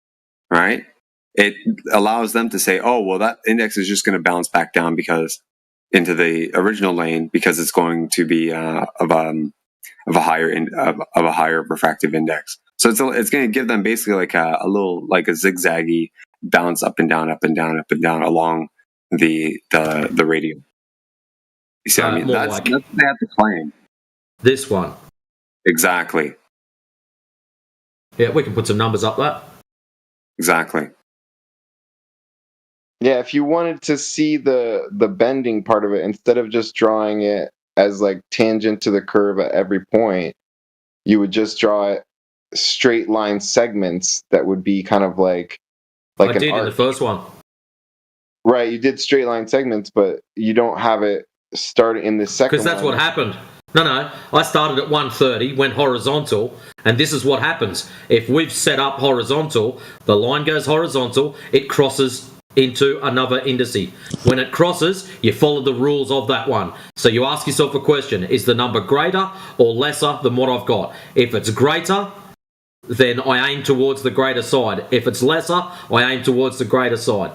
right? It allows them to say, "Oh, well, that index is just going to bounce back down because into the original lane because it's going to be of a higher refractive index." So it's going to give them basically like a little like a zigzaggy bounce up and down, up and down, up and down along the radius. You see what I mean? That's what they have to claim. This one. Exactly. Yeah, we can put some numbers up that. Exactly. Yeah, if you wanted to see the bending part of it, instead of just drawing it as like tangent to the curve at every point. You would just draw straight line segments that would be kind of like I an did in the arc. first one. Right, you did straight line segments, but you don't have it start in the second Because that's one. what happened. No, I started at 130, went horizontal, and this is what happens. If we've set up horizontal, the line goes horizontal, it crosses into another indice. When it crosses, you follow the rules of that one. So you ask yourself a question, is the number greater or lesser than what I've got? If it's greater, then I aim towards the greater side. If it's lesser, I aim towards the greater side.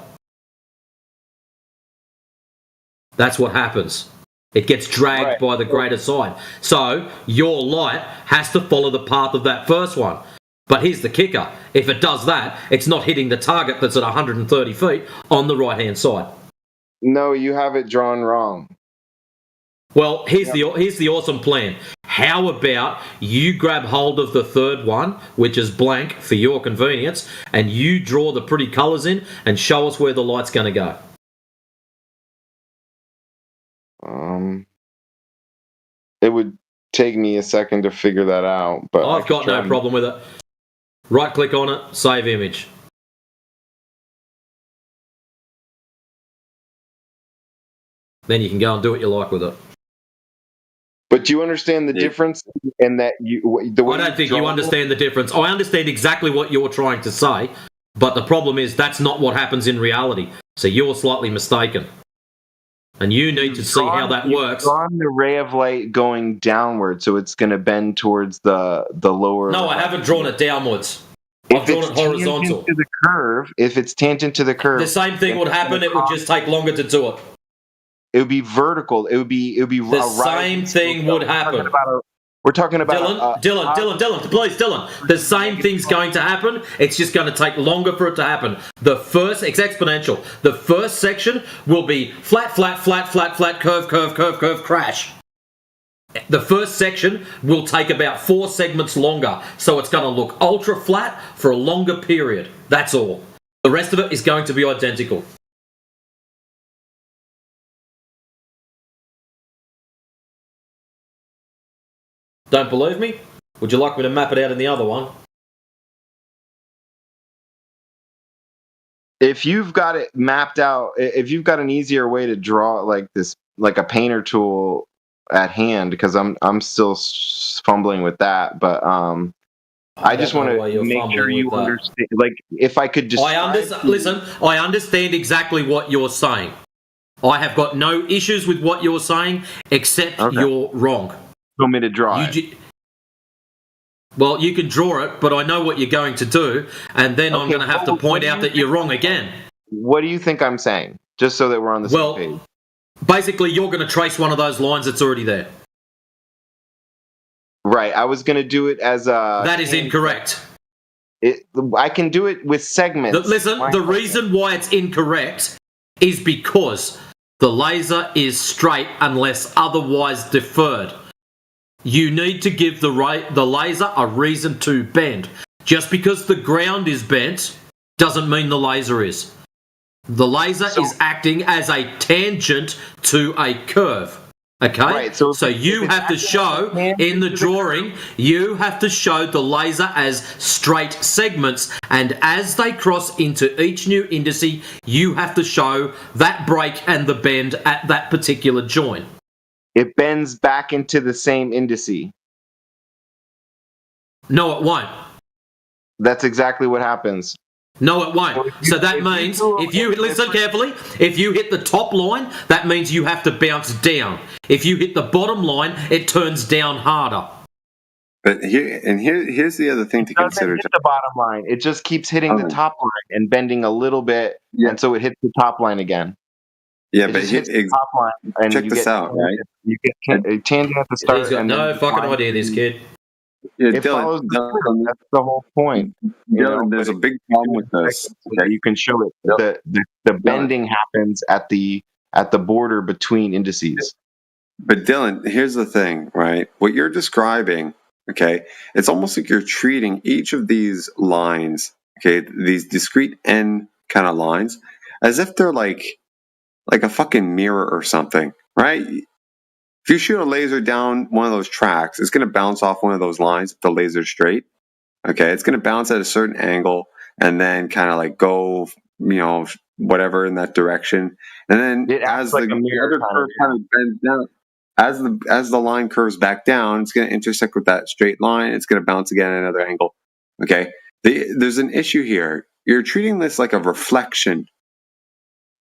That's what happens. It gets dragged by the greater side. So your light has to follow the path of that first one. But here's the kicker. If it does that, it's not hitting the target that's at 130 feet on the right-hand side. No, you have it drawn wrong. Well, here's the awesome plan. How about you grab hold of the third one, which is blank for your convenience, and you draw the pretty colours in and show us where the light's going to go. It would take me a second to figure that out, but I've got no problem with it. Right click on it, save image. Then you can go and do what you like with it. But do you understand the difference in that the way I don't think you understand the difference. I understand exactly what you're trying to say, but the problem is that's not what happens in reality. So you're slightly mistaken. And you need to see how that works. Drawn the ray of light going downward, so it's going to bend towards the lower. No, I haven't drawn it downwards. I've drawn it horizontal. To the curve, if it's tangent to the curve, the same thing would happen. It would just take longer to do it. It would be vertical. It would be. The same thing would happen. We're talking about Dylan, please, Dylan. The same thing's going to happen. It's just going to take longer for it to happen. It's exponential. The first section will be flat, curve, crash. The first section will take about 4 segments longer, so it's going to look ultra flat for a longer period. That's all. The rest of it is going to be identical. Don't believe me? Would you like me to map it out in the other one? If you've got it mapped out, if you've got an easier way to draw like this, like a painter tool at hand, because I'm still fumbling with that, but I just want to make sure you understand. Like, if I could just, listen. I understand exactly what you're saying. I have got no issues with what you're saying, except you're wrong. Want me to draw it? Well, you can draw it, but I know what you're going to do, and then I'm going to have to point out that you're wrong again. What do you think I'm saying? Just so that we're on the same page. Basically, you're going to trace one of those lines that's already there. Right. I was going to do it as a... That is incorrect. I can do it with segments. Listen, the reason why it's incorrect is because the laser is straight unless otherwise deferred. You need to give the laser a reason to bend. Just because the ground is bent doesn't mean the laser is. The laser is acting as a tangent to a curve. Okay? Right, so you have to show in the drawing, you have to show the laser as straight segments, and as they cross into each new indice, you have to show that break and the bend at that particular joint. It bends back into the same indice. No, it won't. That's exactly what happens. No, it won't. So that means, if you listen carefully, if you hit the top line, that means you have to bounce down. If you hit the bottom line, it turns down harder. But here's the other thing to consider. It doesn't hit the bottom line. It just keeps hitting the top line and bending a little bit, and so it hits the top line again. Yeah, but hit the top line, and check this out, right? You get tangent at the start. He's got no fucking idea, this kid. Yeah, It follows the curve. That's the whole point. Dylan, there's a big problem with this. That you can show it. The bending happens at the border between indices. But Dylan, here's the thing, right? What you're describing, okay, it's almost like you're treating each of these lines, okay, these discrete N kind of lines, as if they're like a fucking mirror or something, right? If you shoot a laser down one of those tracks, it's going to bounce off one of those lines if the laser's straight. Okay, it's going to bounce at a certain angle and then kind of like go, whatever in that direction. And then as like the a mirror other curve kind of bends down, as the line curves back down, it's going to intersect with that straight line. It's going to bounce again at another angle. Okay, there's an issue here. You're treating this like a reflection.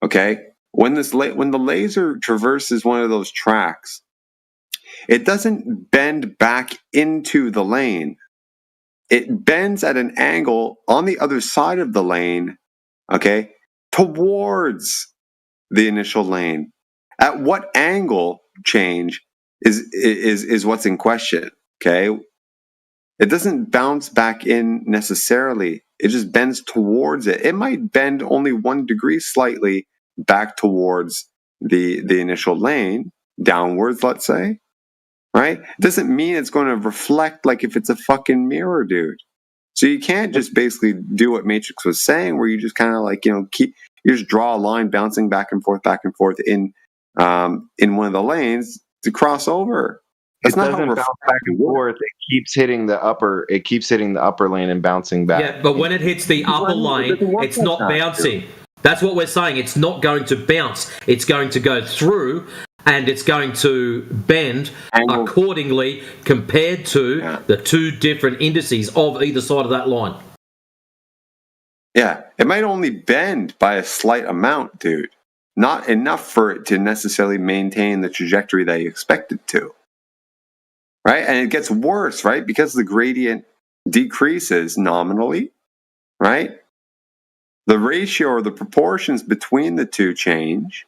Okay, when the laser traverses one of those tracks, it doesn't bend back into the lane. It bends at an angle on the other side of the lane, okay, towards the initial lane. At what angle change is what's in question, okay? It doesn't bounce back in necessarily. It just bends towards it. It might bend only 1 degree slightly back towards the initial lane, downwards, let's say. Right? It doesn't mean it's going to reflect like if it's a fucking mirror, dude. So you can't just basically do what Matrix was saying, where you just kind of like, you just draw a line bouncing back and forth in one of the lanes to cross over. That's It not doesn't how bounce back and forth. It keeps hitting the upper lane and bouncing back. Yeah, but when it hits the upper lane, it's not bouncing. That's what we're saying. It's not going to bounce. It's going to go through, and it's going to bend accordingly compared to the two different indices of either side of that line. Yeah, it might only bend by a slight amount, dude. Not enough for it to necessarily maintain the trajectory that you expect it to. Right? And it gets worse, right? Because the gradient decreases nominally, right? The ratio or the proportions between the two change.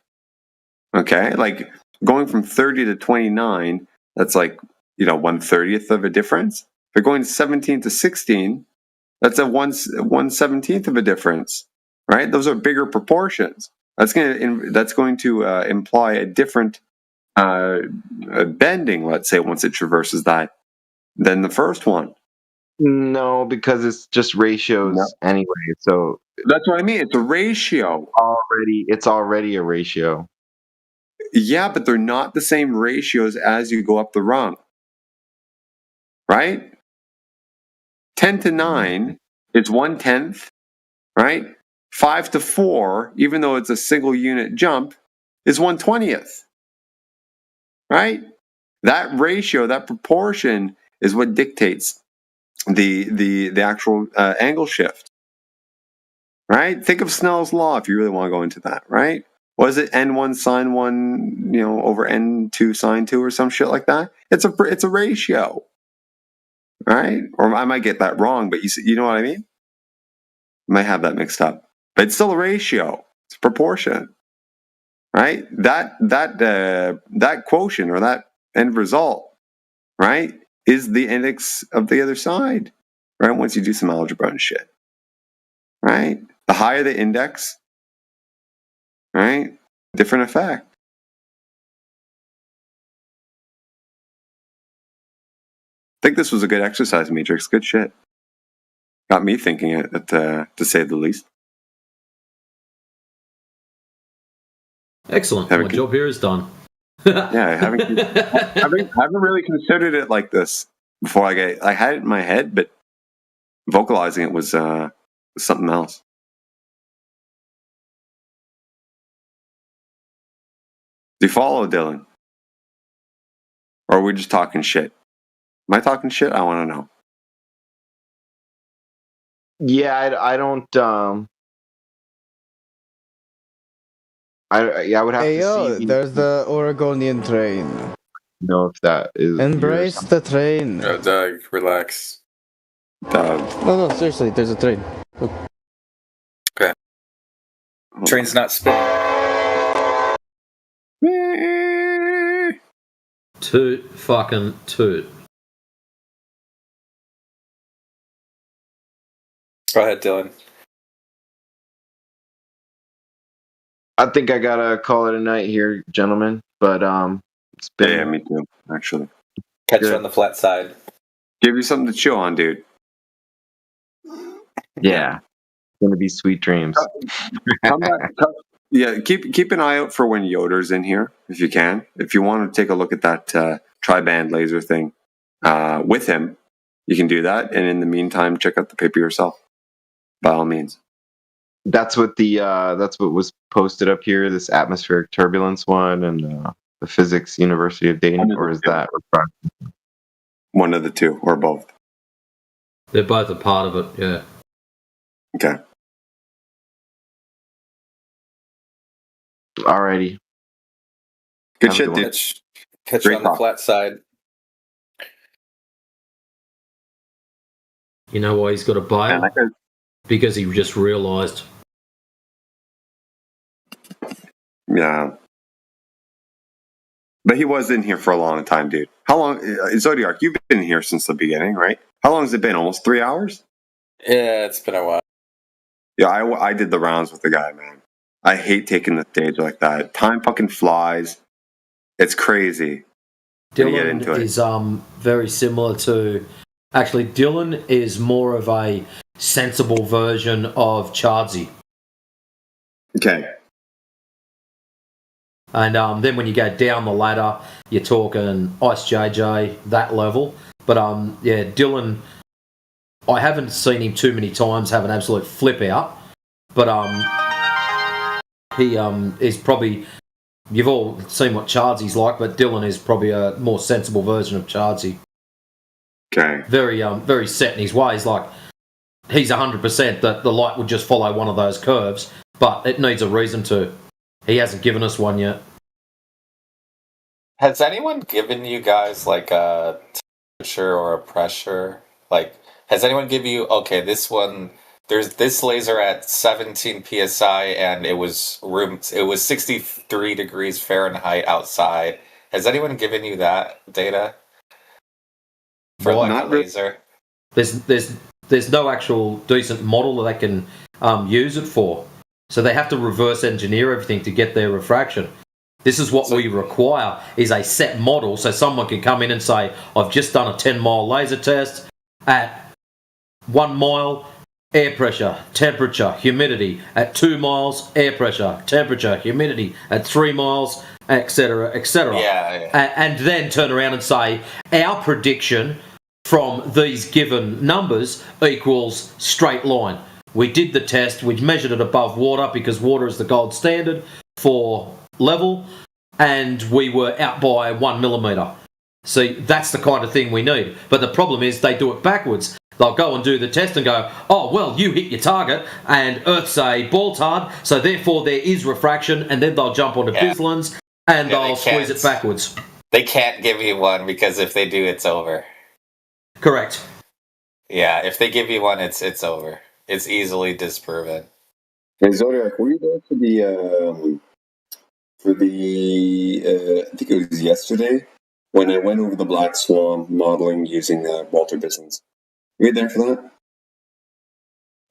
Okay? Like going from 30 to 29, that's like, 1/30th of a difference. If you're going to 17 to 16, that's a 1/17th of a difference, right? Those are bigger proportions. That's going to imply a different bending, let's say, once it traverses that, than the first one. No, because it's just ratios anyway. So that's what I mean. It's a ratio. It's already a ratio. Yeah, but they're not the same ratios as you go up the rung. Right? 10 to 9 is 1/10, right? 5 to 4, even though it's a single unit jump, is 1/20th. Right? That ratio, that proportion is what dictates the actual angle shift. Right? Think of Snell's law if you really want to go into that, right? Was it N1 sine 1, over N2 sine 2 or some shit like that? It's a ratio. Right? Or I might get that wrong, but you know what I mean? I might have that mixed up. But it's still a ratio. It's a proportion. Right? That quotient or that end result, right, is the index of the other side. Right? Once you do some algebra and shit. Right? The higher the index, right? Different effect. I think this was a good exercise, Matrix. Good shit. Got me thinking it, to say the least. Excellent. My job here is done. Yeah, I haven't really considered it like this before. I had it in my head, but vocalizing it was something else. Do you follow, Dylan? Or are we just talking shit? Am I talking shit? I want to know. Yeah, I don't. I would have Hey, to see. there's the Oregonian train. Know if that is. Embrace the train. Doug, relax. No, seriously, there's a train. Look. Okay. Train's not spinning. Toot fucking toot. Go ahead, Dylan. I think I gotta call it a night here, gentlemen. But it's been. Yeah, me too. Actually, Catch you on the flat side. Give you something to chill on, dude. Yeah, it's gonna be sweet dreams. Come back. Yeah, keep an eye out for when Yoder's in here, if you can. If you want to take a look at that tri-band laser thing with him, you can do that. And in the meantime, check out the paper yourself, by all means. That's what was posted up here. This atmospheric turbulence one and the Physics University of Dayton, or is that one of the two or both? They're both a part of it. Yeah. Okay. Alrighty. Good Have a shit, good dude. one. Catch Great you on the talk. flat side. You know why he's got a bail? Because he just realised. Yeah. But he was in here for a long time, dude. How long? Zodiac, you've been here since the beginning, right? How long has it been? Almost 3 hours? Yeah, it's been a while. Yeah, I did the rounds with the guy, man. I hate taking the stage like that. Time fucking flies. It's crazy. when you get into Dylan it. is very similar to. Actually, Dylan is more of a sensible version of Chardsy. Okay. And then when you go down the ladder, you're talking Ice JJ, that level. But yeah, Dylan, I haven't seen him too many times have an absolute flip out. But he is probably, you've all seen what Chardsy's like, but Dylan is probably a more sensible version of Chardsy. Okay. Very set in his ways. Like, he's 100% that the light would just follow one of those curves, but it needs a reason to. He hasn't given us one yet. Has anyone given you guys like a temperature or a pressure? Like, has anyone give you, okay, this one, there's this laser at 17 psi and it was 63 degrees Fahrenheit outside. Has anyone given you that data for like a laser? There's no actual decent model that they can use it for. So they have to reverse engineer everything to get their refraction. This is what we require, is a set model, so someone can come in and say, I've just done a 10-mile laser test at 1 mile, air pressure, temperature, humidity. At 2 miles, air pressure, temperature, humidity. At 3 miles, etc., etc. Yeah. And then turn around and say, our prediction from these given numbers equals straight line. We did the test, we measured it above water because water is the gold standard for level, and we were out by 1 millimetre. See, that's the kind of thing we need. But the problem is they do it backwards. They'll go and do the test and go, oh, well, you hit your target, and Earth's a ball-tard, so therefore there is refraction, and then they'll jump onto Bislins, and they'll squeeze it backwards. They can't give you one because if they do, it's over. Correct. Yeah, if they give you one, it's over. It's easily disproven. Hey, Zodiac, were you there for the I think it was yesterday, when I went over the Black Swan modeling using Walter Bislins? Were you there for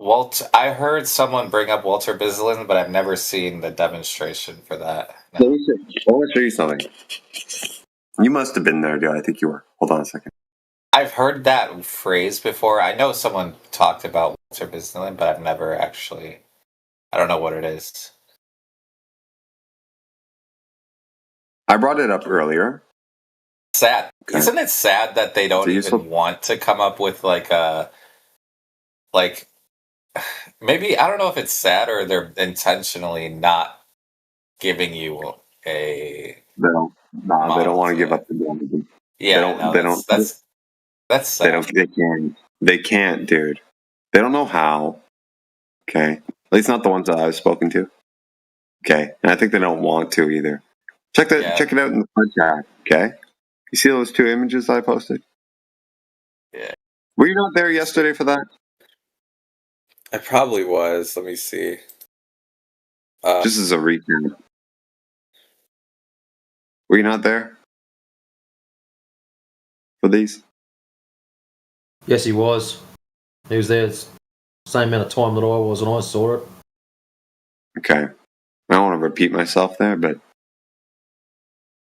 that? I heard someone bring up Walter Bislin, but I've never seen the demonstration for that. Let me see. I want to show you something. You must have been there, dude. I think you were. Hold on a second. I've heard that phrase before. I know someone talked about Walter Bislin, but I've never actually. I don't know what it is. I brought it up earlier. Sad. Okay. Isn't it sad that they don't even want to come up with like a. Like. Maybe, I don't know if it's sad or they're intentionally not giving you a. They don't want to give up the gun. Yeah, that's sad. They can't, dude. They don't know how. Okay. At least not the ones that I've spoken to. Okay. And I think they don't want to either. Check it out in the front chat. Okay. You see those 2 images I posted? Yeah. Were you not there yesterday for that? I probably was. Let me see. This is a recap. Were you not there for these? Yes, he was. He was there the same amount of time that I was, and I saw it. Okay. I don't want to repeat myself there, but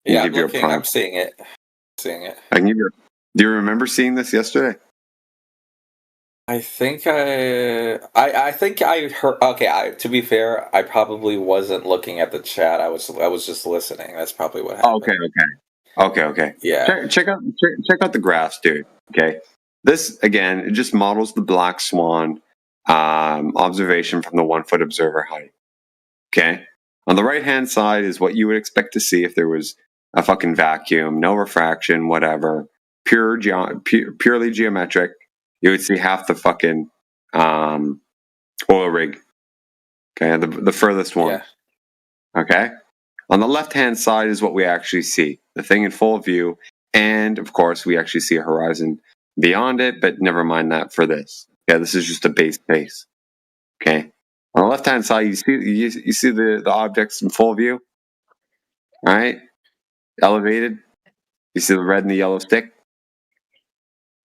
yeah, I'm seeing it. I can give you. Do you remember seeing this yesterday? I think I think I heard. Okay, to be fair, I probably wasn't looking at the chat. I was just listening. That's probably what happened. Okay. Yeah. Check out the graphs, dude. Okay, this again, it just models the black swan observation from the 1 foot observer height. Okay, on the right hand side is what you would expect to see if there was a fucking vacuum, no refraction, whatever, purely geometric. You would see half the fucking oil rig. Okay, the furthest one. Yeah. Okay. On the left-hand side is what we actually see, the thing in full view, and of course we actually see a horizon beyond it, but never mind that for this. Yeah, this is just a base case. Okay. On the left-hand side, you see the objects in full view. All right, elevated. You see the red and the yellow stick,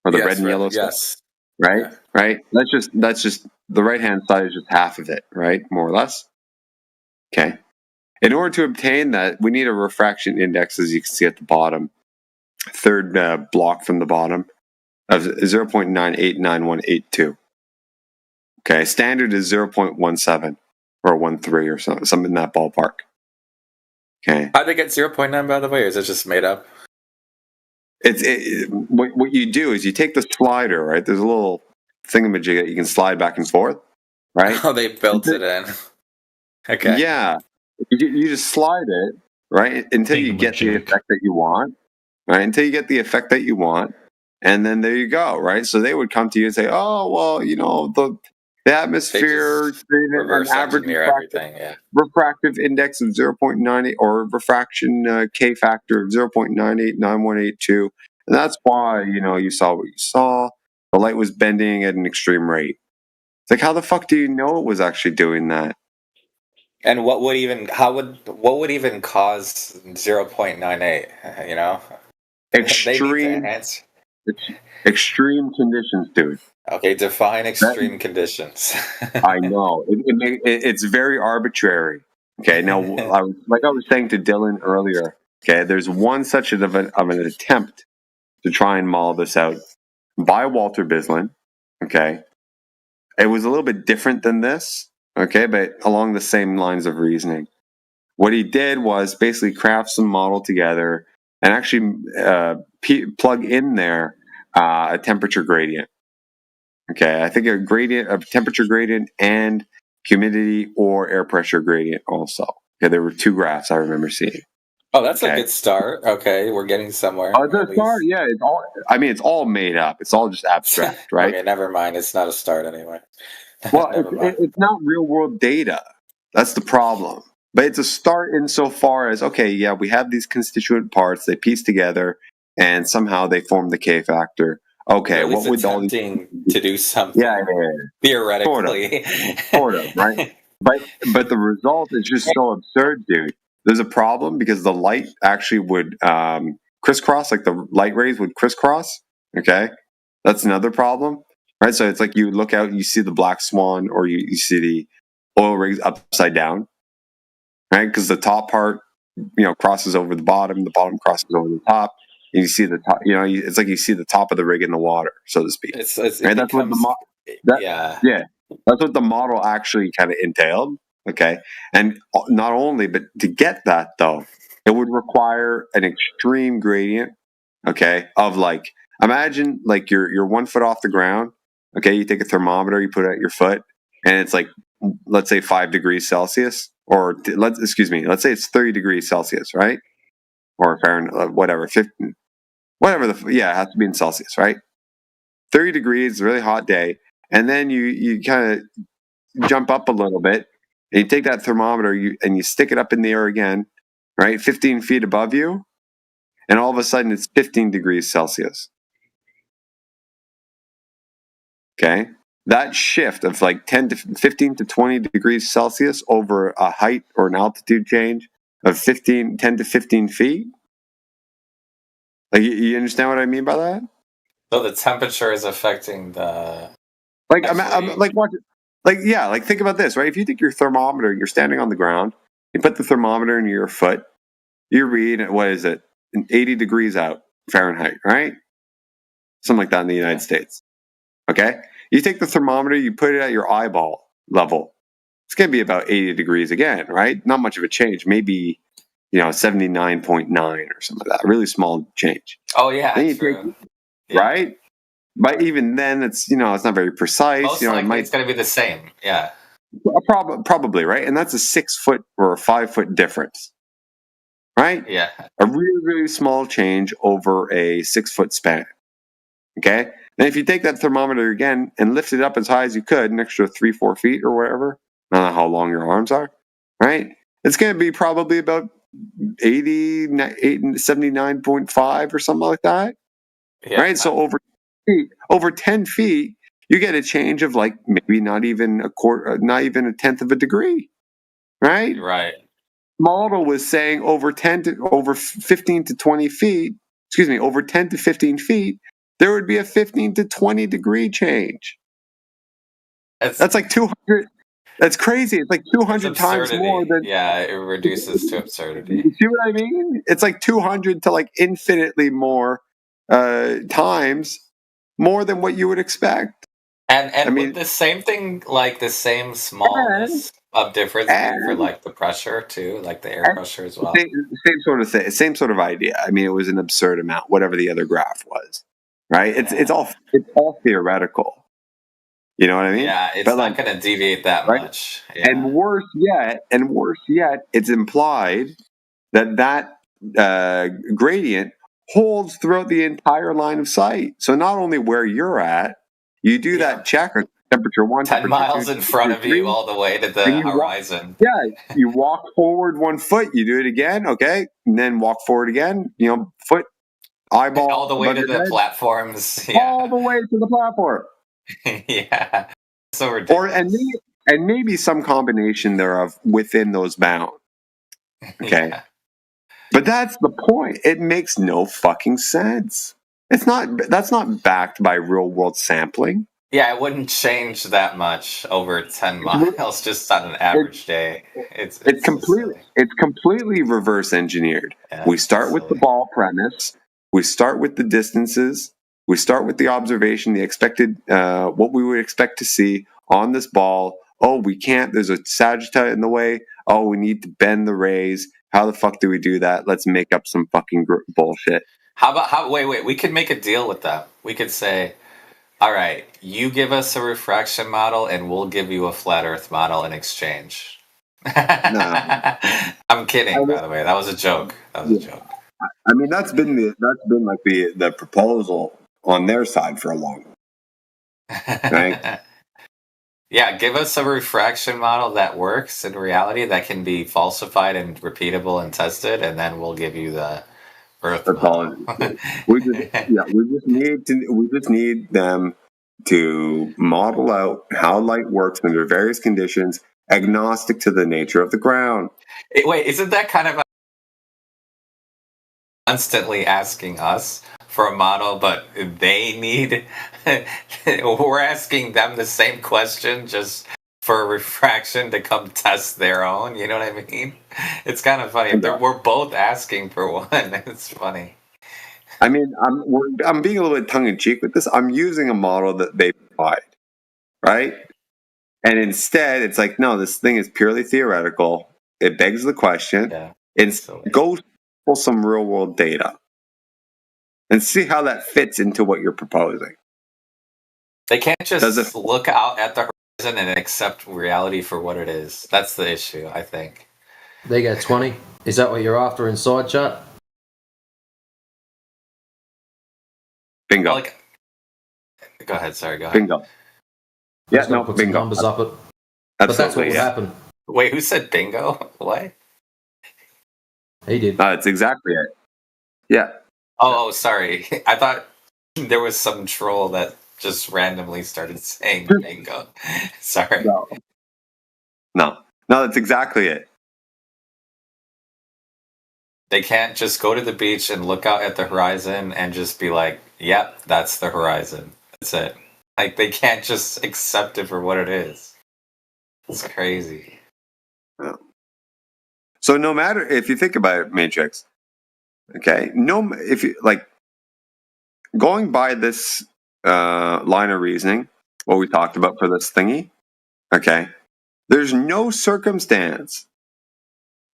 or the red and yellow stick. Yes. Right. Right. That's just the right-hand side is just half of it, right? More or less. Okay. In order to obtain that, we need a refraction index, as you can see at the bottom, third block from the bottom, of 0.989182. Okay, standard is 0.17 or 13 or something in that ballpark. Okay. How'd they get 0.9, by the way, or is it just made up? What you do is you take the slider, right? There's a little thingamajig that you can slide back and forth, right? Oh, they built it in. Okay. Yeah. You just slide it, right, until you get the effect that you want, right? Until you get the effect that you want, and then there you go, right? So they would come to you and say, "Oh, well, the atmosphere reverse an average engineer everything, yeah. refractive index of 0.98 or refraction K factor of 0.989182, and that's why you saw what you saw. The light was bending at an extreme rate. It's like, how the fuck do you know it was actually doing that? And what would even cause 0.98? You know, Extreme conditions, dude. Okay, define extreme conditions. I know it's very arbitrary. Okay, now like I was saying to Dylan earlier. Okay, there's one such of an attempt to try and model this out by Walter Bislin. Okay, it was a little bit different than this. Okay, but along the same lines of reasoning. What he did was basically craft some model together and actually plug in there a temperature gradient. Okay, I think a temperature gradient and humidity or air pressure gradient also. Okay, there were two graphs I remember seeing. Oh, that's a good start. Okay, we're getting somewhere. Oh, the start, yeah. It's all made up. It's all just abstract, right? Okay, never mind. It's not a start anyway. Well, it's not real world data. That's the problem. But it's a start insofar as, okay, yeah, we have these constituent parts. They piece together, and somehow they form the K factor. Okay, what would all these to do something? Yeah. Theoretically, sort of, right? But the result is just so absurd, dude. There's a problem because the light actually would crisscross, like the light rays would crisscross. Okay, that's another problem, right? So it's like you look out, you see the black swan, or you see the oil rigs upside down, right? Because the top part, crosses over the bottom crosses over the top. And you see the top, it's like you see the top of the rig in the water, so to speak. That's what the model actually kind of entailed. Okay, and not only, but to get that though, it would require an extreme gradient. Okay, of imagine you're 1 foot off the ground. Okay, you take a thermometer, you put it at your foot, and it's let's say 5 degrees Celsius, or let's say it's 30 degrees Celsius, right? Or Fahrenheit, whatever, 15. Whatever it has to be in Celsius, right? 30 degrees, really hot day, and then you kind of jump up a little bit, and you take that thermometer and you stick it up in the air again, right? 15 feet above you, and all of a sudden it's 15 degrees Celsius. Okay, that shift of 15 to 20 degrees Celsius over a height or an altitude change of 10 to 15 feet. You understand what I mean by that? So the temperature is affecting the. Think about this, right? If you take your thermometer, you're standing on the ground, you put the thermometer in your foot, you read, what is it, 80 degrees out Fahrenheit, right? Something like that in the United States. Okay? You take the thermometer, you put it at your eyeball level. It's going to be about 80 degrees again, right? Not much of a change. Maybe, 79.9 or something like that. Really small change. Oh yeah, Then you true. take, right? But even then, it's it's not very precise. Most likely, it's going to be the same. Yeah. Probably, right? And that's a 6 foot or a 5 foot difference, right? Yeah. A really, really small change over a 6 foot span. Okay. And if you take that thermometer again and lift it up as high as you could, an extra 3-4 feet or whatever, I don't know how long your arms are, right? It's going to be probably about 79.5 or something like that, right? So over 10 feet, you get a change of like maybe not even a quarter, not even a tenth of a degree, right? Right. Model was saying over 15 to 20 feet, over 10 to 15 feet, there would be a 15 to 20 degree change. That's like 200. That's crazy. It's like 200 times more than. Yeah, it reduces to absurdity. You see what I mean? It's like 200 to like infinitely more times more than what you would expect. And would the same thing, like the same smallness of difference be for like the pressure too, like the air pressure as well? Same sort of thing, same sort of idea. I mean, it was an absurd amount, whatever the other graph was, right? It's all theoretical. You know what I mean? Yeah, it's not going to deviate that much. Yeah. And worse yet, it's implied that gradient holds throughout the entire line of sight. So not only where you're at, you do that check of temperature 1, 10 miles 2, in front of you all the way to the horizon. You walk forward 1 foot, you do it again, okay? And then walk forward again, foot, eyeball. All the way to the platforms. Yeah. All the way to the platform. Yeah. So ridiculous. And maybe some combination thereof within those bounds. Okay. Yeah. But that's the point. It makes no fucking sense. That's not backed by real world sampling. Yeah, it wouldn't change that much over 10 miles just on an average day. It's completely reverse engineered. Yeah, we start with the ball premise. We start with the distances. We start with the observation, the expected, what we would expect to see on this ball. Oh, we can't. There's a sagittite in the way. Oh, we need to bend the rays. How the fuck do we do that? Let's make up some fucking bullshit. Wait. We could make a deal with them. We could say, all right, you give us a refraction model and we'll give you a flat earth model in exchange. No. I'm kidding, by the way. That was a joke. I mean, that's been like the proposal on their side for a long time. Right? Yeah, give us a refraction model that works in reality, that can be falsified and repeatable and tested, and then we'll give you the Earth model. we just need them to model out how light works under various conditions, agnostic to the nature of the ground. Wait, isn't that kind of constantly asking us for a model, but they need we're asking them the same question just for refraction to come test their own, you know what I mean? It's kind of funny. We're both asking for one. It's funny. I mean, I'm being a little bit tongue-in-cheek with this. I'm using a model that they provide, right? And instead, it's like, no, this thing is purely theoretical. It begs the question. Go pull some real-world data and see how that fits into what you're proposing. They can't just look out at the horizon and accept reality for what it is. That's the issue, I think. There you go, 20. Is that what you're after inside chat? Bingo. Go ahead, sorry, go ahead. Bingo. Yeah, no, put bingo. Some numbers up it. But that's what would happen. Wait, who said bingo? What? He did. That's exactly it. Yeah. Oh, sorry. I thought there was some troll that just randomly started saying bingo. Sorry. No, that's exactly it. They can't just go to the beach and look out at the horizon and just be like, yep, that's the horizon. That's it. Like, they can't just accept it for what it is. It's crazy. Yeah. So no matter, if you think about it, Matrix, okay, if you, like, going by this line of reasoning, what we talked about for this thingy, okay, there's no circumstance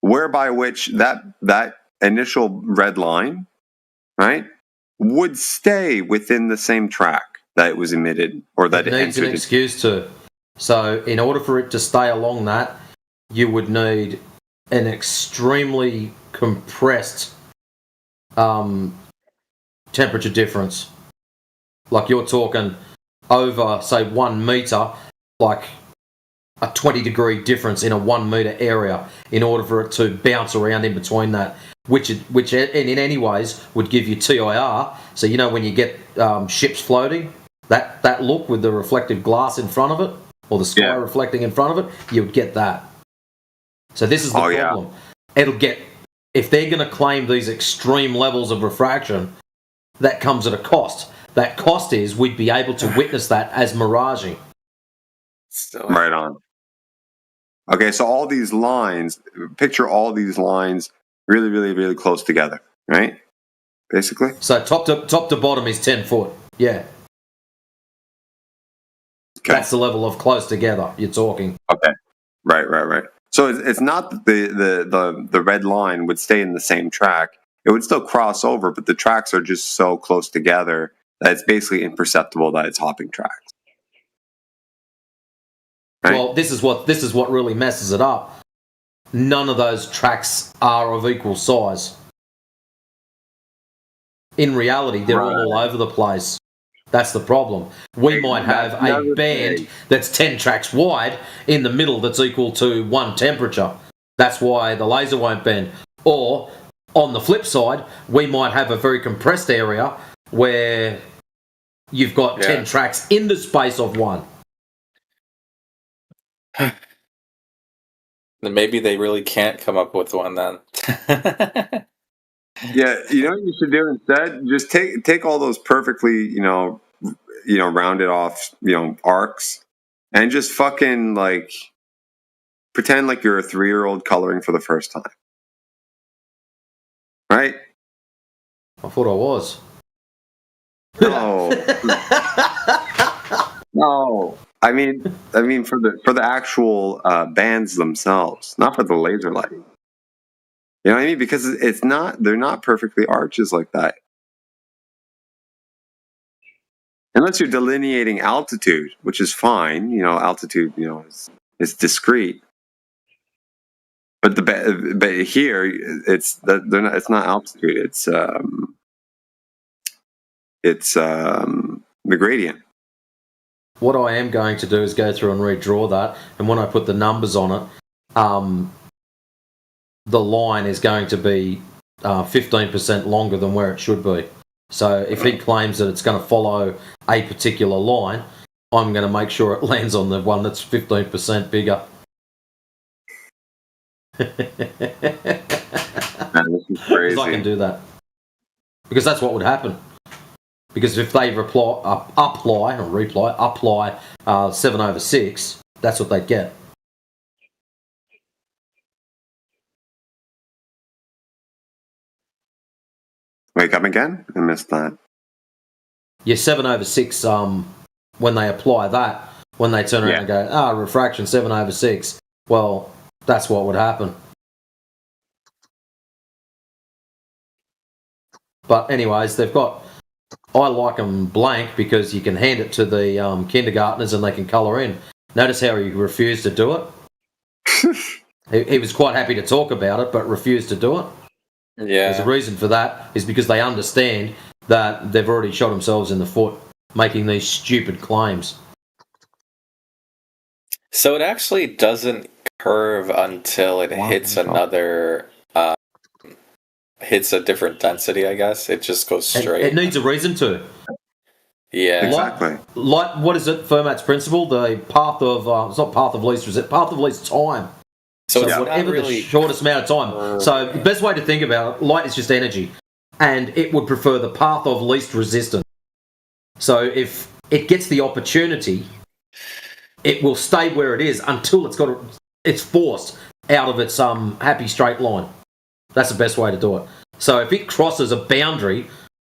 whereby which that initial red line, right, would stay within the same track that it was emitted or that it needs an entered. excuse to. So in order for it to stay along that, you would need an extremely compressed temperature difference. Like you're talking over, say, 1 meter, like a 20-degree difference in a 1 meter area in order for it to bounce around in between that, which in any ways would give you TIR. So you know when you get ships floating, that look with the reflective glass in front of it, or the sky reflecting in front of it, you would get that. So this is the problem. It'll get, if they're going to claim these extreme levels of refraction, that comes at a cost. That cost is we'd be able to witness that as miraging. Right on. Okay, so all these lines, picture all these lines really, really, really close together, right? Basically. So top to bottom is 10 foot. Yeah. Okay. That's the level of close together you're talking. Okay. Right. So it's not that the red line would stay in the same track. It would still cross over, but the tracks are just so close together that it's basically imperceptible that it's hopping tracks. Right? Well, this is what really messes it up. None of those tracks are of equal size. In reality, they're all over the place. That's the problem. We might have a band that's 10 tracks wide in the middle that's equal to 1 temperature. That's why the laser won't bend. Or, on the flip side, we might have a very compressed area where you've got 10 tracks in the space of 1. Then maybe they really can't come up with one then. Yeah, you know what you should do instead? Just take all those perfectly, rounded off, arcs, and just fucking like pretend like you're a 3-year-old coloring for the first time. Right? I thought I was. No. No. I mean for the actual bands themselves, not for the laser lighting. You know what I mean? Because they're not perfectly arches like that. Unless you're delineating altitude, which is fine. Altitude, is discrete. But here it's not altitude. It's the gradient. What I am going to do is go through and redraw that, and when I put the numbers on it, the line is going to be 15% longer than where it should be. So if he claims that it's going to follow a particular line, I'm going to make sure it lands on the one that's 15% bigger. Man, this is crazy. Because I can do that. Because that's what would happen. Because if they apply 7/6, that's what they'd get. Wait, come again? I missed that. Yeah, 7/6, when they apply that, when they turn around and go, refraction 7/6, well, that's what would happen. But anyways, I like them blank because you can hand it to the kindergartners and they can colour in. Notice how he refused to do it? He was quite happy to talk about it, but refused to do it. Yeah. There's a reason for that, is because they understand that they've already shot themselves in the foot making these stupid claims. So it actually doesn't curve until it hits another... hits a different density, I guess. It just goes straight. It needs a reason to. Yeah. Exactly. Like what is it, Fermat's principle? The path of... it's not path of least resistance, path of least time. So whatever the shortest amount of time. So the best way to think about it, light is just energy. And it would prefer the path of least resistance. So if it gets the opportunity, it will stay where it is until it's forced out of its happy straight line. That's the best way to do it. So if it crosses a boundary,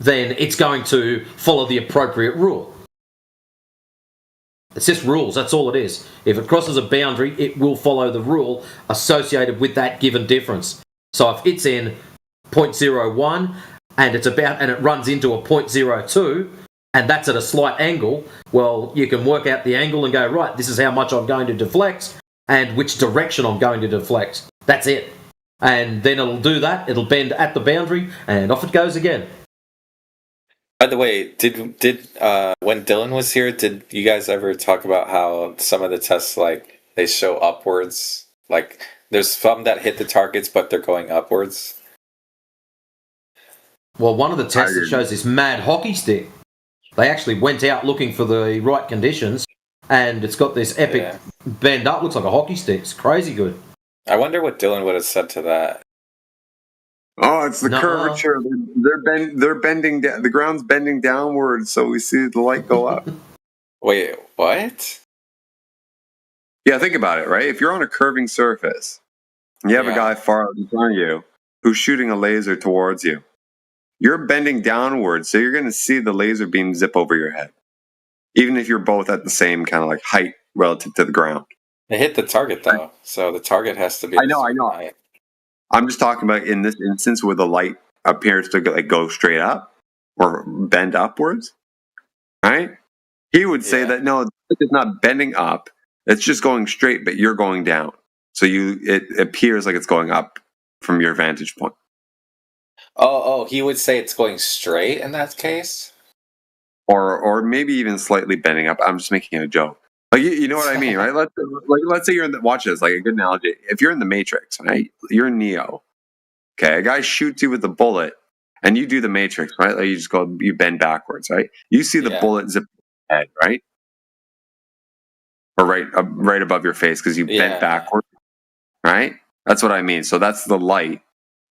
then it's going to follow the appropriate rule. It's just rules. That's all it is. If it crosses a boundary, it will follow the rule associated with that given difference. So if it's in 0.01 and it runs into a 0.02 and that's at a slight angle, well, you can work out the angle and go, right, this is how much I'm going to deflect and which direction I'm going to deflect. That's it. And then it'll do that. It'll bend at the boundary and off it goes again. By the way, did when Dylan was here, did you guys ever talk about how some of the tests, like, they show upwards? Like, there's some that hit the targets, but they're going upwards. Well, one of the tests that shows this mad hockey stick. They actually went out looking for the right conditions, and it's got this epic bend up. Looks like a hockey stick. It's crazy good. I wonder what Dylan would have said to that. Oh, it's the curvature. They're bending down. The ground's bending downwards, so we see the light go up. Wait, what? Yeah, think about it, right? If you're on a curving surface, and you have a guy far out in front of you who's shooting a laser towards you, you're bending downwards, so you're going to see the laser beam zip over your head, even if you're both at the same kind of like height relative to the ground. It hit the target though, so the target has to be. I know. I'm just talking about in this instance where the light appears to go straight up or bend upwards, right? He would say that no, it's not bending up; it's just going straight, but you're going down. So it appears like it's going up from your vantage point. Oh, he would say it's going straight in that case, or maybe even slightly bending up. I'm just making a joke. Like you know what I mean, right? Let's say you're in the watch this, like a good analogy. If you're in the Matrix, right? You're in Neo. Okay, a guy shoots you with a bullet, and you do the Matrix, right? Like you bend backwards, right? You see the bullet zip your head, right? Or right above your face because you bent backwards, right? That's what I mean. So that's the light.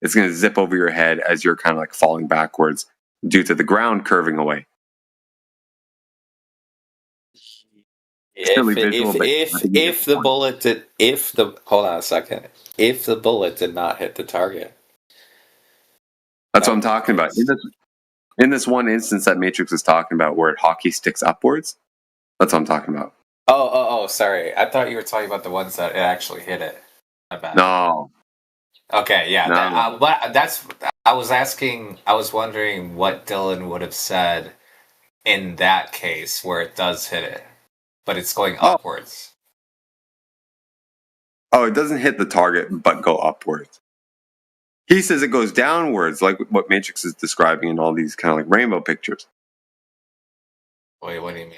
It's going to zip over your head as you're kind of like falling backwards due to the ground curving away. If the bullet did not hit the target. That's what I'm talking about. In this one instance that Matrix is talking about where it hockey sticks upwards, that's what I'm talking about. Oh, sorry. I thought you were talking about the ones that it actually hit it. My bad. No. Okay, yeah. No. I was wondering what Dylan would have said in that case where it does hit it, but it's going upwards. Oh, it doesn't hit the target, but go upwards. He says it goes downwards, like what Matrix is describing in all these kind of like rainbow pictures. Wait, what do you mean?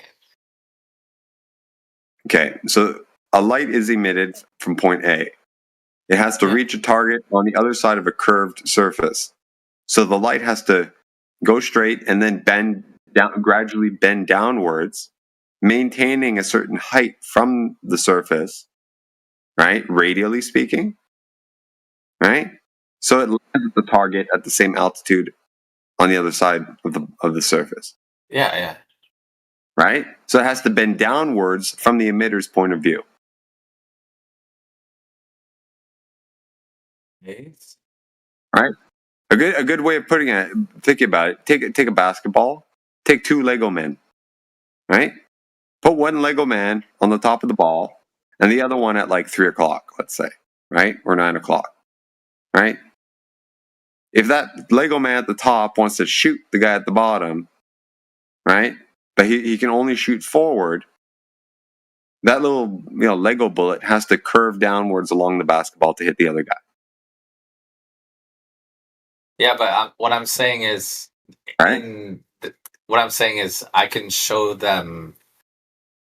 Okay, so a light is emitted from point A. It has to reach a target on the other side of a curved surface. So the light has to go straight and then gradually bend downwards, maintaining a certain height from the surface, right? Radially speaking, right? So it lands at the target at the same altitude on the other side of the surface. Yeah. Right? So it has to bend downwards from the emitter's point of view. Right? A good way of putting it, think about it. Take a basketball, take two Lego men, right? Put one Lego man on the top of the ball and the other one at like 3:00, let's say, right? Or 9:00, right? If that Lego man at the top wants to shoot the guy at the bottom, right? But he can only shoot forward, that little Lego bullet has to curve downwards along the basketball to hit the other guy. Yeah, but what I'm saying is, I can show them.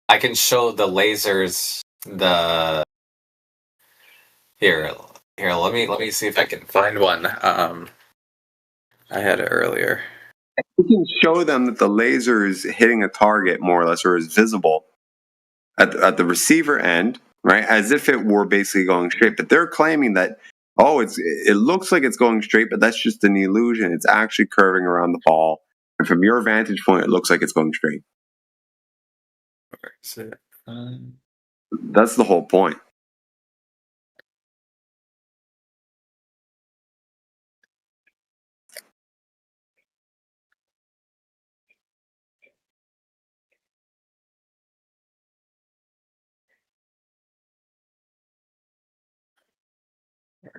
I can show the lasers the. Here. Let me see if I can find one. I had it earlier. You can show them that the laser is hitting a target more or less, or is visible at the receiver end, right? As if it were basically going straight. But they're claiming that, it looks like it's going straight, but that's just an illusion. It's actually curving around the ball. And from your vantage point, it looks like it's going straight. That's the whole point.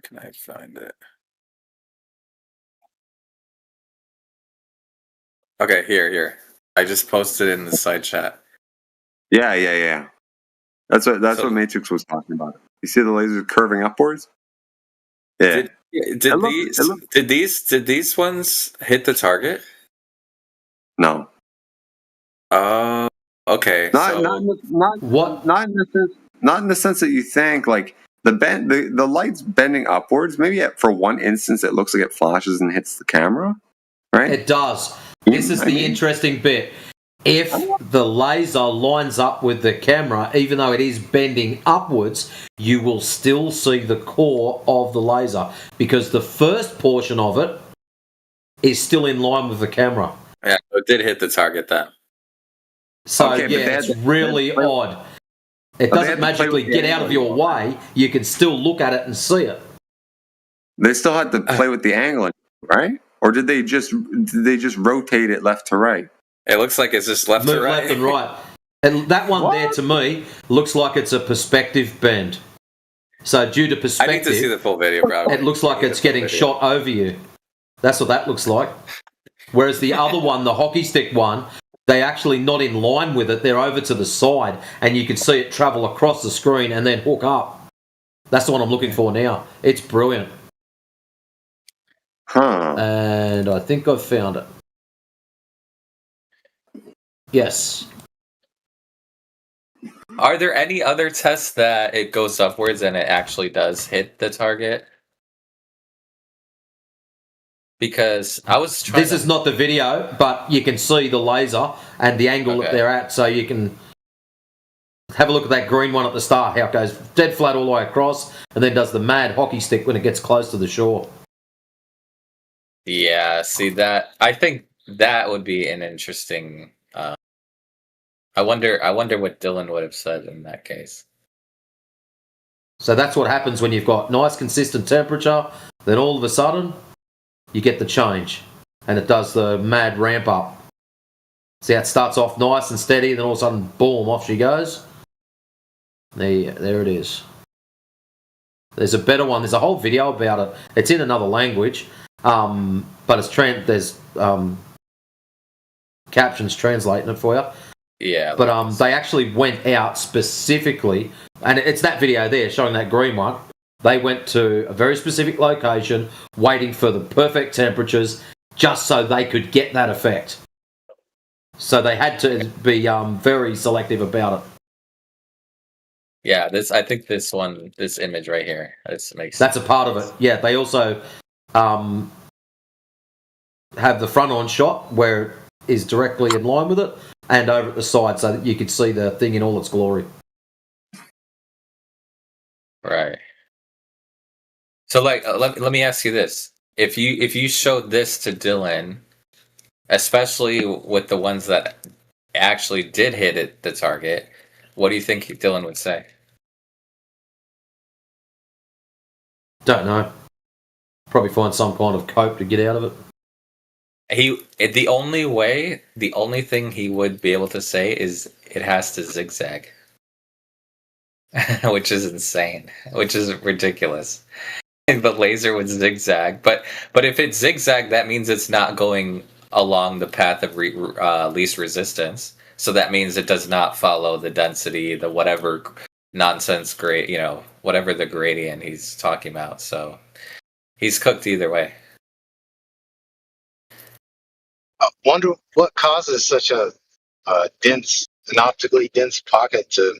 Where can I find it? Okay, here. I just posted it in the side chat. Yeah. That's what Matrix was talking about. You see the laser curving upwards? Yeah. Did these ones hit the target? No. Okay. Not in the sense that you think like the light's bending upwards. Maybe for one instance it looks like it flashes and hits the camera, right? It does. This is the interesting bit. If the laser lines up with the camera, even though it is bending upwards, you will still see the core of the laser because the first portion of it is still in line with the camera. Yeah, it did hit the target then. So it's really odd. It doesn't magically get out of your way. You can still look at it and see it. They still had to play with the angle, right? Or did they just rotate it left to right? It looks like it's just left to right. Left and right. And that one there to me looks like it's a perspective bend. So due to perspective, I need to see the full video, bro. It looks like it's getting shot over you. That's what that looks like. Whereas the other one, the hockey stick one, they're actually not in line with it. They're over to the side, and you can see it travel across the screen and then hook up. That's the one I'm looking for now. It's brilliant. Huh. And I think I've found it. Yes. Are there any other tests that it goes upwards and it actually does hit the target? Because I was trying This is not the video, but you can see the laser and the angle that they're at, so you can have a look at that green one at the start, how it goes dead flat all the way across, and then does the mad hockey stick when it gets close to the shore. Yeah, see that. I think that would be an interesting. I wonder what Dylan would have said in that case. So that's what happens when you've got nice consistent temperature, then all of a sudden you get the change, and it does the mad ramp up. See how it starts off nice and steady, then all of a sudden, boom, off she goes. There it is. There's a better one. There's a whole video about it. It's in another language, but it's there's captions translating it for you. Yeah. But they actually went out specifically, and it's that video there showing that green one. They went to a very specific location, waiting for the perfect temperatures, just so they could get that effect. So they had to be very selective about it. Yeah, I think this image right here, this makes That's a part of it. Yeah, they also have the front-on shot where it is directly in line with it, and over at the side so that you could see the thing in all its glory. Right. So, like, let me ask you this: if you showed this to Dylan, especially with the ones that actually did hit the target, what do you think Dylan would say? Don't know. Probably find some kind of cope to get out of it. The only thing he would be able to say is it has to zigzag, which is insane, which is ridiculous. The laser would zigzag, but if it zigzag, that means it's not going along the path of least resistance. So that means it does not follow the density, the whatever nonsense whatever the gradient he's talking about. So he's cooked either way. I wonder what causes such an optically dense pocket to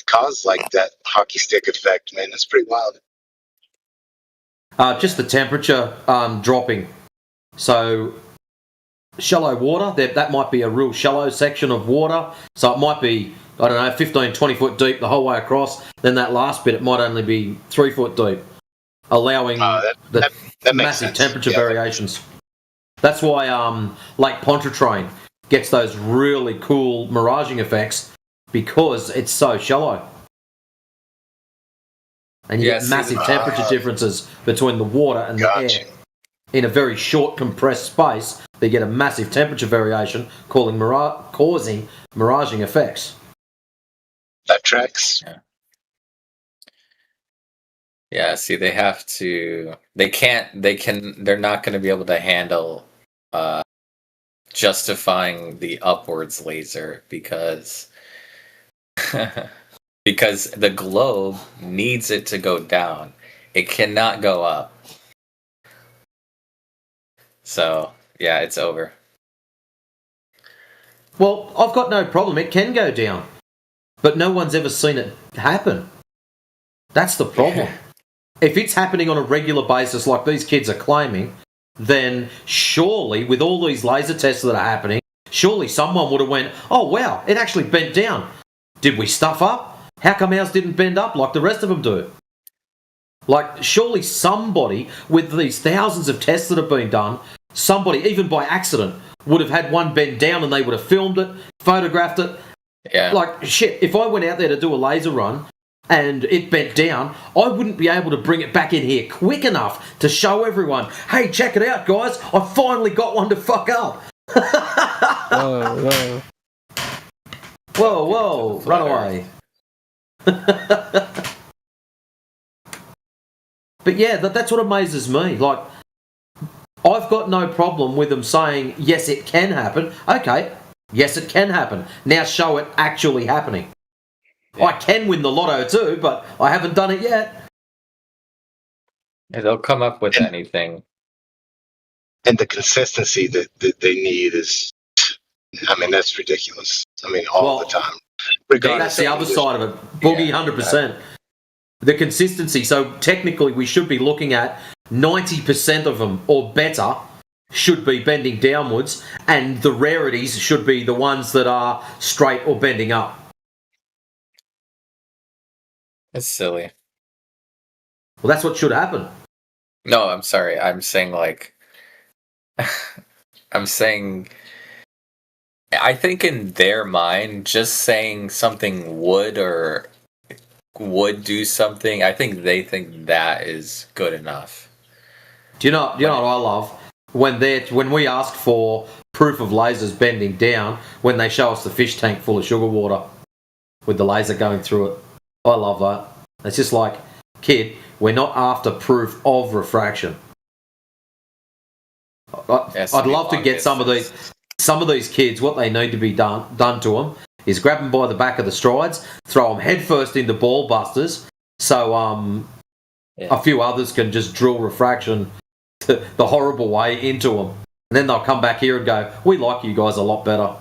cause like that hockey stick effect, man. That's pretty wild. Just the temperature dropping. So shallow water, that might be a real shallow section of water. So it might be, 15, 20 foot deep the whole way across. Then that last bit, it might only be 3 foot deep, allowing that massive temperature variations. That's why Lake Pontchartrain gets those really cool miraging effects, because it's so shallow. And you get massive temperature differences between the water and the air. In a very short compressed space, they get a massive temperature variation causing miraging effects. That tracks. Yeah, see, they have to. They can't. They can. They're not going to be able to handle justifying the upwards laser because because the globe needs it to go down. It cannot go up. So yeah, it's over. Well, I've got no problem. It can go down, but no one's ever seen it happen. That's the problem. If it's happening on a regular basis like these kids are claiming, then surely, with all these laser tests that are happening, surely someone would have went, oh wow, it actually bent down. Did we stuff up? How come ours didn't bend up like the rest of them do? Like, surely somebody, with these thousands of tests that have been done, somebody, even by accident, would have had one bend down and they would have filmed it, photographed it. Yeah. Like, shit, if I went out there to do a laser run and it bent down, I wouldn't be able to bring it back in here quick enough to show everyone, hey, check it out, guys, I finally got one to fuck up. Whoa. Whoa, run away. But yeah, that's what amazes me. Like, I've got no problem with them saying, yes, it can happen. Okay, yes, it can happen. Now show it actually happening. I can win the lotto too, but I haven't done it yet. Yeah, they'll come up with anything. And the consistency that they need is, I mean, that's ridiculous. I mean, all the time. That's the other side of it. Boogie, 100%. The consistency. So technically we should be looking at 90% of them or better should be bending downwards, and the rarities should be the ones that are straight or bending up. It's silly. Well, that's what should happen. No, I'm sorry. I'm saying like I'm saying I think in their mind just saying something would do something, I think they think that is good enough. Do you know what I love? When we ask for proof of lasers bending down, when they show us the fish tank full of sugar water with the laser going through it. I love that. It's just like, kid, we're not after proof of refraction. I'd love to get some of these kids, what they need to be done to them is grab them by the back of the strides, throw them headfirst into ball busters, so a few others can just drill refraction the horrible way into them. And then they'll come back here and go, we like you guys a lot better.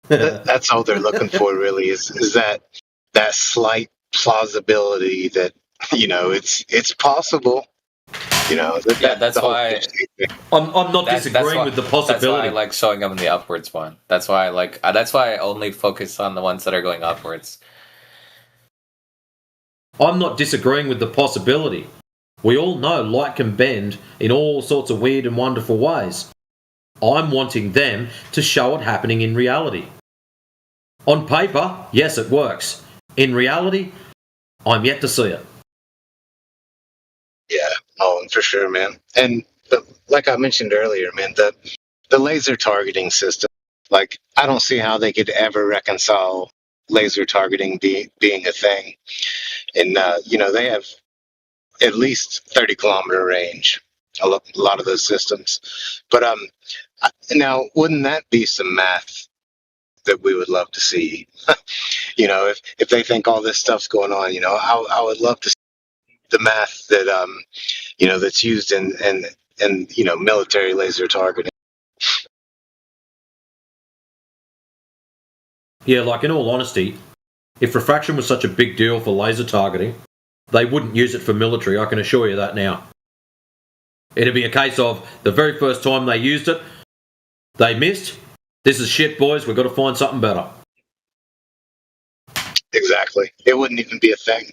That's all they're looking for, really, is that slight plausibility that, you know, it's possible. You know, that's why I'm not disagreeing with the possibility. That's why I like showing them the upwards one. That's why I only focus on the ones that are going upwards. I'm not disagreeing with the possibility. We all know light can bend in all sorts of weird and wonderful ways. I'm wanting them to show it happening in reality. On paper, yes, it works. In reality, I'm yet to see it. Yeah, for sure, man. And like I mentioned earlier, man, the laser targeting system, like, I don't see how they could ever reconcile laser targeting being a thing. And, you know, they have at least 30-kilometer range, a lot of those systems. But now, wouldn't that be some math that we would love to see? You know, if they think all this stuff's going on, you know, I would love to see the math that you know, that's used in you know, military laser targeting. Yeah, like, in all honesty, if refraction was such a big deal for laser targeting, they wouldn't use it for military, I can assure you that now. It'd be a case of the very first time they used it, they missed. This is shit, boys, we've got to find something better. Exactly. It wouldn't even be a thing.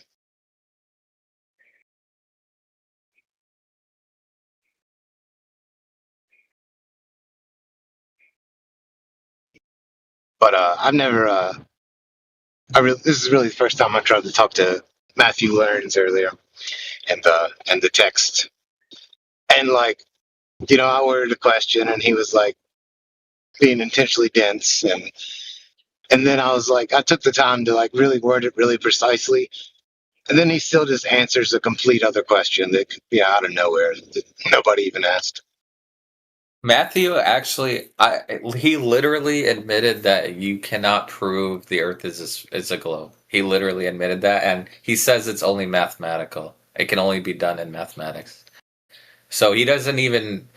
But I've never. This is really the first time I tried to talk to Matthew Learns earlier, and the text, and, like, you know, I worded a question, and he was like being intentionally dense, and And then I was like, I took the time to like really word it really precisely. And then he still just answers a complete other question that could be out of nowhere that nobody even asked. Matthew actually, he literally admitted that you cannot prove the Earth is a globe. He literally admitted that, and he says it's only mathematical. It can only be done in mathematics. So he doesn't even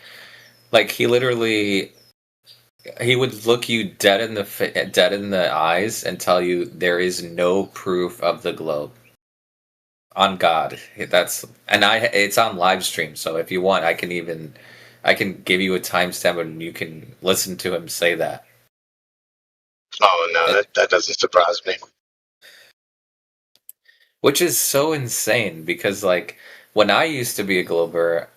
like. He literally he would look you dead in the eyes and tell you there is no proof of the globe. On God, it's on live stream. So if you want, I can give you a timestamp and you can listen to him say that. Oh no, that doesn't surprise me. Which is so insane because like when I used to be a glober,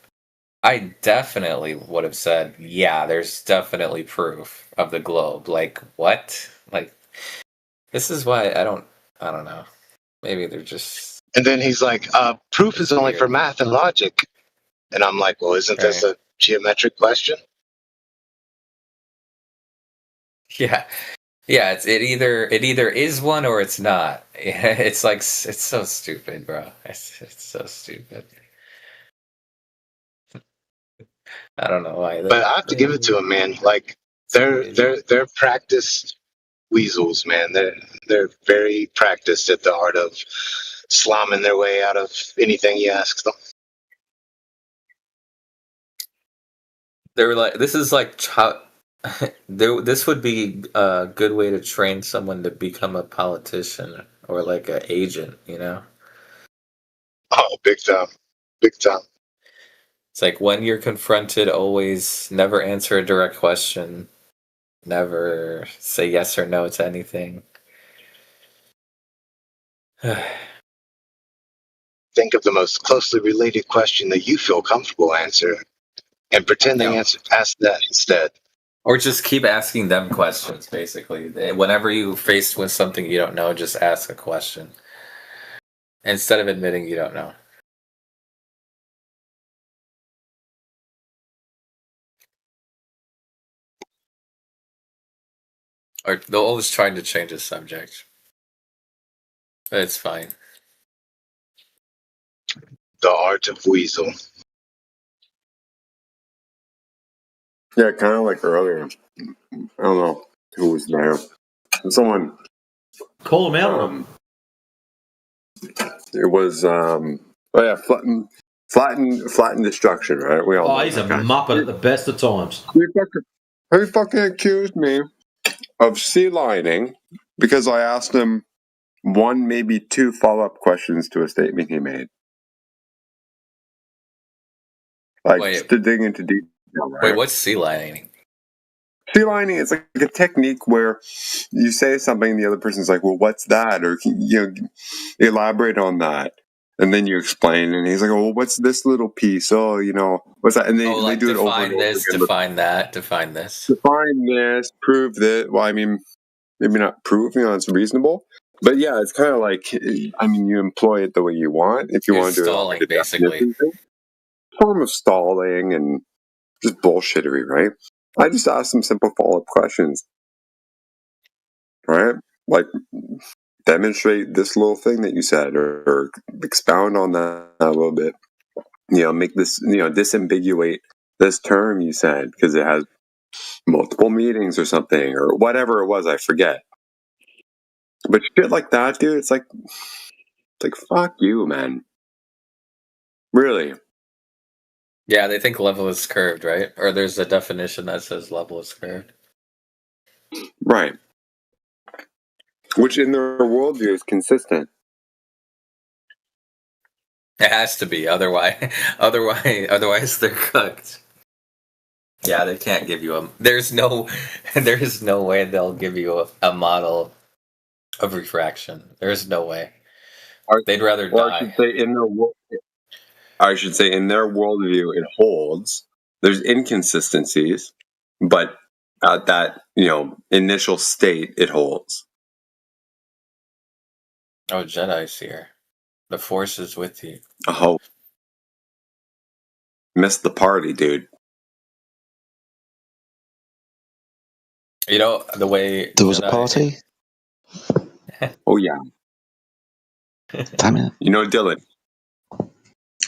I definitely would have said, yeah, there's definitely proof of the globe. Like what? Like this is why I don't know. Maybe they're just. And then he's like, proof is only for math and logic. And I'm like, well, isn't this a geometric question? Yeah. Yeah, it either is one or it's not. It's like it's so stupid, bro. It's so stupid. I don't know why. But I have to give it to him, man. Like they're practiced weasels, man. They're very practiced at the art of slamming their way out of anything you ask them. They were like, this is like this would be a good way to train someone to become a politician or like an agent, you know? Oh, big time. Big time. It's like when you're confronted, always never answer a direct question. Never say yes or no to anything. Think of the most closely related question that you feel comfortable answering and pretend they ask that instead. Or just keep asking them questions, basically. Whenever you're faced with something you don't know, just ask a question. Instead of admitting you don't know. Or they'll always try to change the subject. But it's fine. The art of weasel. Yeah, kind of like earlier. I don't know who was there. Someone call him out. It was flatten destruction, right? We all. Oh, he's a muppet at the best of times. He fucking accused me of sea lining because I asked him one, maybe two follow-up questions to a statement he made. Like to dig into detail. Right? Wait, what's sea lining? Sea lining is like a technique where you say something and the other person's like, well, what's that? Or can you elaborate on that? And then you explain, and he's like, oh, well, what's this little piece? Oh, what's that? And they do it over and over again. Define that, define this. Define this, prove that. Well, I mean, maybe not prove, it's reasonable. But yeah, it's kind of like, you employ it the way you want. If you want to do stalling, it, basically. Form of stalling and just bullshittery, right? I just asked some simple follow-up questions, right? Like, demonstrate this little thing that you said, or expound on that a little bit. Make this, disambiguate this term you said because it has multiple meanings or something, or whatever it was, I forget. But shit like that, dude, it's like fuck you, man. Really. Yeah, they think level is curved, right? Or there's a definition that says level is curved. Right. Which in their worldview is consistent. It has to be, otherwise they're cooked. Yeah, they can't give you there's no way they'll give you a model of refraction. There's no way. They'd rather die. I should say in their worldview it holds. There's inconsistencies, but at that, initial state it holds. Oh, Jedi's here. The Force is with you. Oh. Missed the party, dude. The way there was a party? Oh yeah. Damn it. You know Dylan.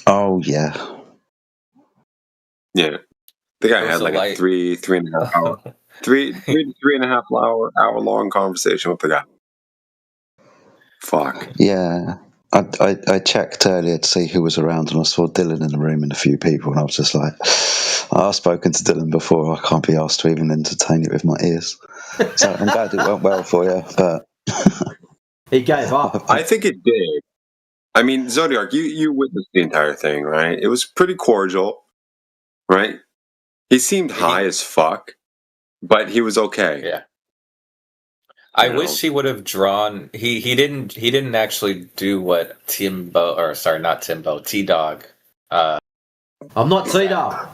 Oh yeah. Yeah. The guy It was had a like a light. 3.5 hour, three to 3.5 hour long conversation with the guy. Fuck. Yeah. I checked earlier to see who was around, and I saw Dylan in the room and a few people, and I was just like, I've spoken to Dylan before. I can't be asked to even entertain it with my ears. So I'm glad it went well for you, but he gave up. I think it did. I mean, Zodiac, you witnessed the entire thing, right? It was pretty cordial, right? He seemed high as fuck, but he was okay. Yeah. I You know? wish he would have drawn. He didn't actually do what T-Dog. I'm not T-Dog.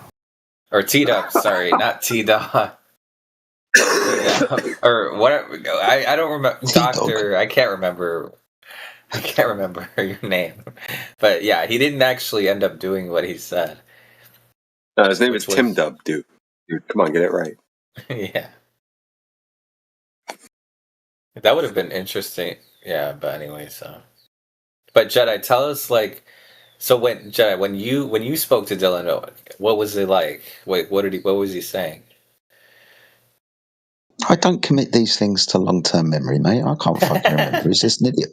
Or T-Dog, sorry, not T-Dog. Or whatever. I don't remember. Doctor, I can't remember your name. But yeah, he didn't actually end up doing what he said. His name is Tim Dub, dude. Come on, get it right. Yeah. That would have been interesting. Yeah, but anyway, so. But Jedi, tell us so when you spoke to Dylan, what was it like? Wait, what was he saying? I don't commit these things to long-term memory, mate. I can't fucking remember. He's just an idiot.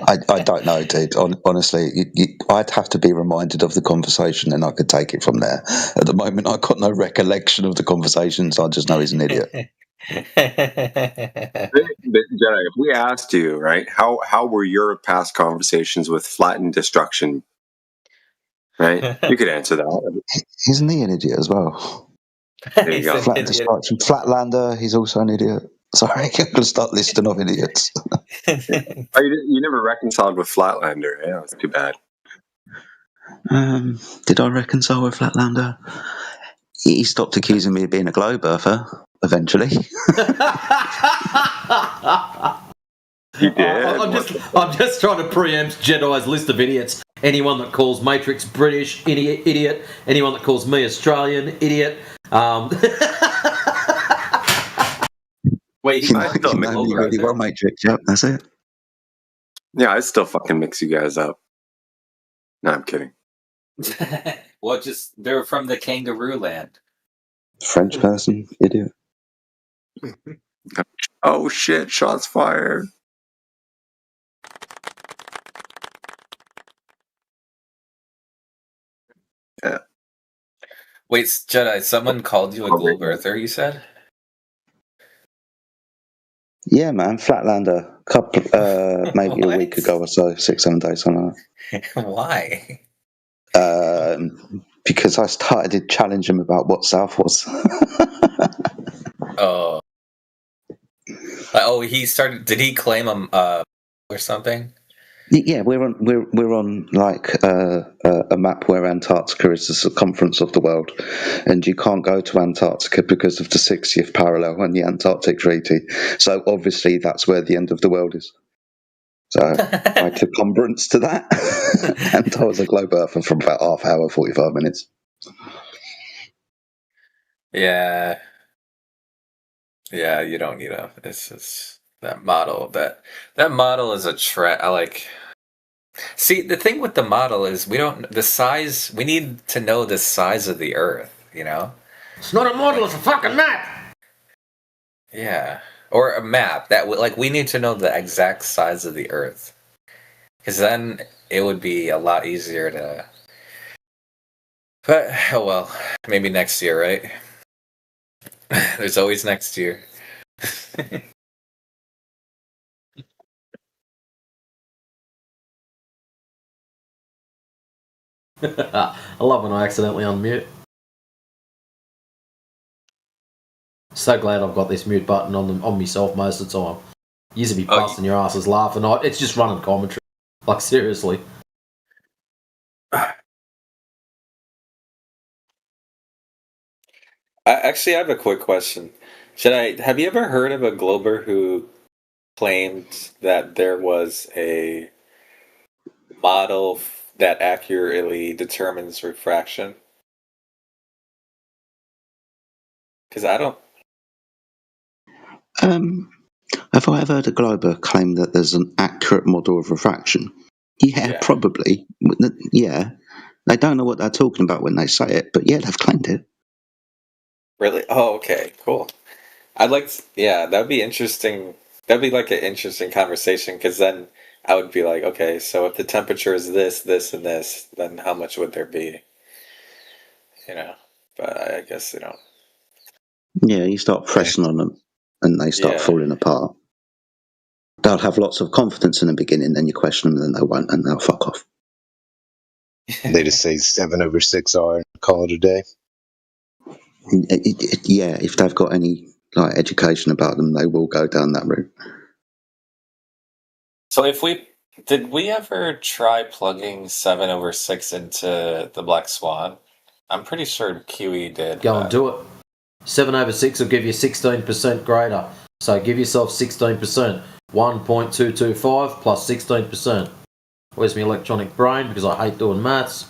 I don't know, dude. Honestly, I'd have to be reminded of the conversation, and I could take it from there. At the moment, I've got no recollection of the conversations. I just know he's an idiot. Jedi, if we asked you, right, how were your past conversations with Flattened Destruction? Right, you could answer that. Isn't he an idiot as well? There you go. Flat Destruction, Flatlander. He's also an idiot. Sorry, I'm going to start listing off idiots. Oh, you never reconciled with Flatlander. Yeah, that's too bad. Did I reconcile with Flatlander? He stopped accusing me of being a globe earther eventually. You did. I'm just trying to preempt Jedi's list of idiots. Anyone that calls Matrix British, idiot. Anyone that calls me Australian, idiot. Wait, you know me really well, Matrix. Yep, that's it. Yeah, I still fucking mix you guys up. No, I'm kidding. Well, they're from the kangaroo land. French person, idiot. Oh shit! Shots fired. Yeah. Wait, Jedi, someone called you a globe earther, you said? Yeah, man, Flatlander. Maybe a week ago or so, 6-7 days, something like that. Why? Because I started to challenge him about what South was. Oh. He started. Did he claim or something? Yeah, we're on like a map where Antarctica is the circumference of the world, and you can't go to Antarctica because of the 60th parallel and the Antarctic Treaty. So obviously that's where the end of the world is. So I took umbrance to that, and I was a globe earther for about half hour, 45 minutes. Yeah. Yeah, you don't need it's just that model. That model is a See, the thing with the model is we need to know the size of the Earth, you know? It's not a model, it's a fucking map! Yeah. Or a map that we need to know the exact size of the Earth. Because then it would be a lot easier to... But, oh well, maybe next year, right? There's always next year. I love when I accidentally unmute. So glad I've got this mute button on myself most of the time. You used to be busting your asses laughing. It's just running commentary. Like, seriously. Actually, I have a quick question. Have you ever heard of a glober who claimed that there was a model that accurately determines refraction? Because I don't. I Have I ever heard a glober claim that there's an accurate model of refraction? Yeah, probably. Yeah. They don't know what they're talking about when they say it, but yeah, they've claimed it. Really? Oh, okay, cool. I'd like to, yeah, that'd be interesting. That'd be like an interesting conversation because then I would be like, okay, so if the temperature is this, this, and this, then how much would there be? You know, but I guess they don't. Yeah, you start pressing on them and they start Yeah. falling apart. They'll have lots of confidence in the beginning, then you question them, and then they won't, and they'll fuck off. They just say 7/6R and call it a day. Yeah, if they've got any like education about them, they will go down that route. So did we ever try plugging 7/6 into the Black Swan? I'm pretty sure QE did. Go and do it. 7/6 will give you 16% greater. So give yourself 16%. 1.225 plus 16%. Where's my electronic brain? Because I hate doing maths.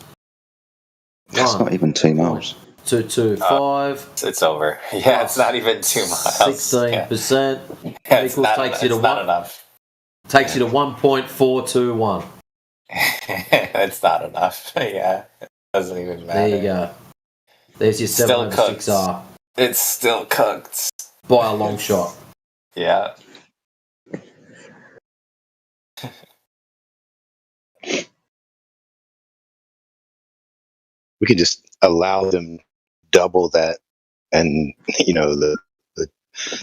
That's not even 2 miles. 225. It's over. Yeah, it's not even 2 miles. 16% Yeah, it's equals not, takes you to it's not one. enough. Takes you to 1.421. It's not enough. Yeah, it doesn't even matter. There you go. There's your Still 7/6R. It's still cooked. By a long shot. Yeah. We could just allow them double that, and the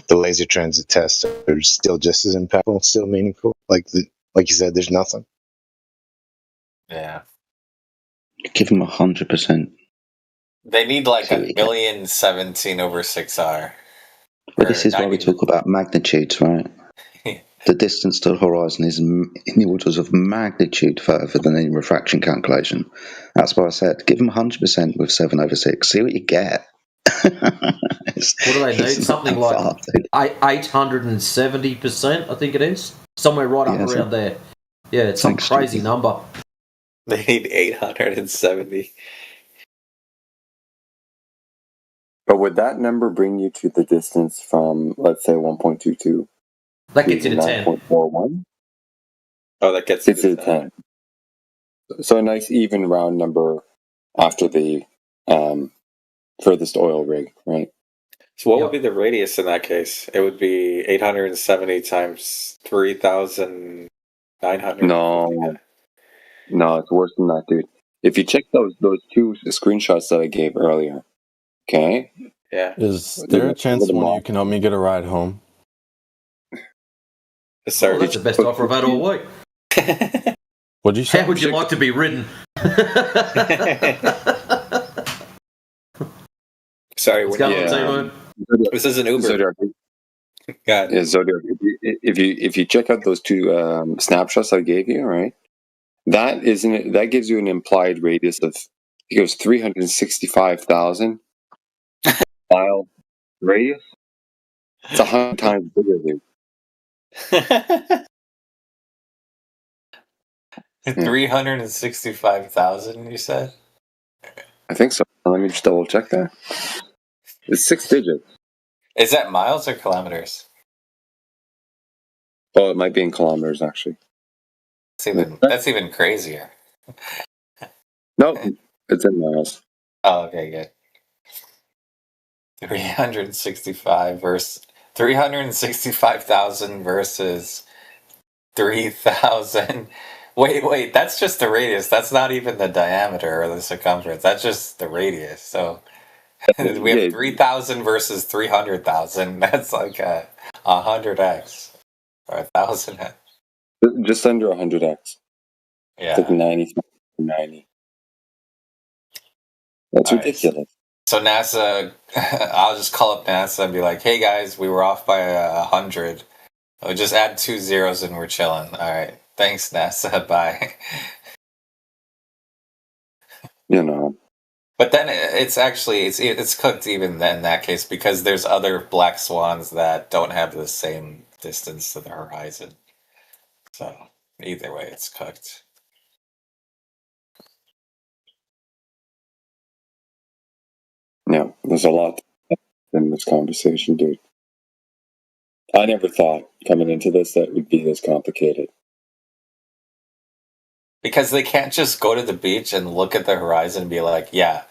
laser transit tests are still just as impactful, still meaningful. Like you said, there's nothing. Yeah. Give them 100%. They need like 1,017/6R. But this is why we talk about magnitudes, right? The distance to the horizon is in the orders of magnitude further than any refraction calculation. That's why I said give them 100% with 7/6. See what you get. What do they need? Something like 870%, I think it is. Somewhere right up around there. Yeah, it's some crazy number. They need 870. But would that number bring you to the distance from, let's say, 1.22? That gets you to 10. 9.41? Oh, that gets you to 10. So a nice even round number after the furthest oil rig, right? So what would be the radius in that case? It would be 870 times 3,900. No, it's worse than that, dude. If you check those two screenshots that I gave earlier, okay? Yeah. Is there a chance one of you can help me get a ride home? Sorry. That's the best offer I've had all week. What'd you say? How would you like to be ridden? Sorry, What's going on, Timo? This is an Uber. Zodiac. Yeah, Zodiac. If you check out those two snapshots I gave you, right? That gives you an implied radius of, it goes 365,000 mile radius. It's 100 times bigger, dude. 365,000, you said? I think so. Let me just double check that. It's 6 digits. Is that miles or kilometers? Oh, it might be in kilometers, actually. That's even crazier. No, it's in miles. Oh, okay, good. 365,000 versus 3,000. Wait, that's just the radius. That's not even the diameter or the circumference. That's just the radius. So we have 3,000 versus 300,000. That's like 100x or 1,000x. Just under 100x. Yeah. It's like 90. That's ridiculous. So NASA, I'll just call up NASA and be like, "Hey guys, we were off by 100. We'll just add 2 zeros and we're chilling." All right, thanks NASA. Bye. But then it's actually it's cooked even in that case because there's other black swans that don't have the same distance to the horizon. So either way, it's cooked. Yeah, there's a lot in this conversation, dude. I never thought coming into this that it would be this complicated. Because they can't just go to the beach and look at the horizon and be like, yeah,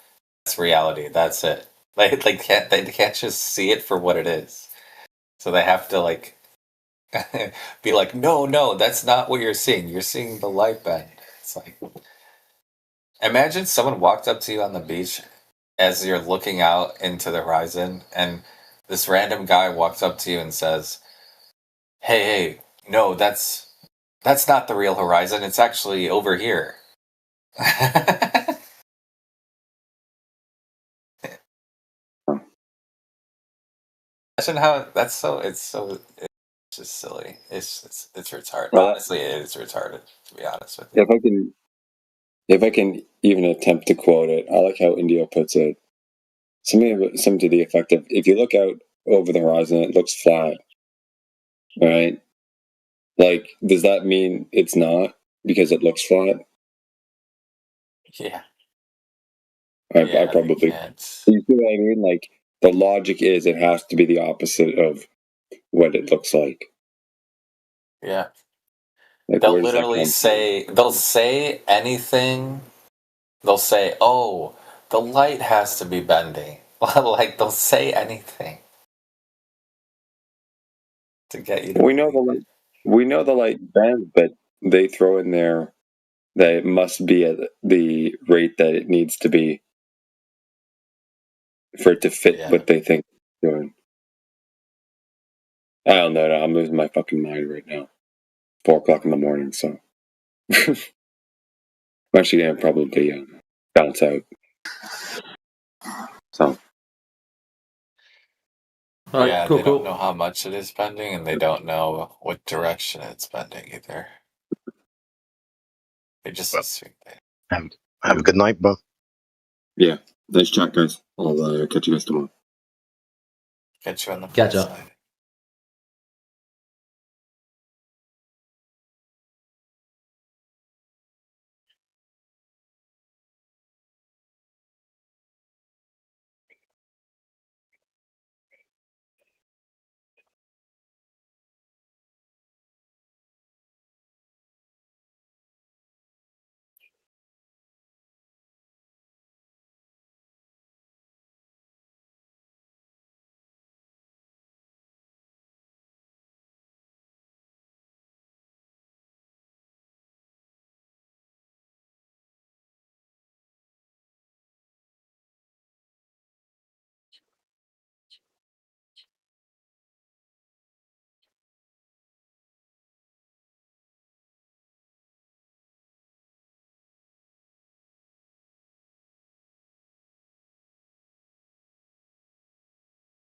that's reality. That's it. Like they can't just see it for what it is. So they have to like be like, no, that's not what you're seeing. You're seeing the light bend. It's like, imagine someone walked up to you on the beach as you're looking out into the horizon, and this random guy walks up to you and says, hey, no, that's not the real horizon. It's actually over here. Imagine how it's just silly. It's retarded. Well, Honestly, it is retarded, to be honest with you. if I can even attempt to quote it, I like how Indio puts it. Something to the effect of, if you look out over the horizon, it looks flat, right? Like, does that mean it's not because it looks flat? Yeah. I probably. You see what I mean? Like, the logic is it has to be the opposite of what it looks like. Yeah. Like, They'll where does that literally come they'll say anything. They'll say, oh, the light has to be bending. Like, they'll say anything to get you to We know the light bends, but they throw in there that it must be at the rate that it needs to be for it to fit what they think it's doing. I don't know. I'm losing my fucking mind right now. 4:00 in the morning, so I'm actually gonna probably bounce out. So. Yeah, they don't know how much it is bending, and they don't know what direction it's bending either. They just assume they. Have a good night, bro. Yeah, nice chat, guys. I'll catch you guys tomorrow. Catch you on the Catch flip up. side.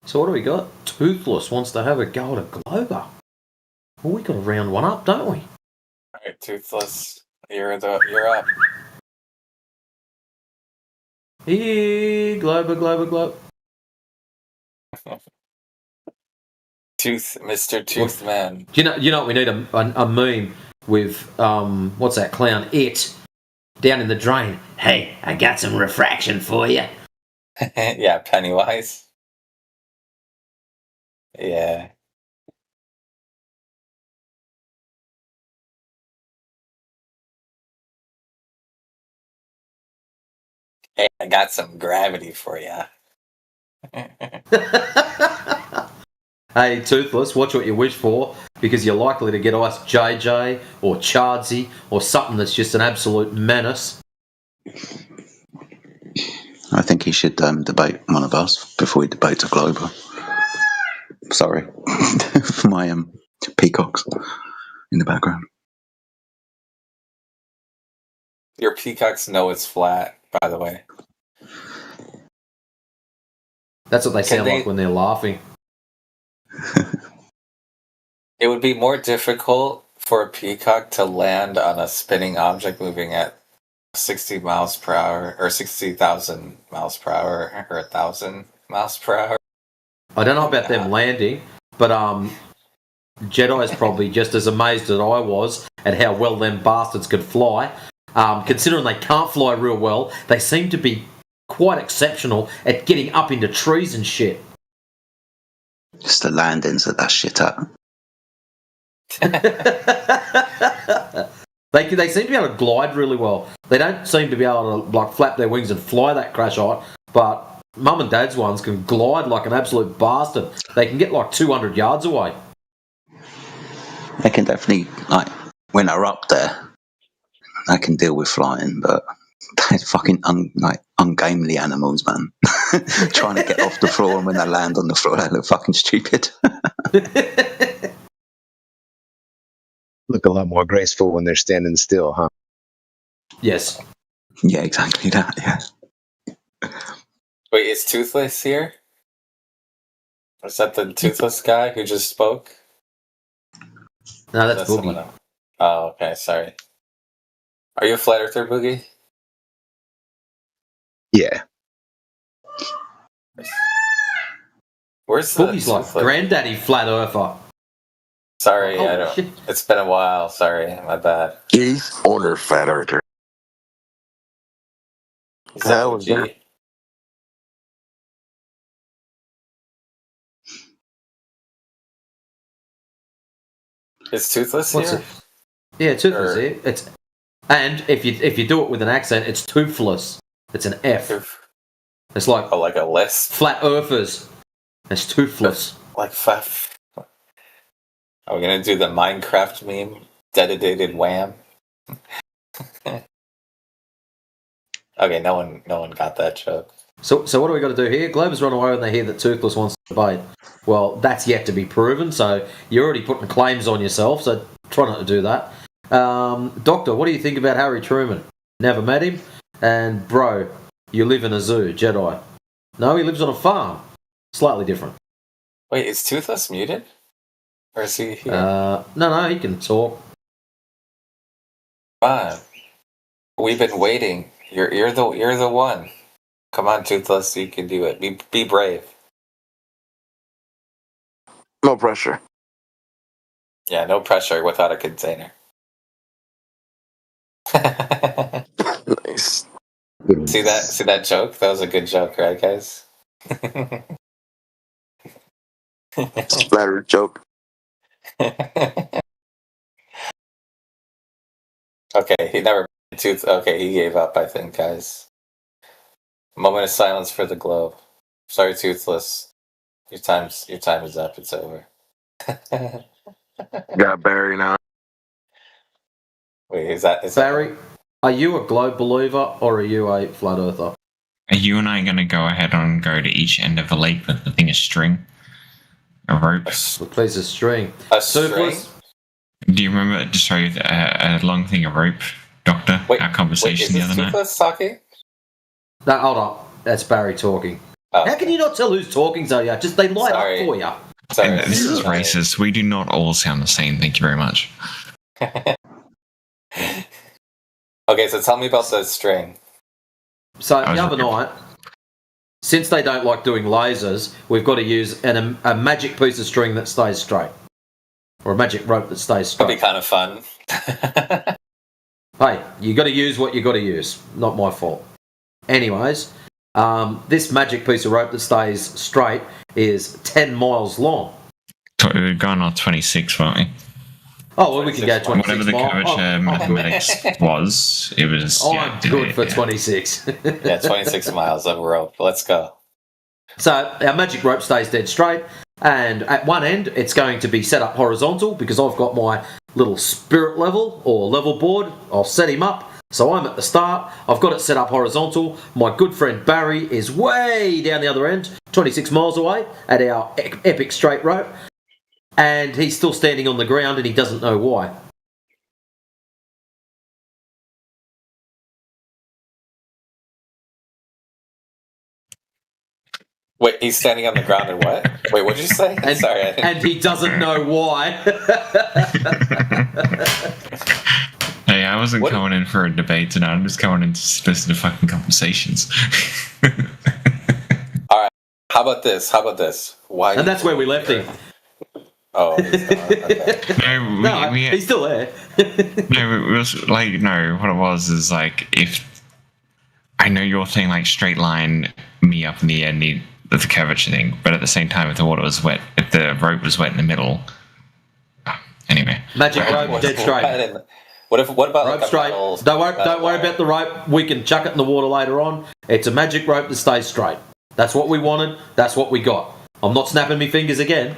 So what do we got? Toothless wants to have a go at a Glober. Well, we got to round one up, don't we? All right, Toothless, you're up. Hey, Glober. Mr. Toothman. Do you know what we need a meme with what's that clown? It down in the drain. Hey, I got some refraction for you. Yeah, Pennywise. Yeah. Hey, I got some gravity for you. Hey, Toothless, watch what you wish for, because you're likely to get us JJ or Chardsy or something that's just an absolute menace. I think he should debate one of us before he debates a Glober. Sorry for my peacocks in the background. Your peacocks know it's flat, by the way. That's what they sound like when they're laughing. It would be more difficult for a peacock to land on a spinning object moving at 60 miles per hour, or 60,000 miles per hour, or 1,000 miles per hour. I don't know about them landing, but Jedi's probably just as amazed as I was at how well them bastards could fly. Considering they can't fly real well, they seem to be quite exceptional at getting up into trees and shit. Just the landings of that shit up. They seem to be able to glide really well. They don't seem to be able to like flap their wings and fly that crash height, but Mum and Dad's ones can glide like an absolute bastard. They can get like 200 yards away. They can definitely, like, when they're up there, they can deal with flying, but they're fucking ungainly animals, man. Trying to get off the floor, and when they land on the floor, they look fucking stupid. Look a lot more graceful when they're standing still, huh? Yes. Yeah, exactly that, yeah. Wait, is Toothless here? Is that the Toothless guy who just spoke? No, that's Boogie. Someone else? Oh, okay, sorry. Are you a flat earther, Boogie? Yeah. Where's the Boogie's like granddaddy flat earther. Sorry, Oh, I don't. shit. It's been a while. Sorry, my bad. He's older flat earther. He's That an was OG. there. Is Toothless What's here? it? Yeah, Toothless here. And if you do it with an accent, it's toothless. It's an F. It's like like a list. Flat earthers. It's toothless. Like F. Are we gonna do the Minecraft meme? Dedicated wham. Okay, no one got that joke. So what do we got to do here? Globers run away when they hear that Toothless wants to debate. Well, that's yet to be proven, so you're already putting claims on yourself, so try not to do that. Doctor, what do you think about Harry Truman? Never met him. And bro, you live in a zoo, Jedi. No, he lives on a farm. Slightly different. Wait, is Toothless muted? Or is he here? No, he can talk. Come on. We've been waiting. You're the one. Come on, Toothless, you can do it. Be brave. No pressure. Yeah, no pressure without a container. Nice. See that joke? That was a good joke, right, guys? Splatter joke. Okay, he never okay, he gave up, I think, guys. Moment of silence for the globe. Sorry, Toothless. Your time is up, it's over. Got Barry now. Wait, is that Barry, are you a globe believer or are you a flat earther? Are you and I going to go ahead and go to each end of the lake with the thing of string? A rope? Please, a string. A string? Do you remember to show you a long thing of rope, Doctor? Our conversation the other night? Toothless talking? No, hold on. That's Barry talking. Oh. How can you not tell who's talking, Zodiac? Just they light up for you. Sorry. This is racist. We do not all sound the same. Thank you very much. Okay, so tell me about the string. So the other night, since they don't like doing lasers, we've got to use a magic piece of string that stays straight. Or a magic rope that stays straight. That'd be kind of fun. Hey, you got to use what you got to use. Not my fault. Anyways, this magic piece of rope that stays straight is 10 miles long. We're going on 26, weren't we? Oh, well, we can go 26 Whatever the curvature mathematics was, it was... I'm good for 26. Yeah, 26 miles of rope. Let's go. So our magic rope stays dead straight, and at one end it's going to be set up horizontal because I've got my little spirit level or level board. I'll set him up. So I'm at the start. I've got it set up horizontal. My good friend Barry is way down the other end, 26 miles away at our epic straight rope. And he's still standing on the ground and he doesn't know why. Wait, he's standing on the ground and what? Wait, what did you say? Sorry, I didn't... And he doesn't know why. Hey, I wasn't coming in for a debate tonight. I'm just coming in to listen to fucking conversations. Alright, how about this? Why? And that's where we left him. Oh, he's gone. Okay. He's still there. No, it was like, no, what it was is like, if I know you're saying like straight line me up in the air the curvature thing, but at the same time, if the water was wet, if the rope was wet in the middle, anyway. Magic rope, dead straight. What about rope like straight? metal, Don't worry about the rope. We can chuck it in the water later on. It's a magic rope that stays straight. That's what we wanted. That's what we got. I'm not snapping my fingers again.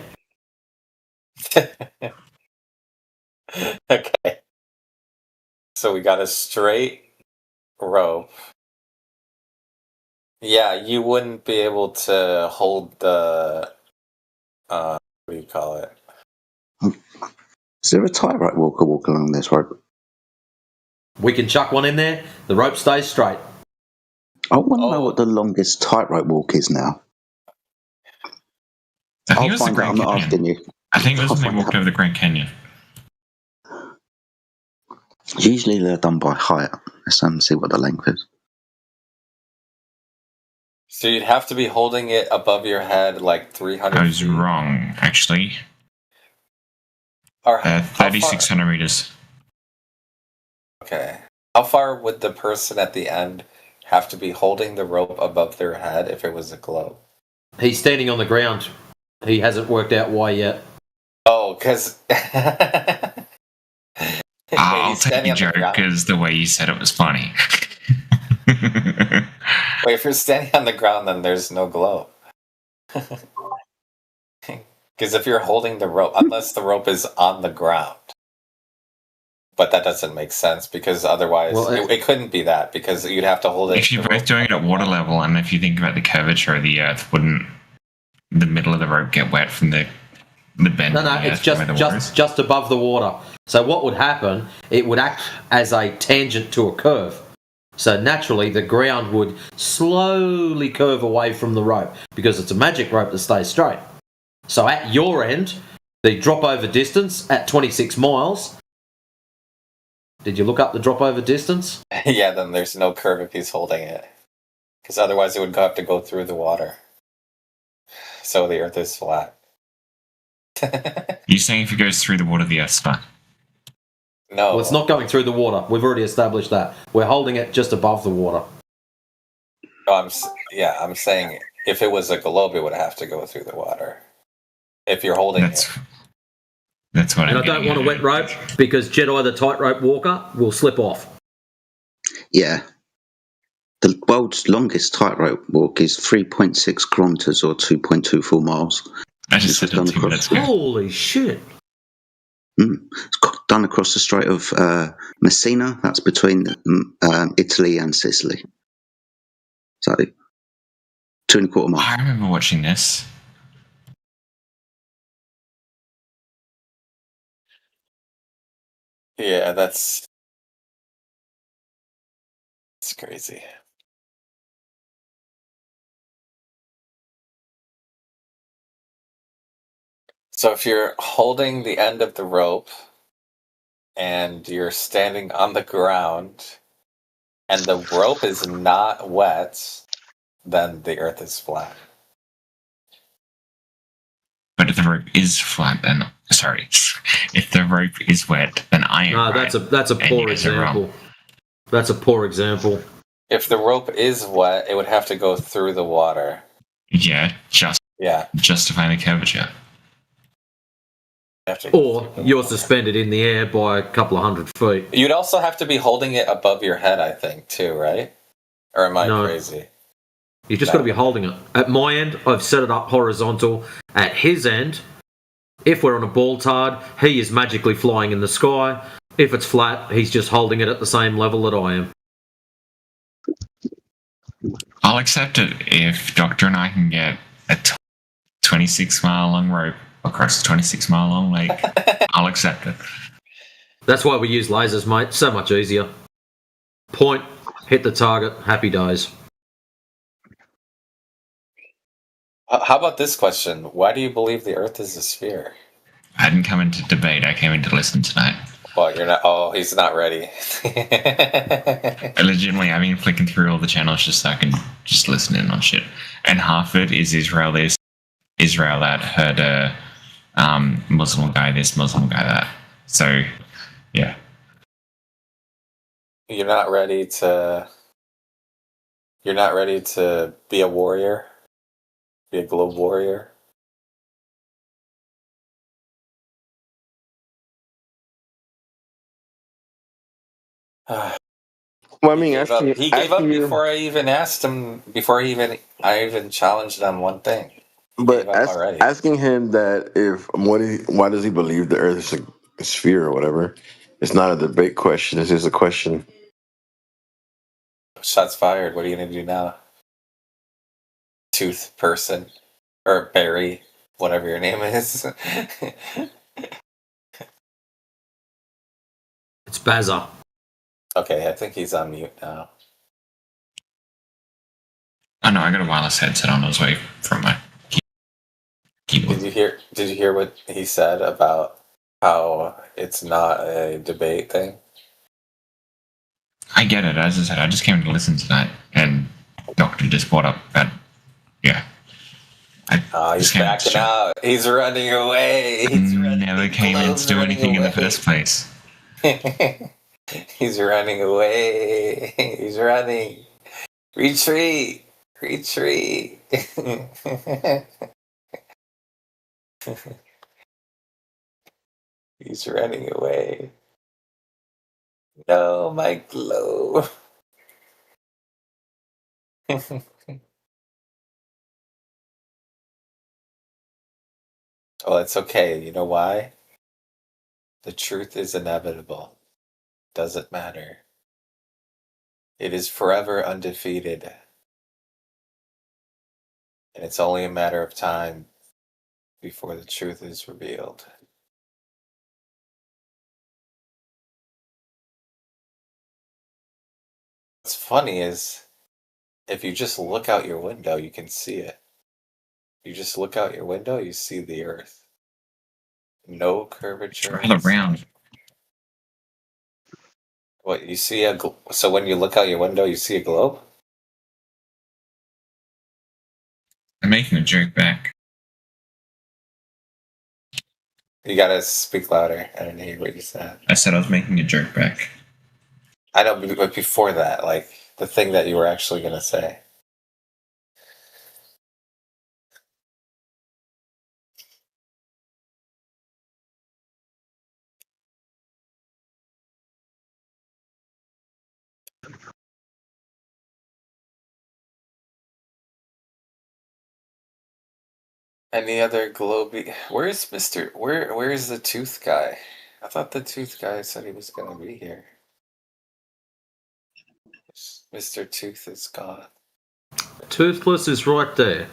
Okay. So we got a straight rope. Yeah, you wouldn't be able to hold the what do you call it? Is there a tightrope walker walk along this rope? We can chuck one in there. The rope stays straight. I want to know what the longest tightrope walk is now. I think I'll it was the find out. Grand I'm not Canyon. asking you. I think it was I'll when they find walked out. over the Grand Canyon. Usually they're done by height. Let's see what the length is. So you'd have to be holding it above your head like 300 I was feet. wrong, actually. Or 3,600 meters. Okay. How far would the person at the end have to be holding the rope above their head if it was a globe? He's standing on the ground. He hasn't worked out why yet. Oh, because... I'll take your joke because the way you said it was funny. Wait, if you're standing on the ground, then there's no globe. Because if you're holding the rope, unless the rope is on the ground. But that doesn't make sense because otherwise it couldn't be that because you'd have to hold it. If you're both doing it at water level, and if you think about the curvature of the Earth, wouldn't the middle of the rope get wet from the bend? No, it's just above the water. So what would happen? It would act as a tangent to a curve. So naturally, the ground would slowly curve away from the rope because it's a magic rope that stays straight. So at your end, the drop over distance at 26 miles. Did you look up the drop over distance? Yeah, then there's no curve if he's holding it. Because otherwise it would have to go through the water. So the Earth is flat. You're saying if it goes through the water, the Earth's flat? No. Well, it's not going through the water. We've already established that. We're holding it just above the water. No, I'm saying if it was a globe, it would have to go through the water. If you're holding it. That's what and I don't want a wet rope because Jedi the tightrope walker will slip off. Yeah. The world's longest tightrope walk is 3.6 kilometres or 2.24 miles. I just said done across. Holy shit. It's done across the Strait of Messina. That's between Italy and Sicily. So, 2.25 miles. I remember watching this. Yeah, that's crazy. So if you're holding the end of the rope and you're standing on the ground and the rope is not wet, then the Earth is flat. But if the rope is flat, then sorry. If the rope is wet, then I am. No, right, that's a poor example. That's a poor example. If the rope is wet, it would have to go through the water. Yeah, justifying the curvature. Or you're suspended in the air by a couple of 100 feet. You'd also have to be holding it above your head, I think, too, right? Or am I crazy? You just got to be holding it. At my end, I've set it up horizontal. At his end, if we're on a ball tard, he is magically flying in the sky. If it's flat, he's just holding it at the same level that I am. I'll accept it if Doctor and I can get a 26-mile long rope across a 26-mile long lake. I'll accept it. That's why we use lasers, mate. So much easier. Point, hit the target, happy days. How about this question? Why do you believe the Earth is a sphere? I didn't come into debate. I came in to listen tonight. Well, you're not. Oh, he's not ready. Legitimately, I've been flicking through all the channels just so I can just listen in on shit. And half of it is Israel this, Israel that, heard a Muslim guy this, Muslim guy that. So, yeah. You're not ready to be a warrior? Be a globe warrior. Well, I mean, He gave up before I even asked him. Before I even challenged him one thing. He gave up already. asking him that why does he believe the Earth is a sphere or whatever? It's not a debate question. It's just a question. Shots fired. What are you gonna do now? Tooth person or Barry, whatever your name is. It's Bazza. Okay, I think he's on mute now. Oh no, I got a wireless headset on his way from my keyboard. Did you hear what he said about how it's not a debate thing? I get it. As I said, I just came to listen to that, and Doctor just brought up that. Yeah. He's backing out. He's running away. He's never came in to do anything in the first place. He's running away. He's running. Retreat. Retreat. He's running away. No, my globe. Oh, it's okay. You know why? The truth is inevitable. Doesn't matter. It is forever undefeated. And it's only a matter of time before the truth is revealed. What's funny is, if you just look out your window, you can see it. You just look out your window, you see the Earth. No curvature. It's all around. What, you see so when you look out your window, you see a globe? I'm making a joke back. You gotta speak louder. I didn't hear what you said. I said I was making a joke back. I know, but before that, like, the thing that you were actually gonna say. Any other globe? Where's Mr. Where's the tooth guy? I thought the tooth guy said he was gonna be here. Mr. Tooth is gone. Toothless is right there.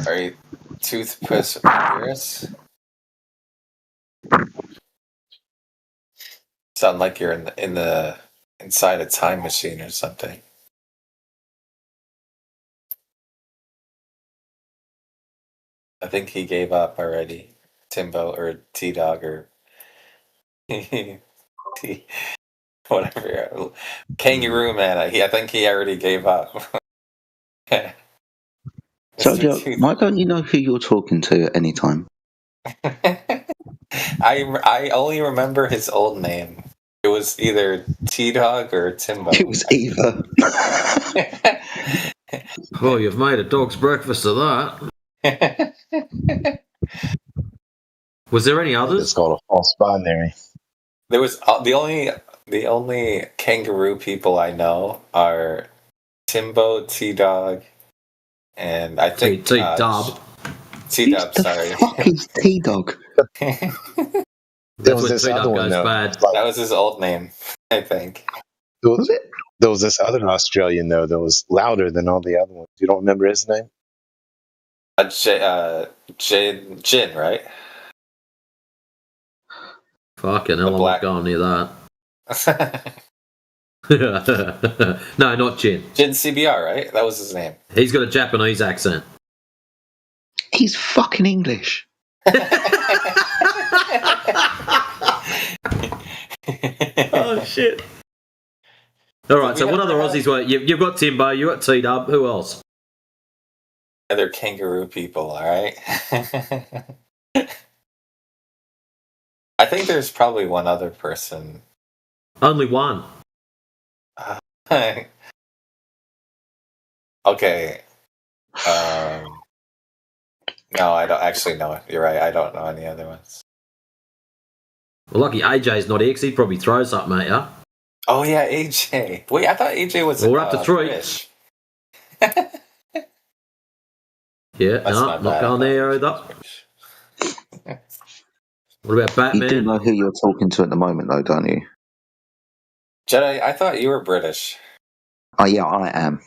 Are you Toothpuss Virus? Sound like you're in the inside a time machine or something. I think he gave up already. Timbo or T-Dog or whatever. Kangaroo Man. I think he already gave up. Jojo, why don't you know who you're talking to at any time? I only remember his old name. It was either T-Dog or Timbo. It was either. Oh, you've made a dog's breakfast of that. Was there any others? It's called a false binary. There was the only kangaroo people I know are Timbo, T-Dog, and I think T-Dub. T-Dub, sorry. Fuck is T-Dog? There was this other one, though. That was his old name, I think. There was this other Australian, though, that was louder than all the other ones. You don't remember his name? Jin, right? Fucking hell, I'm not going near that. No, not Jin. Jin CBR, right? That was his name. He's got a Japanese accent. He's fucking English. Oh, shit. Alright, so what other Aussies were? You've got Timbo, you've got T-Dub, who else? Other kangaroo people, alright? I think there's probably one other person. Only one. Okay. No, I don't actually know. You're right. I don't know any other ones. Well, lucky AJ's not here because he'd probably throw something at you. Oh yeah, AJ. Wait, I thought AJ was. Well, we're up to 3. British. Yeah, That's no, not not bad. going there either. What about Batman? You do know who you're talking to at the moment, though, don't you? Jedi, I thought you were British. Oh, yeah, I am.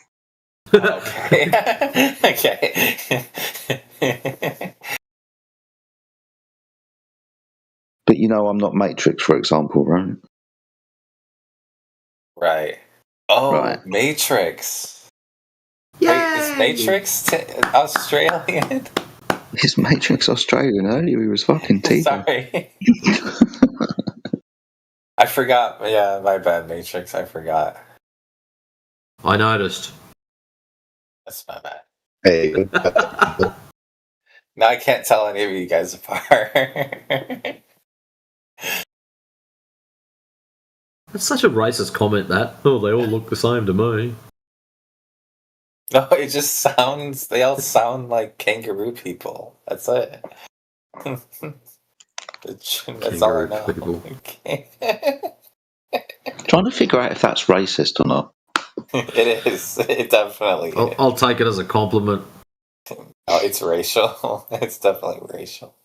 Okay. Okay. But you know, I'm not Matrix, for example, right? Right. Oh, Right. Matrix. Yay! Wait, is Matrix Australian? Is Matrix Australian? Earlier he was fucking TV. Sorry. I forgot. Yeah, my bad, Matrix. I forgot. I noticed. That's my bad. Hey. Now I can't tell any of you guys apart. That's such a racist comment, that. Oh, they all look the same to me. No, it just sounds. They all sound like kangaroo people. That's it. That's all I know. People. Trying to figure out if that's racist or not. It is. It definitely is. I'll take it as a compliment. Oh, it's racial. It's definitely racial.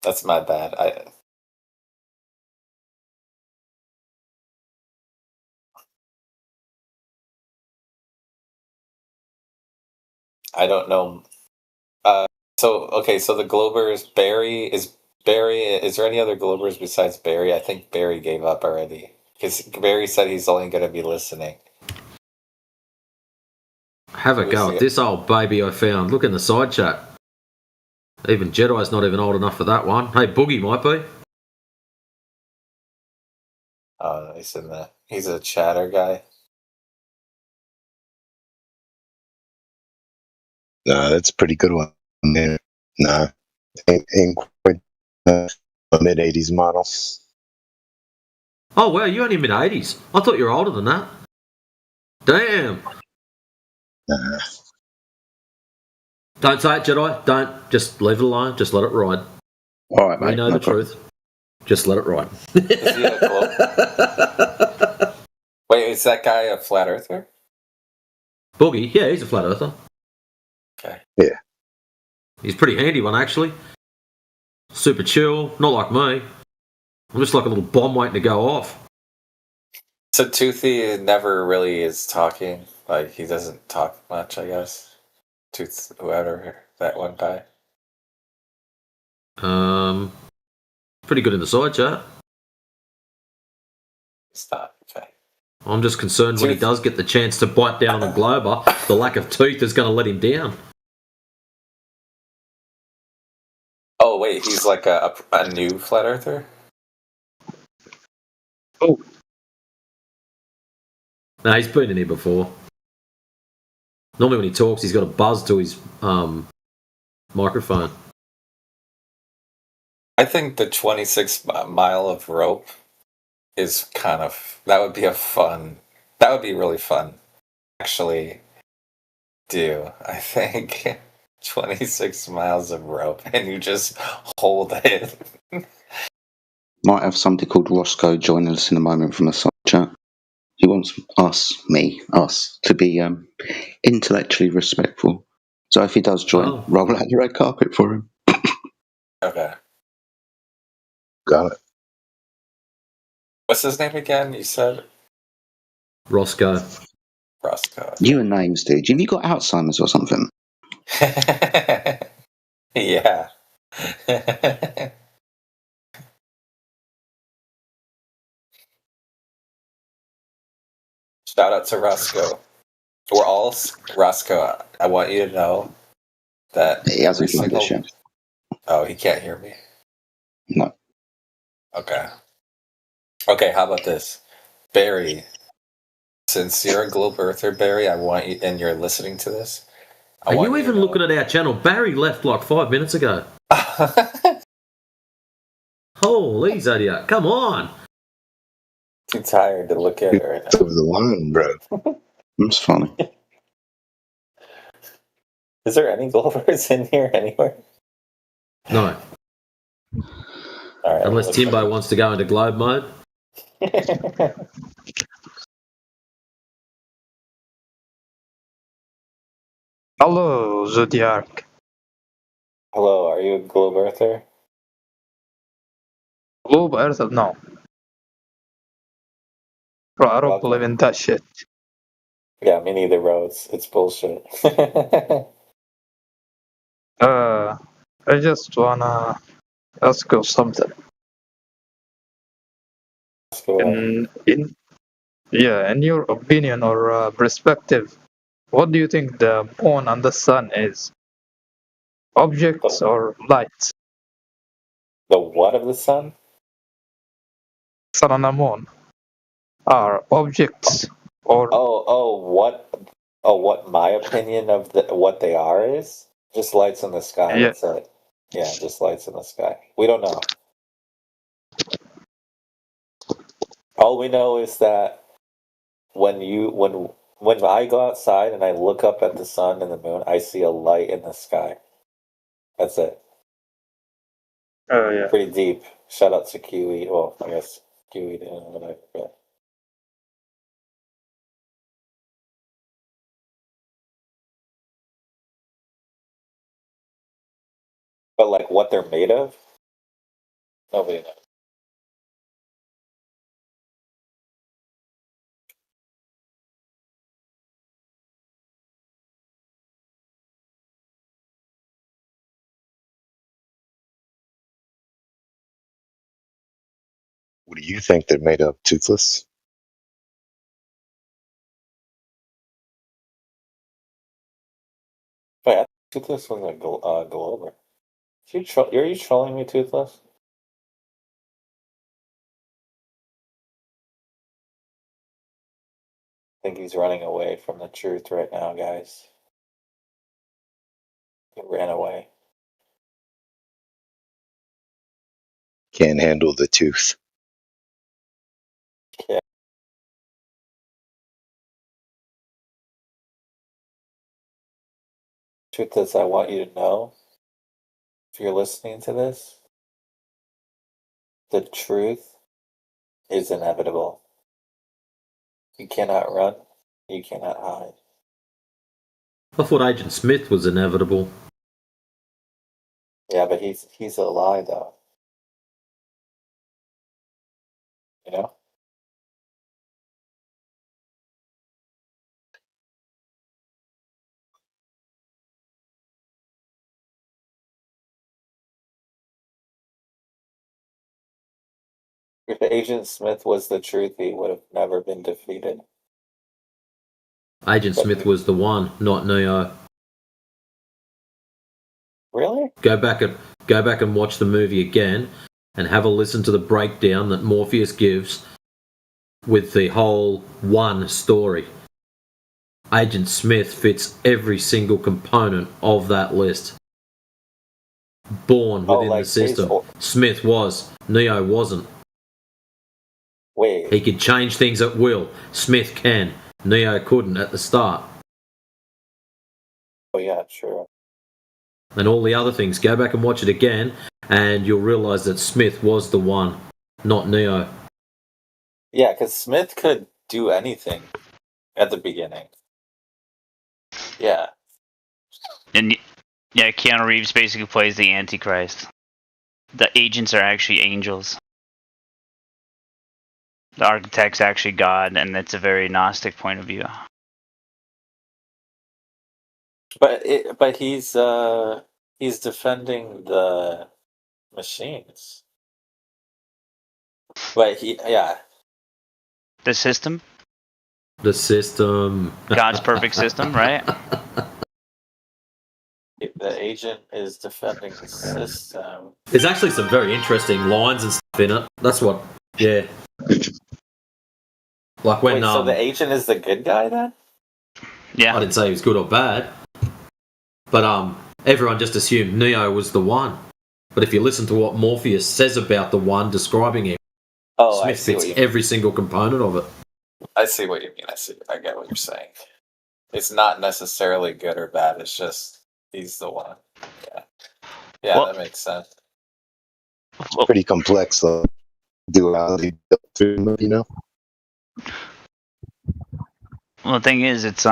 That's my bad. I don't know. So the Globers, is there any other Globers besides Barry? I think Barry gave up already. Because Barry said he's only going to be listening. Have a go at this old baby I found. Look in the side chat. Even Jedi's not even old enough for that one. Hey, Boogie might be. Oh, he's a chatter guy. No, that's a pretty good one. No, ain't quite a mid 80s model. Oh, wow, you're only mid-80s. I thought you were older than that. Damn. Don't say it, Jedi. Don't. Just leave it alone. Just let it ride. All right, mate. We know the truth. Just let it ride. Is he Wait, is that guy a flat earther? Boogie? Yeah, he's a flat earther. Okay. Yeah. He's a pretty handy one, actually. Super chill. Not like me. I'm just like a little bomb waiting to go off. So Toothy never really is talking. Like, he doesn't talk much, I guess. Tooth, whoever, that one guy. Pretty good in the side chat. Stop. Okay. I'm just concerned when he does get the chance to bite down on the Glober, the lack of teeth is going to let him down. Oh, wait, he's like a new flat earther? Oh. No, he's been in here before. Normally when he talks, he's got a buzz to his microphone. I think the 26 mile of rope is that would be really fun. Actually, do I think 26 miles of rope and you just hold it? Might have somebody called Roscoe joining us in a moment from a side chat. He wants us to be intellectually respectful. So if he does join, roll out the red carpet for him. Okay. Got it. What's his name again? You said Roscoe. Roscoe. You and names, dude. Have you got Alzheimer's or something? Yeah. Shout out to Roscoe. We're all Roscoe. I want you to know that he hasn't joined us yet. Oh, he can't hear me. No. Okay. Okay, how about this? Barry, since you're a globe earther, Barry, I want you, and you're listening to this. Are you even looking at our channel? Barry left like 5 minutes ago. Holy Zodiac, come on. Too tired to look at it right It's over the line, bro. That's funny. Is there any Glovers in here anywhere? No. All right, Unless Timbo wants to go into globe mode. Hello, Zodiac. Hello, are you a globe earther? Globe Earth? No. Bro, I don't Welcome. believe in that shit. Yeah, me neither, bro. It's bullshit. I just wanna ask you something. In your opinion or perspective, what do you think the moon and the sun is? Objects or lights? The what of the sun? Sun and the moon are objects or What my opinion of what they are is? Just lights in the sky. Yeah. That's it. Yeah, just lights in the sky. We don't know. All we know is that when I go outside and I look up at the sun and the moon, I see a light in the sky. That's it. Oh yeah. Pretty deep. Shout out to Kiwi. Well, I guess Kiwi didn't know what I forgot. But like what they're made of? Nobody knows. What do you think they're made of, Toothless? Wait, I thought Toothless was a Glober. Are you trolling me, Toothless? I think he's running away from the truth right now, guys. He ran away. Can't handle the tooth. Yeah. Toothless, I want you to know, if you're listening to this, the truth is inevitable. You cannot run. You cannot hide. I thought Agent Smith was inevitable. Yeah, but he's a lie, though. You know? If Agent Smith was the truth, he would have never been defeated. Agent Smith was the one, not Neo. Really? Go back and watch the movie again, and have a listen to the breakdown that Morpheus gives with the whole one story. Agent Smith fits every single component of that list. Born within the system. Smith was. Neo wasn't. Wait. He could change things at will. Smith can. Neo couldn't at the start. Oh yeah, true. And all the other things. Go back and watch it again, and you'll realise that Smith was the one, not Neo. Yeah, because Smith could do anything at the beginning. Yeah. And yeah, Keanu Reeves basically plays the Antichrist. The agents are actually angels. The architect's actually God, and it's a very Gnostic point of view. But he's defending the machines. But The system? The system. God's perfect system, right? The agent is defending the system. There's actually some very interesting lines and stuff in it. That's what, yeah. Like when Wait, so the agent is the good guy then? Yeah. I didn't say he was good or bad, but everyone just assumed Neo was the one. But if you listen to what Morpheus says about the one describing him, Oh, I Smith see fits what you mean. every single component of it. I see what you mean. I get what you're saying. It's not necessarily good or bad. It's just he's the one. Yeah. Yeah, that makes sense. It's pretty complex, duality, you know? Well, the thing is, it's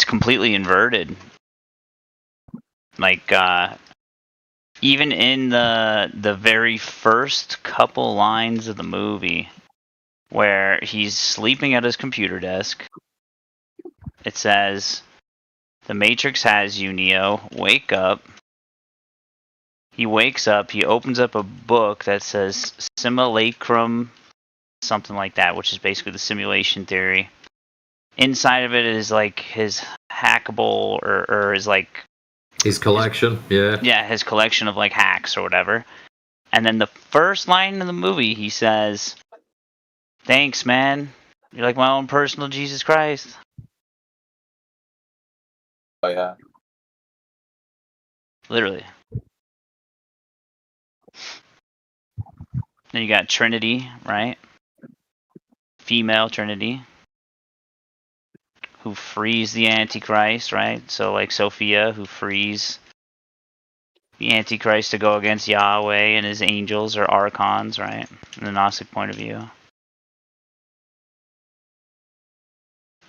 completely inverted. Like, even in the very first couple lines of the movie, where he's sleeping at his computer desk, it says, "The Matrix has you, Neo. Wake up." He wakes up. He opens up a book that says Simulacrum, something like that, which is basically the simulation theory. Inside of it is like his hackable or his like his collection, his collection of like hacks or whatever. And then the first line in the movie, he says, "Thanks, man. You're like my own personal Jesus Christ." Oh yeah, literally. Then you got Trinity, right? Female Trinity, who frees the Antichrist, right? So like Sophia, who frees the Antichrist to go against Yahweh and his angels or archons, right? In the Gnostic point of view.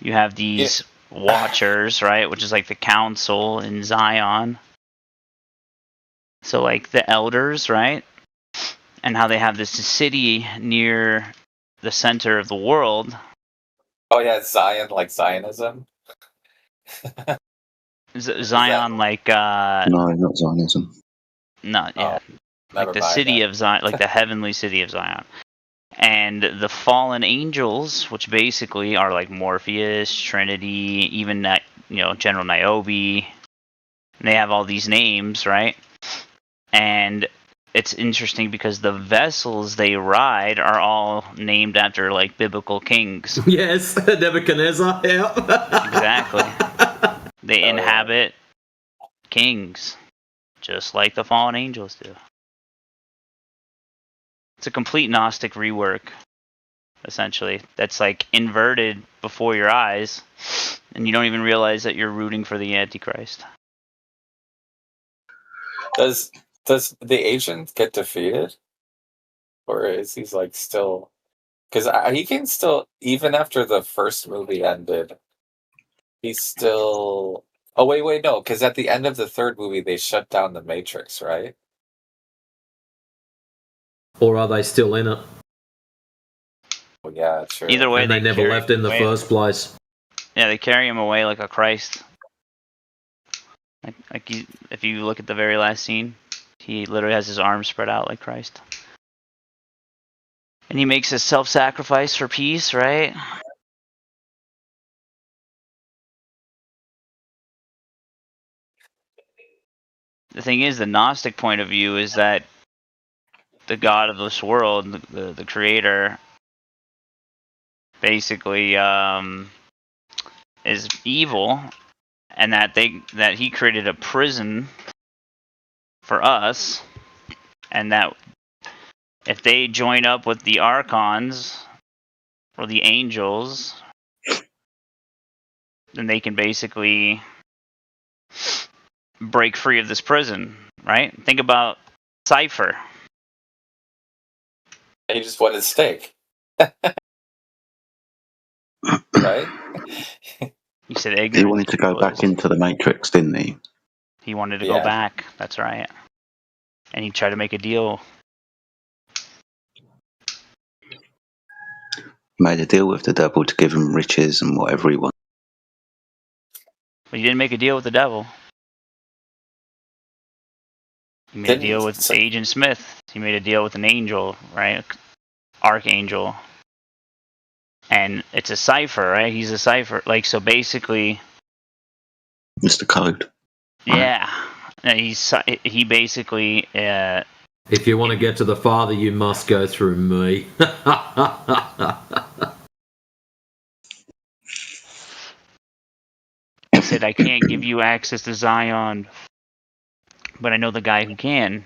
You have these watchers, right? Which is like the council in Zion. So like the elders, right? And how they have this city near the center of the world. Oh yeah, Zion, like Zionism. Zion, like No, not Zionism. Not yeah, never like the mind city then. of Zion, like the heavenly city of Zion, and the fallen angels, which basically are like Morpheus, Trinity, even that General Niobe. And they have all these names, right? And it's interesting because the vessels they ride are all named after like biblical kings. Yes, Nebuchadnezzar. Yeah. Exactly. They inhabit kings, just like the fallen angels do. It's a complete Gnostic rework, essentially. That's like inverted before your eyes, and you don't even realize that you're rooting for the Antichrist. Does the agent get defeated, or is he like still? Because he can still, even after the first movie ended, he's still. Oh wait, no, because at the end of the third movie they shut down the Matrix, right? Or are they still in it? Well, yeah, true. Either way, and they never left in the first place. Yeah, they carry him away like a Christ. Like if you look at the very last scene, he literally has his arms spread out like Christ. And he makes his self-sacrifice for peace, right? The thing is, the Gnostic point of view is that the God of this world, the creator, basically is evil, and that he created a prison for us, and that if they join up with the archons or the angels, then they can basically break free of this prison, right? Think about Cypher. He just wanted steak. Right? You said He ignorance. wanted to go back into the Matrix, didn't he? He wanted to go back. That's right. And he tried to make a deal. Made a deal with the devil to give him riches and whatever he wanted. But he didn't make a deal with the devil. He made a deal with Agent Smith. He made a deal with an angel, right? Archangel. And it's a cipher, right? He's a cipher. Like, so basically... It's the code. Yeah. He basically... If you want to get to the Father, you must go through me. He said, I can't give you access to Zion, but I know the guy who can.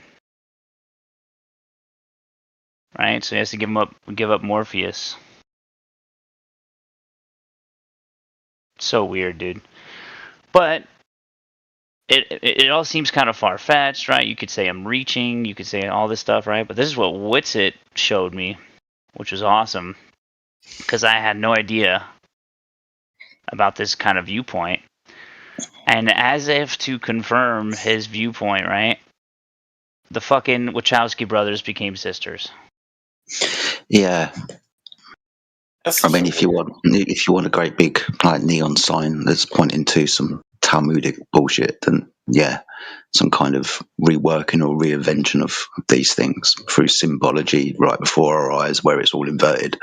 right? So he has to give up Morpheus. So weird, dude. But it all seems kind of far-fetched, right? You could say I'm reaching, you could say all this stuff, right? But this is what Witsit showed me, which was awesome, because I had no idea about this kind of viewpoint. And as if to confirm his viewpoint, right? The fucking Wachowski brothers became sisters. Yeah. I mean, if you want a great big like neon sign that's pointing to some Talmudic bullshit, then yeah, some kind of reworking or reinvention of these things through symbology right before our eyes, where it's all inverted.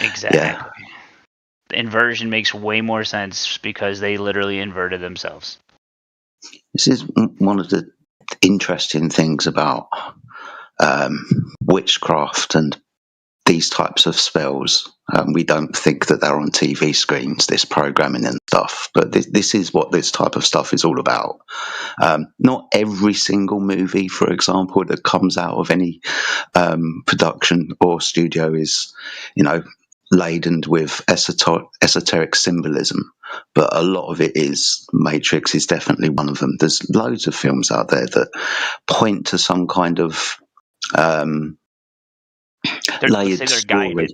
Exactly. Yeah. The inversion makes way more sense because they literally inverted themselves. This is one of the interesting things about witchcraft and these types of spells. We don't think that they're on TV screens, this programming and stuff, but this is what this type of stuff is all about. Not every single movie, for example, that comes out of any production or studio is, laden with esoteric symbolism, but a lot of it is. Matrix is definitely one of them. There's loads of films out there that point to some kind of layered story.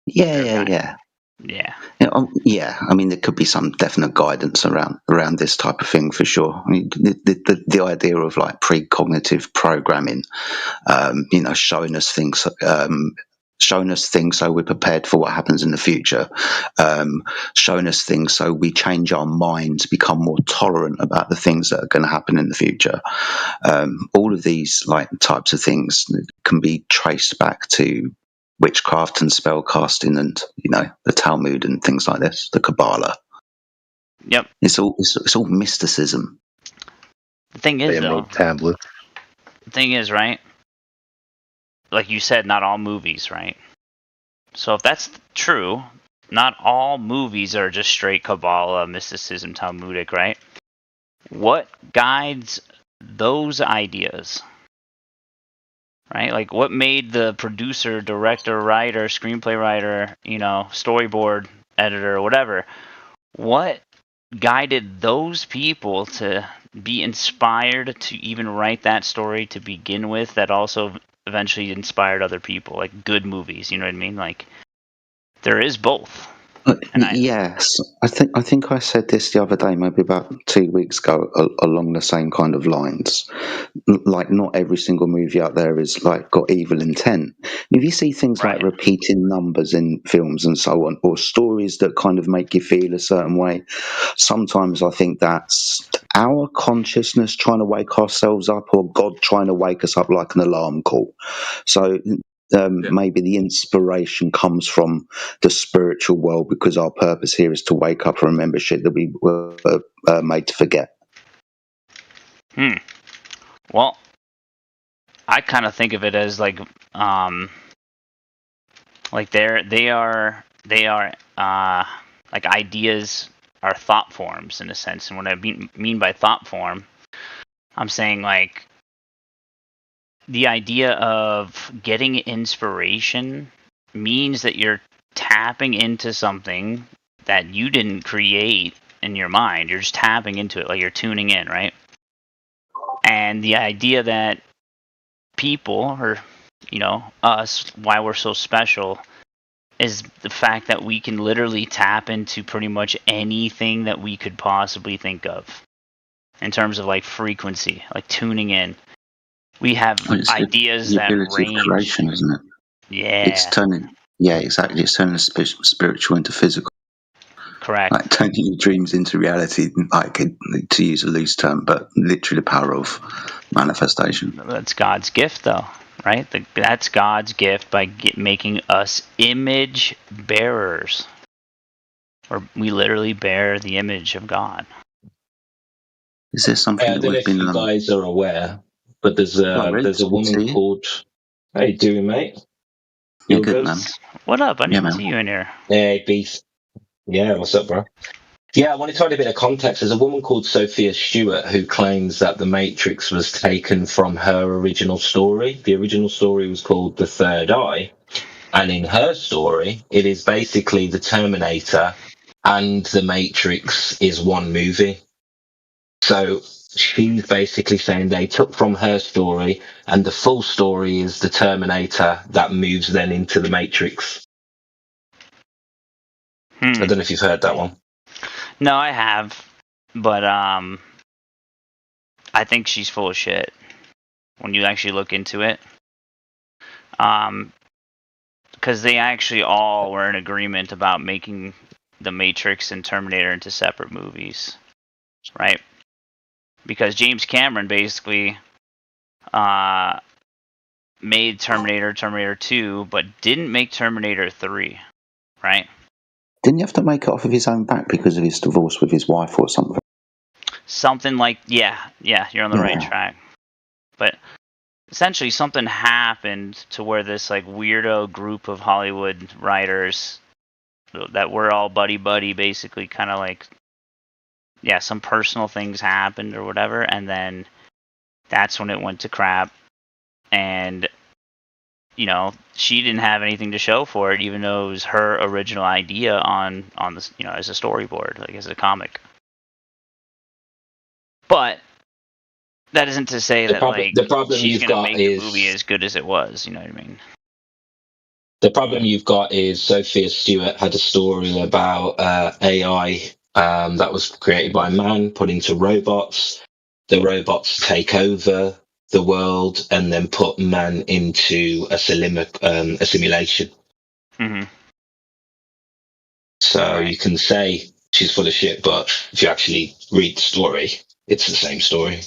Yeah. Yeah. I mean, there could be some definite guidance around this type of thing for sure. I mean, the idea of like precognitive programming, showing us things so we're prepared for what happens in the future, showing us things so we change our minds, become more tolerant about the things that are going to happen in the future. All of these like types of things can be traced back to witchcraft and spell casting and the Talmud and things like this, the Kabbalah. Yep. It's all mysticism. The thing is, though, tablets. the thing is, right? Like you said, not all movies, right? So if that's true, not all movies are just straight Kabbalah, mysticism, Talmudic, right? What guides those ideas? Right? Like what made the producer, director, writer, screenplay writer, storyboard editor, whatever, what guided those people to be inspired to even write that story to begin with, that also eventually inspired other people, like good movies, you know what I mean? Like there is both. Yes, I think I said this the other day, maybe about 2 weeks ago, along the same kind of lines. Like, not every single movie out there is like got evil intent. If you see things like repeating numbers in films and so on, or stories that kind of make you feel a certain way, sometimes I think that's our consciousness trying to wake ourselves up, or God trying to wake us up like an alarm call. So maybe the inspiration comes from the spiritual world, because our purpose here is to wake up and remember shit that we were made to forget. Well, I kind of think of it as like they are like ideas are thought forms in a sense. And what I mean by thought form, I'm saying like the idea of getting inspiration means that you're tapping into something that you didn't create in your mind. You're just tapping into it, like you're tuning in, right? And the idea that people, or us, why we're so special, is the fact that we can literally tap into pretty much anything that we could possibly think of in terms of like frequency, like tuning in. We have ideas the that ability range. of creation, isn't it? Yeah. It's turning the spiritual into physical. Correct. Like turning your dreams into reality, like, to use a loose term, but literally the power of manifestation. That's God's gift, though, right? That's God's gift by making us image bearers. Or we literally bear the image of God. Is there something I don't know if you guys are aware, but there's a woman called... How you doing, mate? You're good, man. What up? I didn't man. see you in here. Hey, Beast. Yeah, what's up, bro? Yeah, I wanted to add a bit of context. There's a woman called Sophia Stewart who claims that The Matrix was taken from her original story. The original story was called The Third Eye. And in her story, it is basically the Terminator and The Matrix is one movie. So she's basically saying they took from her story, and the full story is the Terminator that moves then into The Matrix. I don't know if you've heard that one. No, I have, but I think she's full of shit when you actually look into it. Because they actually all were in agreement about making The Matrix and Terminator into separate movies, right? Because James Cameron basically made Terminator 2, but didn't make Terminator 3, right? Didn't you have to make it off of his own back because of his divorce with his wife or something? Something like, yeah, you're on the right track. But essentially something happened to where this like weirdo group of Hollywood writers that were all buddy basically kind of like, yeah, some personal things happened or whatever, and then that's when it went to crap. And you know, she didn't have anything to show for it, even though it was her original idea on this, you know, as a storyboard, like as a comic. But that isn't to say that like the problem she's you've going to got make is the movie as good as it was. You know what I mean? the problem you've got is Sophia Stewart had a story about AI that was created by man, put into robots. The robots take over the world and then put man into a simulation. Mm-hmm. So you can say she's full of shit, but if you actually read the story, it's the same story.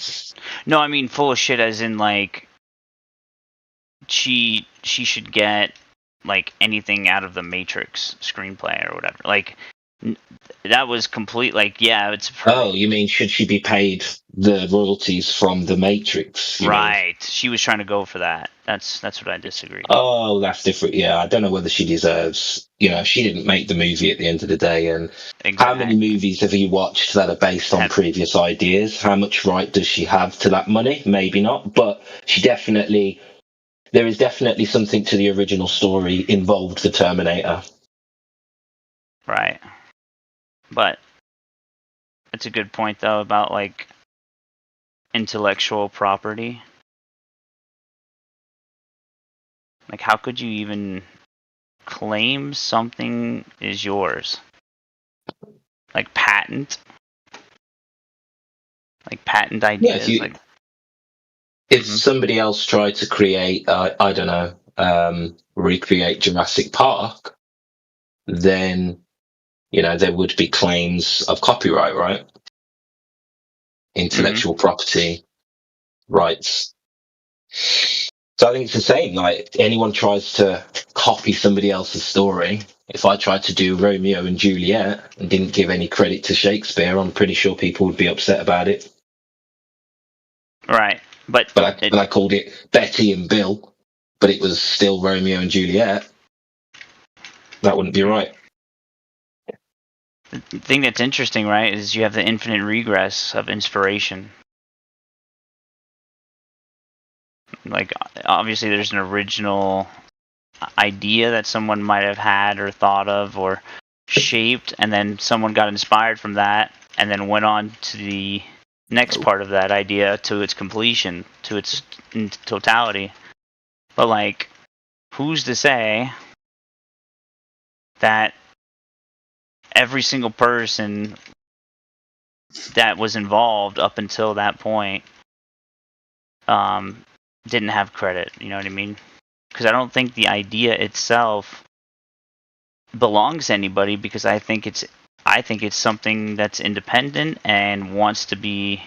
No, I mean full of shit as in like she should get like anything out of the Matrix screenplay or whatever. Like that was complete. Like yeah, it's Oh, you mean should she be paid the royalties from the Matrix? Right. She was trying to go for that. That's what I disagree. Oh, that's different. Yeah, I don't know whether she deserves. You know, she didn't make the movie at the end of the day. And how many movies have you watched that are based on previous ideas? How much right does she have to that money? Maybe not, but there is definitely something to the original story involved the Terminator. Right. But it's a good point though about like intellectual property. Like how could you even claim something is yours? Like patent? Like patent ideas? Yeah, if somebody else tried to create, I don't know, recreate Jurassic Park, then, you know, there would be claims of copyright, right? Intellectual property rights. So I think it's the same. Like anyone tries to copy somebody else's story. If I tried to do Romeo and Juliet and didn't give any credit to Shakespeare, I'm pretty sure people would be upset about it. Right. But I called it Betty and Bill, but it was still Romeo and Juliet. That wouldn't be right. The thing that's interesting, right, is you have the infinite regress of inspiration. Like, obviously there's an original idea that someone might have had or thought of or shaped, and then someone got inspired from that and then went on to the next part of that idea to its completion, to its in totality. But, like, who's to say that every single person that was involved up until that point didn't have credit, you know what I mean? Because I don't think the idea itself belongs to anybody, because I think it's something that's independent and wants to be,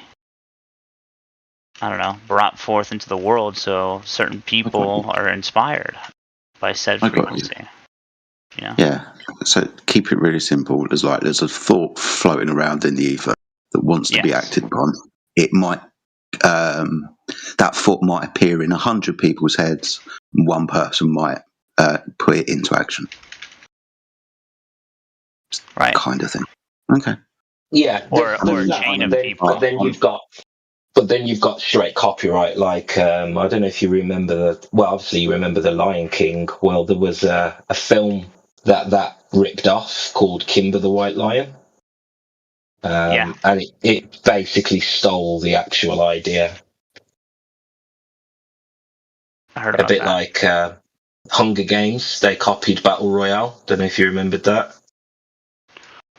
I don't know, brought forth into the world, so certain people are inspired by said frequency. You know? Yeah. So keep it really simple. There's a thought floating around in the ether that wants to be acted upon. It might that thought might appear in 100 people's heads. One person might put it into action. Right. Kind of thing. Okay. Yeah, or there's that, chain of but people. then you've got straight copyright. Like I don't know if you remember. Well, obviously you remember The Lion King. Well, there was a film that ripped off called Kimber the White Lion. Yeah. And it basically stole the actual idea. I heard A about bit that. like Hunger Games. They copied Battle Royale. Don't know if you remembered that.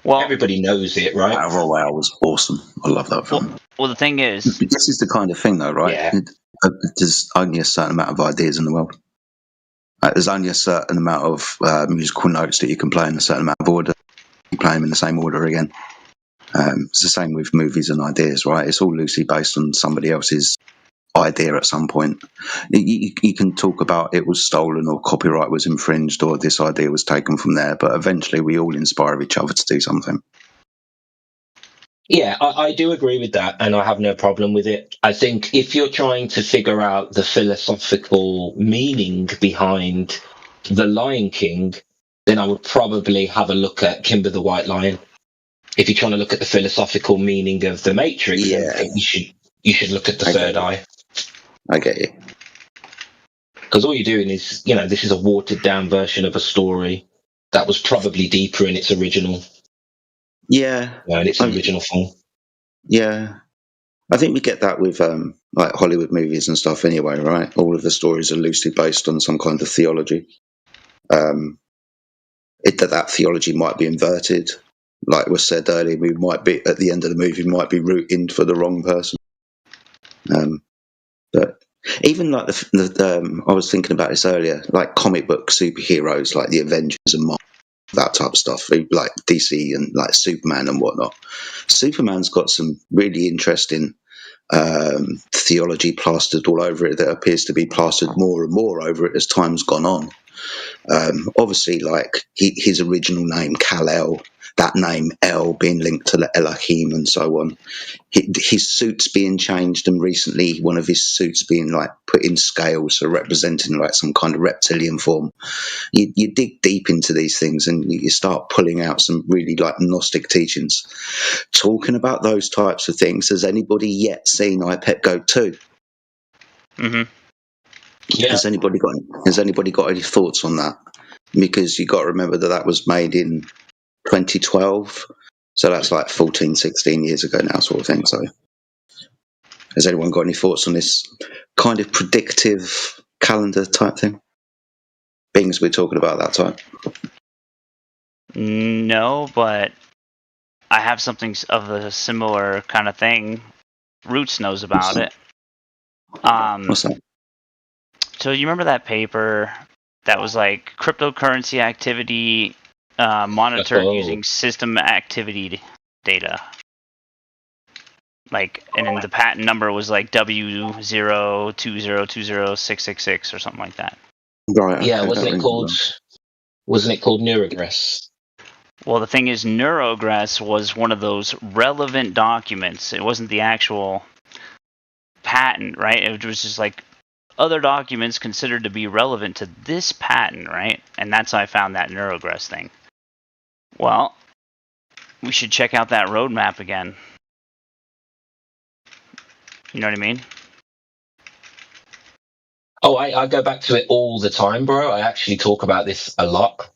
Well, everybody knows it, right? Battle Royale was awesome. I love that film. Well, the thing is, this is the kind of thing, though, right? Yeah. There's only a certain amount of ideas in the world. There's only a certain amount of musical notes that you can play in a certain amount of order. You play them in the same order again. It's the same with movies and ideas, right? It's all loosely based on somebody else's idea at some point. You can talk about it was stolen or copyright was infringed or this idea was taken from there, but eventually we all inspire each other to do something. Yeah, I do agree with that, and I have no problem with it. I think if you're trying to figure out the philosophical meaning behind The Lion King, then I would probably have a look at Kimber the White Lion. If you're trying to look at the philosophical meaning of The Matrix, then I think you should look at The Third Eye. I get you. Because all you're doing is, this is a watered down version of a story that was probably deeper in its original. Yeah. In its original form. Yeah. I think we get that with like Hollywood movies and stuff anyway, right? All of the stories are loosely based on some kind of theology. That theology might be inverted. Like was said earlier, we might be at the end of the movie might be rooting for the wrong person. But even like I was thinking about this earlier, like comic book superheroes, like the Avengers and Marvel, that type of stuff, like DC and like Superman and whatnot. Superman's got some really interesting theology plastered all over it that appears to be plastered more and more over it as time's gone on. Obviously, like his original name, Kal-El, that name El being linked to Elohim and so on. His suit's being changed, and recently one of his suits being like put in scales, so representing like some kind of reptilian form. You dig deep into these things, and you start pulling out some really like Gnostic teachings. Talking about those types of things, has anybody yet seen iPet Go 2? Mm-hmm. Yeah. Has anybody got any thoughts on that? Because you got to remember that was made in 2012, so that's like 14, 16 years ago now, sort of thing. So, has anyone got any thoughts on this kind of predictive calendar type thing? Being as we're talking about that type. No, but I have something of a similar kind of thing. Roots knows about it. What's that? So you remember that paper that was like cryptocurrency activity monitored using system activity data? Like, and then the patent number was like W020206666 or something like that. Right. Yeah, wasn't it called Neurograss? Well, the thing is, Neurograss was one of those relevant documents. It wasn't the actual patent, right? It was just like other documents considered to be relevant to this patent, right? And that's how I found that Neurograss thing. Well, we should check out that roadmap again. You know what I mean? Oh, I go back to it all the time, bro. I actually talk about this a lot.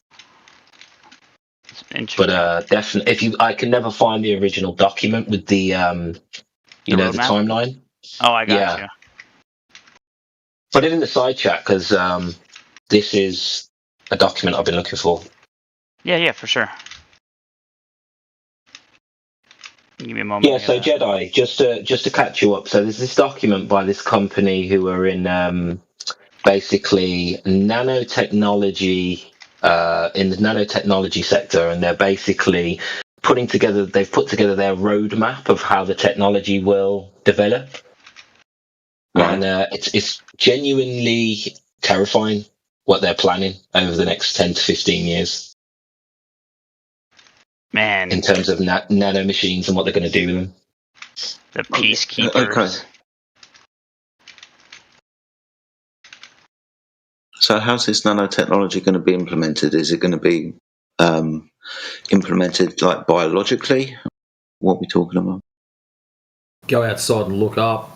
But definitely, I can never find the original document with the the timeline. Oh, I got you. Put it in the side chat because this is a document I've been looking for. Yeah, for sure. Give me a moment. Yeah, so Jedi, just to catch you up. So there's this document by this company who are in basically nanotechnology, in the nanotechnology sector, and they're basically they've put together their roadmap of how the technology will develop. And it's genuinely terrifying what they're planning over the next 10 to 15 years. Man. In terms of nano machines and what they're going to do with them. The peacekeepers. Okay. So how's this nanotechnology going to be implemented? Is it going to be implemented like biologically? What are we talking about? Go outside and look up.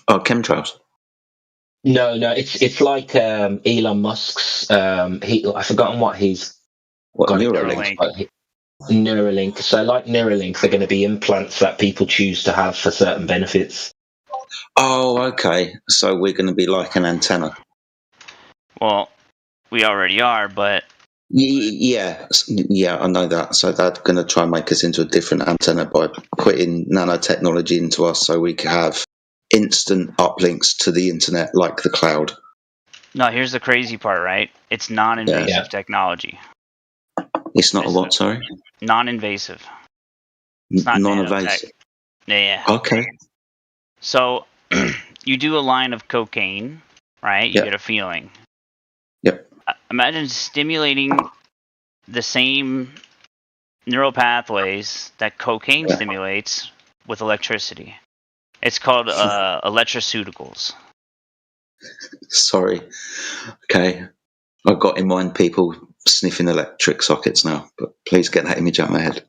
Oh, chemtrails. No, it's like Elon Musk's. I've forgotten what he's got. Neuralink? Neuralink. So, like Neuralink, they're going to be implants that people choose to have for certain benefits. Oh, okay. So we're going to be like an antenna. Well, we already are, but Yeah, I know that. So they're going to try and make us into a different antenna by putting nanotechnology into us, so we can have instant uplinks to the internet like the cloud. no. Here's the crazy part, right? It's non-invasive Yeah. technology. It's not a what? Sorry, Non-invasive. It's not non-invasive. Yeah. Okay. So you do a line of cocaine, right? You Yep. get a feeling. Yep. Imagine stimulating the same neural pathways that cocaine stimulates with electricity. It's called electroceuticals. Sorry. Okay. I've got in mind people sniffing electric sockets now, but please get that image out of my head.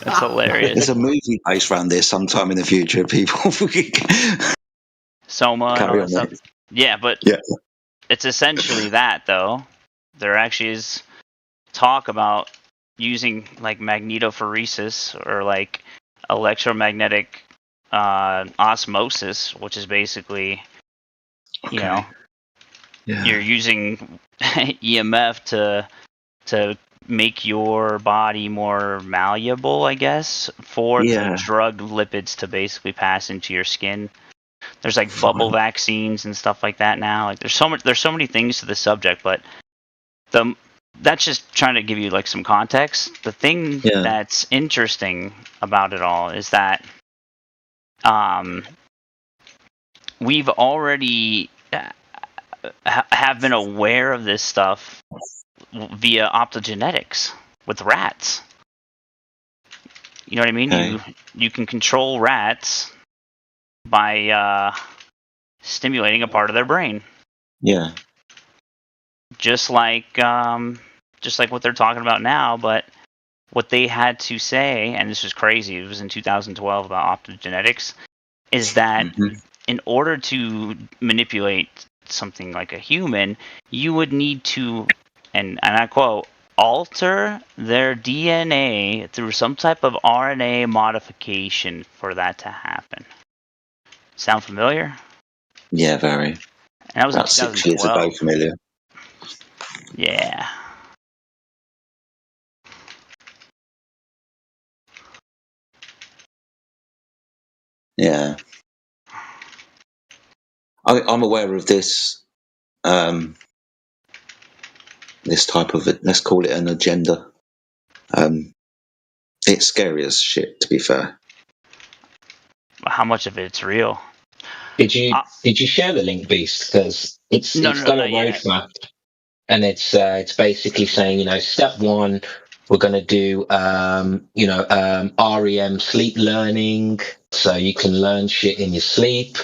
That's hilarious. There's a movie based around this sometime in the future. People Soma and all Carry that on, stuff. mate. Yeah, but Yeah. it's essentially that, though. There actually is talk about using like magnetophoresis or like electromagnetic osmosis, which is basically, you know, you're using EMF to make your body more malleable, I guess, for Yeah. the drug lipids to basically pass into your skin. There's like bubble vaccines and stuff like that now. Like there's so many things to the subject, but that's just trying to give you like some context. The thing that's interesting about it all is that we've already have been aware of this stuff via optogenetics with rats. You know what I mean? Okay. You can control rats by stimulating a part of their brain. Yeah. Just like what they're talking about now, but what they had to say, and this was crazy, it was in 2012 about optogenetics, is that in order to manipulate something like a human, you would need to, and I quote, alter their DNA through some type of RNA modification for that to happen. Sound familiar? Yeah, very. And that was about in 6 years ago, 2012. familiar. Yeah. Yeah. I'm aware of this. This type of it. Let's call it an agenda. It's scary as shit, to be fair. How much of it's real? Did you share the link, Beast? Because it's got a roadmap, and it's basically saying, step one, we're going to do REM sleep learning, so you can learn shit in your sleep.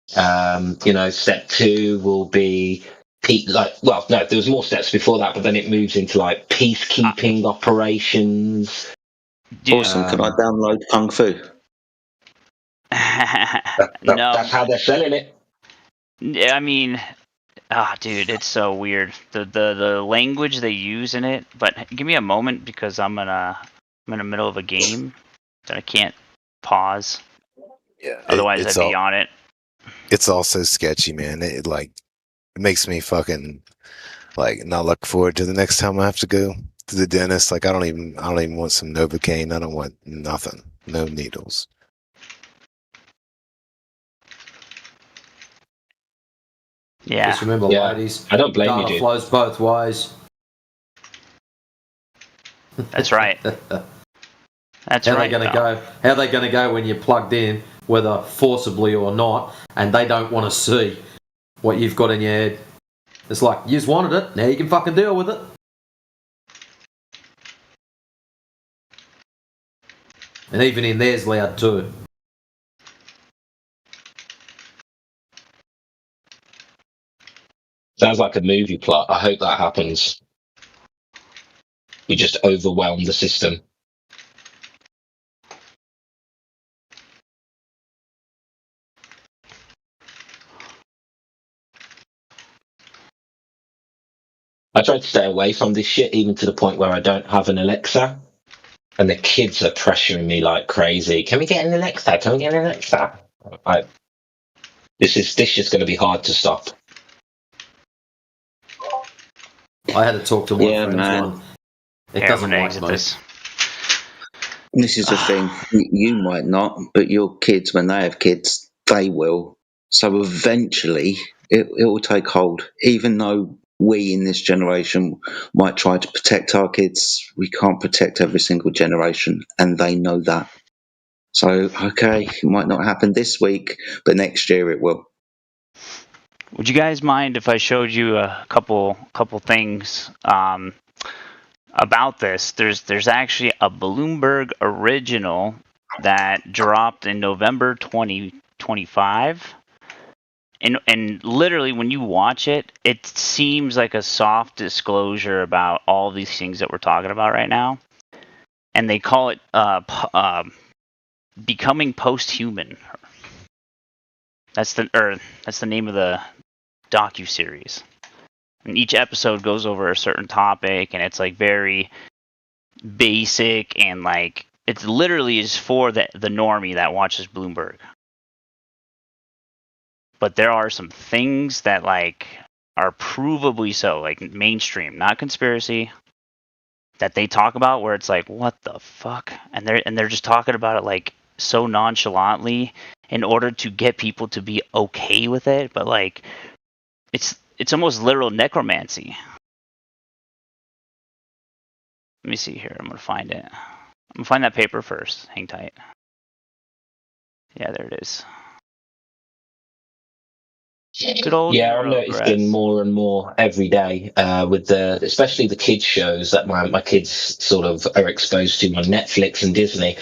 Step two will be there was more steps before that, but then it moves into like peacekeeping operations. Awesome. Can I download Kung Fu? No. That's how they're selling it. I mean, dude, it's so weird. The language they use in it. But give me a moment because I'm in the middle of a game that I can't pause. Yeah. Otherwise, I'd be on it. It's all so sketchy, man. It makes me fucking not look forward to the next time I have to go to the dentist. Like I don't even want some Novocaine. I don't want nothing. No needles. Yeah. Just remember, ladies, I don't blame you, data dude. flows both ways. That's right. That's How right. How are they going to go when you're plugged in, whether forcibly or not, and they don't want to see what you've got in your head? It's like, you just wanted it, now you can fucking deal with it. And even in there's loud too. Sounds like a movie plot. I hope that happens. We just overwhelm the system. I try to stay away from this shit, even to the point where I don't have an Alexa, and the kids are pressuring me like crazy. Can we get an Alexa? Can we get an Alexa? This is going to be hard to stop. I had to talk to my friends one. It doesn't like me. This is the thing. You might not, but your kids, when they have kids, they will. So eventually, it will take hold. Even though we in this generation might try to protect our kids, we can't protect every single generation, and they know that. So, okay, it might not happen this week, but next year it will. Would you guys mind if I showed you a couple things about this? There's actually a Bloomberg original that dropped in November 2025. And literally, when you watch it, it seems like a soft disclosure about all these things that we're talking about right now. And they call it becoming post-human. That's the name of the docu-series. And each episode goes over a certain topic, and it's like very basic, and like it literally is for the normie that watches Bloomberg. But there are some things that like are provably so, like mainstream, not conspiracy, that they talk about where it's like, what the fuck? And they're just talking about it like so nonchalantly in order to get people to be okay with it, but like it's almost literal necromancy. Let me see here. I'm gonna find it. I'm gonna find that paper first. Hang tight. Yeah, there it is. Good old I'm noticing more and more every day with especially the kids shows that my kids sort of are exposed to on Netflix and Disney.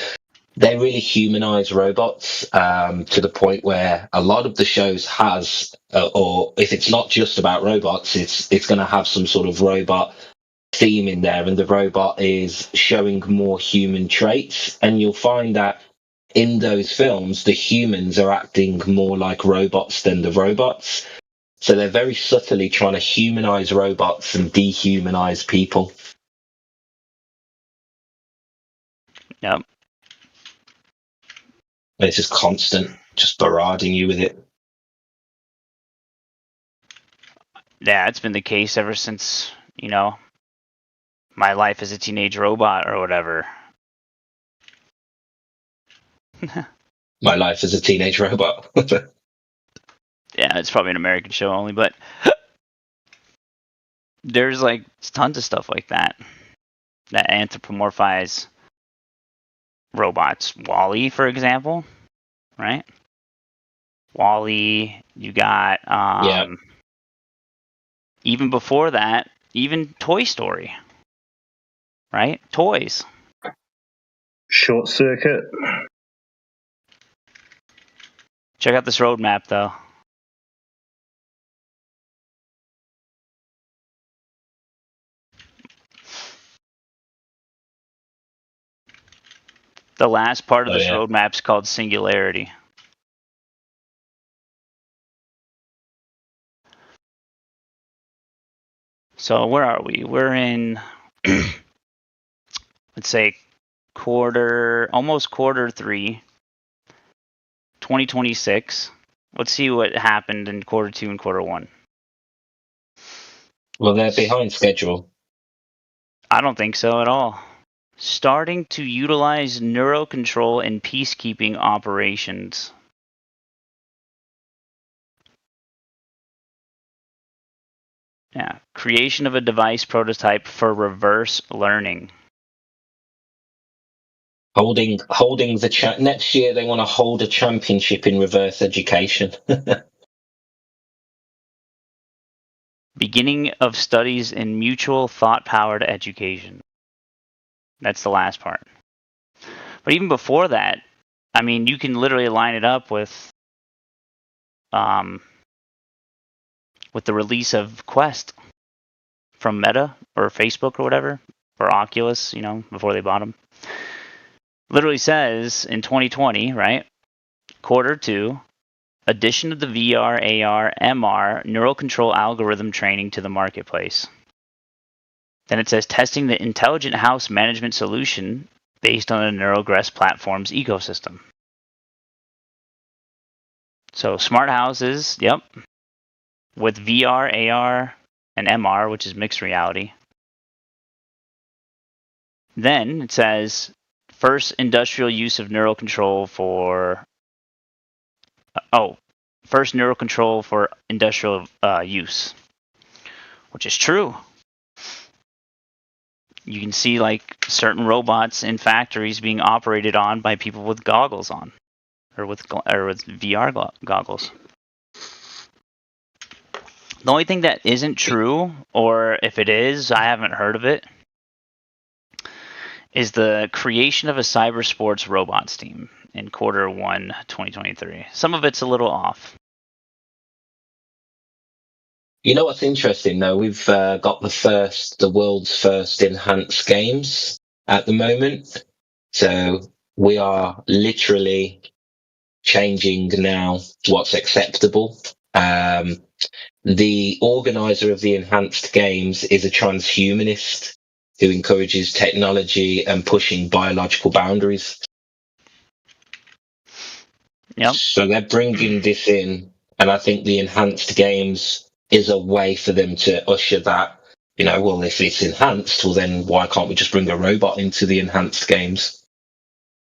They really humanize robots to the point where a lot of the shows has, or if it's not just about robots, it's going to have some sort of robot theme in there, and the robot is showing more human traits, and you'll find that in those films, the humans are acting more like robots than the robots. So they're very subtly trying to humanize robots and dehumanize people. Yep. It's just constant, just barraging you with it. Yeah, it's been the case ever since, my life as a teenage robot or whatever. My life as a teenage robot. Yeah, it's probably an American show only, but there's like tons of stuff like that anthropomorphize robots. WALL-E, for example, right? WALL-E, you got even before that, even Toy Story, right? Toys. Short Circuit. Check out this roadmap, though. The last part of this roadmap is called Singularity. So where are we? We're in, let's say, almost quarter 3, 2026. Let's see what happened in quarter 2 and quarter 1. Well, they're behind schedule. I don't think so at all. Starting to utilize neurocontrol in peacekeeping operations. Yeah, creation of a device prototype for reverse learning. Holding the next year, they want to hold a championship in reverse education. Beginning of studies in mutual thought-powered education. That's the last part. But even before that, I mean, you can literally line it up with the release of Quest from Meta or Facebook or whatever, for Oculus, before they bought them. Literally says in 2020, right? Q2, addition of the VR, AR, MR, neural control algorithm training to the marketplace. Then it says testing the intelligent house management solution based on the Neurogress platform's ecosystem. So smart houses, yep, with VR, AR, and MR, which is mixed reality. Then it says first industrial use of neural control for first neural control for industrial use, which is true. You can see like certain robots in factories being operated on by people with goggles on, or with VR goggles. The only thing that isn't true, or if it is, I haven't heard of it, is the creation of a cyber sports robots team in Q1 2023. Some of it's a little off. You know what's interesting though? We've got the world's first enhanced games at the moment. So we are literally changing now what's acceptable. The organizer of the enhanced games is a transhumanist who encourages technology and pushing biological boundaries. Yep. So they're bringing this in, and I think the enhanced games is a way for them to usher that, well, if it's enhanced, well then why can't we just bring a robot into the enhanced games?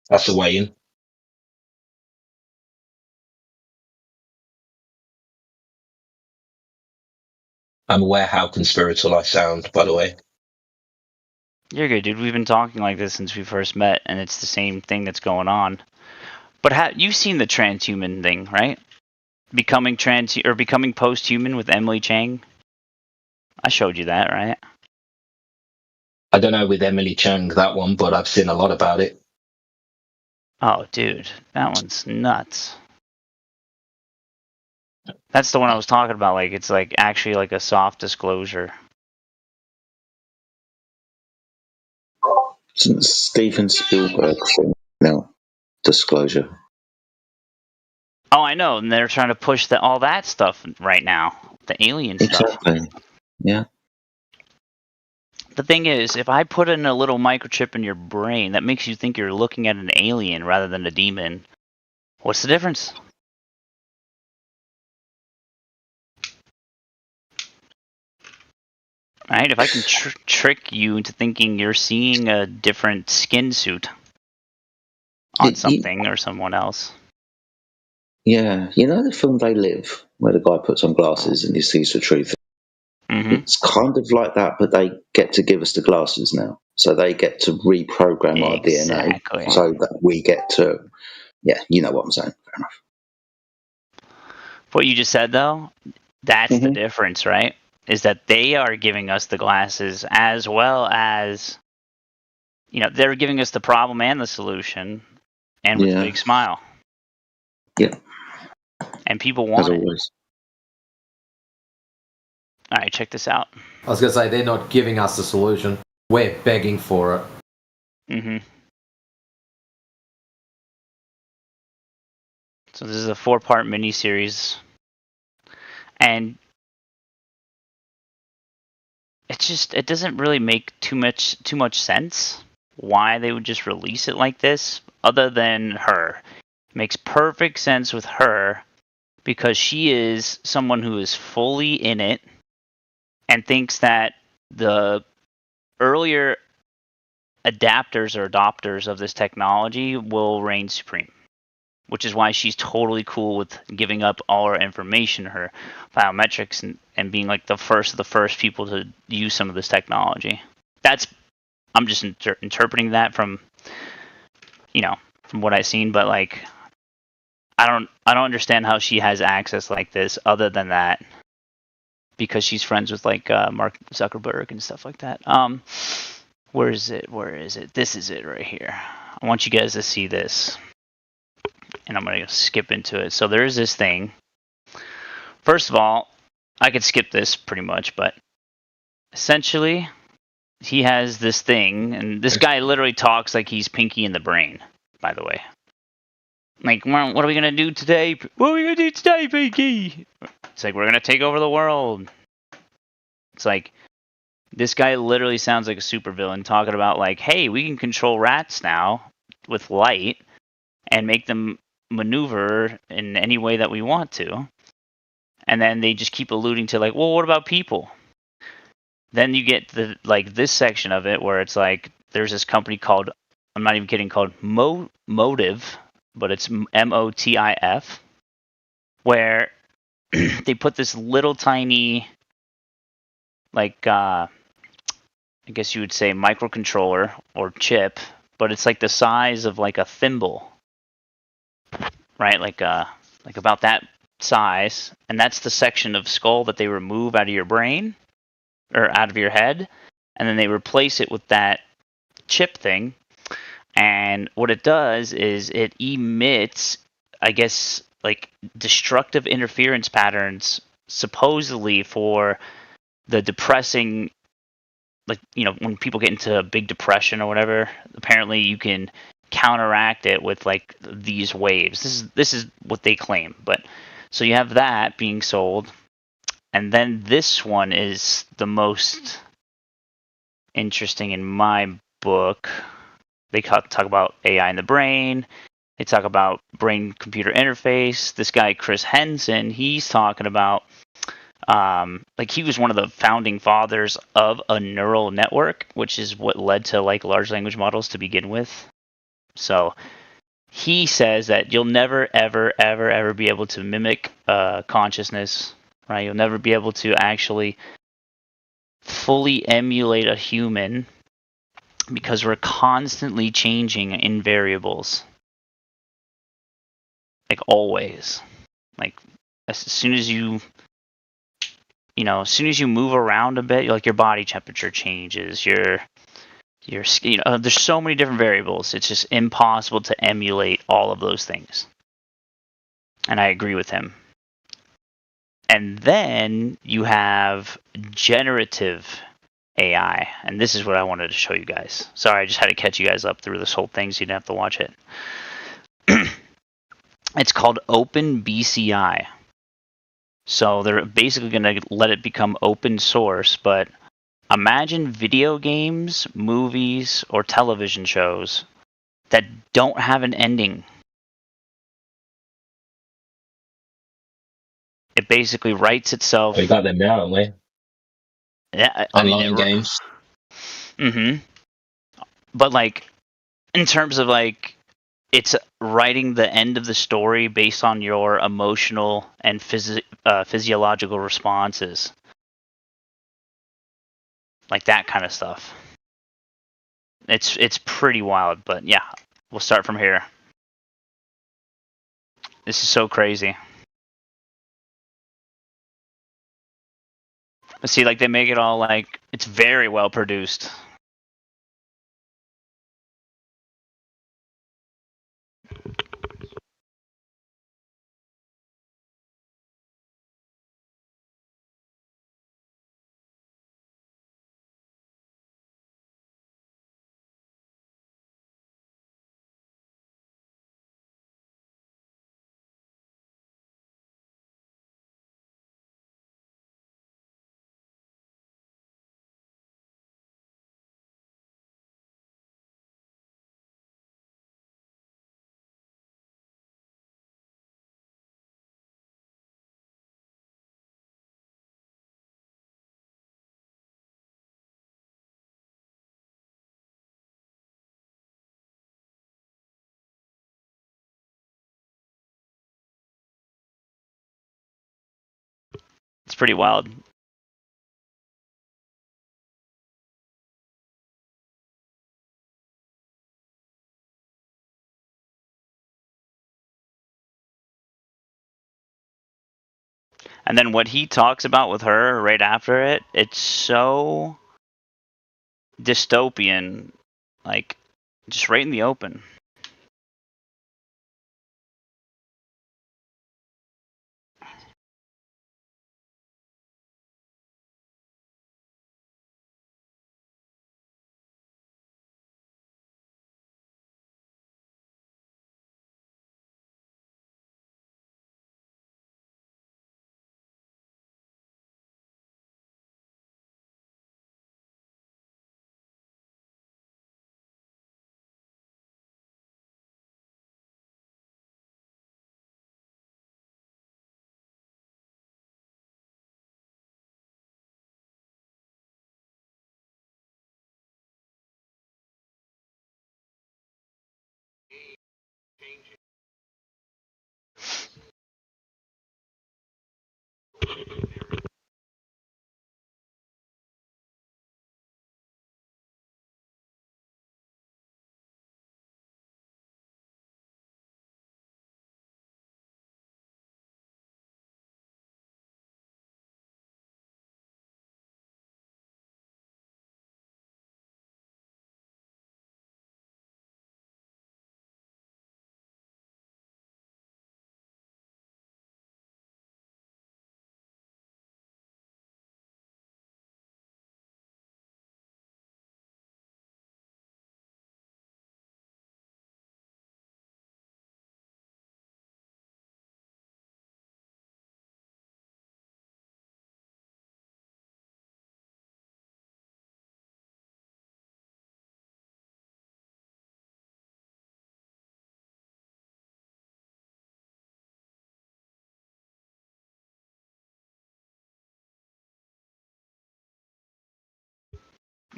That's a way in. I'm aware how conspiratorial I sound, by the way. You're good, dude. We've been talking like this since we first met, and it's the same thing that's going on. But you've seen the transhuman thing, right? Becoming post-human with Emily Chang. I showed you that, right? I don't know with Emily Chang, that one, but I've seen a lot about it. Oh, dude, that one's nuts. That's the one I was talking about. Like, it's like actually like a soft disclosure. Steven Spielberg film, disclosure. Oh, I know, and they're trying to push all that stuff right now, the alien stuff. Exactly. Yeah. The thing is, if I put in a little microchip in your brain, that makes you think you're looking at an alien rather than a demon. What's the difference? Right? If I can trick you into thinking you're seeing a different skin suit on something or someone else. Yeah. You know the film They Live, where the guy puts on glasses and he sees the truth? Mm-hmm. It's kind of like that, but they get to give us the glasses now. So they get to reprogram our DNA so that we get to, you know what I'm saying. Fair enough. What you just said, though, that's the difference, right? Is that they are giving us the glasses as well as, they're giving us the problem and the solution, and with a big smile. Yeah. And people want it. Always. All right, check this out. I was going to say, they're not giving us the solution. We're begging for it. Mm-hmm. So this is a 4-part miniseries. And it doesn't really make too much sense why they would just release it like this, other than her. It makes perfect sense with her because she is someone who is fully in it and thinks that the earlier adapters or adopters of this technology will reign supreme, which is why she's totally cool with giving up all her information, her biometrics, and being like the first of the first people to use some of this technology. I'm just interpreting that from what I've seen, but like, I don't understand how she has access like this other than that, because she's friends with like Mark Zuckerberg and stuff like that. Where is it? This is it right here. I want you guys to see this. And I'm going to skip into it. So there is this thing. First of all, I could skip this pretty much, but essentially, he has this thing, and this guy literally talks like he's Pinky in the Brain, by the way. Like, what are we going to do today? What are we going to do today, Pinky? It's like, we're going to take over the world. It's like, this guy literally sounds like a supervillain talking about, like, hey, we can control rats now with light and make them maneuver in any way that we want to. And then they just keep alluding to, like, well, what about people? Then you get this section of it where it's like, there's this company called, I'm not even kidding, called Motive, but it's MOTIF, where they put this little tiny, like, I guess you would say microcontroller or chip, but it's like the size of like a thimble, right? Like about that size, and that's the section of skull that they remove out of your brain or out of your head, and then they replace it with that chip thing. And what it does is it emits, I guess, like destructive interference patterns, supposedly for the depressing, like, you know, when people get into a big depression or whatever, apparently you can counteract it with like these waves. This is what they claim. But so you have that being sold, and then this one is the most interesting in my book. They talk about AI in the brain. They talk about brain-computer interface. This guy, Chris Henson, he's talking about, like, he was one of the founding fathers of a neural network, which is what led to, like, large language models to begin with. So he says that you'll never, ever, ever, ever be able to mimic consciousness, right? You'll never be able to actually fully emulate a human because we're constantly changing in variables. Like, always. Like, as soon as you move around a bit, like, your body temperature changes, your skin, there's so many different variables. It's just impossible to emulate all of those things. And I agree with him. And then you have generative AI, and this is what I wanted to show you guys. Sorry, I just had to catch you guys up through this whole thing so you didn't have to watch it. It's called OpenBCI. So they're basically going to let it become open source, but imagine video games, movies, or television shows that don't have an ending. It basically writes itself. We got them now, haven't we? Yeah, Online games. Mm-hmm. But, like, in terms of, like, it's writing the end of the story based on your emotional and physiological responses. Like that kind of stuff. It's pretty wild, but yeah, we'll start from here. This is so crazy. But see, like, they make it all like, it's very well produced. It's pretty wild. And then what he talks about with her right after it, it's so dystopian, like, just right in the open.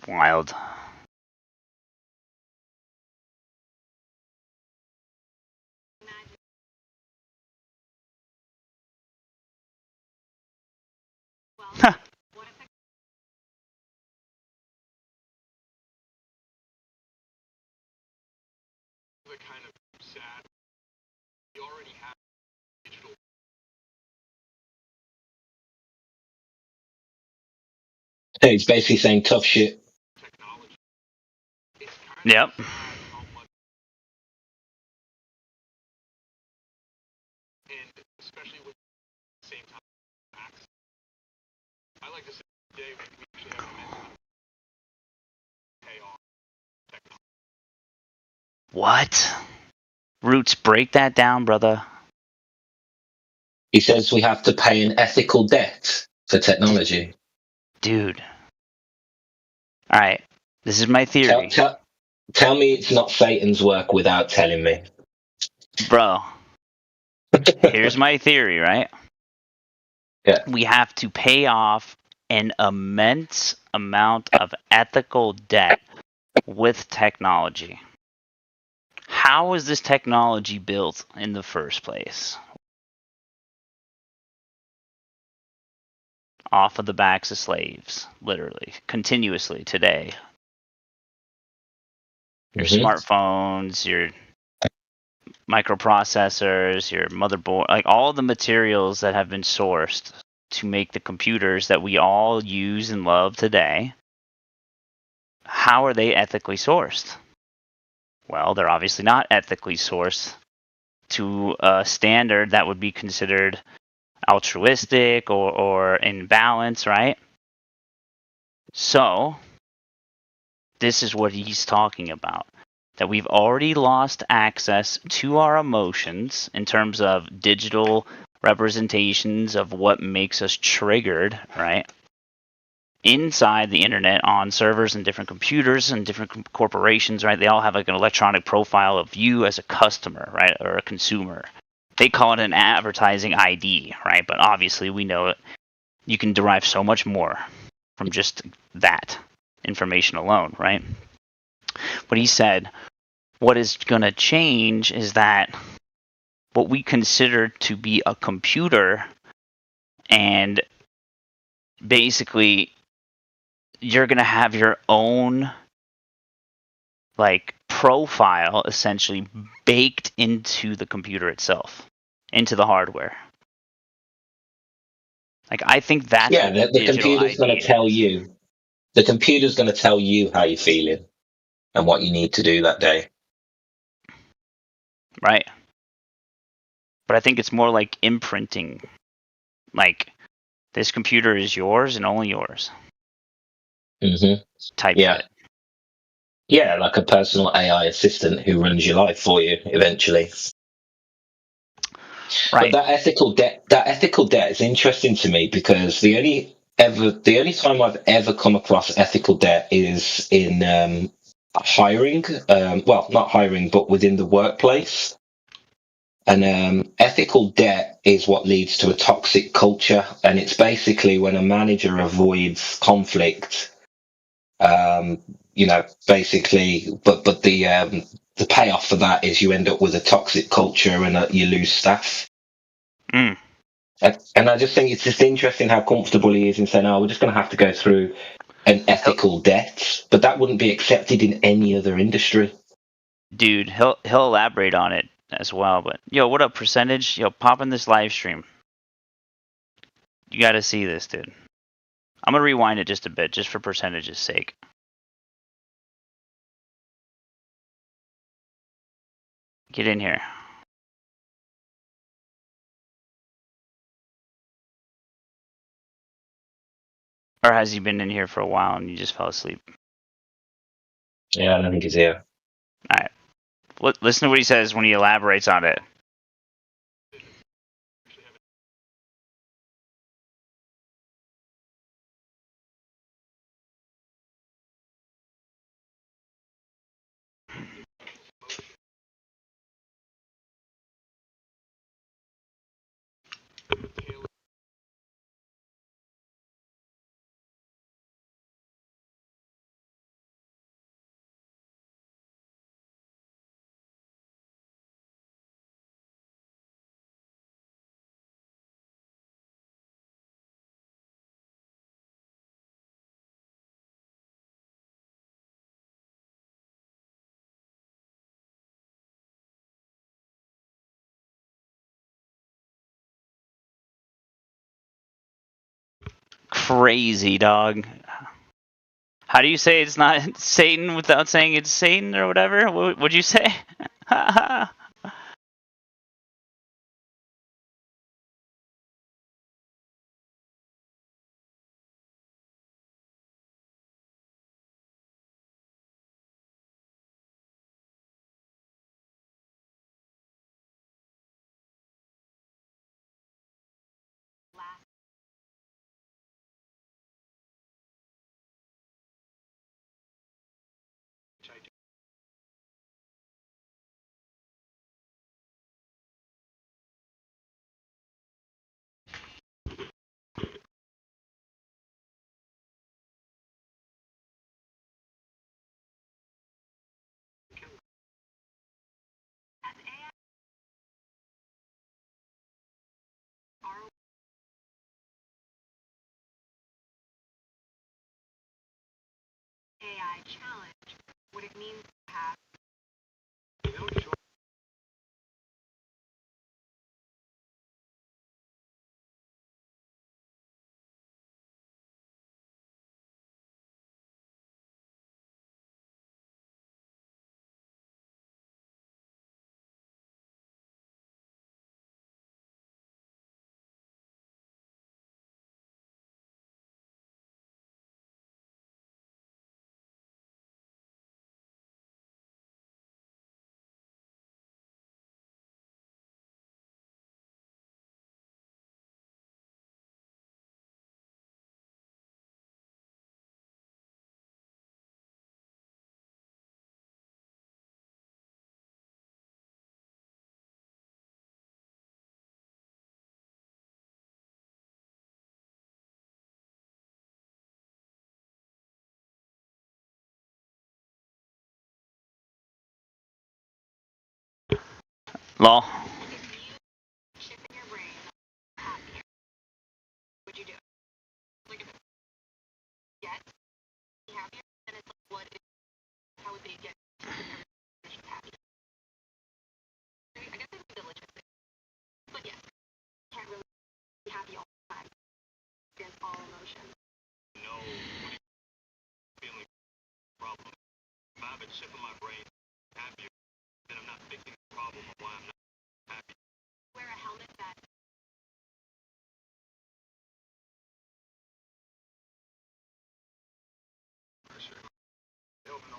Wild. He's basically saying tough shit. Yep. What? Roots, break that down, brother. He says we have to pay an ethical debt for technology. Dude. Alright, this is my theory. Tell me it's not Satan's work without telling me. Bro, here's my theory, right? Yeah. We have to pay off an immense amount of ethical debt with technology. How is this technology built in the first place? Off of the backs of slaves, literally, continuously today. Your smartphones, your microprocessors, your motherboard, like all the materials that have been sourced to make the computers that we all use and love today. How are they ethically sourced? Well, they're obviously not ethically sourced to a standard that would be considered altruistic or in balance, right? So, this is what he's talking about. That we've already lost access to our emotions in terms of digital representations of what makes us triggered, right? Inside the internet on servers and different computers and different corporations, right? They all have like an electronic profile of you as a customer, right? Or a consumer. They call it an advertising ID, right? But obviously we know it. You can derive so much more from just that information alone, right? But he said, what is going to change is that what we consider to be a computer, and basically you're going to have your own like profile essentially baked into the computer itself, into the hardware. Like I think that's the computer's going to tell you. The computer's going to tell you how you're feeling and what you need to do that day. Right. But I think it's more like imprinting. Like this computer is yours and only yours. Type shit. Yeah, like a personal AI assistant who runs your life for you eventually. Right. But that ethical debt is interesting to me because the only time I've ever come across ethical debt is in hiring. Well, not hiring, but within the workplace. And ethical debt is what leads to a toxic culture, and it's basically when a manager avoids conflict basically, but the payoff for that is you end up with a toxic culture and you lose staff. Mm. And I just think it's just interesting how comfortable he is in saying, "Oh, we're just going to have to go through an ethical debt," but that wouldn't be accepted in any other industry. Dude, he'll elaborate on it as well. But yo, what up, Percentage? Yo, pop in this live stream. You got to see this, dude. I'm gonna rewind it just a bit, just for Percentage's sake. Get in here. Or has he been in here for a while and you just fell asleep? Yeah, I don't think he's here. All right. Listen to what he says when he elaborates on it. Crazy, dog. How do you say it's not Satan without saying it's Satan or whatever? What'd you say? AI challenge, what it means to have Lol. would you do? Look at this. Get be happier, and it's like what is how would they get happy? I guess it's delicious. But yes, can't really be happy all the time. Experience all emotions. No feeling problem. If I have a chip in my brain happier, then I'm not fixing the problem of why I'm not happy. Wear a helmet that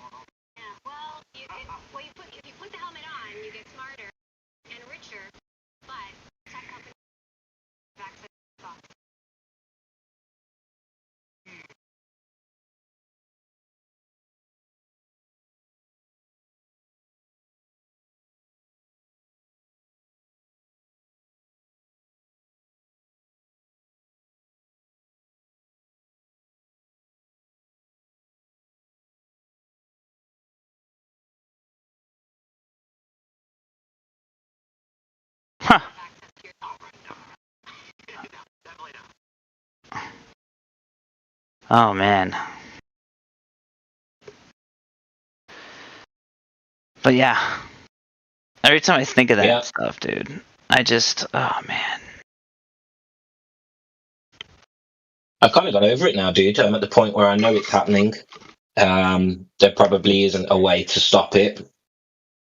yeah, well, if you put the helmet on, you get smarter and richer, but tech companies have access to thoughts. Huh. Oh man. But yeah. Every time I think of that stuff, dude, I just, oh man. I've kind of got over it now, dude. I'm at the point where I know it's happening. There probably isn't a way to stop it,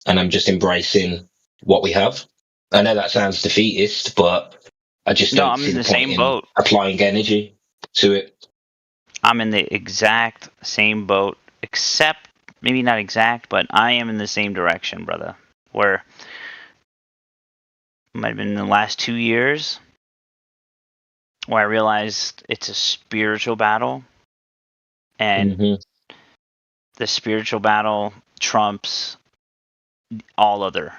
and I'm just embracing what we have. I know that sounds defeatist, but I just No, don't I'm see in the the point same in boat. applying energy to it. I'm in the exact same boat, except maybe not exact, but I am in the same direction, brother. Where it might have been in the last 2 years where I realized it's a spiritual battle, and the spiritual battle trumps all other,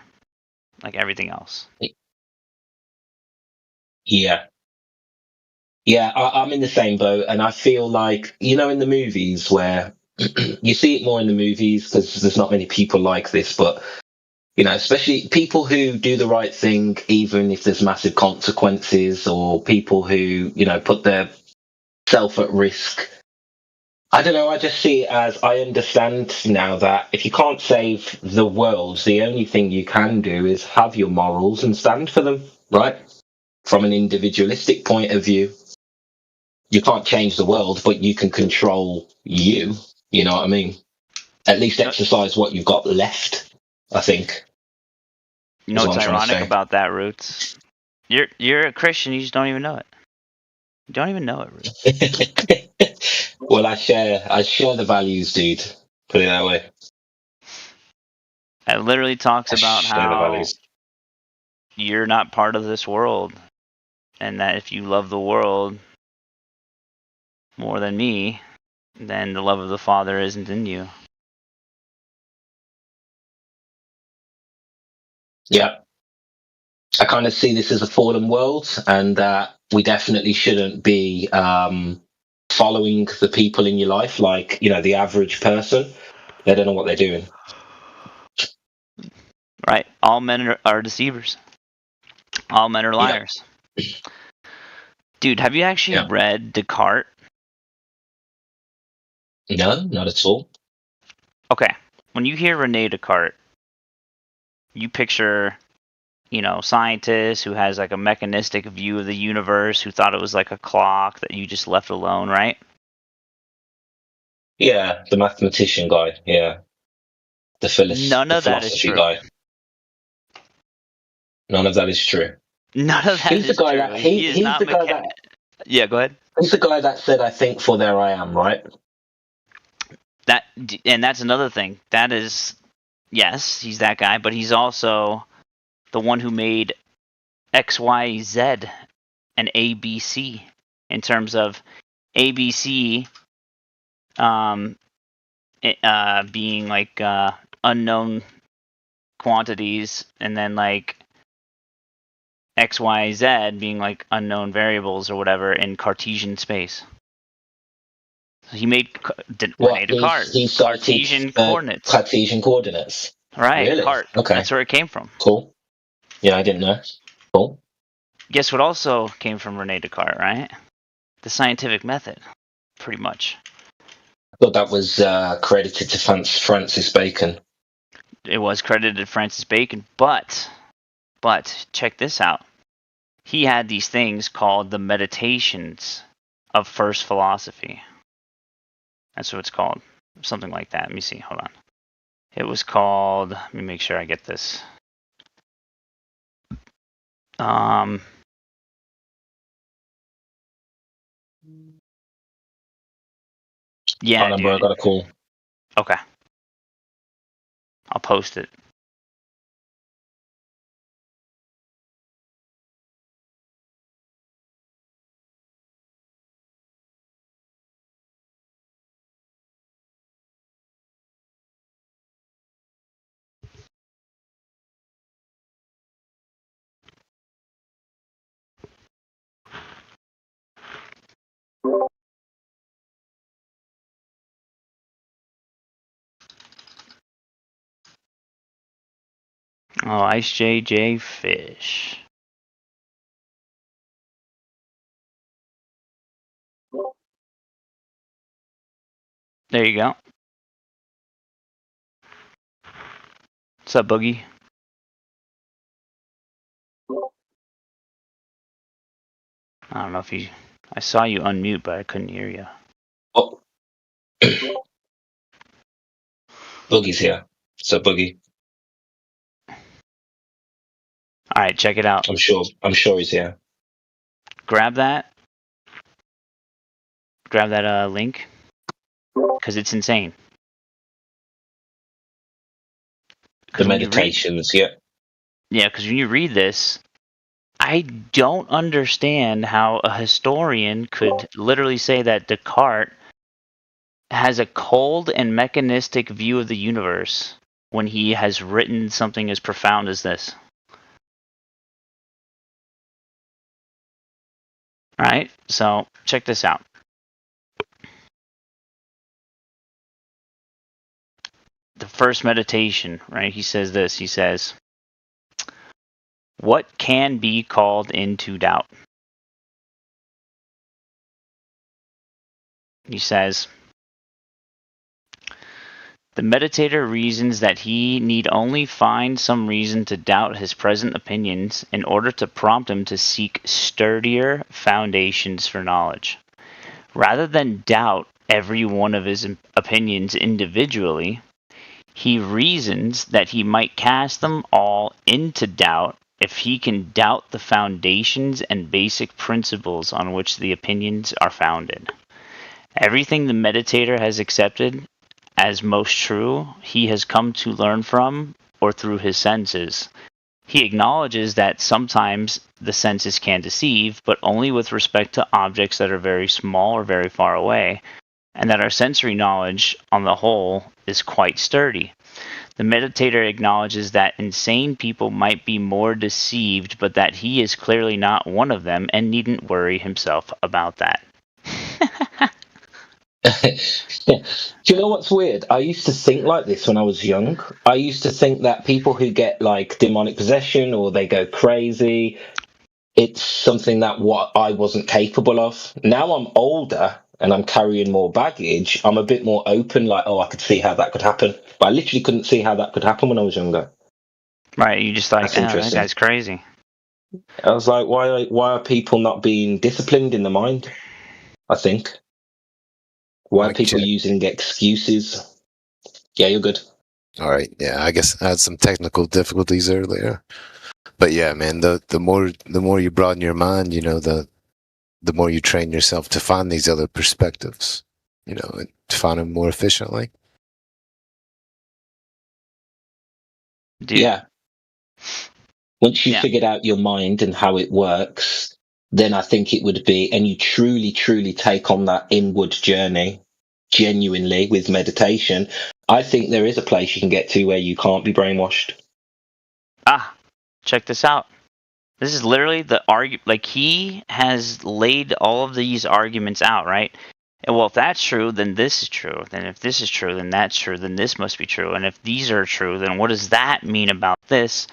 like everything else. Yeah. Yeah, I'm in the same boat, and I feel like, in the movies where you see it more in the movies because there's not many people like this, but especially people who do the right thing, even if there's massive consequences, or people who, put their self at risk. I don't know, I just see it as, I understand now that if you can't save the world, the only thing you can do is have your morals and stand for them, right? From an individualistic point of view. You can't change the world, but you can control you. You know what I mean? At least exercise what you've got left, I think. You know what's ironic about that, Roots? You're a Christian, you just don't even know it. You don't even know it, Roots. Well, I share the values, dude. Put it that way. It literally talks about share the how values. you're not part of this world, and that if you love the world more than me, then the love of the Father isn't in you. Yeah. I kind of see this as a fallen world, and that we definitely shouldn't be following the people in your life, like, the average person. They don't know what they're doing. Right? All men are deceivers. All men are liars. Dude, have you actually read Descartes? No, not at all. Okay. When you hear Rene Descartes, you picture, scientist who has like a mechanistic view of the universe, who thought it was like a clock that you just left alone, right? Yeah, the mathematician guy. Yeah, the philosophy guy. None of that is true. None of that is true. He's the guy that. Yeah, go ahead. He's the guy that said, "I think, for there I am." Right. And that's another thing. That is, yes, he's that guy, but he's also the one who made X, Y, Z and ABC in terms of ABC being like unknown quantities, and then like X, Y, Z being like unknown variables or whatever in Cartesian space. So he made Rene Descartes. He Cartesian coordinates. Cartesian coordinates. Right. Really? Okay. That's where it came from. Cool. Yeah, I didn't know. Cool. Guess what also came from Rene Descartes, right? The scientific method, pretty much. I thought that was credited to Francis Bacon. It was credited to Francis Bacon, but check this out. He had these things called the Meditations of First Philosophy. That's what it's called. Something like that. Let me see. Hold on. It was called... Let me make sure I get this. Yeah, dude. I got a call. Okay. I'll post it. Oh, Ice JJ Fish. There you go. What's up, Boogie? I don't know if you... I saw you unmute, but I couldn't hear you. Oh, Boogie's here. So Boogie, All right, check it out. I'm sure he's here. Grab that. Grab that link. Because it's insane. The meditations, yeah. Yeah, because when you read this, I don't understand how a historian could literally say that Descartes has a cold and mechanistic view of the universe when he has written something as profound as this. Alright, so check this out. The first meditation, right? He says this. He says, what can be called into doubt? He says, the meditator reasons that he need only find some reason to doubt his present opinions in order to prompt him to seek sturdier foundations for knowledge. Rather than doubt every one of his opinions individually, he reasons that he might cast them all into doubt if he can doubt the foundations and basic principles on which the opinions are founded. Everything the meditator has accepted as most true, he has come to learn from or through his senses. He acknowledges that sometimes the senses can deceive, but only with respect to objects that are very small or very far away, and that our sensory knowledge on the whole is quite sturdy. The meditator acknowledges that insane people might be more deceived, but that he is clearly not one of them and needn't worry himself about that. Do you know what's weird? I used to think like this when I was young. I used to think that people who get like demonic possession or they go crazy, it's something that what I wasn't capable of. Now I'm older and I'm carrying more baggage. I'm a bit more open, like, oh, I could see how that could happen. But I literally couldn't see how that could happen when I was younger. Right, you just like, That's oh, interesting. that guy's crazy. I was like, why are people not being disciplined in the mind? I think. Why are people using excuses? Yeah, you're good. All right. Yeah, I guess I had some technical difficulties earlier, but yeah, man, the more you broaden your mind, you know, the more you train yourself to find these other perspectives, you know, and to find them more efficiently. Yeah. Once you figured out your mind and how it works, then I think it would be, and you truly, truly take on that inward journey genuinely with meditation, I think there is a place you can get to where you can't be brainwashed. Ah, check this out. This is literally the argument, like he has laid all of these arguments out, right? And well, if that's true, then this is true. Then if this is true, then that's true. Then this must be true. And if these are true, then what does that mean about this?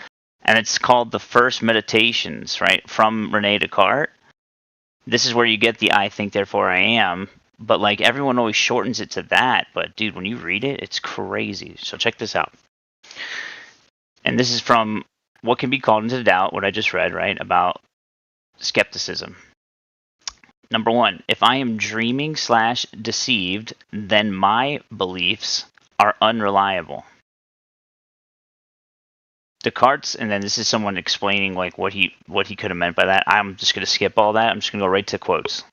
And it's called the First Meditations, right? From Rene Descartes. This is where you get the I think, therefore I am. But like everyone always shortens it to that. But dude, when you read it, it's crazy. So check this out. And this is from What Can Be Called Into Doubt, what I just read, right? About skepticism. Number 1, if I am dreaming / deceived, then my beliefs are unreliable. Descartes, and then this is someone explaining like what he could have meant by that. I'm just going to skip all that. I'm just going to go right to quotes.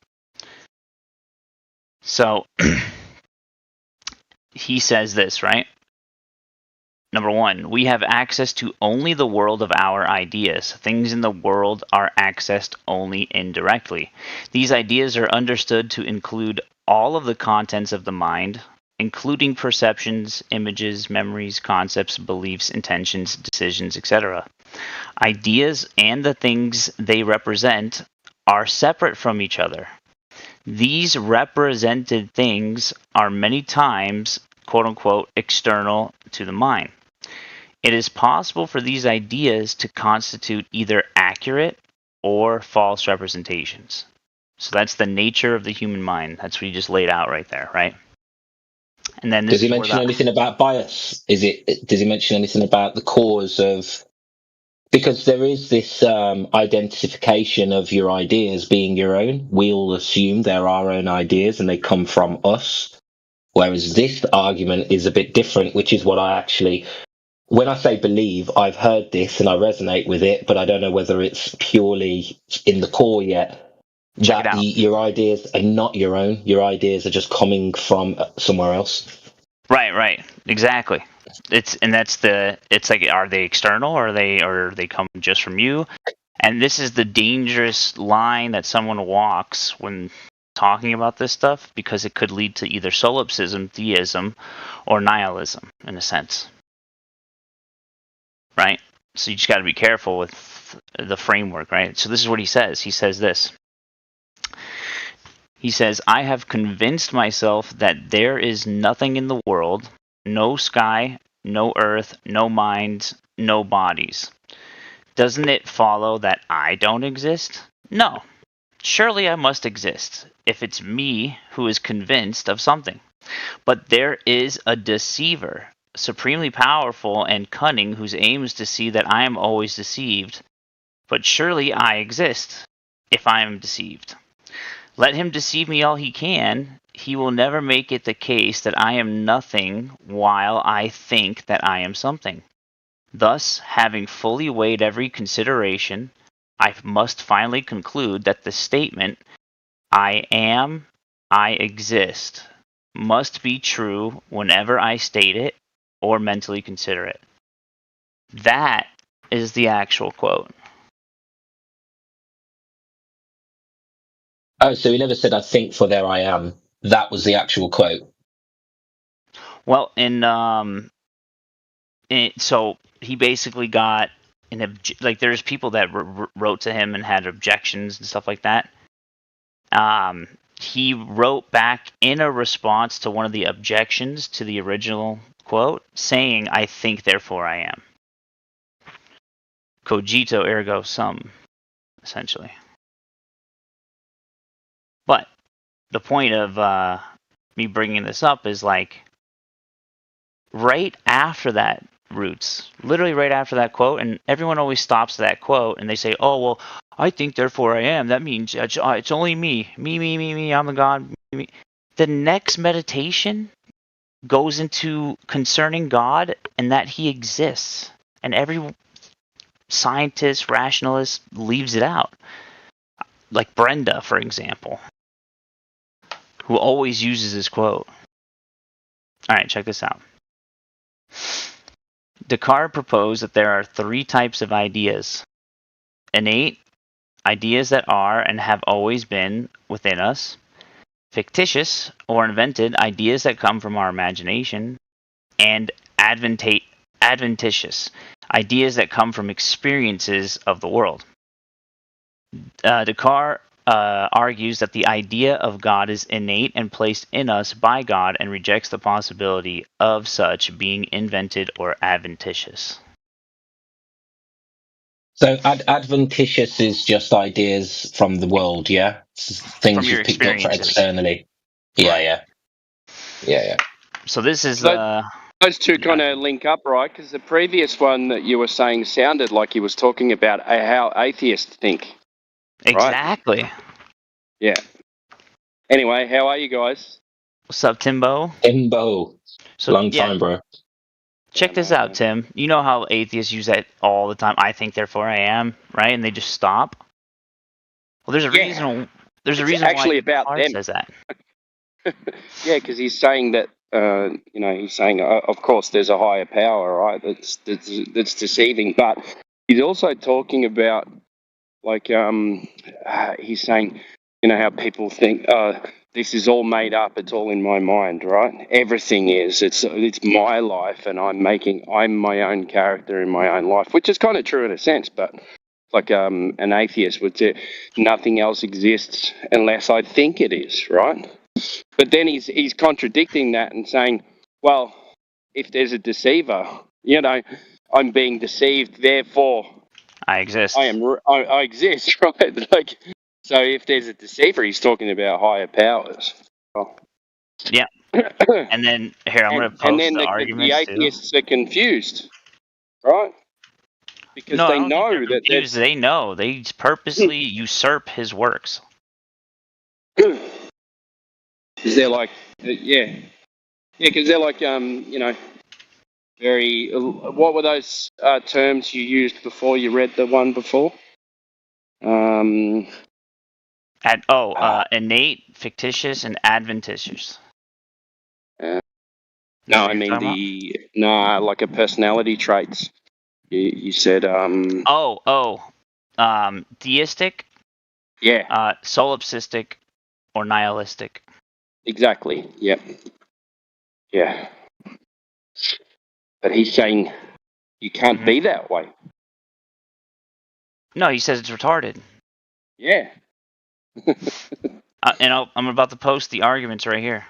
So he says this, right? Number 1, we have access to only the world of our ideas. Things in the world are accessed only indirectly. These ideas are understood to include all of the contents of the mind, including perceptions, images, memories, concepts, beliefs, intentions, decisions, etc. Ideas and the things they represent are separate from each other. These represented things are many times, quote-unquote, external to the mind. It is possible for these ideas to constitute either accurate or false representations. So that's the nature of the human mind. That's what you just laid out right there, right? And then does he mention anything about bias? Does he mention anything about the cause of? Because there is this identification of your ideas being your own. We all assume they're our own ideas and they come from us. Whereas this argument is a bit different, which is what I actually, when I say believe, I've heard this and I resonate with it, but I don't know whether it's purely in the core yet. Check it out. Your ideas are not your own. Your ideas are just coming from somewhere else. Right, exactly. It's like, are they external or are they come just from you? And this is the dangerous line that someone walks when talking about this stuff, because it could lead to either solipsism, theism, or nihilism in a sense. Right? So you just got to be careful with the framework, right? So this is what he says. He says this. He says, I have convinced myself that there is nothing in the world, no sky, no earth, no mind, no bodies. Doesn't it follow that I don't exist? No. Surely I must exist, if it's me who is convinced of something. But there is a deceiver, supremely powerful and cunning, whose aim is to see that I am always deceived. But surely I exist, if I am deceived. Let him deceive me all he can, he will never make it the case that I am nothing while I think that I am something. Thus, having fully weighed every consideration, I must finally conclude that the statement, I am, I exist, must be true whenever I state it or mentally consider it. That is the actual quote. Oh, so he never said, I think, for there I am. That was the actual quote. Well, so he basically got there's people that wrote to him and had objections and stuff like that. He wrote back in a response to one of the objections to the original quote, saying, I think, therefore I am. Cogito ergo sum, essentially. But the point of me bringing this up is like, right after that, Roots, literally right after that quote, and everyone always stops at that quote and they say, oh, well, I think, therefore I am. That means it's only me, I'm the God. Me. The next meditation goes into concerning God and that he exists. And every scientist, rationalist leaves it out. Like Brenda, for example, who always uses this quote. All right, check this out. Descartes proposed that there are three types of ideas. Innate, ideas that are and have always been within us. Fictitious or invented, ideas that come from our imagination. And adventitious, ideas that come from experiences of the world. Descartes argues that the idea of God is innate and placed in us by God and rejects the possibility of such being invented or adventitious. So adventitious is just ideas from the world, yeah? Things you've picked up externally. Yeah. So this is... those two kind of link up, right? Because the previous one that you were saying sounded like he was talking about how atheists think. Exactly. Right? Yeah. Anyway, how are you guys? What's up, Timbo? So, long time, bro. Check this out, Tim. You know how atheists use that all the time? I think, therefore I am, right? And they just stop. Well, there's a reason. There's a reason actually why about them. says that. Yeah, because he's saying that. He's saying, of course, there's a higher power, right? That's deceiving, but he's also talking about, like, he's saying, how people think, this is all made up. It's all in my mind, right? Everything is. It's my life, and I'm my own character in my own life, which is kind of true in a sense. But like an atheist would say, nothing else exists unless I think it is, right? But then he's contradicting that and saying, well, if there's a deceiver, I'm being deceived, therefore I exist. I exist, right? Like. So if there's a deceiver, he's talking about higher powers. Oh. Yeah, And then here, I'm going to post and then the the arguments too. atheists are confused, right? Because No, I they don't think know they're that confused. They know. They purposely usurp his works. because they're like, because they're like, very. What were those terms you used before you read the one before? Innate, fictitious, and adventitious. No, what I you're mean talking about? like a personality traits. You said Theistic, yeah, solipsistic, or nihilistic. exactly. Yep. Yeah. But he's saying you can't be that way. No, he says it's retarded. Yeah. I'm about to post the arguments right here.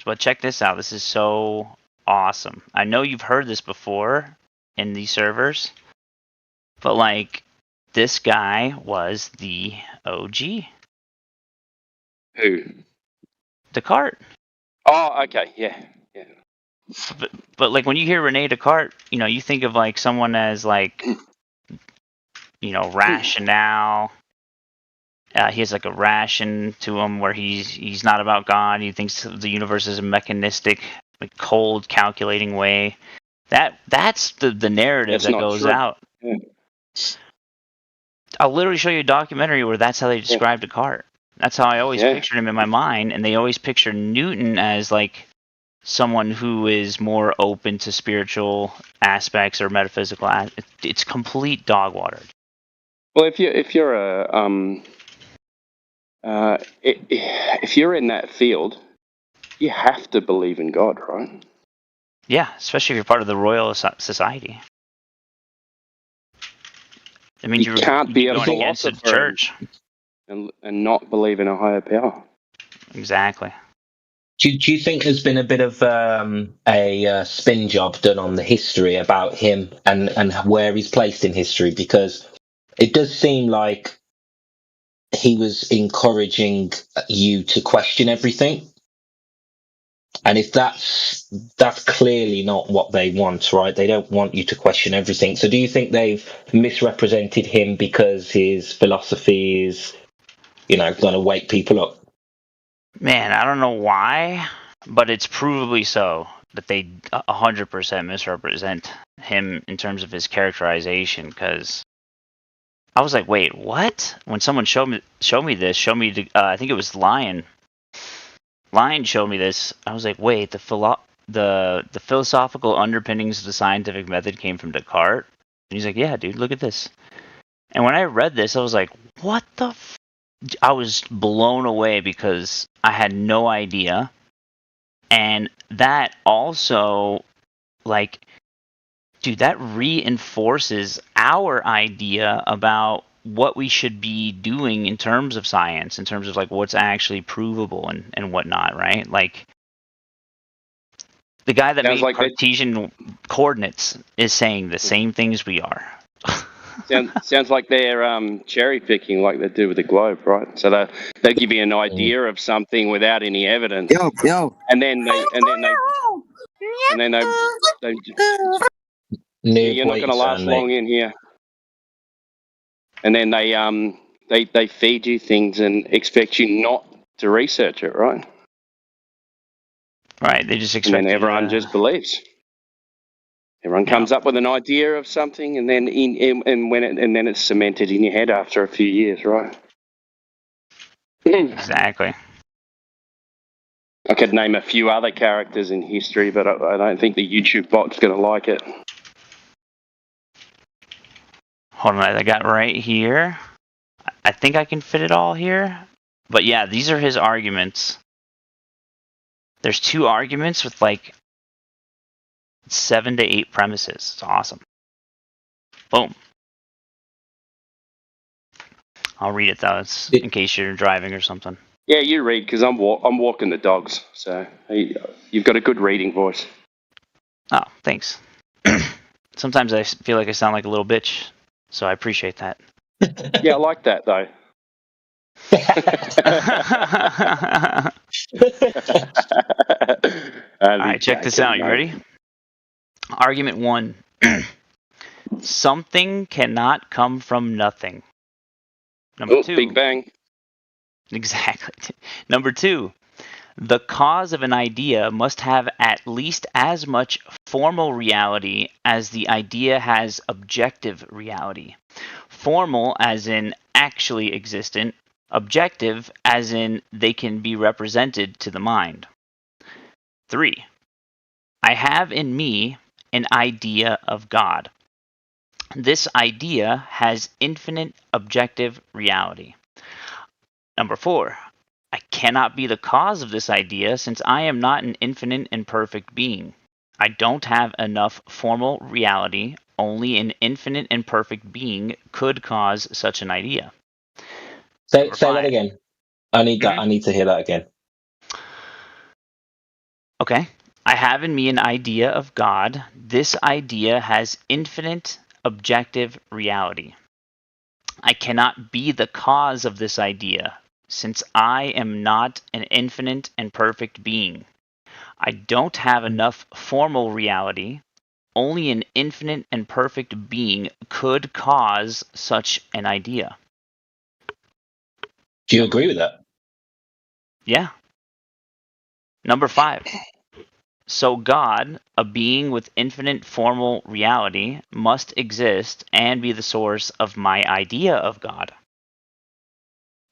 But check this out. This is so awesome. I know you've heard this before in these servers, but like this guy was the OG. Who? Descartes. Oh, okay. Yeah. Yeah. But like when you hear Rene Descartes, you think of like someone as like, rationale. He has like a ration to him where he's not about God. He thinks the universe is a mechanistic, like cold, calculating way. That's the narrative that goes out. Yeah. I'll literally show you a documentary where that's how they describe Descartes. That's how I always pictured him in my mind, and they always picture Newton as like someone who is more open to spiritual aspects or metaphysical. It's complete dog water. Well, if you're if you're in that field, you have to believe in God, right? Yeah, especially if you're part of the Royal Society. I mean, you can't be a going against the philosopher church and not believe in a higher power. Exactly. Do you think there's been a bit of a spin job done on the history about him and where he's placed in history? Because it does seem like he was encouraging you to question everything. And if that's clearly not what they want, right? They don't want you to question everything. So do you think they've misrepresented him because his philosophy is, going to wake people up? Man, I don't know why, but it's provably so that they 100% misrepresent him in terms of his characterization. Because I was like, wait, what? When someone showed me this, I think it was Lion. Lion showed me this. I was like, wait, the philosophical underpinnings of the scientific method came from Descartes? And he's like, yeah, dude, look at this. And when I read this, I was like, what the I was blown away because I had no idea. And that also, like, dude, that reinforces our idea about what we should be doing in terms of science, in terms of like what's actually provable and whatnot, right? Like the guy that made Cartesian coordinates is saying the same things we are. Sounds like they're cherry picking, like they do with the globe, right? So they give you an idea of something without any evidence. And then they you're not going to last long in here. And then they feed you things and expect you not to research it, right? Right. They just expect. And then everyone just believes. Everyone comes up with an idea of something, and then then it's cemented in your head after a few years, right? Exactly. I could name a few other characters in history, but I don't think the YouTube bot's going to like it. Hold on, I got right here. I think I can fit it all here. But yeah, these are his arguments. There's 2 arguments with like 7 to 8 premises. It's awesome. Boom. I'll read it though, in case you're driving or something. Yeah, you read because I'm walking the dogs. So you've got a good reading voice. Oh, thanks. Sometimes I feel like I sound like a little bitch, so I appreciate that. Yeah, I like that though. Alright, check this out. You ready? Argument 1. Something cannot come from nothing. Number 2. Big Bang. Exactly. Number 2. The cause of an idea must have at least as much formal reality as the idea has objective reality. Formal as in actually existent, objective as in they can be represented to the mind. 3. I have in me an idea of God. This idea has infinite objective reality. Number 4. I cannot be the cause of this idea since I am not an infinite and perfect being. I don't have enough formal reality. Only an infinite and perfect being could cause such an idea. Say that again. I need that. I need to hear that again. Okay. I have in me an idea of God. This idea has infinite objective reality. I cannot be the cause of this idea, since I am not an infinite and perfect being. I don't have enough formal reality. Only an infinite and perfect being could cause such an idea. Do you agree with that? Yeah. Number 5. So God, a being with infinite formal reality, must exist and be the source of my idea of God.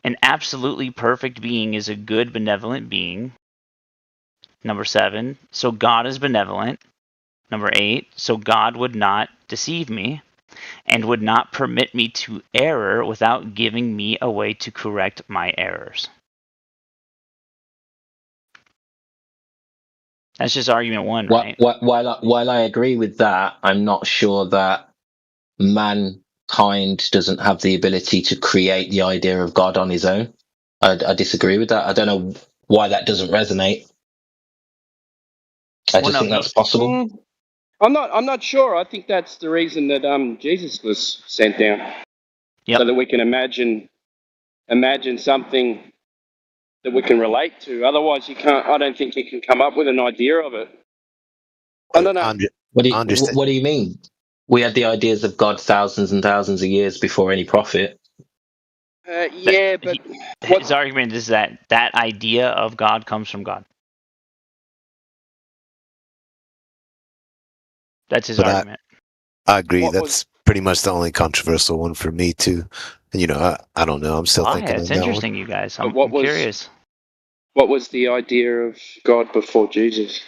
An absolutely perfect being is a good, benevolent being. Number 7, so God is benevolent. Number 8, so God would not deceive me and would not permit me to error without giving me a way to correct my errors. That's just argument 1, right? While I agree with that, I'm not sure that mankind doesn't have the ability to create the idea of God on his own. I disagree with that. I don't know why that doesn't resonate. I just think that's possible. I'm not sure. I think that's the reason that Jesus was sent down. Yep. So that we can imagine something that we can relate to. Otherwise, you can't. I don't think you can come up with an idea of it. I don't know. What do you mean? We had the ideas of God thousands and thousands of years before any prophet. Yeah, but his argument is that that idea of God comes from God. That's his argument. I agree. That's pretty much the only controversial one for me too. And I don't know. I'm still thinking. It's interesting, you guys. I'm curious. What was the idea of God before Jesus?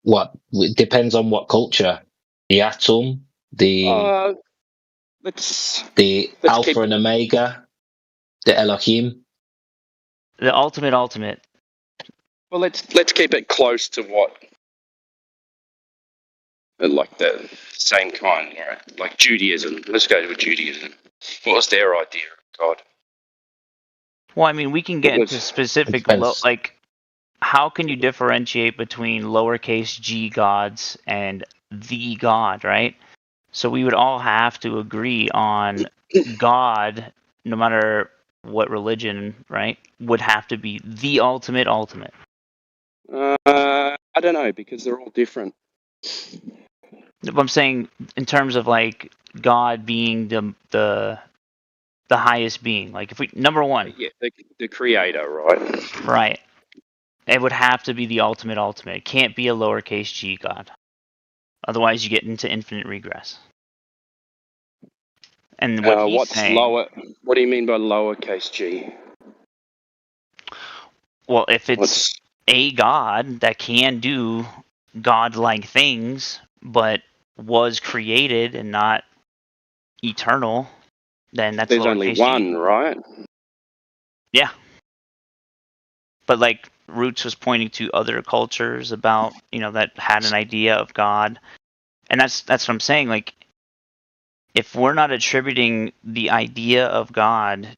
What? It depends on what culture. The atom, the Alpha and Omega, the Elohim. The ultimate. Well, let's keep it close to what, like the same kind, right? Like Judaism. Let's go to Judaism. What was their idea of God? Well, I mean, we can get into specific, like, how can you differentiate between lowercase g gods and the God, right? So we would all have to agree on God, no matter what religion, right, would have to be the ultimate. I don't know, because they're all different. I'm saying in terms of like God being the highest being. Like if we number 1. Yeah, the creator, right? Right. It would have to be the ultimate. It can't be a lowercase g God. Otherwise you get into infinite regress. And what he's saying, what do you mean by lowercase g? Well, if it's a God that can do God-like things, but was created and not eternal, then that's there's only one, right? Yeah. But like Roots was pointing to other cultures about, that had an idea of God. And that's what I'm saying. Like, if we're not attributing the idea of God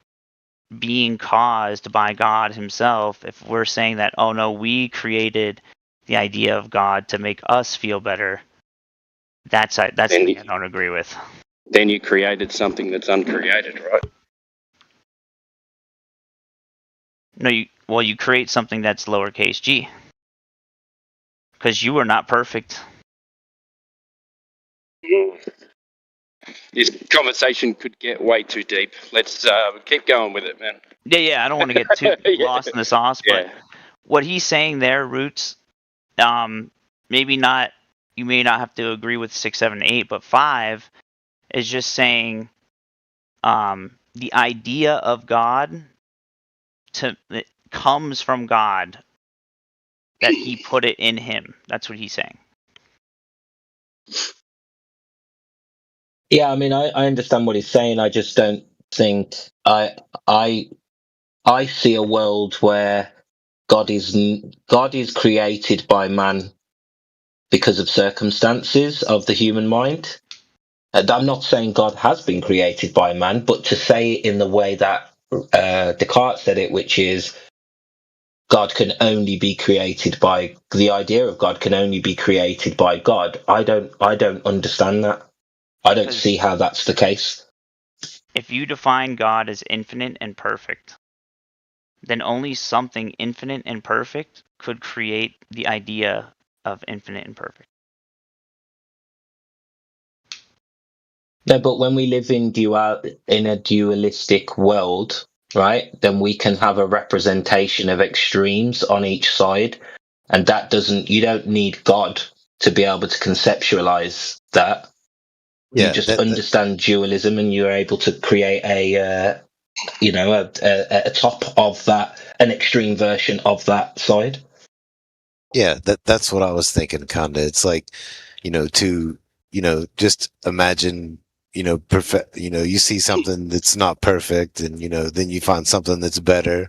being caused by God himself, if we're saying that, oh no, we created the idea of God to make us feel better, that's the thing I don't agree with. Then you created something that's uncreated, right? No, you create something that's lowercase g. Because you are not perfect. This conversation could get way too deep. Let's keep going with it, man. Yeah, I don't want to get too lost in the sauce, but what he's saying there, Roots, maybe not, you may not have to agree with 6, 7, 8, but 5 is just saying the idea of God it comes from God, that he put it in him. That's what he's saying. Yeah, I mean, I understand what he's saying. I just don't think I see a world where God is created by man because of circumstances of the human mind. I'm not saying God has been created by man, but to say it in the way that Descartes said it, which is God can only be created by the idea of God can only be created by God. I don't understand that. I don't see how that's the case. If you define God as infinite and perfect, then only something infinite and perfect could create the idea of infinite and perfect. No, but when we live in a dualistic world, right, then we can have a representation of extremes on each side, and you don't need God to be able to conceptualize that. Yeah, you just understand dualism, and you're able to create a top of that, an extreme version of that side. Yeah, that's what I was thinking, kinda. It's like, just imagine, perfect. You see something that's not perfect, and then you find something that's better,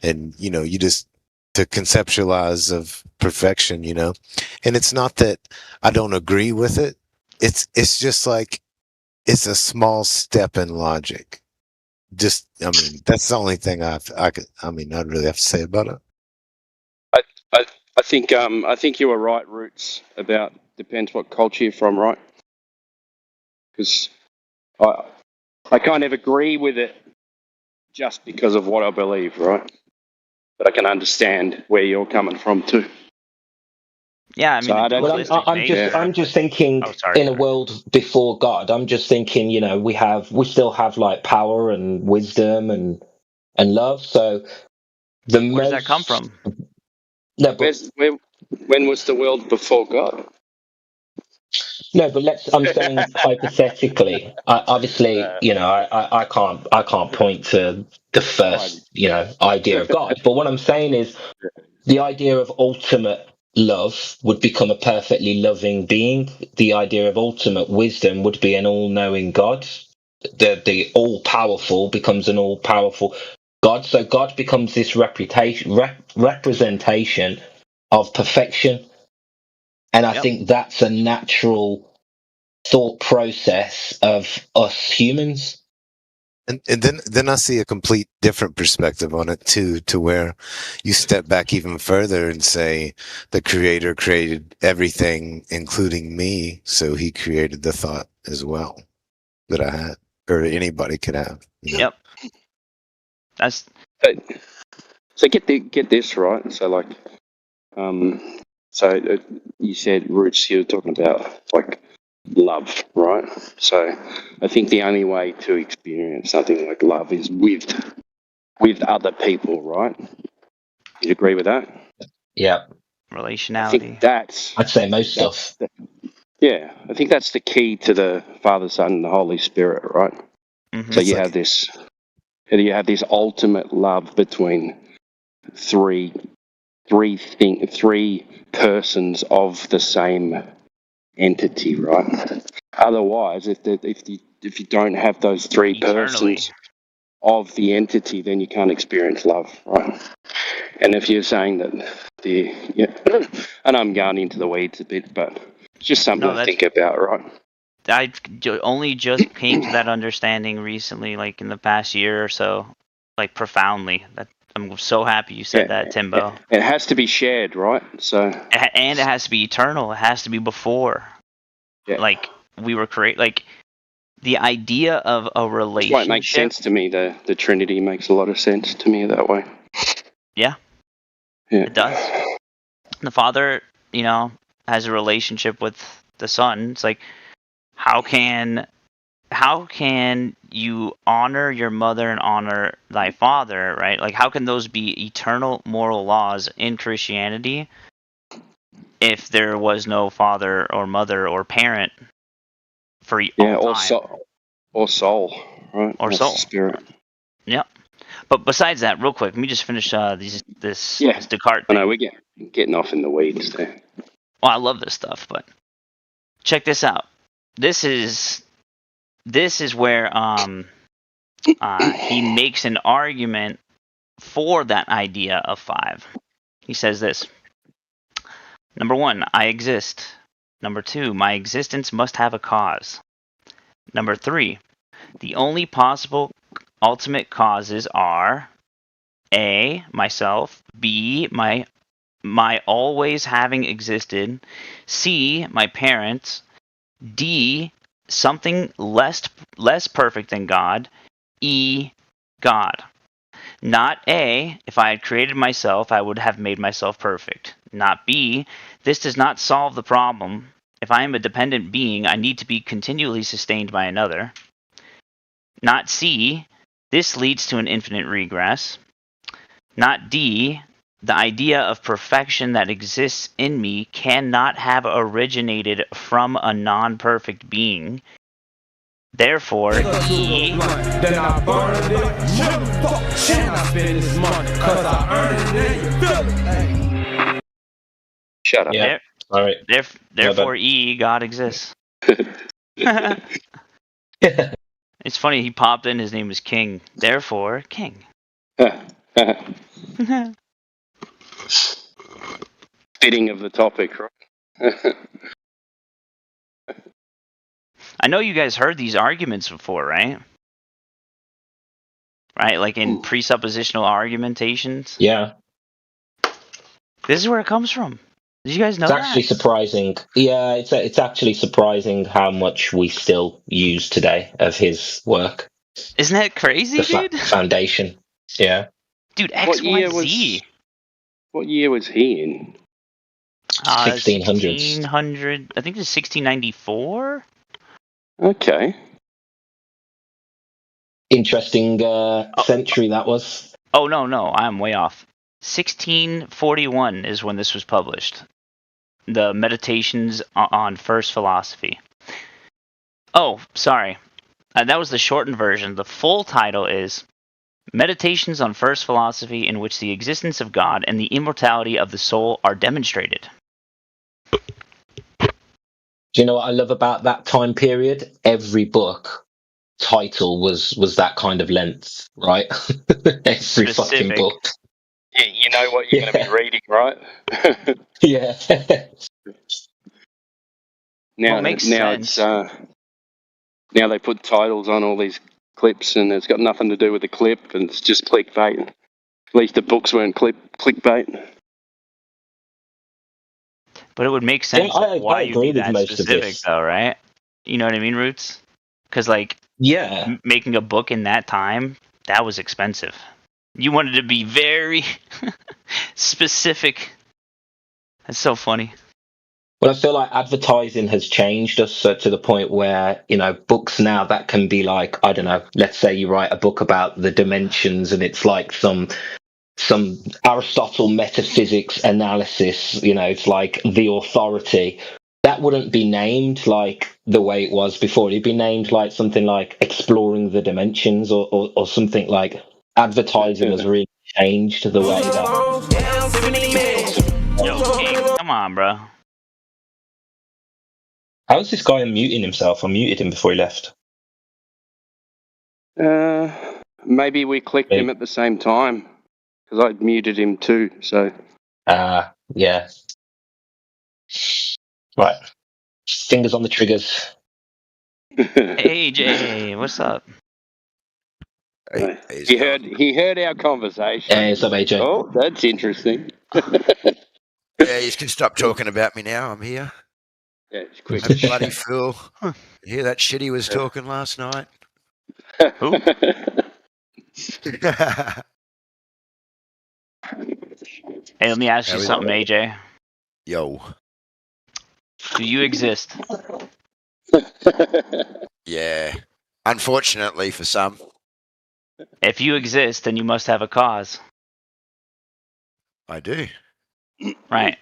and you just to conceptualize of perfection, and it's not that I don't agree with it. It's just like it's a small step in logic. Just, I mean, that's the only thing I'd really have to say about it. I think you were right, Roots, about depends what culture you're from, right? Because I kind of agree with it just because of what I believe, right? But I can understand where you're coming from too. Yeah, I mean, I'm just thinking in a world before God. I'm just thinking, we still have like power and wisdom and love. So where does that come from? No, but when was the world before God? No, but I'm saying hypothetically. Obviously, I can't point to the first, idea of God. But what I'm saying is, the idea of ultimate love would become a perfectly loving being. The idea of ultimate wisdom would be an all-knowing God. The all-powerful becomes an all-powerful God. So God becomes this representation of perfection. And I think that's a natural thought process of us humans. And then I see a complete different perspective on it too, to where you step back even further and say the creator created everything, including me, so he created the thought as well that I had, or anybody could have. Yep. That's so get this right. So like, you said, Roots, you were talking about like love, right? So I think the only way to experience something like love is with other people, right? You agree with that? Yeah. Relationality. I'd say most stuff. Yeah, I think that's the key to the Father, Son, and the Holy Spirit, right? Mm-hmm. So you have this ultimate love between three persons of the same entity, right? Otherwise, if you don't have those three persons of the entity, then you can't experience love, right? And if you're saying that and I'm going into the weeds a bit, but it's just something to think about, right? I only just came to that understanding recently, like in the past year or so, like profoundly. That I'm so happy you said that, Timbo. It has to be shared, right? So, and it has to be eternal. It has to be before. Yeah. Like we were like the idea of a relationship. That's why it makes sense to me. The Trinity makes a lot of sense to me that way. Yeah, Yeah. it does. The father, has a relationship with the son. It's like, how can you honor your mother and honor thy father, right? Like, how can those be eternal moral laws in Christianity if there was no father or mother or parent for all time? Or soul, right? Or That's soul. Spirit. Yeah. But besides that, real quick, let me just finish this Descartes I thing. know we're getting off in the weeds there. Well, I love this stuff, but check this out. This is where he makes an argument for that idea of 5. He says this. Number 1, I exist. Number 2, my existence must have a cause. Number 3, the only possible ultimate causes are A, myself, B, my always having existed, C, my parents, D, something less perfect than God, E, God. Not A, if I had created myself, I would have made myself perfect. Not B, this does not solve the problem. If I am a dependent being, I need to be continually sustained by another. Not C, this leads to an infinite regress. Not D, the idea of perfection that exists in me cannot have originated from a non-perfect being. Therefore, E. Then I burned it, motherfucker, and I spend this money, cause I earned it, and you feel it. Shut up. Yeah. All right. Therefore, E, God exists. It's funny, he popped in, his name was King. Therefore, King. Fitting of the topic, right? I know you guys heard these arguments before, right? Right, like in presuppositional argumentations? Yeah. This is where it comes from. Did you guys know It's that? actually surprising. Yeah, it's actually surprising how much we still use today of his work. Isn't that crazy, dude? Foundation. Yeah. Dude, X, Y, Z. What year was he in? 1600s. 1600. I think it's 1694. Okay. Interesting century that was. Oh, no, I'm way off. 1641 is when this was published. The Meditations on First Philosophy. Oh, sorry. That was the shortened version. The full title is Meditations on First Philosophy, in which the existence of God and the immortality of the soul are demonstrated. Do you know what I love about that time period? Every book title was that kind of length, right? Every fucking book. Yeah, you know what you're going to be reading, right? Yeah. Now, Well, makes now sense. it's now they put titles on all these clips, and it's got nothing to do with the clip, and it's just clickbait. At least the books weren't clickbait. But it would make sense why you'd agree be with that most of specific, this. though, right? You know what I mean, Roots? Because, like, yeah, making a book in that time, that was expensive. You wanted to be very specific. That's so funny. Well, I feel like advertising has changed us to the point where, books now that can be like, I don't know, let's say you write a book about the dimensions and it's like some Aristotle metaphysics analysis, it's like the authority. That wouldn't be named like the way it was before. It'd be named like something like Exploring the Dimensions or something like. Advertising has really changed the way that. Yo, King, come on, bro. How's this guy unmuting himself? I muted him before he left. Maybe we clicked him at the same time because I muted him too. So. Yeah. Right. Fingers on the triggers. Hey, Jay, what's up? He heard our conversation. Hey, what's up, AJ? Oh, that's interesting. Yeah, you can stop talking about me now. I'm here. Yeah, it's quick. I'm bloody fool. You hear that shit he was talking last night? Who? Hey, let me ask you How is- something, AJ. Yo. Do you exist? Yeah. Unfortunately for some. If you exist, then you must have a cause. I do. Right.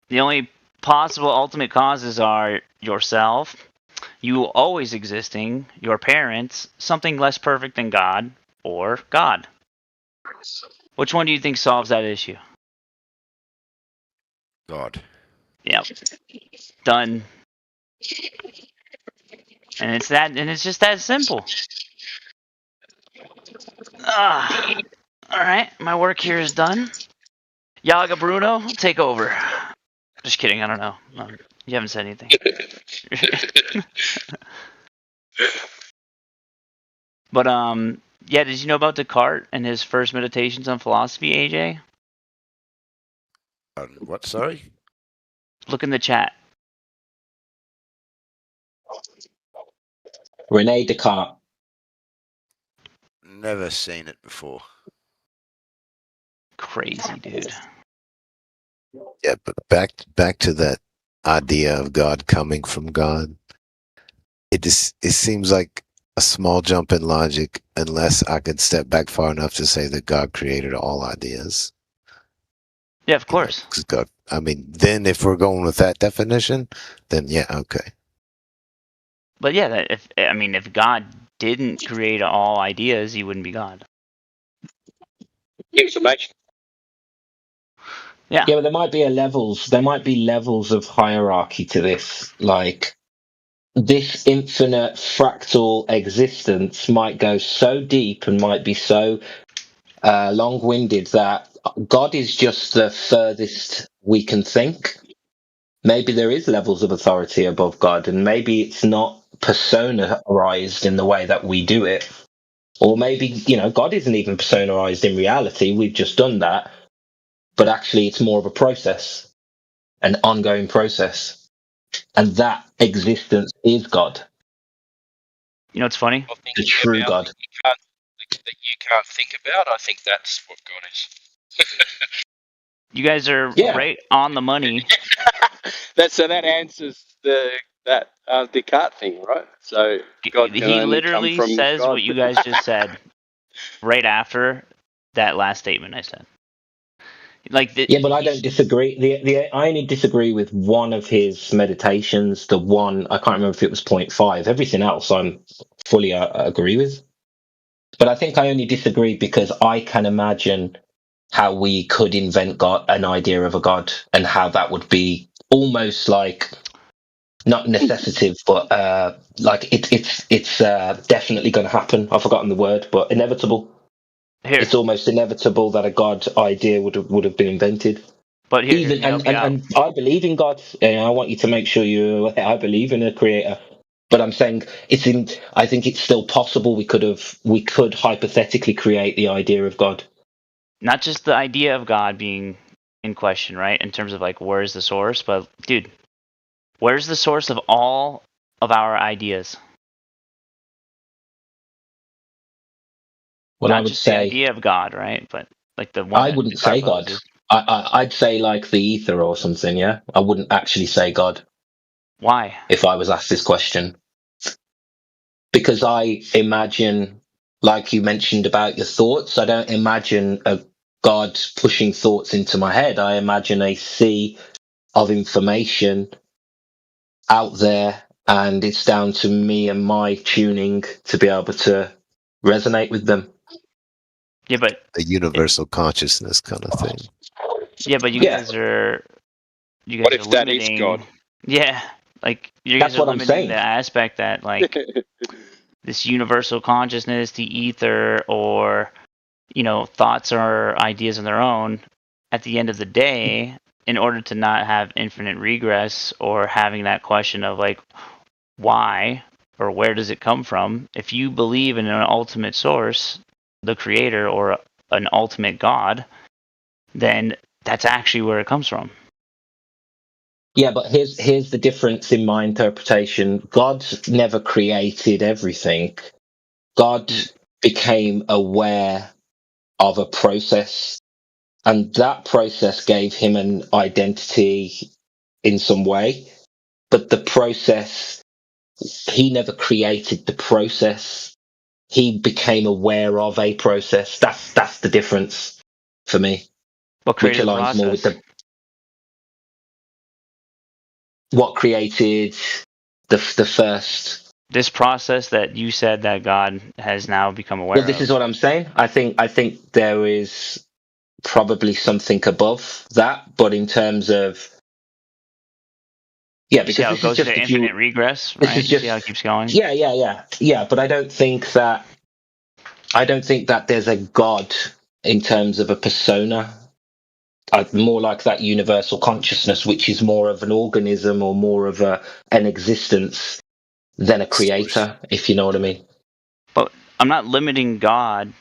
The only possible ultimate causes are yourself, you always existing, your parents, something less perfect than God, or God. Which one do you think solves that issue? God. Yep. Done. And it's just that simple. Alright, my work here is done. Yaga Bruno, take over. Just kidding, I don't know. No, you haven't said anything. But yeah, did you know about Descartes and his first meditations on philosophy, AJ? What, sorry? Look in the chat. Rene Descartes. Never seen it before. Crazy, dude. Yeah, but back to that idea of God coming from God. It seems like a small jump in logic unless I could step back far enough to say that God created all ideas. Yeah, of course. 'Cause God, I mean, then if we're going with that definition, then yeah, okay. But yeah, if God didn't create all ideas, he wouldn't be God. Information. Yeah. Yeah, but there might be levels of hierarchy to this. Like, this infinite fractal existence might go so deep and might be so long-winded that God is just the furthest we can think. Maybe there is levels of authority above God, and maybe it's not personarized in the way that we do it. Or maybe, God isn't even personarized in reality. We've just done that. But actually, it's more of a process, an ongoing process. And that existence is God, You know what's funny? the true God. That you can't think about. I think that's what God is. You guys are right on the money. That answers that Descartes thing, right? So God can He only come literally from says God. what you guys just said right after that last statement I said. Yeah, but I don't disagree. I only disagree with one of his meditations. The one, I can't remember if it was 0.5. Everything else I'm fully agree with. But I think I only disagree because I can imagine how we could invent God, an idea of a God, and how that would be almost like not necessitative, but like it's definitely going to happen. I've forgotten the word, but inevitable. It's almost inevitable that a God idea would have been invented. But here, Even and I believe in God. And I want you to make sure I believe in a creator. But I'm saying I think it's still possible we could hypothetically create the idea of God. not just the idea of God being in question, right? In terms of like where's the source, but dude, where's the source of all of our ideas? Well, not I would just say the idea of God, right? But like the one I that wouldn't Descartes say God. poses. I'd say like the ether or something. Yeah, I wouldn't actually say God. Why? If I was asked this question, because I imagine, like you mentioned about your thoughts, I don't imagine a God pushing thoughts into my head. I imagine a sea of information out there, and it's down to me and my tuning to be able to resonate with them. Yeah, but A universal consciousness kind of thing. yeah, but you guys are What if that is limiting. God? Yeah, like you That's guys are what I'm limiting saying. the aspect that like this universal consciousness, the ether, or thoughts or ideas on their own. At the end of the day, in order to not have infinite regress or having that question of like why or where does it come from, if you believe in an ultimate source, the creator or an ultimate God, then that's actually where it comes from. Yeah, but here's the difference in my interpretation. God never created everything. God became aware of a process and that process gave him an identity in some way. But the process, he never created the process. He became aware of a process. That's the difference for me, What which created the aligns more with process? what created the first. This process that you said that God has now become Well, aware this of. is what I'm saying. I think there is probably something above that, but in terms of You see because how it this is goes just to the dual. infinite regress, This right? is You see how it just keeps going? yeah. But I don't think that there's a God in terms of a persona. More like that universal consciousness, which is more of an organism or more of an existence than a creator, if you know what I mean. But I'm not limiting God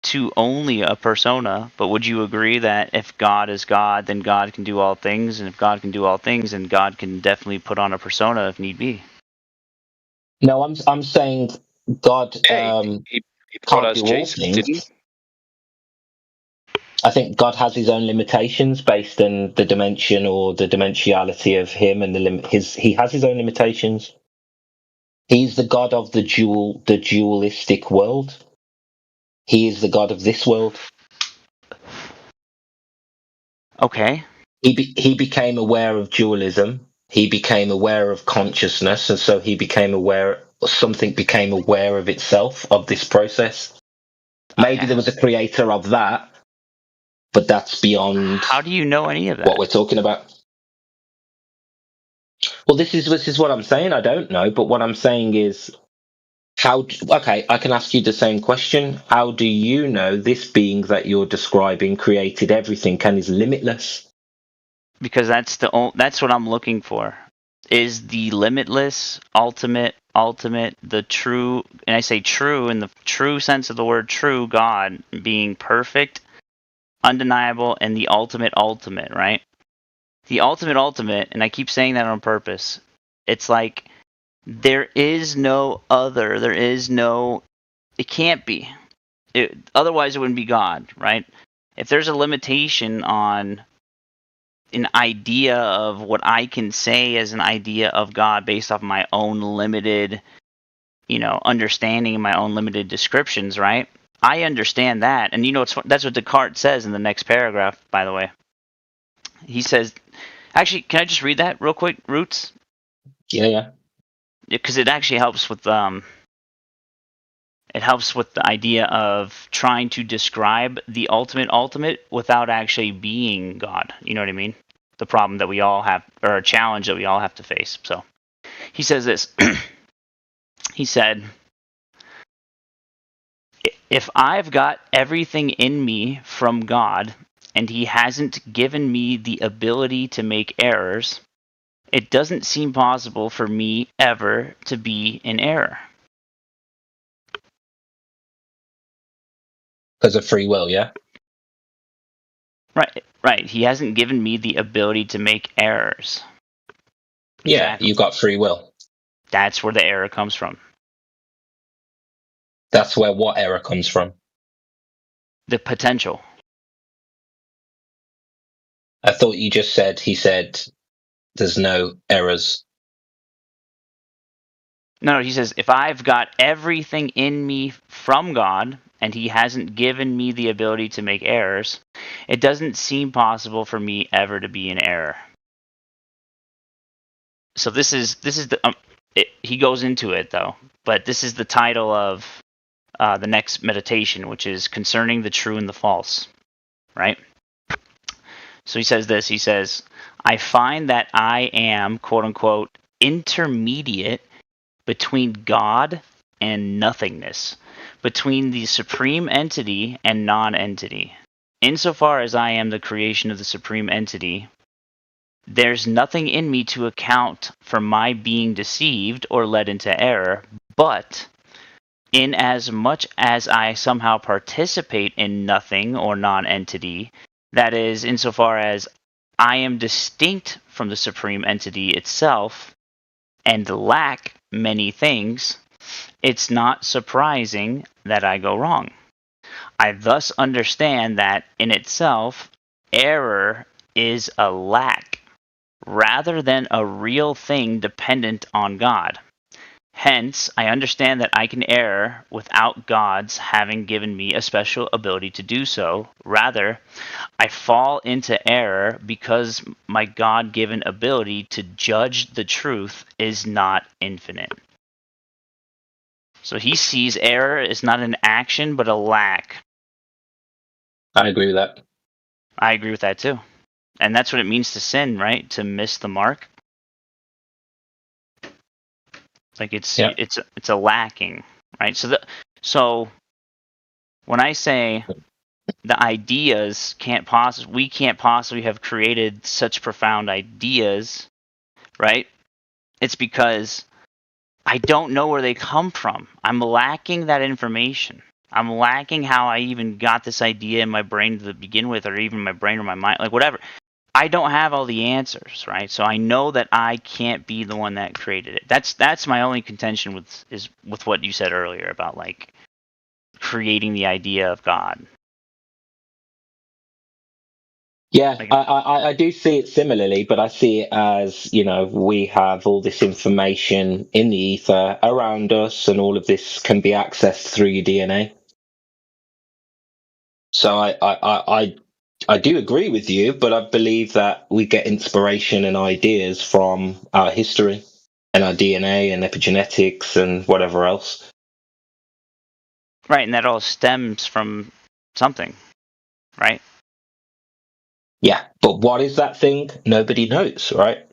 to only a persona, but would you agree that if God is God, then God can do all things, and if God can do all things, then God can definitely put on a persona if need be? No, I'm saying God He brought can't us do all Jesus, didn't he? things. I think God has his own limitations based on the dimension or the dimensionality of him, and he has his own limitations. He's the God of the dualistic world. He is the God of this world. Okay. He became aware of dualism. He became aware of consciousness, and so he became aware. Something became aware of itself of this process. Maybe there was a creator of that, but that's beyond How do you know any of what that? we're talking about. Well, this is what I'm saying. I don't know, but what I'm saying is okay, I can ask you the same question. How do you know this being that you're describing created everything and is limitless? Because that's what I'm looking for. Is the limitless, ultimate, the true, and I say true in the true sense of the word true, God being perfect, undeniable, and the ultimate, right? The ultimate, and I keep saying that on purpose. It's like there is no other. There is no. It can't be. Otherwise, it wouldn't be God, right? If there's a limitation on an idea of what I can say as an idea of God based off my own limited, understanding and my own limited descriptions, right? I understand that, and that's what Descartes says in the next paragraph. By the way, he says, actually, can I just read that real quick, Roots? Yeah. Because it actually helps with the idea of trying to describe the ultimate without actually being God. You know what I mean? The problem that we all have, or a challenge that we all have to face. So he says this. He said, if I've got everything in me from God and he hasn't given me the ability to make errors, it doesn't seem possible for me ever to be in error. Because of free will, yeah? Right. He hasn't given me the ability to make errors. Yeah, Exactly. you got free will. That's where the error comes from. That's where what error comes from? The potential. I thought you just said he said there's no errors. No, he says, if I've got everything in me from God and he hasn't given me the ability to make errors, it doesn't seem possible for me ever to be in error. So this is the he goes into it though, but this is the title of the next meditation, which is concerning the true and the false, right? So he says this. He says, I find that I am, quote unquote, intermediate between God and nothingness, between the supreme entity and non-entity. Insofar as I am the creation of the supreme entity, there's nothing in me to account for my being deceived or led into error, but in as much as I somehow participate in nothing or non-entity, that is, insofar as I am distinct from the supreme entity itself and lack many things, it's not surprising that I go wrong. I thus understand that in itself, error is a lack rather than a real thing dependent on God. Hence, I understand that I can err without God's having given me a special ability to do so. Rather, I fall into error because my God-given ability to judge the truth is not infinite. So he sees error as not an action, but a lack. I agree with that. I agree with that too. And that's what it means to sin, right? To miss the mark. Like it's a lacking, right? So when I say the ideas we can't possibly have created such profound ideas, right? It's because I don't know where they come from. I'm lacking that information. I'm lacking how I even got this idea in my brain to begin with, or even my brain or my mind, like whatever. I don't have all the answers, right? So I know that I can't be the one that created it. That's my only contention with what you said earlier about like creating the idea of God. Yeah, I do see it similarly, but I see it as, you know, we have all this information in the ether around us, and all of this can be accessed through your DNA. So I do agree with you, but I believe that we get inspiration and ideas from our history and our DNA and epigenetics and whatever else. Right, and that all stems from something, right? Yeah, but what is that thing? Nobody knows, right?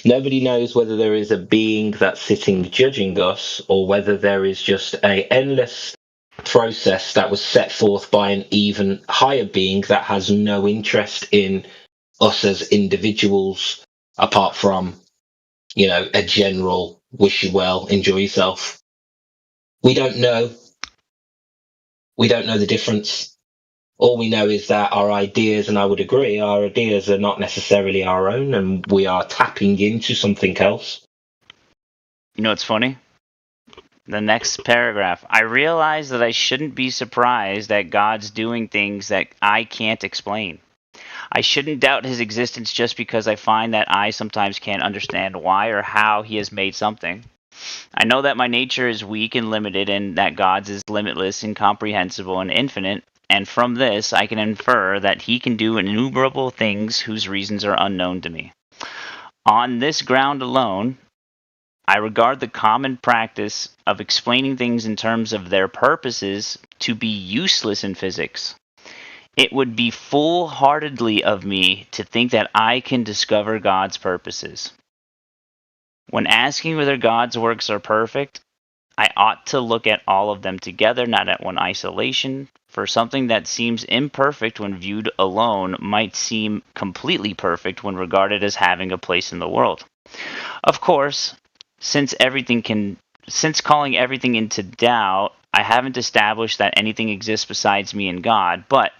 Nobody knows whether there is a being that's sitting judging us, or whether there is just a endless process that was set forth by an even higher being that has no interest in us as individuals, apart from, you know, a general wish you well, enjoy yourself. We don't know. We don't know the difference. All we know is that our ideas, and I would agree, our ideas are not necessarily our own, and we are tapping into something else. You know what's funny? The next paragraph. I realize that I shouldn't be surprised that God's doing things that I can't explain. I shouldn't doubt his existence just because I find that I sometimes can't understand why or how he has made something. I know that my nature is weak and limited, and that God's is limitless, incomprehensible, and infinite, and from this I can infer that he can do innumerable things whose reasons are unknown to me. On this ground alone, I regard the common practice of explaining things in terms of their purposes to be useless in physics. It would be foolhardily of me to think that I can discover God's purposes. When asking whether God's works are perfect, I ought to look at all of them together, not at one isolation, for something that seems imperfect when viewed alone might seem completely perfect when regarded as having a place in the world. Of course, since calling everything into doubt, I haven't established that anything exists besides me and God, but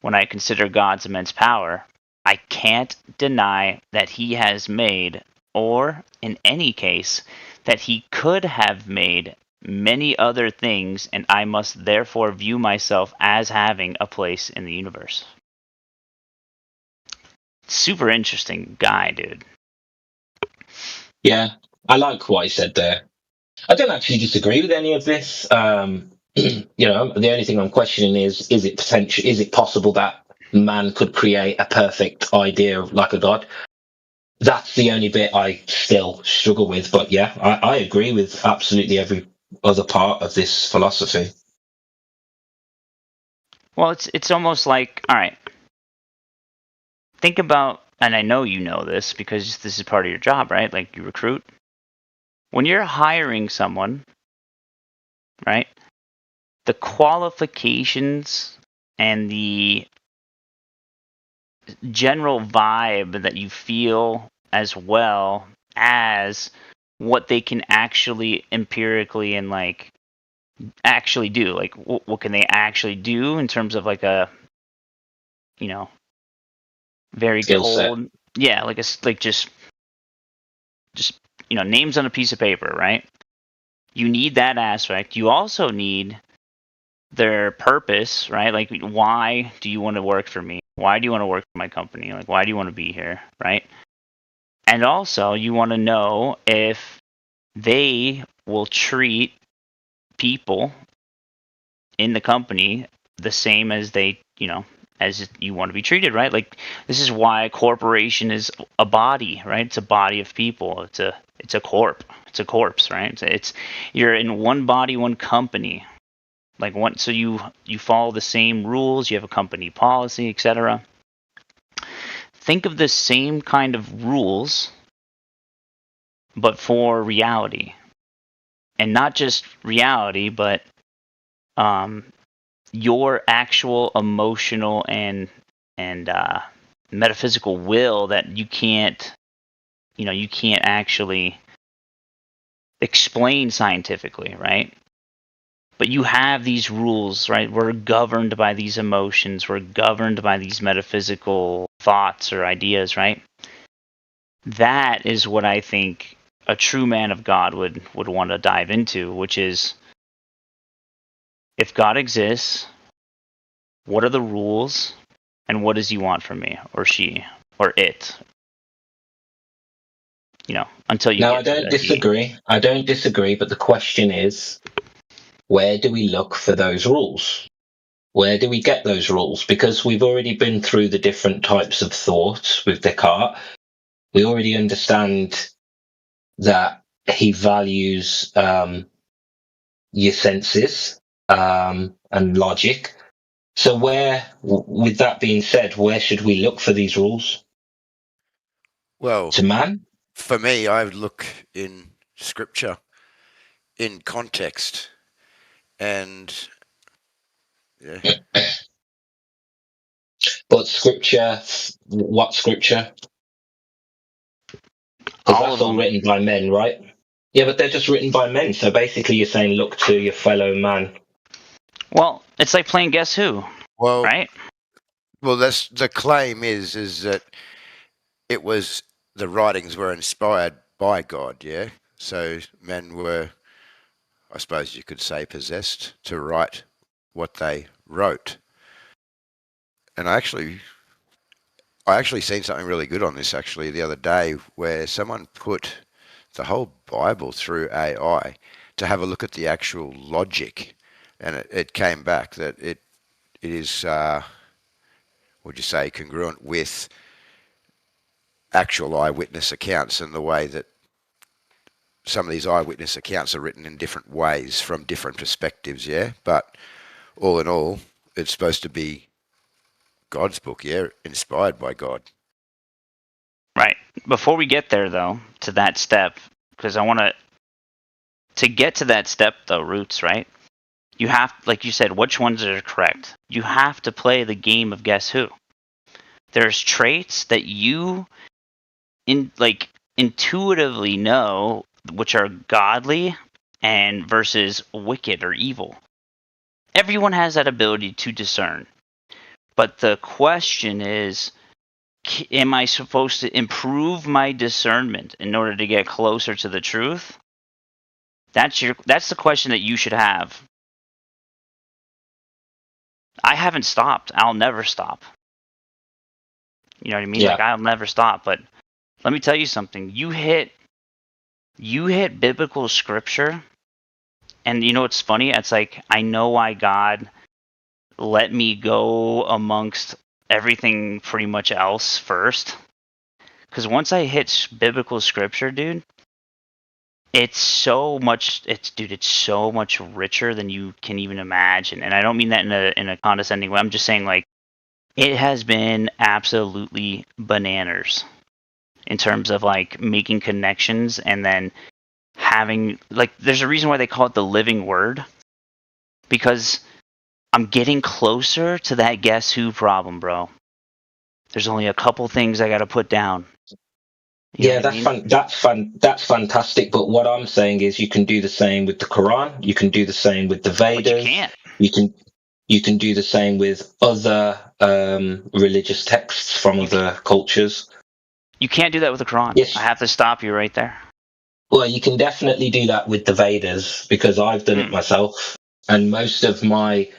when I consider God's immense power, I can't deny that he has made, or in any case, that he could have made many other things, and I must therefore view myself as having a place in the universe. Super interesting guy, dude. Yeah, I like what he said there. I don't actually disagree with any of this. You know, the only thing I'm questioning is it possible that man could create a perfect idea like a god? That's the only bit I still struggle with. But yeah, I agree with absolutely every other part of this philosophy. Well, it's almost like, all right, think about, and I know you know this because this is part of your job, right? Like you recruit. When you're hiring someone, right, the qualifications and the general vibe that you feel, as well as what they can actually empirically and like actually do, like what can they actually do in terms of like a, you know, very Skill cold set. Yeah, like just you know, names on a piece of paper, right? You need that aspect. You also need their purpose, right? Like, why do you want to work for me? Why do you want to work for my company? Like, why do you want to be here, right? And also, you want to know if they will treat people in the company the same as they, as you want to be treated, right? Like, this is why a corporation is a body, right? It's a body of people. It's a corp. It's a corpse, right? It's you're in one body, one company. Like so you follow the same rules. You have a company policy, etc. Think of the same kind of rules, but for reality, and not just reality, but your actual emotional and metaphysical will that you can't actually explain scientifically, right? But you have these rules, right? We're governed by these emotions. We're governed by these metaphysical thoughts or ideas, right? That is what I think a true man of God would want to dive into, which is, if God exists, what are the rules, and what does he want from me, or she, or it? Until you. No, I don't disagree. I don't disagree, but the question is, where do we look for those rules? Where do we get those rules? Because we've already been through the different types of thought with Descartes. We already understand that he values your senses and logic. So with that being said, where should we look for these rules? Well, to man? For me, I would look in scripture, in context, and yeah. But scripture, what scripture? Because that's all written by men, right? Yeah, but they're just written by men. So basically you're saying look to your fellow man. Well, it's like playing Guess Who, right? Well, that's the claim is that the writings were inspired by God, yeah? So men were, I suppose you could say, possessed to write what they wrote. And I actually seen something really good on this actually the other day, where someone put the whole Bible through AI to have a look at the actual logic, and it came back that it is, would you say, congruent with actual eyewitness accounts, and the way that some of these eyewitness accounts are written in different ways from different perspectives, yeah? But all in all, it's supposed to be God's book, yeah? Inspired by God. Right. Before we get there, though, to that step, because I want to get to that step, though, Roots, right? You have, like you said, which ones are correct? You have to play the game of Guess Who. There's traits that you intuitively know which are godly and versus wicked or evil. Everyone has that ability to discern. But the question is, am I supposed to improve my discernment in order to get closer to the truth? That's the question that you should have. I haven't stopped. I'll never stop. You know what I mean? Yeah. Like, I'll never stop. But let me tell you something. You hit biblical scripture, and you know what's funny? It's like, I know why God let me go amongst everything pretty much else first. Because once I hit biblical scripture, dude, it's so much richer than you can even imagine. And I don't mean that in a condescending way. I'm just saying, like, it has been absolutely bananas in terms of, like, making connections and then having, like, there's a reason why they call it the living word, because I'm getting closer to that Guess Who problem, bro. There's only a couple things I got to put down. Yeah, that's fantastic. But what I'm saying is, you can do the same with the Quran. You can do the same with the Vedas. You can do the same with other religious texts from other cultures. You can't do that with the Quran. Yes. I have to stop you right there. Well, you can definitely do that with the Vedas, because I've done it myself, and most of my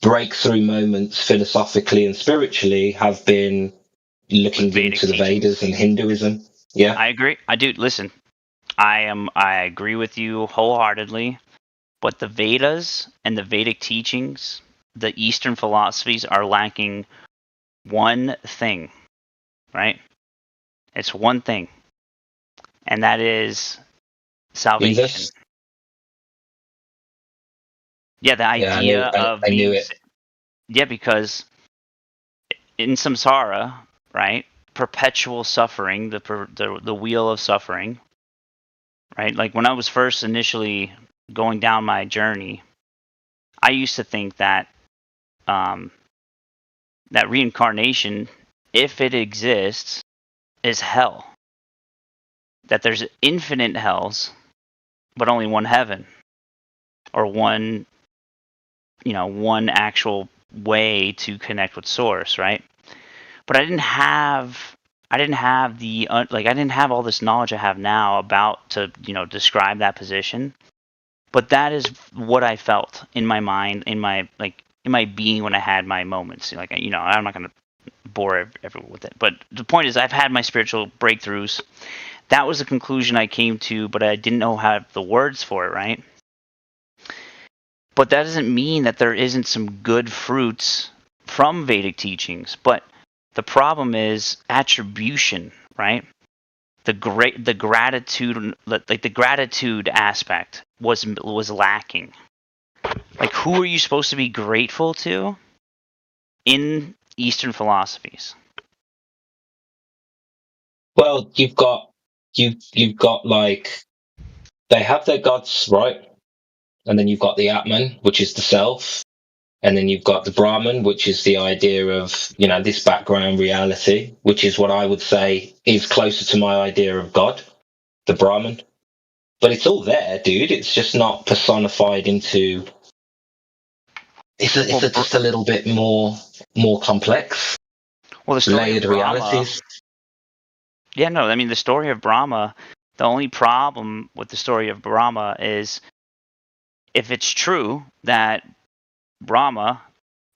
breakthrough moments philosophically and spiritually have been looking into the Vedas and Hinduism. Yeah. I agree. I do. Listen, I agree with you wholeheartedly. But the Vedas and the Vedic teachings, the Eastern philosophies, are lacking one thing, right? It's one thing, and that is salvation. Jesus. Yeah, the idea of I knew being. it. Yeah, because in samsara, right, perpetual suffering, the wheel of suffering, right? Like when I was first initially going down my journey, I used to think that that reincarnation, if it exists, is hell. That there's infinite hells, but only one heaven, or one actual way to connect with source, right? But I didn't have the I didn't have all this knowledge I have now about to describe that position. But that is what I felt in my mind, in my being when I had my moments. Like, I'm not going to bore everyone with it. But the point is, I've had my spiritual breakthroughs. That was the conclusion I came to, but I didn't know how the words for it, right? But that doesn't mean that there isn't some good fruits from Vedic teachings. But the problem is attribution, right? The gratitude, like the gratitude aspect was lacking. Like, who are you supposed to be grateful to in Eastern philosophies? Well, you've got like, they have their gods, right? And then you've got the Atman, which is the self, and then you've got the Brahman, which is the idea of this background reality, which is what I would say is closer to my idea of God, the Brahman. But it's all there, dude. It's just not personified into. It's just a little bit more complex. Well, the story layered of Brahma, realities. Yeah, no, I mean the story of Brahma. The only problem with the story of Brahma is if it's true that Brahma,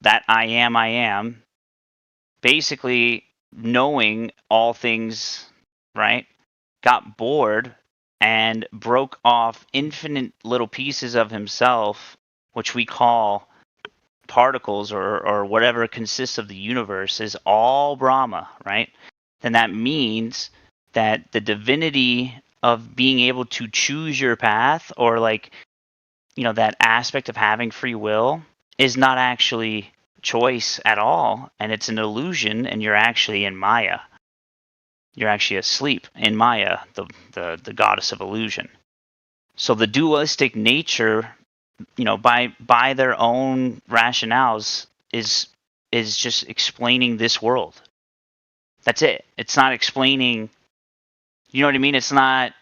that I am, basically knowing all things, right, got bored and broke off infinite little pieces of himself, which we call particles or whatever consists of the universe, is all Brahma, right? Then that means that the divinity of being able to choose your path, or that aspect of having free will, is not actually choice at all, and it's an illusion, and you're actually in Maya. You're actually asleep in Maya, the goddess of illusion. So the dualistic nature, by their own rationales, is just explaining this world. That's it. It's not explaining. You know what I mean? It's not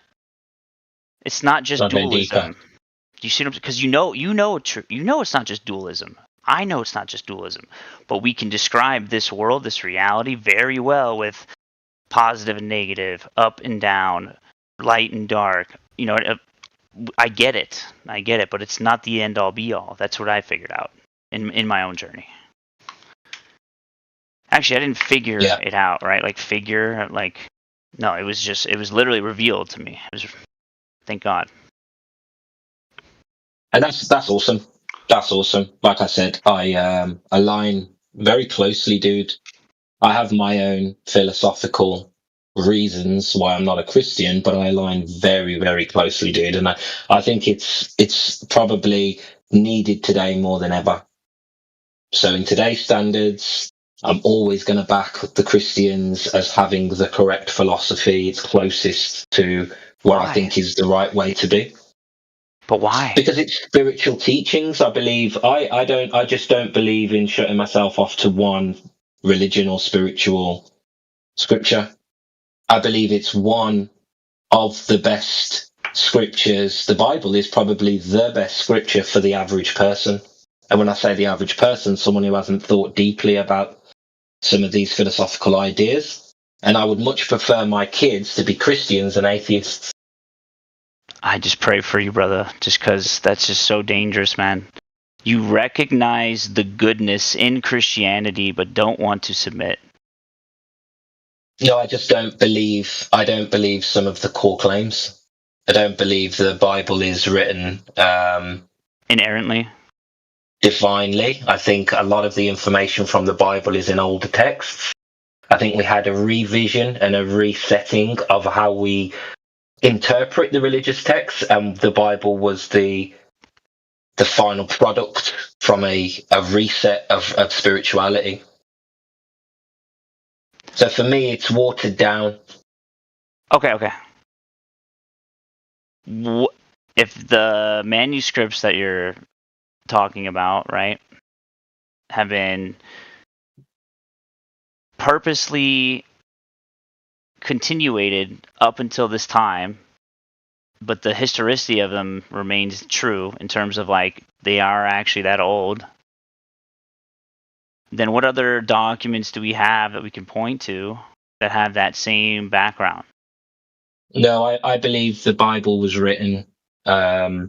just dualism. Do you see what I'm? Because you know it's not just dualism. I know it's not just dualism, but we can describe this world, this reality, very well with positive and negative, up and down, light and dark. I get it, but it's not the end all be all. That's what I figured out in my own journey. Actually, I didn't figure it out, right? No, it was literally revealed to me. Thank God. And that's awesome. That's awesome. Like I said, I align very closely, dude. I have my own philosophical reasons why I'm not a Christian, but I align very, very closely, dude. And I think it's probably needed today more than ever. So in today's standards, I'm always going to back the Christians as having the correct philosophy. It's closest to what I think is the right way to be. But why? Because it's spiritual teachings, I believe. I just don't believe in shutting myself off to one religion or spiritual scripture. I believe it's one of the best scriptures. The Bible is probably the best scripture for the average person. And when I say the average person, someone who hasn't thought deeply about some of these philosophical ideas. And I would much prefer my kids to be Christians than atheists. I just pray for you, brother, just because that's just so dangerous, man. You recognize the goodness in Christianity, but don't want to submit. No, I just don't believe. I don't believe some of the core claims. I don't believe the Bible is written Inerrantly. divinely. I think a lot of the information from the Bible is in older texts. I think we had a revision and a resetting of how we interpret the religious texts, and the Bible was the final product from a reset of spirituality. So for me, it's watered down. Okay. If the manuscripts that you're talking about, right, have been purposely continuated up until this time, but the historicity of them remains true in terms of like they are actually that old, then what other documents do we have that we can point to that have that same background? No, I believe the Bible was written. I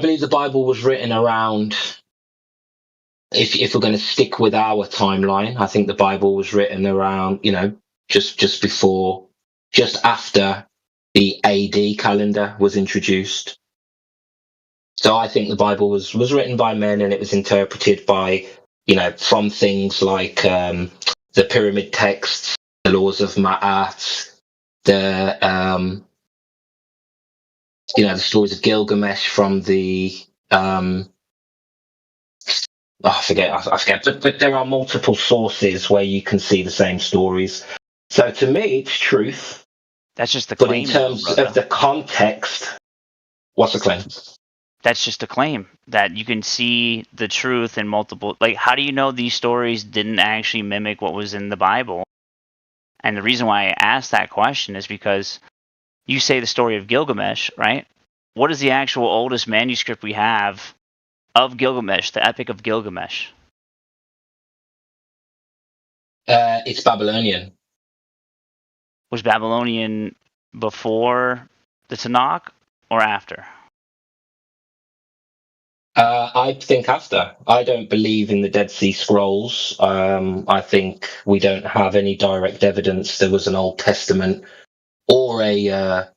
believe the Bible was written around. If we're going to stick with our timeline, I think the Bible was written around, just after the AD calendar was introduced. So I think the Bible was written by men, and it was interpreted by, from things like the pyramid texts, the laws of Ma'at, the stories of Gilgamesh from the I forget, but there are multiple sources where you can see the same stories. So to me, it's truth. That's just the But claim. in terms of the context, what's the claim? That's just a claim that you can see the truth in multiple. Like, how do you know these stories didn't actually mimic what was in the Bible? And the reason why I asked that question is because you say the story of Gilgamesh, right? What is the actual oldest manuscript we have of Gilgamesh, the Epic of Gilgamesh? It's Babylonian. Was Babylonian before the Tanakh or after? I think after. I don't believe in the Dead Sea Scrolls. I think we don't have any direct evidence there was an Old Testament or the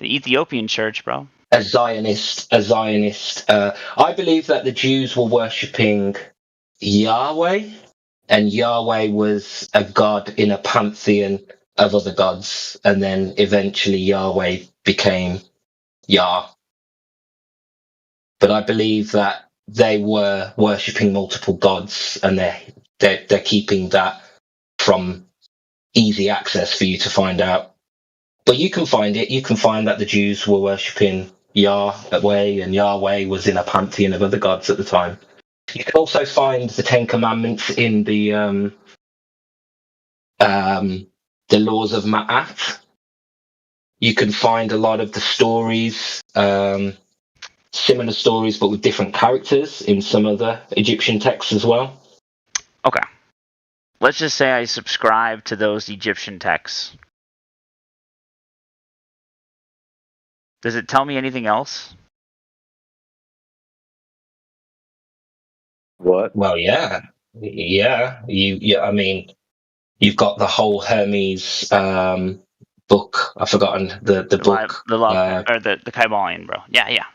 Ethiopian church, bro. A Zionist. I believe that the Jews were worshipping Yahweh, and Yahweh was a god in a pantheon of other gods, and then eventually Yahweh became Yah. But I believe that they were worshipping multiple gods, and they're keeping that from easy access for you to find out. But you can find it. You can find that the Jews were worshipping Yahweh, and Yahweh was in a pantheon of other gods at the time. You can also find the Ten Commandments in the laws of Ma'at. You can find a lot of the stories, similar stories, but with different characters in some of the Egyptian texts as well. Okay. Let's just say I subscribe to those Egyptian texts. Does it tell me anything else? What? Well, yeah. I mean, you've got the whole Hermes book. I've forgotten the book. The law, or the Kybalion, bro. Yeah.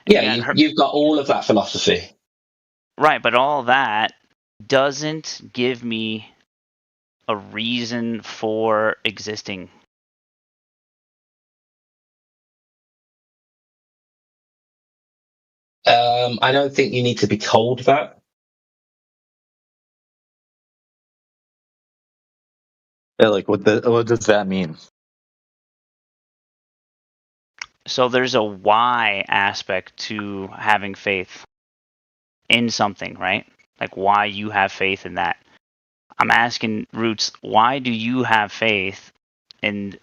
Yeah, you've got all of that philosophy. Right, but all that doesn't give me a reason for existing. I don't think you need to be told that. Yeah, like what does that mean? So there's a why aspect to having faith in something, right? Like why you have faith in that. I'm asking Roots, why do you have faith in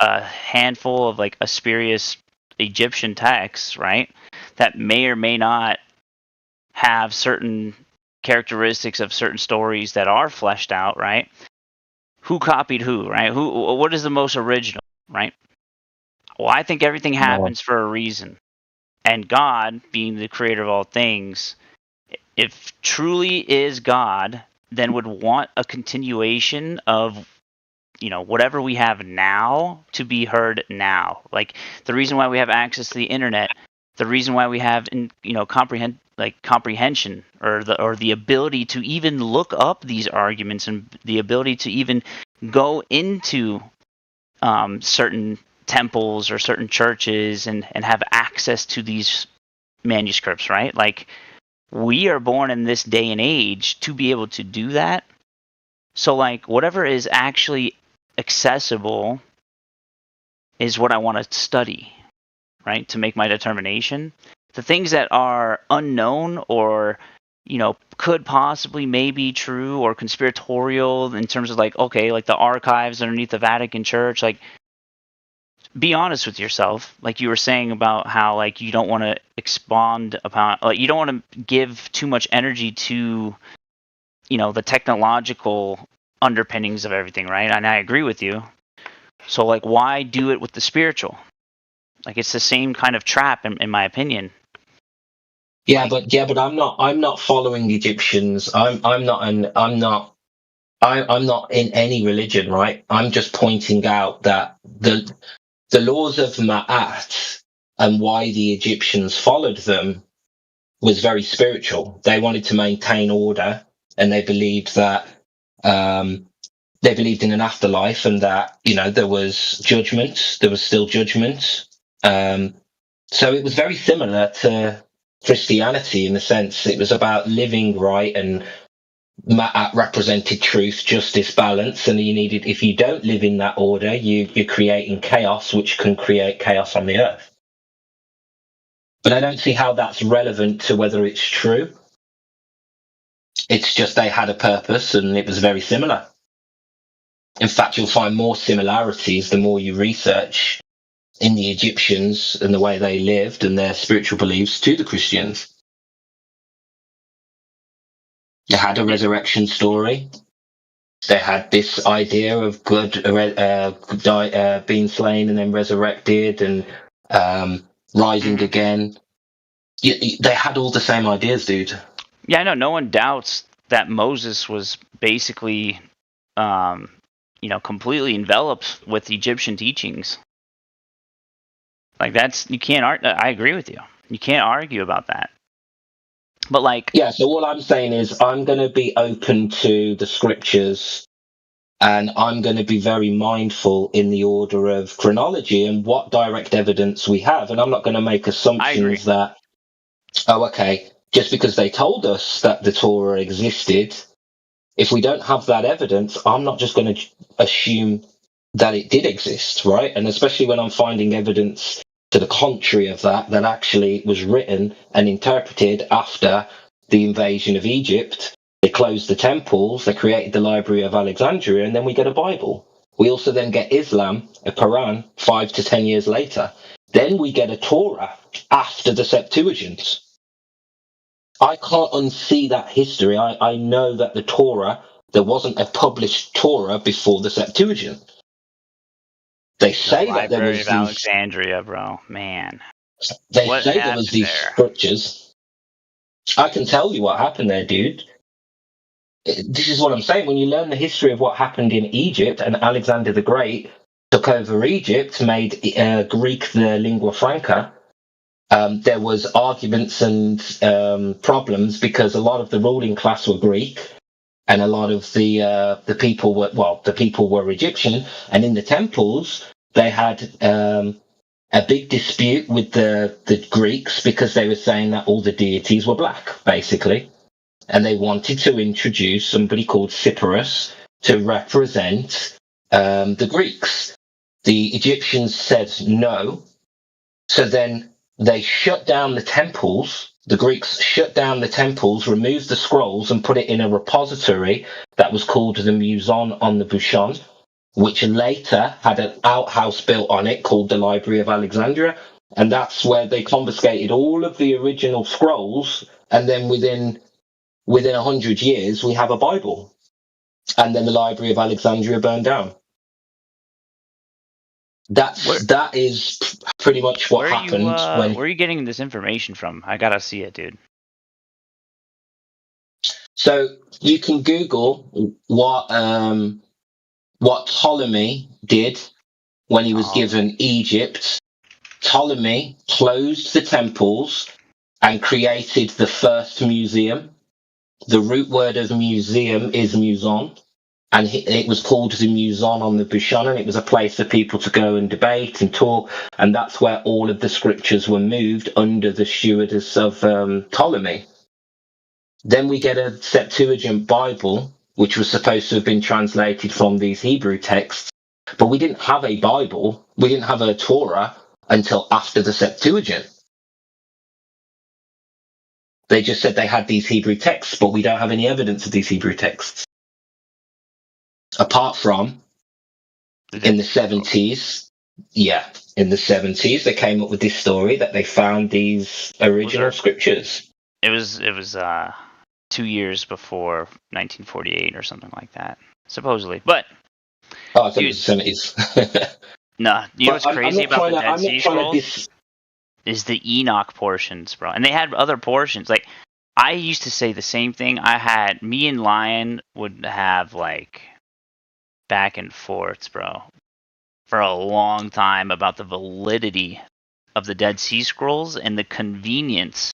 a handful of like spurious Egyptian texts, right? That may or may not have certain characteristics of certain stories that are fleshed out, right? Who copied who, right? What is the most original, right? Well, I think everything happens for a reason. And God, being the creator of all things, if truly is God, then would want a continuation of, you know, whatever we have now to be heard now. Like the reason why we have access to the internet, the reason why we have, you know, comprehension or the ability to even look up these arguments and the ability to even go into certain temples or certain churches and have access to these manuscripts, right? Like, we are born in this day and age to be able to do that. So, like, whatever is actually accessible is what I want to study, right? To make my determination. The things that are unknown or, you know, could possibly maybe true or conspiratorial in terms of like, okay, like the archives underneath the Vatican Church, like, be honest with yourself. Like you were saying about how like you don't want to expound upon, like you don't want to give too much energy to, you know, the technological underpinnings of everything, right? And I agree with you. So like, why do it with the spiritual? Like it's the same kind of trap, in my opinion. Yeah, but I'm not following the Egyptians. I'm not in any religion, right? I'm just pointing out that the laws of Ma'at and why the Egyptians followed them was very spiritual. They wanted to maintain order, and they believed that they believed in an afterlife, and that, you know, there was judgment. There was still judgment. So it was very similar to Christianity in the sense it was about living right, and Ma'at represented truth, justice, balance, and you needed, if you don't live in that order, you're creating chaos, which can create chaos on the earth. But I don't see how that's relevant to whether it's true. It's just they had a purpose, and it was very similar. In fact, you'll find more similarities the more you research in the Egyptians and the way they lived and their spiritual beliefs to the Christians. They had a resurrection story. They had this idea of good being slain and then resurrected and rising again. They had all the same ideas, dude. Yeah, I know. No one doubts that Moses was basically, you know, completely enveloped with Egyptian teachings. Like that's, you can't argue. I agree with you. You can't argue about that. But like, yeah. So all I'm saying is I'm going to be open to the scriptures, and I'm going to be very mindful in the order of chronology and what direct evidence we have. And I'm not going to make assumptions that, oh, okay, just because they told us that the Torah existed, if we don't have that evidence, I'm not just going to assume that it did exist, right? And especially when I'm finding evidence to the contrary of that actually was written and interpreted after the invasion of Egypt. They closed the temples, they created the Library of Alexandria, and then we get a Bible. We also then get Islam, a Quran, 5 to 10 years later. Then we get a Torah after the Septuagint. I can't unsee that history. I know that the Torah, there wasn't a published Torah before the Septuagint. They say that there was Library of Alexandria, bro. Man. They say there was these scriptures. I can tell you what happened there, dude. This is what I'm saying. When you learn the history of what happened in Egypt, and Alexander the Great took over Egypt, made Greek the lingua franca, there was arguments and problems because a lot of the ruling class were Greek, and a lot of the people were Egyptian. And in the temples, they had a big dispute with the Greeks because they were saying that all the deities were black, basically. And they wanted to introduce somebody called Cypirus to represent the Greeks. The Egyptians said no. So then they shut down the temples. The Greeks shut down the temples, removed the scrolls, and put it in a repository that was called the Muson on the Bouchon, which later had an outhouse built on it called the Library of Alexandria. And that's where they confiscated all of the original scrolls. And then within 100 years, we have a Bible. And then the Library of Alexandria burned down. That is pretty much what happened when. Where are you getting this information from? I gotta see it, dude. So you can Google what Ptolemy did when he was given Egypt. Ptolemy closed the temples and created the first museum. The root word of museum is muson, and it was called the Muson on the Bushon, and it was a place for people to go and debate and talk, and that's where all of the scriptures were moved under the stewardess of Ptolemy. Then we get a Septuagint Bible, which was supposed to have been translated from these Hebrew texts, but we didn't have a Bible, we didn't have a Torah until after the Septuagint. They just said they had these Hebrew texts, but we don't have any evidence of these Hebrew texts. Apart from in the 70s, in the 70s, they came up with this story that they found these original scriptures. It was 2 years before 1948 or something like that, supposedly. But I thought it was the 70s. No, you know what's crazy about the Dead Sea Scrolls is the Enoch portions, bro. And they had other portions. Like, I used to say the same thing. Me and Lion would have, like, back and forths, bro, for a long time about the validity of the Dead Sea Scrolls and the convenience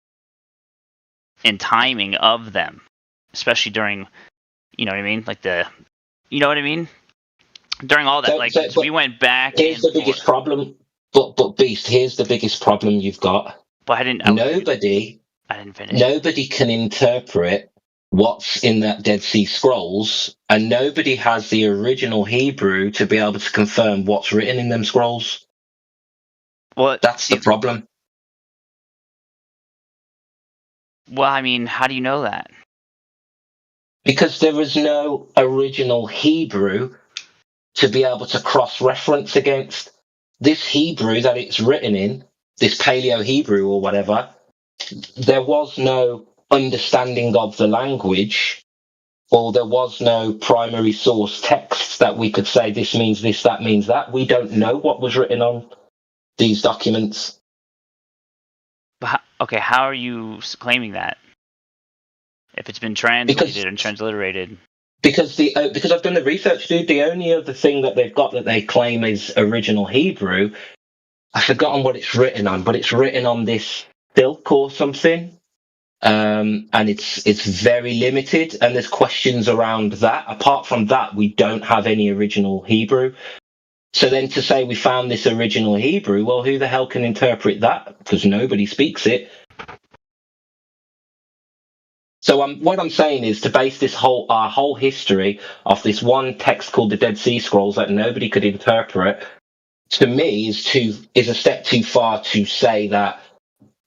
and timing of them, especially during, you know what I mean? Like you know what I mean? During all that, we went back. Here's the biggest problem. But Beast, here's the biggest problem you've got. But I didn't finish. Nobody can interpret what's in that Dead Sea Scrolls, and nobody has the original Hebrew to be able to confirm what's written in them scrolls. Well, that's the problem. Well, I mean, how do you know that? Because there is no original Hebrew to be able to cross-reference against. This Hebrew that it's written in, this Paleo-Hebrew or whatever, there was no understanding of the language, or there was no primary source texts that we could say this means this, that means that. We don't know what was written on these documents. But how are you claiming that? If it's been translated and transliterated? Because I've done the research, dude. The only other thing that they've got that they claim is original Hebrew, I've forgotten what it's written on, but it's written on this silk or something, and it's very limited, and there's questions around that. Apart from that, we don't have any original Hebrew. So then to say we found this original Hebrew, well, who the hell can interpret that? Because nobody speaks it. So what I'm saying is to base our whole history off this one text called the Dead Sea Scrolls that nobody could interpret, to me is a step too far to say that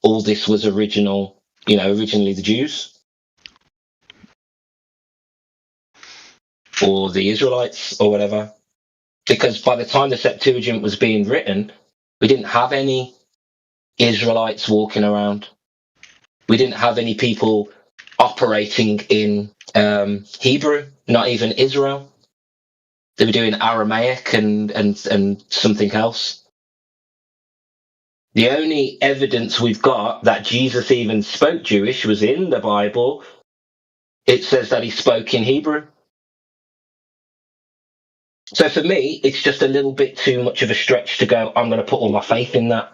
all this was originally the Jews or the Israelites or whatever. Because by the time the Septuagint was being written, we didn't have any Israelites walking around. We didn't have any people operating in Hebrew, not even Israel. They were doing Aramaic and something else. The only evidence we've got that Jesus even spoke Jewish was in the Bible. It says that he spoke in Hebrew. So for me, it's just a little bit too much of a stretch to go, I'm going to put all my faith in that.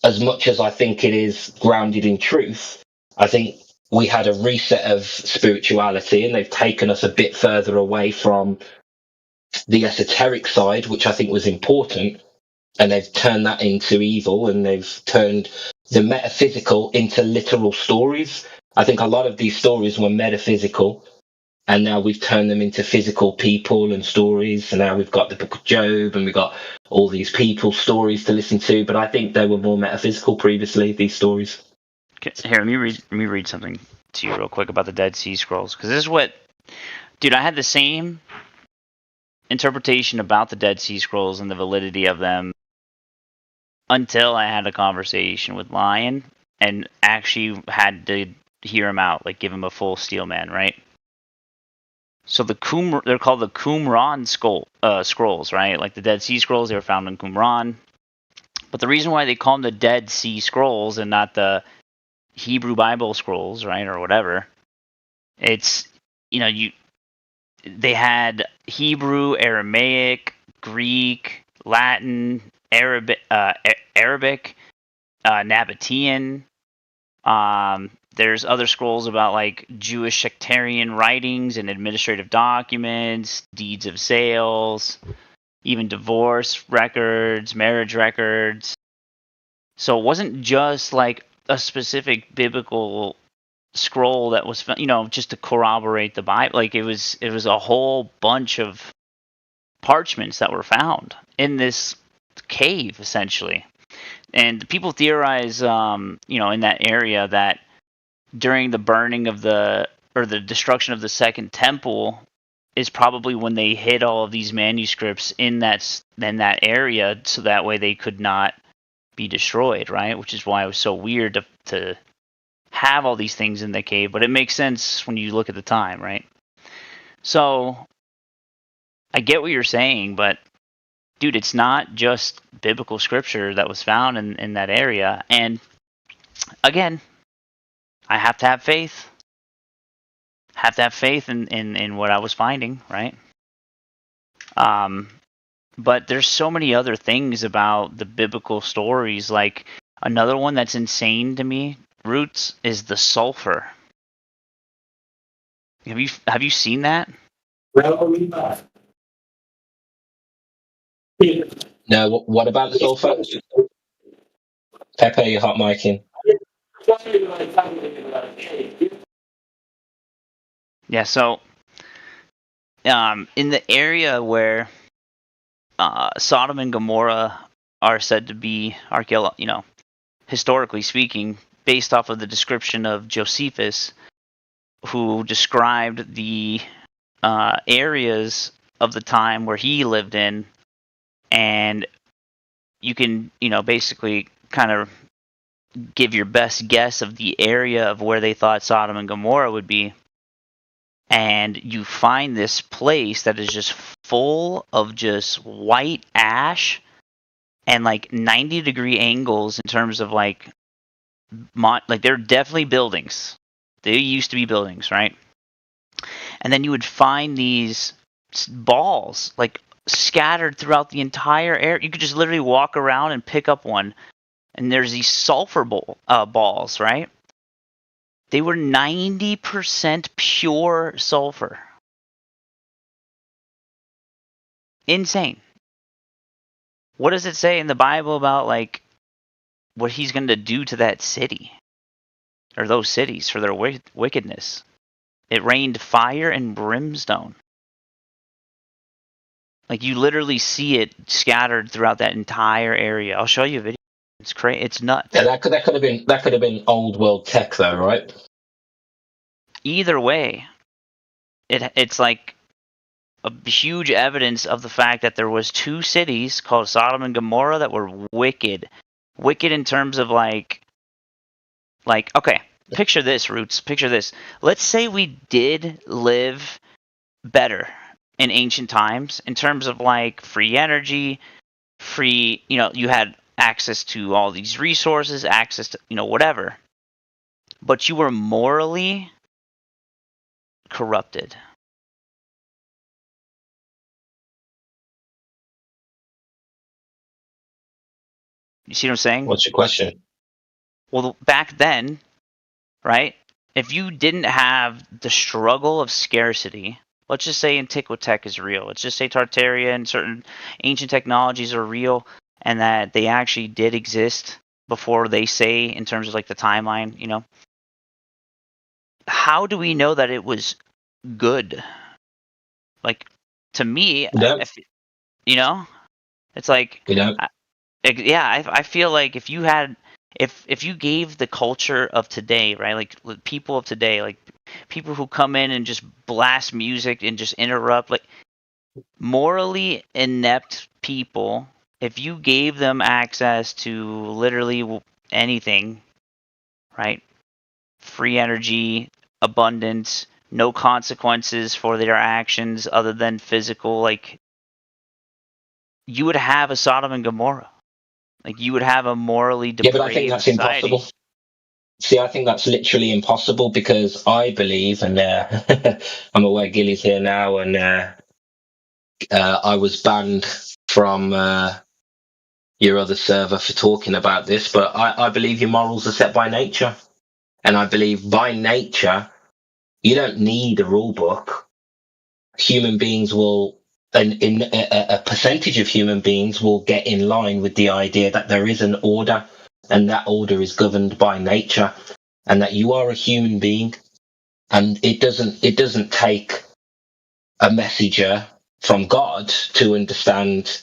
As much as I think it is grounded in truth, I think we had a reset of spirituality and they've taken us a bit further away from the esoteric side, which I think was important, and they've turned that into evil, and they've turned the metaphysical into literal stories. I think a lot of these stories were metaphysical, and now we've turned them into physical people and stories, and now we've got the book of Job, and we've got all these people's stories to listen to, but I think they were more metaphysical previously, these stories. Here, let me read something to you real quick about the Dead Sea Scrolls, because this is what, dude, I had the same interpretation about the Dead Sea Scrolls and the validity of them until I had a conversation with Lion and actually had to hear him out, like give him a full steel man, right? So they're called the Qumran scrolls, right? Like the Dead Sea Scrolls, they were found in Qumran. But the reason why they call them the Dead Sea Scrolls and not the Hebrew Bible scrolls, right, or whatever, it's, they had Hebrew, Aramaic, Greek, Latin, Arabic, Nabatean. There's other scrolls about like Jewish sectarian writings and administrative documents, deeds of sales, even divorce records, marriage records. So it wasn't just like a specific biblical scroll that was, just to corroborate the Bible. Like it was a whole bunch of parchments that were found in this cave, essentially. And people theorize, in that area that during the burning of the destruction of the Second Temple is probably when they hid all of these manuscripts in that area, so that way they could not be destroyed, right? Which is why it was so weird to have all these things in the cave, but it makes sense when you look at the time, right? So I get what you're saying, but dude, it's not just biblical scripture that was found in that area. And again, I have to have faith. Have to have faith in what I was finding, right? But there's so many other things about the biblical stories. Like another one that's insane to me, Roots, is the sulfur. Have you seen that? No, what about the sulfur? Pepe, you're hot micing. Yeah, so in the area where Sodom and Gomorrah are said to be historically speaking, based off of the description of Josephus, who described the areas of the time where he lived in, and you can, basically kind of give your best guess of the area of where they thought Sodom and Gomorrah would be. And you find this place that is just full of just white ash and like 90-degree angles in terms of like they're definitely buildings. They used to be buildings, right? And then you would find these balls like scattered throughout the entire area. You could just literally walk around and pick up one, and there's these sulfur balls, right? They were 90% pure sulfur. Insane. What does it say in the Bible about like what he's going to do to that city or those cities for their wickedness? It rained fire and brimstone. Like you literally see it scattered throughout that entire area. I'll show you a video. It's crazy. It's nuts. Yeah, that could have been old world tech though, right? Either way, it's like a huge evidence of the fact that there was two cities called Sodom and Gomorrah that were wicked in terms of like okay, picture this, Roots. Picture this. Let's say we did live better in ancient times in terms of like free energy, you had access to all these resources, access to, whatever. But you were morally corrupted. You see what I'm saying? What's your question? Well, back then, right? If you didn't have the struggle of scarcity, let's just say Antiquitech is real. Let's just say Tartaria and certain ancient technologies are real, and that they actually did exist before they say in terms of like the timeline, How do we know that it was good? Like, to me, it's like, I feel like if you gave the culture of today, right, like people of today, like people who come in and just blast music and just interrupt, like morally inept people, if you gave them access to literally anything, right, free energy, abundance, no consequences for their actions other than physical, like, you would have a Sodom and Gomorrah. Like, you would have a morally Yeah, but I think depraved that's society. impossible. See, I think that's literally impossible because I believe, and I'm aware Gilly's here now, and I was banned from your other server for talking about this, but I believe your morals are set by nature. And I believe by nature, you don't need a rule book. Human beings will, a percentage of human beings will get in line with the idea that there is an order, and that order is governed by nature, and that you are a human being, and it doesn't take a messenger from God to understand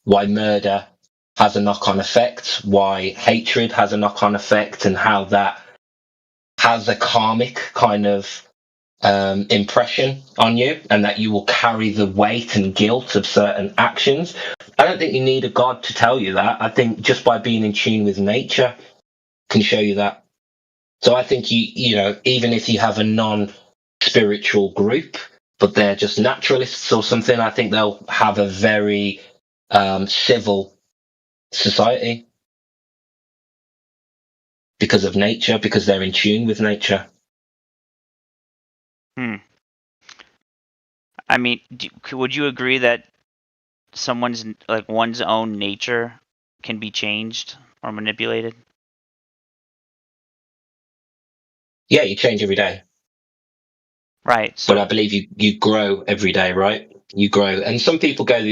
why murder has a knock-on effect, why hatred has a knock-on effect, and how that has a karmic kind of impression on you, and that you will carry the weight and guilt of certain actions. I don't think you need a God to tell you that. I think just by being in tune with nature can show you that. So I think you know, even if you have a non-spiritual group, but they're just naturalists or something, I think they'll have a very civil society because of nature, because they're in tune with nature. I mean, would you agree that someone's, like, one's own nature can be changed or manipulated? Yeah, you change every day. Right. So, But I believe you grow every day, right? You grow, and some people get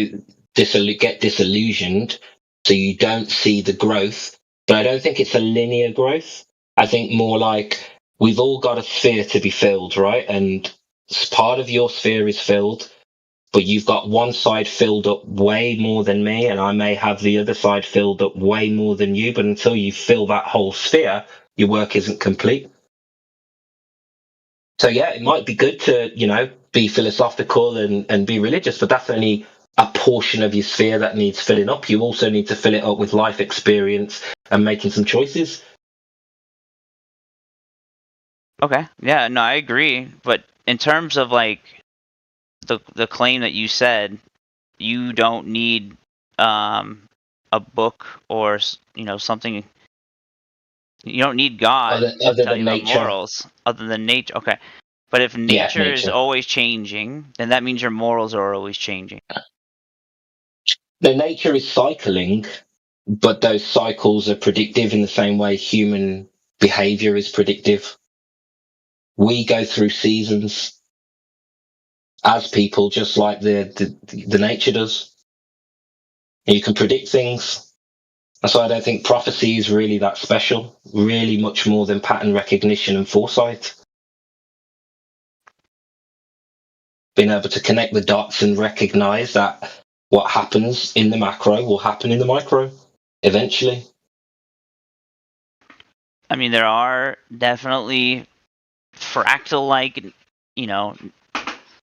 disillusioned, so you don't see the growth. But I don't think it's a linear growth. I think more like we've all got a sphere to be filled, right? And part of your sphere is filled, but you've got one side filled up way more than me, and I may have the other side filled up way more than you. But until you fill that whole sphere, your work isn't complete. So yeah, it might be good to, you know, be philosophical and be religious, but that's only a portion of your sphere that needs filling up. You also need to fill it up with life experience and making some choices. okay, yeah, no, I agree. But in terms of, like, the claim that you said, you don't need a book or, you know, something. You don't need God Other to tell than you about nature. morals other than nature. Okay. But if Yeah, nature is nature. always changing, then that means your morals are always changing. The nature is cycling, but those cycles are predictive in the same way human behavior is predictive. We go through seasons as people, just like the nature does. And you can predict things. And so I don't think prophecy is really that special, really much more than pattern recognition and foresight. Being able to connect the dots and recognize that what happens in the macro will happen in the micro eventually. I mean, there are definitely fractal-like, you know,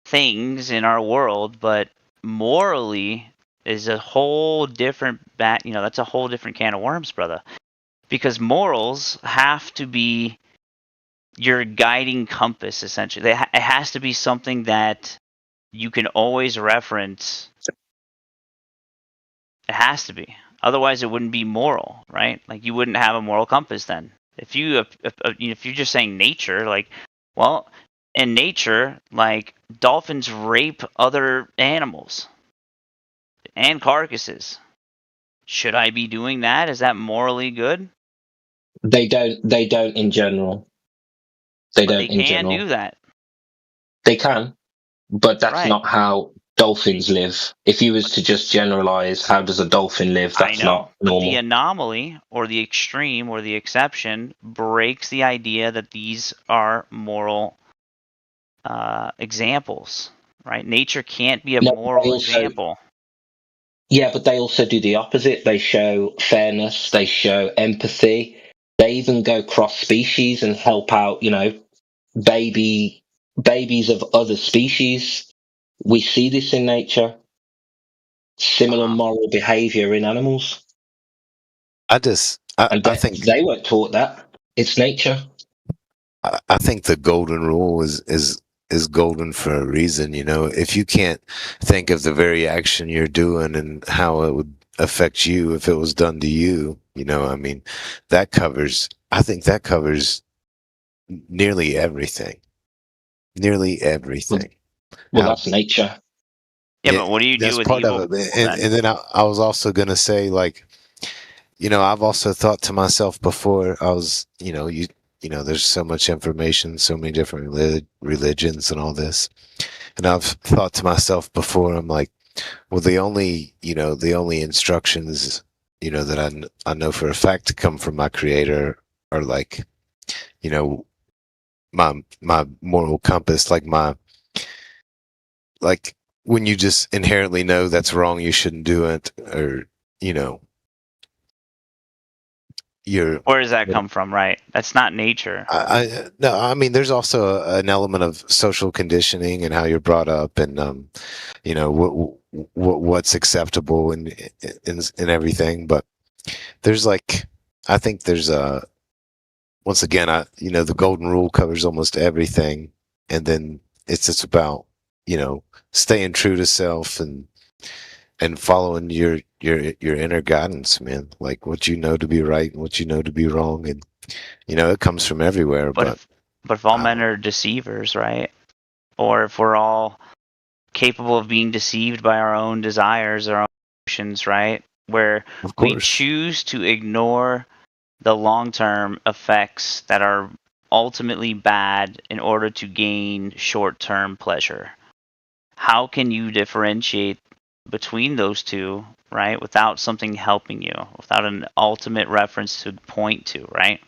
things in our world, but morally is a whole different you know, that's a whole different can of worms, brother. Because morals have to be your guiding compass, essentially. It has to be something that you can always reference. It has to be. Otherwise, it wouldn't be moral, right? Like, you wouldn't have a moral compass then. If you're just saying nature, like, well, in nature, like, dolphins rape other animals and carcasses. Should I be doing that? Is that morally good? They don't in general. They But don't they in can general. do that. They can, but that's Right. not how dolphins live. If you was to just generalize how does a dolphin live, I that's know, not but the normal. anomaly or the extreme or the exception breaks the idea that these are moral examples, right? Nature can't be a No, moral example. yeah, but they also do the opposite. They show fairness, they show empathy. They even go cross species and help out, you know, babies of other species. We see this in nature. Similar moral behavior in animals. I And think they weren't taught that. It's nature. I think the golden rule is is golden for a reason. You know, if you can't think of the very action you're doing and how it would affect you if it was done to you, you know, I mean, I think that covers nearly everything. Nearly everything. Well, How- that's nature. Yeah, but what do you do that's with part evil of it. people And then I was also gonna say, like, you know, I've also thought to myself before, I was, you know, there's so much information, so many different religions and all this, and I've thought to myself before, I'm like, well, the only instructions, you know, that I know for a fact to come from my creator are like, you know, my moral compass, like when you just inherently know that's wrong, you shouldn't do it, or, you know, Where does that come from? Right, that's not nature. No, I mean, there's also an element of social conditioning and how you're brought up, and you know, what's acceptable and everything. But there's like, I think there's once again, you know, the golden rule covers almost everything, and then it's just about, you know, staying true to self and following your inner guidance, man. Like what you know to be right and what you know to be wrong, and you know, it comes from everywhere. But if all men are deceivers, right? Or if we're all capable of being deceived by our own desires, our own emotions, right? Where we choose to ignore the long-term effects that are ultimately bad in order to gain short-term pleasure. How can you differentiate between those two, right, without something helping you, without an ultimate reference to point to, right?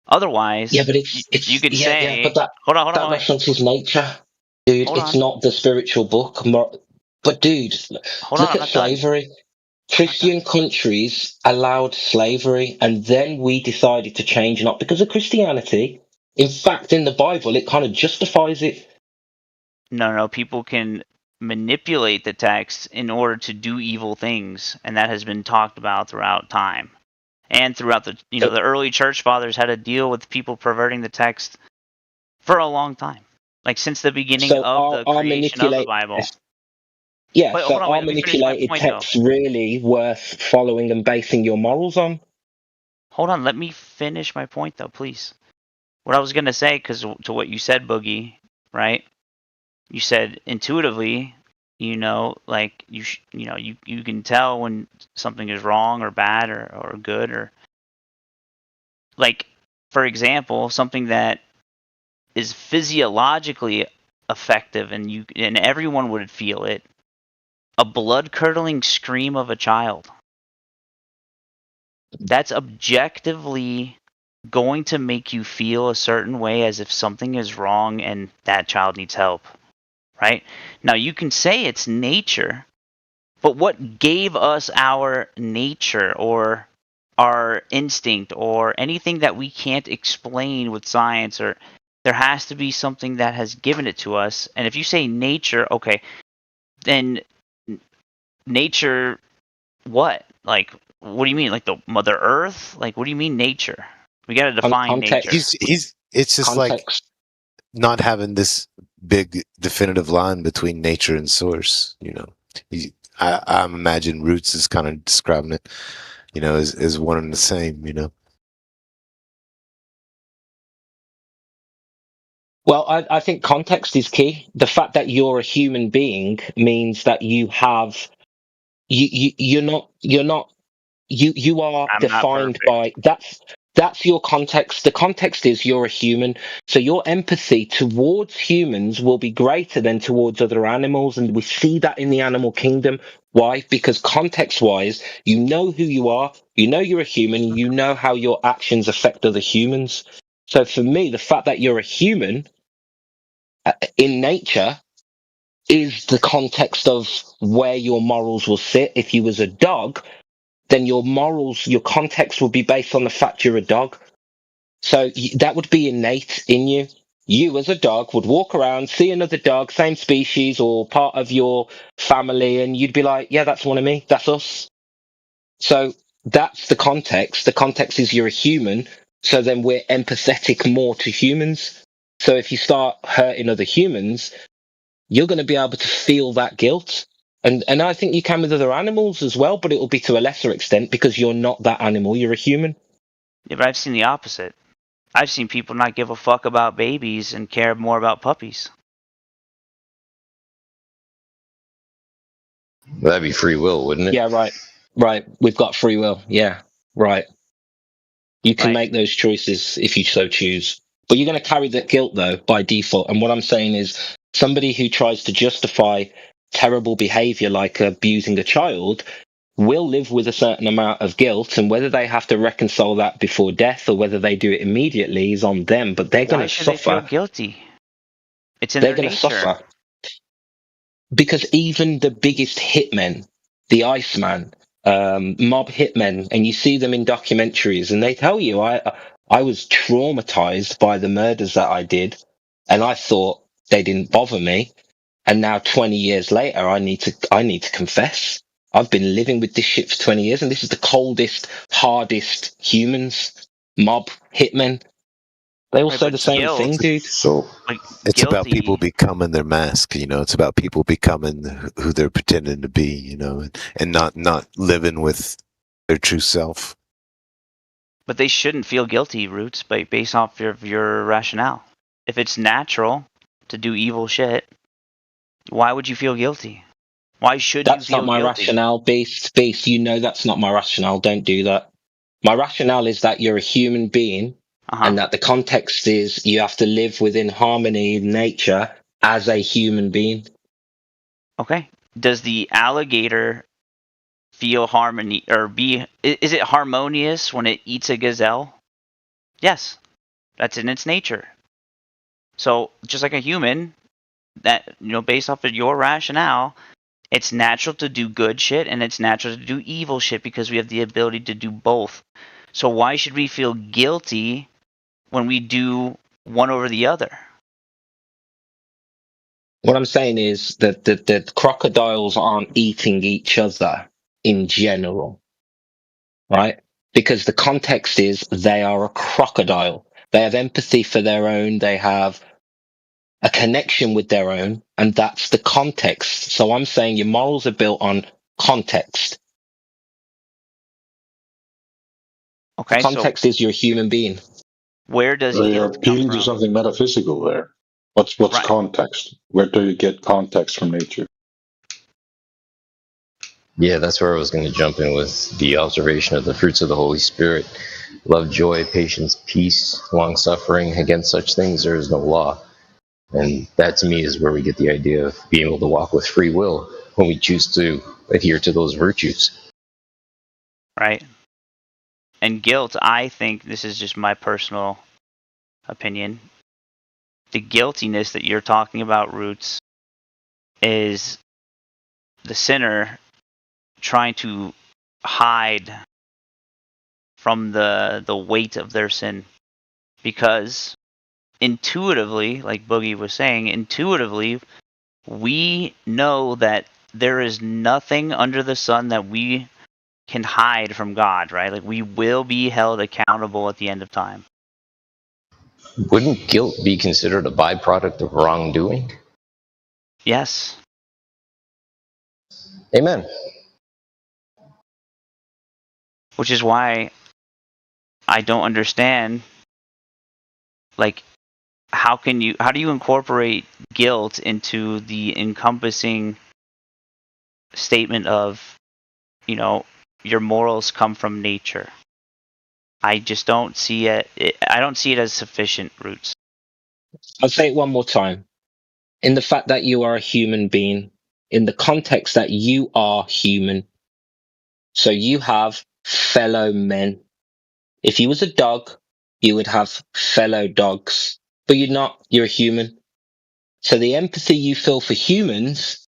Otherwise, Yeah, but it's you could say, but that hold on, that reference is nature, dude. Hold it's on. not the spiritual book. But dude, Hold on, look I'm at not done. slavery. Christian countries allowed slavery, and then we decided to change, not because of Christianity. In fact, in the Bible, it kind of justifies it. No, people can manipulate the text in order to do evil things, and that has been talked about throughout time. And throughout the, you know, the early church fathers had to deal with people perverting the text for a long time. Like since the beginning So of the are creation of the Bible. Yeah, But so hold on, wait, are let me finish my manipulated point though. texts really worth following and basing your morals on? Hold on, let me finish my point though, please. What I was gonna say, because to what you said, Boogie, right? You said intuitively, you know, like you can tell when something is wrong or bad or good, or like, for example, something that is physiologically effective and everyone would feel it. A blood-curdling scream of a child. That's objectively going to make you feel a certain way, as if something is wrong and that child needs help. Right? Now you can say it's nature, but what gave us our nature or our instinct or anything that we can't explain with science? Or there has to be something that has given it to us. And if you say nature, okay, then nature, what? Like, what do you mean? Like the Mother Earth? Like, what do you mean nature? We got to define nature. It's just like not having this big definitive line between nature and source. You know, I imagine Roots is kind of describing it, you know, as one and the same. You know. Well, I think context is key. The fact that you're a human being means that you have you are defined by that's your context. The context is you're a human, so your empathy towards humans will be greater than towards other animals, and we see that in the animal kingdom. Why? Because context-wise, you know who you are, you know you're a human, you know how your actions affect other humans. So for me, the fact that you're a human in nature is the context of where your morals will sit. If you was a dog, then your morals, your context would be based on the fact you're a dog. So that would be innate in you. You as a dog would walk around, see another dog, same species or part of your family, and you'd be like, yeah, that's one of me. That's us. So that's the context. The context is you're a human. So then we're empathetic more to humans. So if you start hurting other humans, you're going to be able to feel that guilt. And I think you can with other animals as well, but it will be to a lesser extent because you're not that animal, you're a human. Yeah, but I've seen the opposite. I've seen people not give a fuck about babies and care more about puppies. That'd be free will, wouldn't it? Yeah, right. We've got free will. Yeah, right. You can Right. make those choices if you so choose. But you're going to carry that guilt, though, by default. And what I'm saying is somebody who tries to justify terrible behavior like abusing a child will live with a certain amount of guilt, and whether they have to reconcile that before death or whether they do it immediately is on them, but they're going Why to should they feel suffer. guilty? It's in They're their going to nature. suffer. Because even the biggest hitmen, the Iceman, mob hitmen, and you see them in documentaries, and they tell you, I was traumatized by the murders that I did, and I thought they didn't bother me, and now 20 years later, I need to confess. I've been living with this shit for 20 years, and this is the coldest, hardest humans, mob hitmen. They all Right, say but the same guilt- thing, dude. So Like it's about guilty. people becoming their mask, you know. It's about people becoming who they're pretending to be, you know, and not living with their true self. But they shouldn't feel guilty, Roots, based off of your rationale. If it's natural to do evil shit, why would you feel guilty? Why should That's you not feel my guilty? rationale, Beast. Beast, you know that's not my rationale. Don't do that. My rationale is that you're a human being and that the context is you have to live within harmony in nature as a human being. Okay. Does the alligator feel harmony or is it harmonious when it eats a gazelle? Yes. That's in its nature. So just like a human, that based off of your rationale, it's natural to do good shit and it's natural to do evil shit because we have the ability to do both. So why should we feel guilty when we do one over the other? What I'm saying is that the crocodiles aren't eating each other in general, right? Because the context is they are a crocodile. They have empathy for their own. They have a connection with their own, and that's the context. So I'm saying your morals are built on context. Okay, the context is you're a human being. Where does You're guilt come appealing to from? something metaphysical there. What's Right. context? Where do you get context from nature? Yeah, that's where I was going to jump in with the observation of the fruits of the Holy Spirit. Love, joy, patience, peace, long suffering. Against such things there is no law. And that to me is where we get the idea of being able to walk with free will when we choose to adhere to those virtues. Right. And guilt, I think, this is just my personal opinion, the guiltiness that you're talking about, Roots, is the sinner trying to hide from the weight of their sin. Because intuitively, like Boogie was saying, intuitively, we know that there is nothing under the sun that we can hide from God, right? Like we will be held accountable at the end of time. Wouldn't guilt be considered a byproduct of wrongdoing? Yes. Amen. Which is why I don't understand, like, how do you incorporate guilt into the encompassing statement of, your morals come from nature? I just don't see it. I don't see it as sufficient, Roots. I'll say it one more time. In the fact that you are a human being, in the context that you are human, so you have fellow men. If you was a dog, you would have fellow dogs, but you're not. You're a human. So the empathy you feel for humans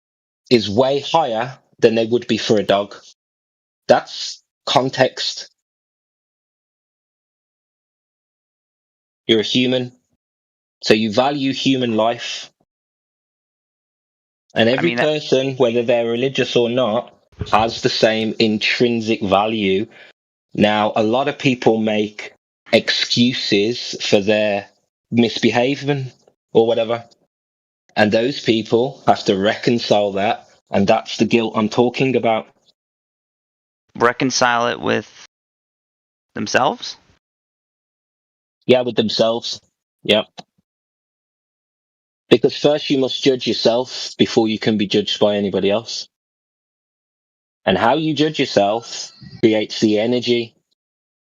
is way higher than they would be for a dog. That's context. You're a human, so you value human life. And every person, whether they're religious or not, has the same intrinsic value. Now, a lot of people make excuses for their misbehaving, or whatever. And those people have to reconcile that, and that's the guilt I'm talking about. Reconcile it with themselves? Yeah, with themselves. Yep. Because first you must judge yourself before you can be judged by anybody else. And how you judge yourself creates the energy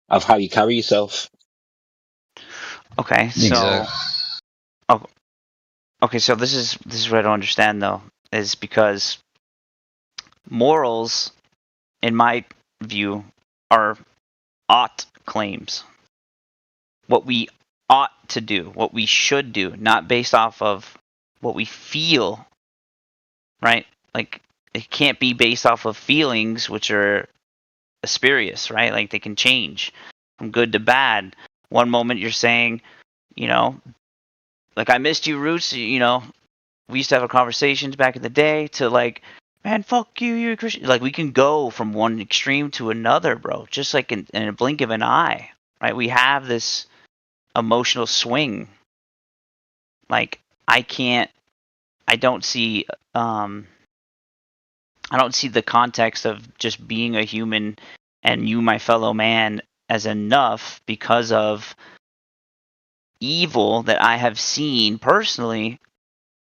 of how you carry yourself. Okay, so Exactly. oh, okay, so this is what I don't understand though, is because morals, in my view, are ought claims. What we ought to do, what we should do, not based off of what we feel, right? Like, it can't be based off of feelings, which are spurious, right? Like, they can change from good to bad. One moment you're saying, you know, like, I missed you, Roots, you know, we used to have a conversations back in the day, to like, man, fuck you, you're a Christian. Like, we can go from one extreme to another, bro, just like in a blink of an eye, right? We have this emotional swing. Like, I don't see the context of just being a human and you, my fellow man, as enough because of evil that I have seen personally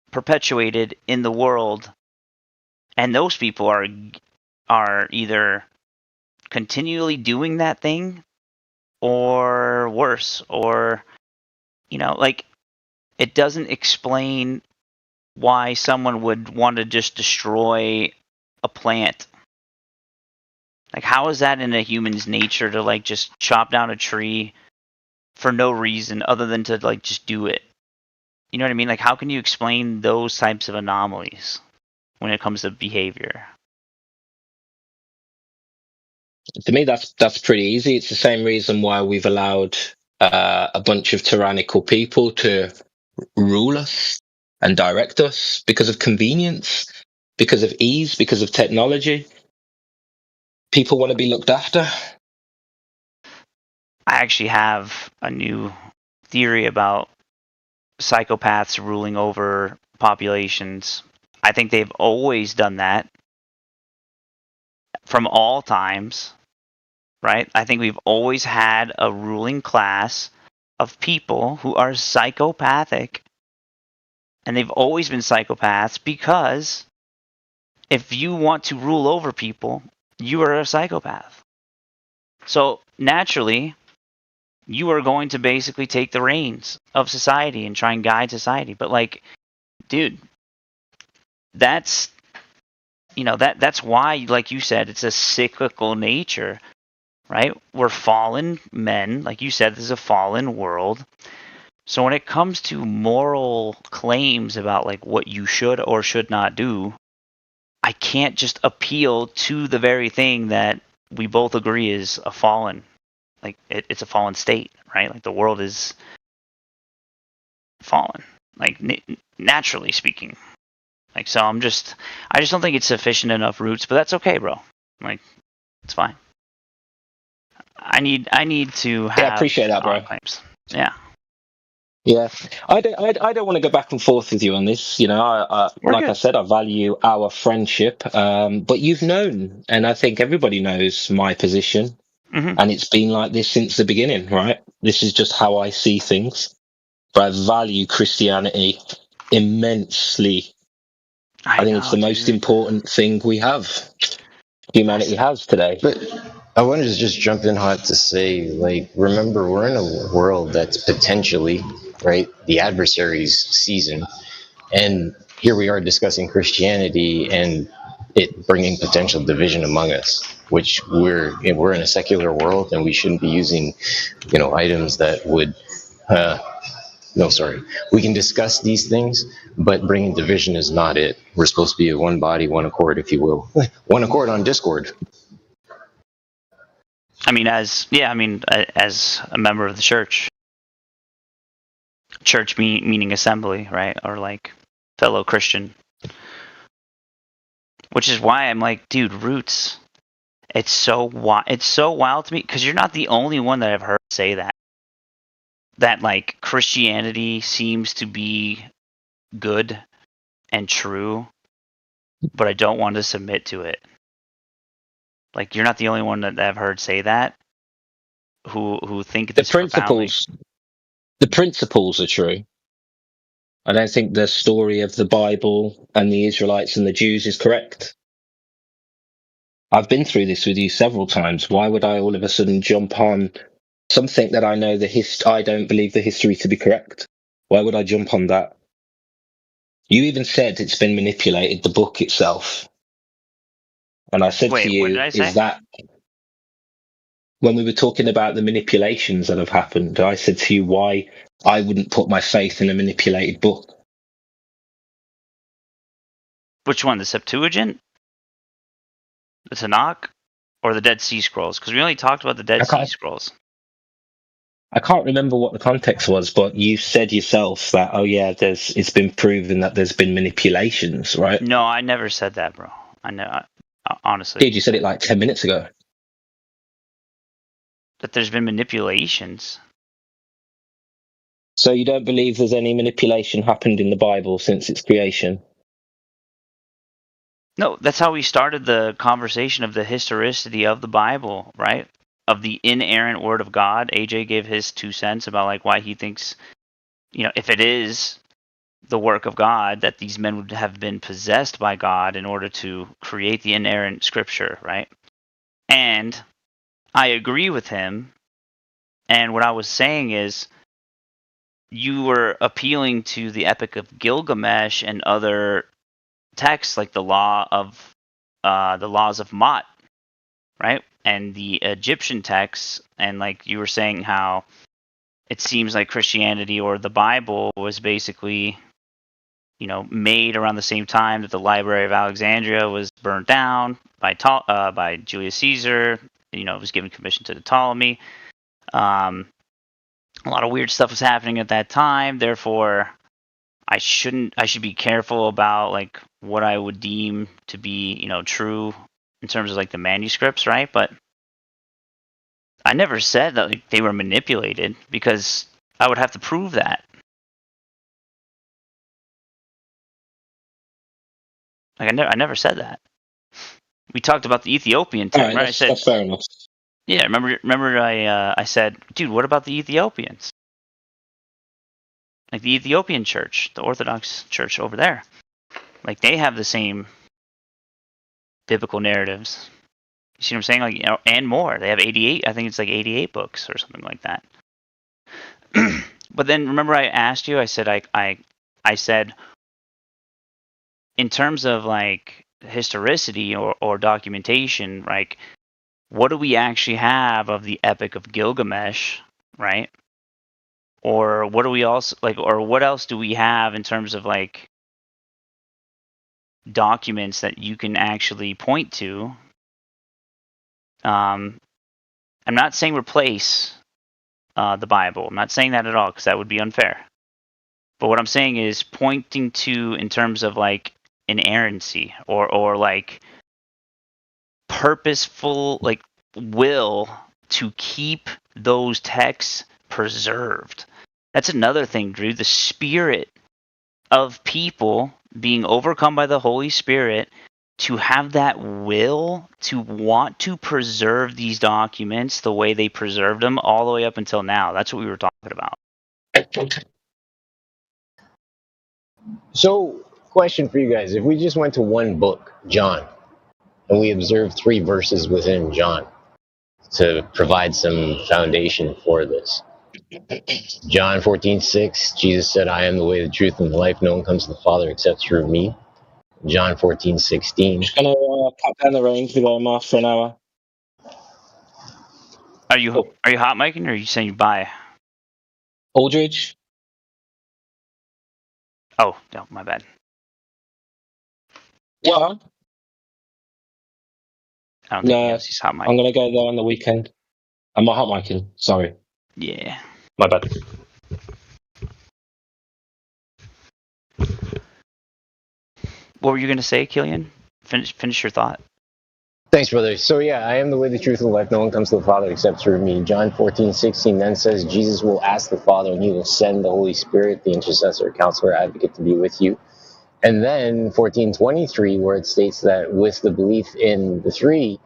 perpetuated in the world, and those people are either continually doing that thing or worse, or, you know, like, it doesn't explain why someone would want to just destroy a plant. Like, how is that in a human's nature to, like, just chop down a tree for no reason other than to, like, just do it? You know what I mean? Like, how can you explain those types of anomalies when it comes to behavior? To me, that's pretty easy. It's the same reason why we've allowed a bunch of tyrannical people to rule us and direct us, because of convenience, because of ease, because of technology. People want to be looked after. I actually have a new theory about psychopaths ruling over populations. I think they've always done that from all times, right? I think we've always had a ruling class of people who are psychopathic, and they've always been psychopaths because if you want to rule over people, you are a psychopath. So naturally, you are going to basically take the reins of society and try and guide society. But, like, dude, that's, you know, that's why, like you said, it's a cyclical nature, right? We're fallen men. Like you said, this is a fallen world. So when it comes to moral claims about, like, what you should or should not do, I can't just appeal to the very thing that we both agree is a fallen, like, it's a fallen state, right? Like, the world is fallen, like, naturally speaking. Like, so I just don't think it's sufficient enough, Roots, but that's okay, bro. Like, it's fine. I need to have. Yeah, I appreciate that, bro. Claims. Yeah. Yeah, I don't want to go back and forth with you on this. You know, like I said, I value our friendship. But you've known, and I think everybody knows my position, and it's been like this since the beginning, right? This is just how I see things. But I value Christianity immensely. I think it's the most important thing we have. Humanity has today. But I wanted to just jump in hot to say, like, remember, we're in a world that's potentially, right, the adversary's season. And here we are discussing Christianity and it bringing potential division among us, which we're in a secular world and we shouldn't be using, you know, items that would, we can discuss these things, but bringing division is not it. We're supposed to be a one body, one accord, if you will. One accord on Discord. I mean, as a member of the church meaning assembly, right? Or, like, fellow Christian. Which is why I'm like, dude, Roots, it's so wild to me, because you're not the only one that I've heard say that. That, like, Christianity seems to be good and true, but I don't want to submit to it. Like, you're not the only one that I've heard say that, who think this profoundly. The principles are true. I don't think the story of the Bible and the Israelites and the Jews is correct. I've been through this with you several times. Why would I all of a sudden jump on something that I know I don't believe the history to be correct? Why would I jump on that? You even said it's been manipulated, the book itself. And I said Wait, to you, what did I say? is that when we were talking about the manipulations that have happened, I said to you why I wouldn't put my faith in a manipulated book. Which one, the Septuagint, the Tanakh, or the Dead Sea Scrolls? Because we only talked about the Dead Sea Scrolls. I can't remember what the context was, but you said yourself that, oh yeah, it's been proven that there's been manipulations, right? No, I never said that, bro. I know, honestly. Dude, you said it like 10 minutes ago. That there's been manipulations. So you don't believe there's any manipulation happened in the Bible since its creation? No, that's how we started the conversation of the historicity of the Bible, right? Of the inerrant word of God. AJ gave his 2 cents about like why he thinks, if it is the work of God, that these men would have been possessed by God in order to create the inerrant scripture, right? And I agree with him. And what I was saying is, you were appealing to the Epic of Gilgamesh and other texts like the laws of Mot, right? And the Egyptian texts, and like you were saying how it seems like Christianity or the Bible was basically, made around the same time that the Library of Alexandria was burned down by Julius Caesar. It was given commission to the Ptolemy. A lot of weird stuff was happening at that time. Therefore, I should be careful about like what I would deem to be, true in terms of like the manuscripts, right? But I never said that like, they were manipulated, because I would have to prove that. Like I never said that. We talked about the Ethiopian thing, right? That's fair enough. Yeah, remember I said, dude, what about the Ethiopians? Like the Ethiopian church, the Orthodox church over there. Like they have the same biblical narratives. You see what I'm saying? Like, and more. They have 88, I think it's like 88 books or something like that. But then remember I asked you, I said I said in terms of like historicity or documentation, like what do we actually have of the Epic of Gilgamesh, right? Or what do we also like, or what else do we have in terms of like documents that you can actually point to? I'm not saying replace the Bible. I'm not saying that at all, because that would be unfair. But what I'm saying is pointing to in terms of like inerrancy or like purposeful like will to keep those texts preserved. That's another thing, Drew. The spirit of people being overcome by the Holy Spirit to have that will to want to preserve these documents the way they preserved them all the way up until now. That's what we were talking about. So, question for you guys. If we just went to one book, John, and we observed 3 verses within John to provide some foundation for this. John 14:6, Jesus said, I am the way, the truth, and the life. No one comes to the Father except through me. John 14:16. Just going to cut down the range. We're going off for an hour. Are you hot micing, or are you saying bye? Aldridge? Oh, no, my bad. What? I don't think he's hot micing. I'm going to go there on the weekend. I'm not hot micing. Sorry. Yeah. My bad. What were you going to say, Killian? Finish your thought. Thanks, brother. So yeah, I am the way, the truth, and the life. No one comes to the Father except through me. John 14:16 then says, Jesus will ask the Father, and he will send the Holy Spirit, the intercessor, counselor, advocate, to be with you. And then 14:23, where it states that with the belief in the three,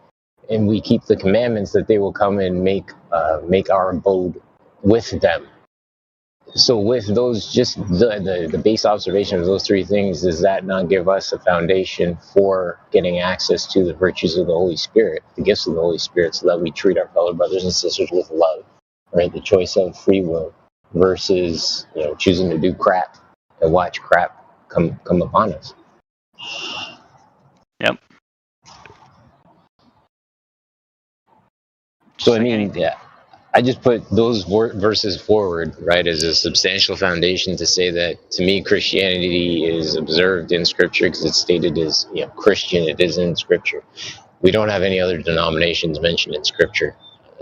and we keep the commandments, that they will come and make our abode with them. So with those, just the base observation of those three things, does that not give us a foundation for getting access to the virtues of the Holy Spirit, the gifts of the Holy Spirit, so that we treat our fellow brothers and sisters with love, right? The choice of free will versus, choosing to do crap and watch crap come upon us. Yep. So I mean, yeah, I just put those verses forward, right, as a substantial foundation to say that, to me, Christianity is observed in Scripture because it's stated as, Christian. It is in Scripture. We don't have any other denominations mentioned in Scripture.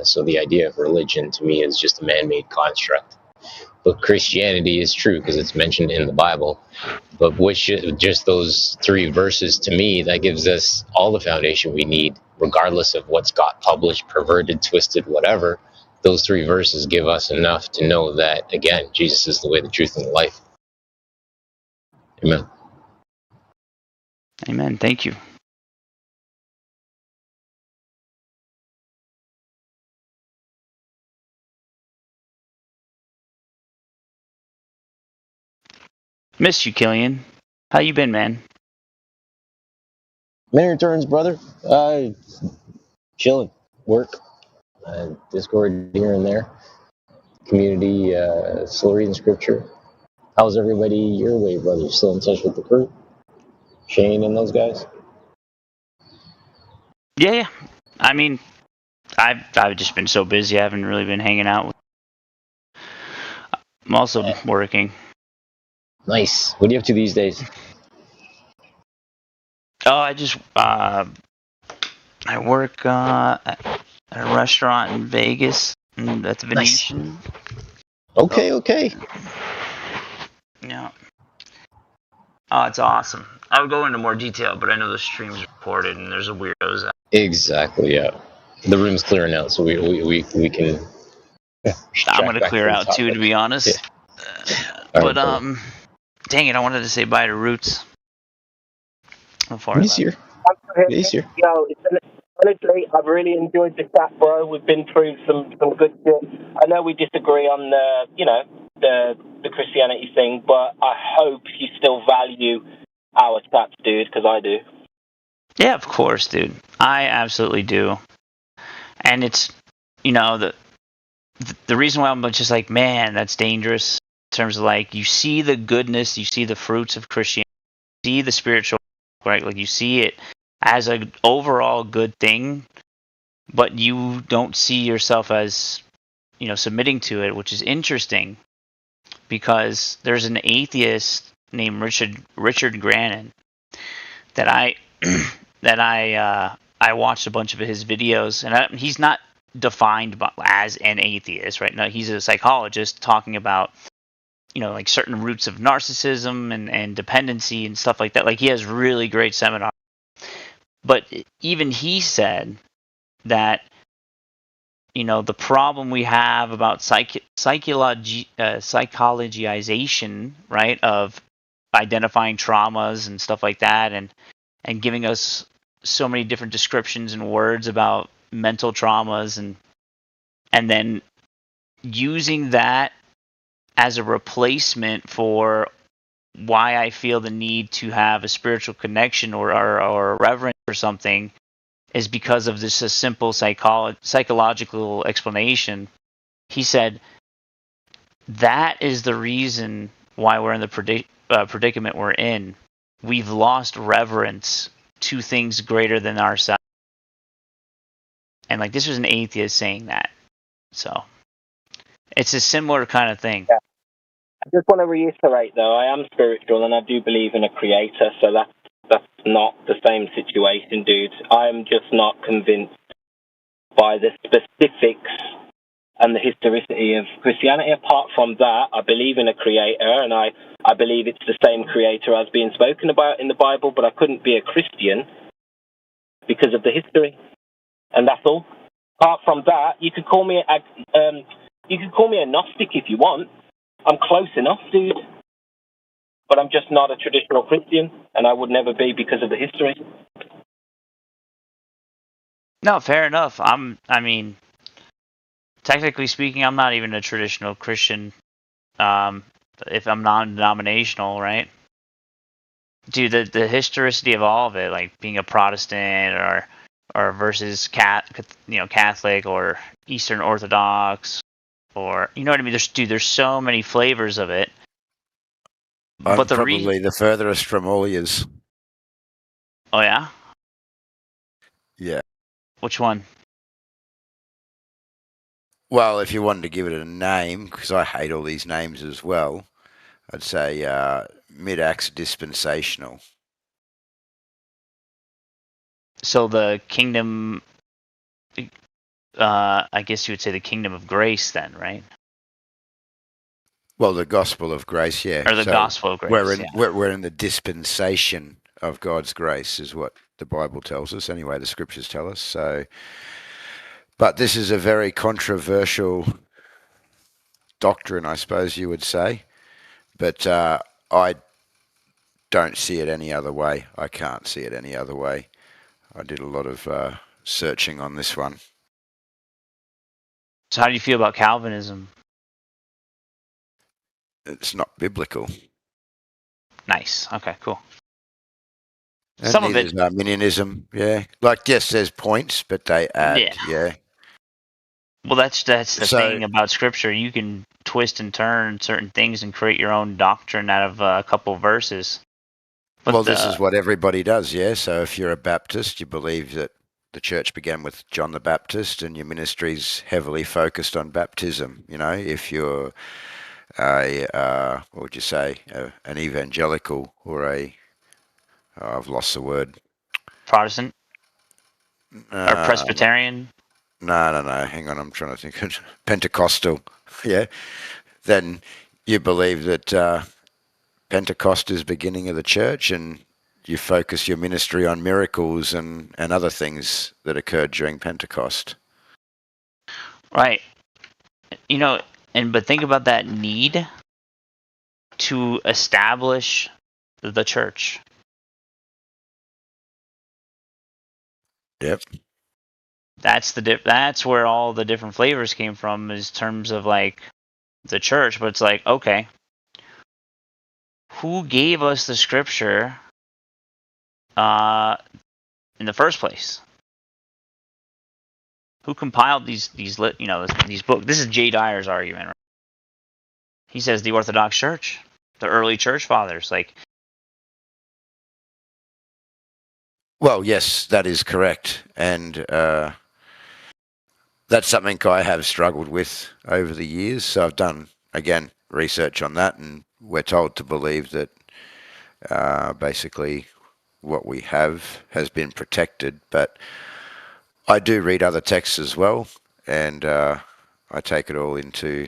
So the idea of religion, to me, is just a man-made construct. But Christianity is true because it's mentioned in the Bible. But just those three verses, to me, that gives us all the foundation we need, regardless of what's got published, perverted, twisted, whatever. Those three verses give us enough to know that, again, Jesus is the way, the truth, and the life. Amen. Amen. Thank you. Miss you, Killian. How you been, man? Many returns, brother. Chilling. Work. Discord here and there. Community, still reading Scripture. How's everybody your way, brother? Still in touch with the crew? Shane and those guys? Yeah. I mean, I've just been so busy. I haven't really been hanging out. I'm also working. Nice. What are you up to these days? Oh, I just I work at a restaurant in Vegas. That's Venetian. Nice. Okay. Yeah. Oh, it's awesome. I'll go into more detail, but I know the stream's recorded and there's a weirdos out. Exactly. Yeah. The room's clearing out, so we can. I'm gonna clear out too, to be honest. Yeah. But dang it, I wanted to say bye to Roots. He's here. He's here. Yo, honestly, I've really enjoyed the chat, bro. We've been through some good shit. I know we disagree on the Christianity thing, but I hope you still value our chats, dude, because I do. Yeah, of course, dude. I absolutely do. And it's, the reason why I'm just like, man, that's dangerous in terms of like, you see the goodness, you see the fruits of Christianity, you see the spiritual, right? Like you see it as an overall good thing, but you don't see yourself as, submitting to it, which is interesting because there's an atheist named Richard Grannon that I watched a bunch of his videos, and he's not defined as an atheist, right? No, he's a psychologist talking about, like certain roots of narcissism and dependency and stuff like that. Like he has really great seminars. But even he said that, the problem we have about psychologization, right, of identifying traumas and stuff like that, and giving us so many different descriptions and words about mental traumas, and then using that as a replacement for why I feel the need to have a spiritual connection or a reverence for something is because of this a simple psychological explanation. He said that is the reason why we're in the predicament we're in. We've lost reverence to things greater than ourselves. And like this was an atheist saying that. So it's a similar kind of thing. Yeah. I just want to reiterate though, I am spiritual and I do believe in a creator, so that's not the same situation, dude. I'm just not convinced by the specifics and the historicity of Christianity. Apart from that, I believe in a creator, and I believe it's the same creator as being spoken about in the Bible, but I couldn't be a Christian because of the history, and that's all. Apart from that, you could call me a Gnostic if you want. I'm close enough, dude. But I'm just not a traditional Christian, and I would never be because of the history. No, fair enough. I mean, technically speaking, I'm not even a traditional Christian. If I'm non-denominational, right? Dude, the historicity of all of it, like being a Protestant or versus Catholic or Eastern Orthodox, or you know what I mean. There's so many flavors of it. I'm But probably the furthest from all yous. Oh yeah? Yeah. Which one? Well, if you wanted to give it a name, because I hate all these names as well, I'd say mid-ax dispensational. So the kingdom, I guess you would say the kingdom of grace then, right? Well, the gospel of grace, yeah. Or the gospel of grace, We're in the dispensation of God's grace, is what the Bible tells us. Anyway, the scriptures tell us. So, but this is a very controversial doctrine, I suppose you would say. But I don't see it any other way. I can't see it any other way. I did a lot of searching on this one. So how do you feel about Calvinism? It's not biblical. Nice. Okay, cool. And Some of neither it. is Arminianism, yeah. Like, yes, there's points, but they add, yeah. Well, that's the thing about Scripture. You can twist and turn certain things and create your own doctrine out of a couple verses. But well, this is what everybody does, yeah. So if you're a Baptist, you believe that the church began with John the Baptist and your ministry's heavily focused on baptism. You know, if you're what would you say, an evangelical or I've lost the word. Protestant? Or Presbyterian? No. Hang on, I'm trying to think. Pentecostal, yeah. Then you believe that Pentecost is the beginning of the church, and you focus your ministry on miracles and other things that occurred during Pentecost. Right. You know, but think about that need to establish the church. Yep. That's where all the different flavors came from, in terms of like the church. But it's like, okay, who gave us the scripture in the first place? Who compiled these books? This is Jay Dyer's argument, right? He says the Orthodox Church, the early church fathers, like. Well, yes, that is correct, and that's something I have struggled with over the years. So I've done, again, research on that, and we're told to believe that basically what we have has been protected. But I do read other texts as well, and I take it all into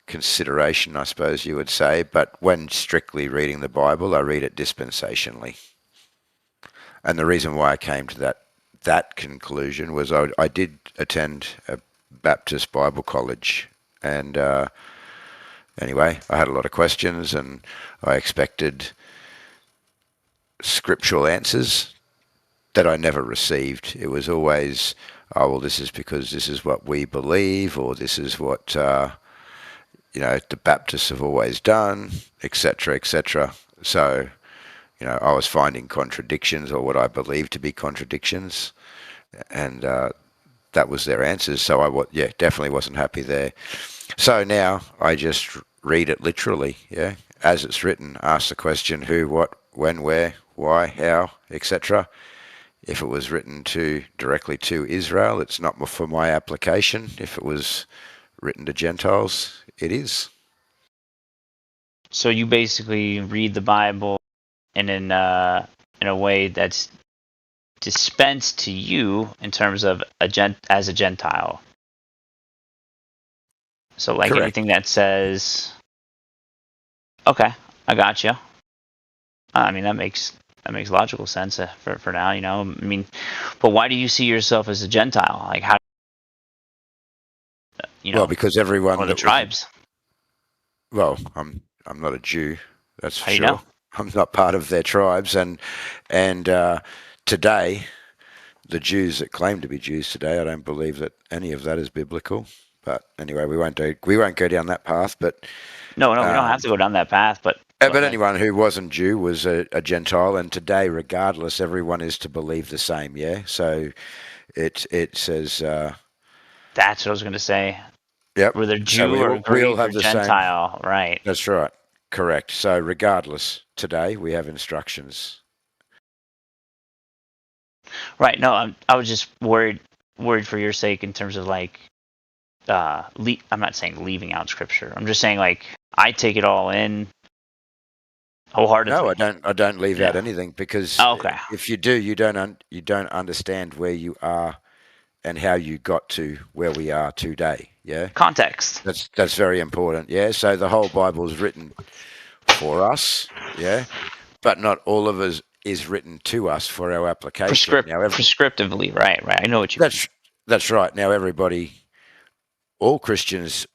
consideration, I suppose you would say. But when strictly reading the Bible, I read it dispensationally. And the reason why I came to that conclusion was I did attend a Baptist Bible college, and anyway, I had a lot of questions, and I expected scriptural answers that I never received. It was always, oh, well, this is because this is what we believe, or this is what the Baptists have always done, etc., etc. So, I was finding contradictions, or what I believed to be contradictions, and that was their answers. So I definitely wasn't happy there. So now I just read it literally, yeah, as it's written. Ask the question: who, what, when, where, why, how, etc. If it was written directly to Israel, it's not for my application. If it was written to Gentiles, it is. So you basically read the Bible and in a way that's dispensed to you in terms of as a Gentile. So like Correct. anything that says, okay, I got you. I mean, that makes That makes logical sense for now. I mean, but why do you see yourself as a Gentile? Like how? Well, because everyone or the tribes. Well, I'm not a Jew, that's for How do you sure. know? I'm not part of their tribes, and today, the Jews that claim to be Jews today, I don't believe that any of that is biblical. But anyway, we won't go down that path. But No, we don't have to go down that path. But anyone who wasn't Jew was a Gentile, and today, regardless, everyone is to believe the same. Yeah, so it says. That's what I was going to say. Yep. Whether So Jew or Greek or Gentile, right? That's right. Correct. So regardless, today we have instructions. Right. No, I was just worried for your sake in terms of like, I'm not saying leaving out scripture. I'm just saying like I take it all in wholeheartedly. No, I don't leave out anything because if you do, you don't understand where you are and how you got to where we are today. Yeah. Context. That's very important. Yeah. So the whole Bible is written for us. Yeah. But not all of it is written to us for our application. Prescriptively, right. I know what you mean. That's right. Now all Christians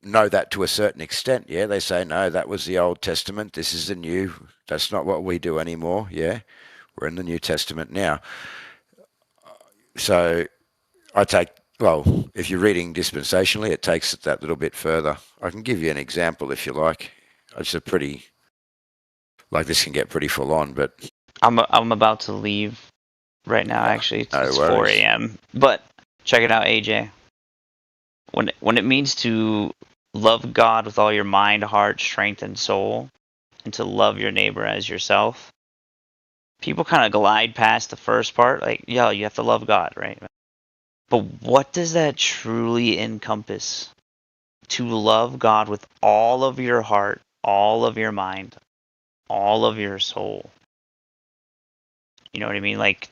know that to a certain extent. Yeah. They say, no, that was the Old Testament. This is the New. That's not what we do anymore. Yeah. We're in the New Testament now. So if you're reading dispensationally, it takes it that little bit further. I can give you an example if you like. It's this can get pretty full on, but I'm about to leave right now. Actually, it's 4 a.m. But check it out, AJ. When it means to love God with all your mind, heart, strength, and soul, and to love your neighbor as yourself, people kind of glide past the first part, like, you have to love God, right? But what does that truly encompass? To love God with all of your heart, all of your mind, all of your soul. You know what I mean? Like,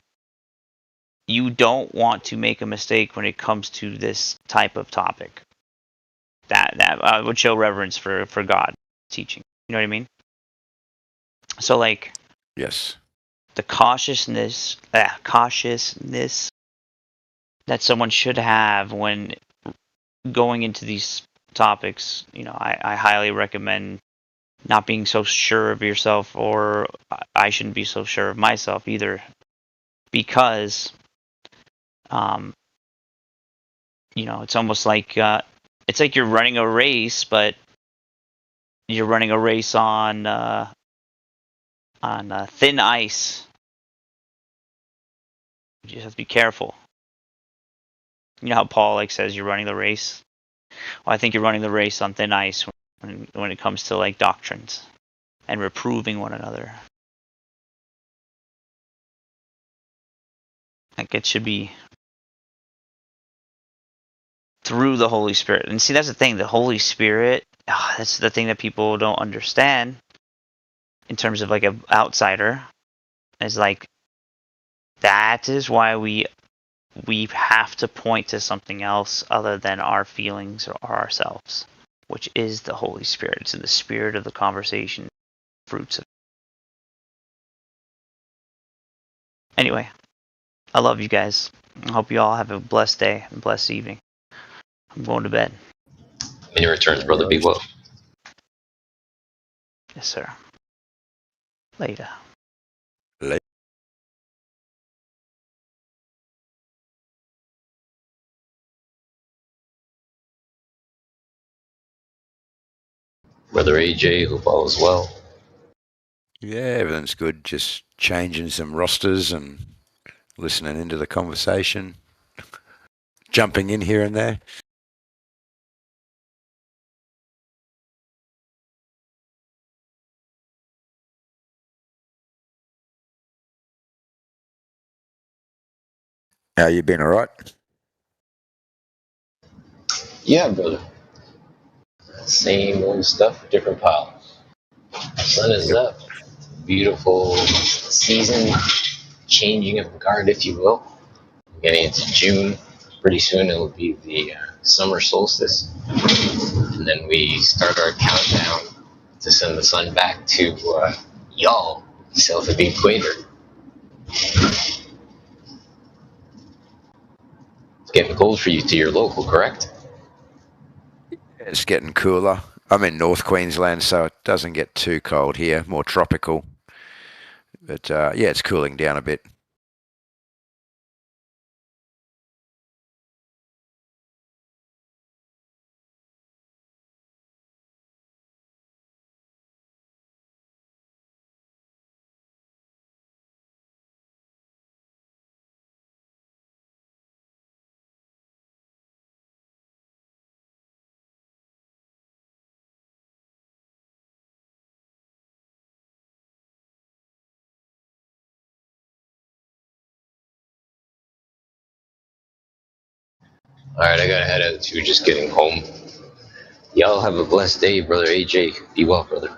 you don't want to make a mistake when it comes to this type of topic. That would show reverence for God teaching. You know what I mean? So, like, yes, the cautiousness that someone should have when going into these topics, I highly recommend not being so sure of yourself, or I shouldn't be so sure of myself either, because it's almost like you're running a race, but you're running a race on thin ice. You just have to be careful. You know how Paul says you're running the race? Well, I think you're running the race on thin ice when it comes to like doctrines and reproving one another. Like, it should be through the Holy Spirit. And see, that's the thing. The Holy Spirit, that's the thing that people don't understand in terms of like an outsider, is like, that is why we have to point to something else other than our feelings or ourselves, which is the Holy Spirit. It's in the spirit of the conversation, fruits of it. Anyway, I love you guys. I hope you all have a blessed day and blessed evening. I'm going to bed. Many returns, brother. Be well. Yes, sir. Later. Brother AJ, hope all is well. Yeah, everything's good. Just changing some rosters and listening into the conversation, jumping in here and there. How you been? All right? Yeah, brother. Same old stuff, different pile. Sun is up. Beautiful season, changing of the guard, if you will. Getting into June. Pretty soon it'll be the summer solstice. And then we start our countdown to send the sun back to y'all South of the equator. It's getting cold for you to your local, correct? It's getting cooler. I'm in North Queensland, so it doesn't get too cold here, more tropical. But yeah, it's cooling down a bit. Alright, I gotta head out too, just getting home. Y'all have a blessed day, brother AJ. Be well, brother.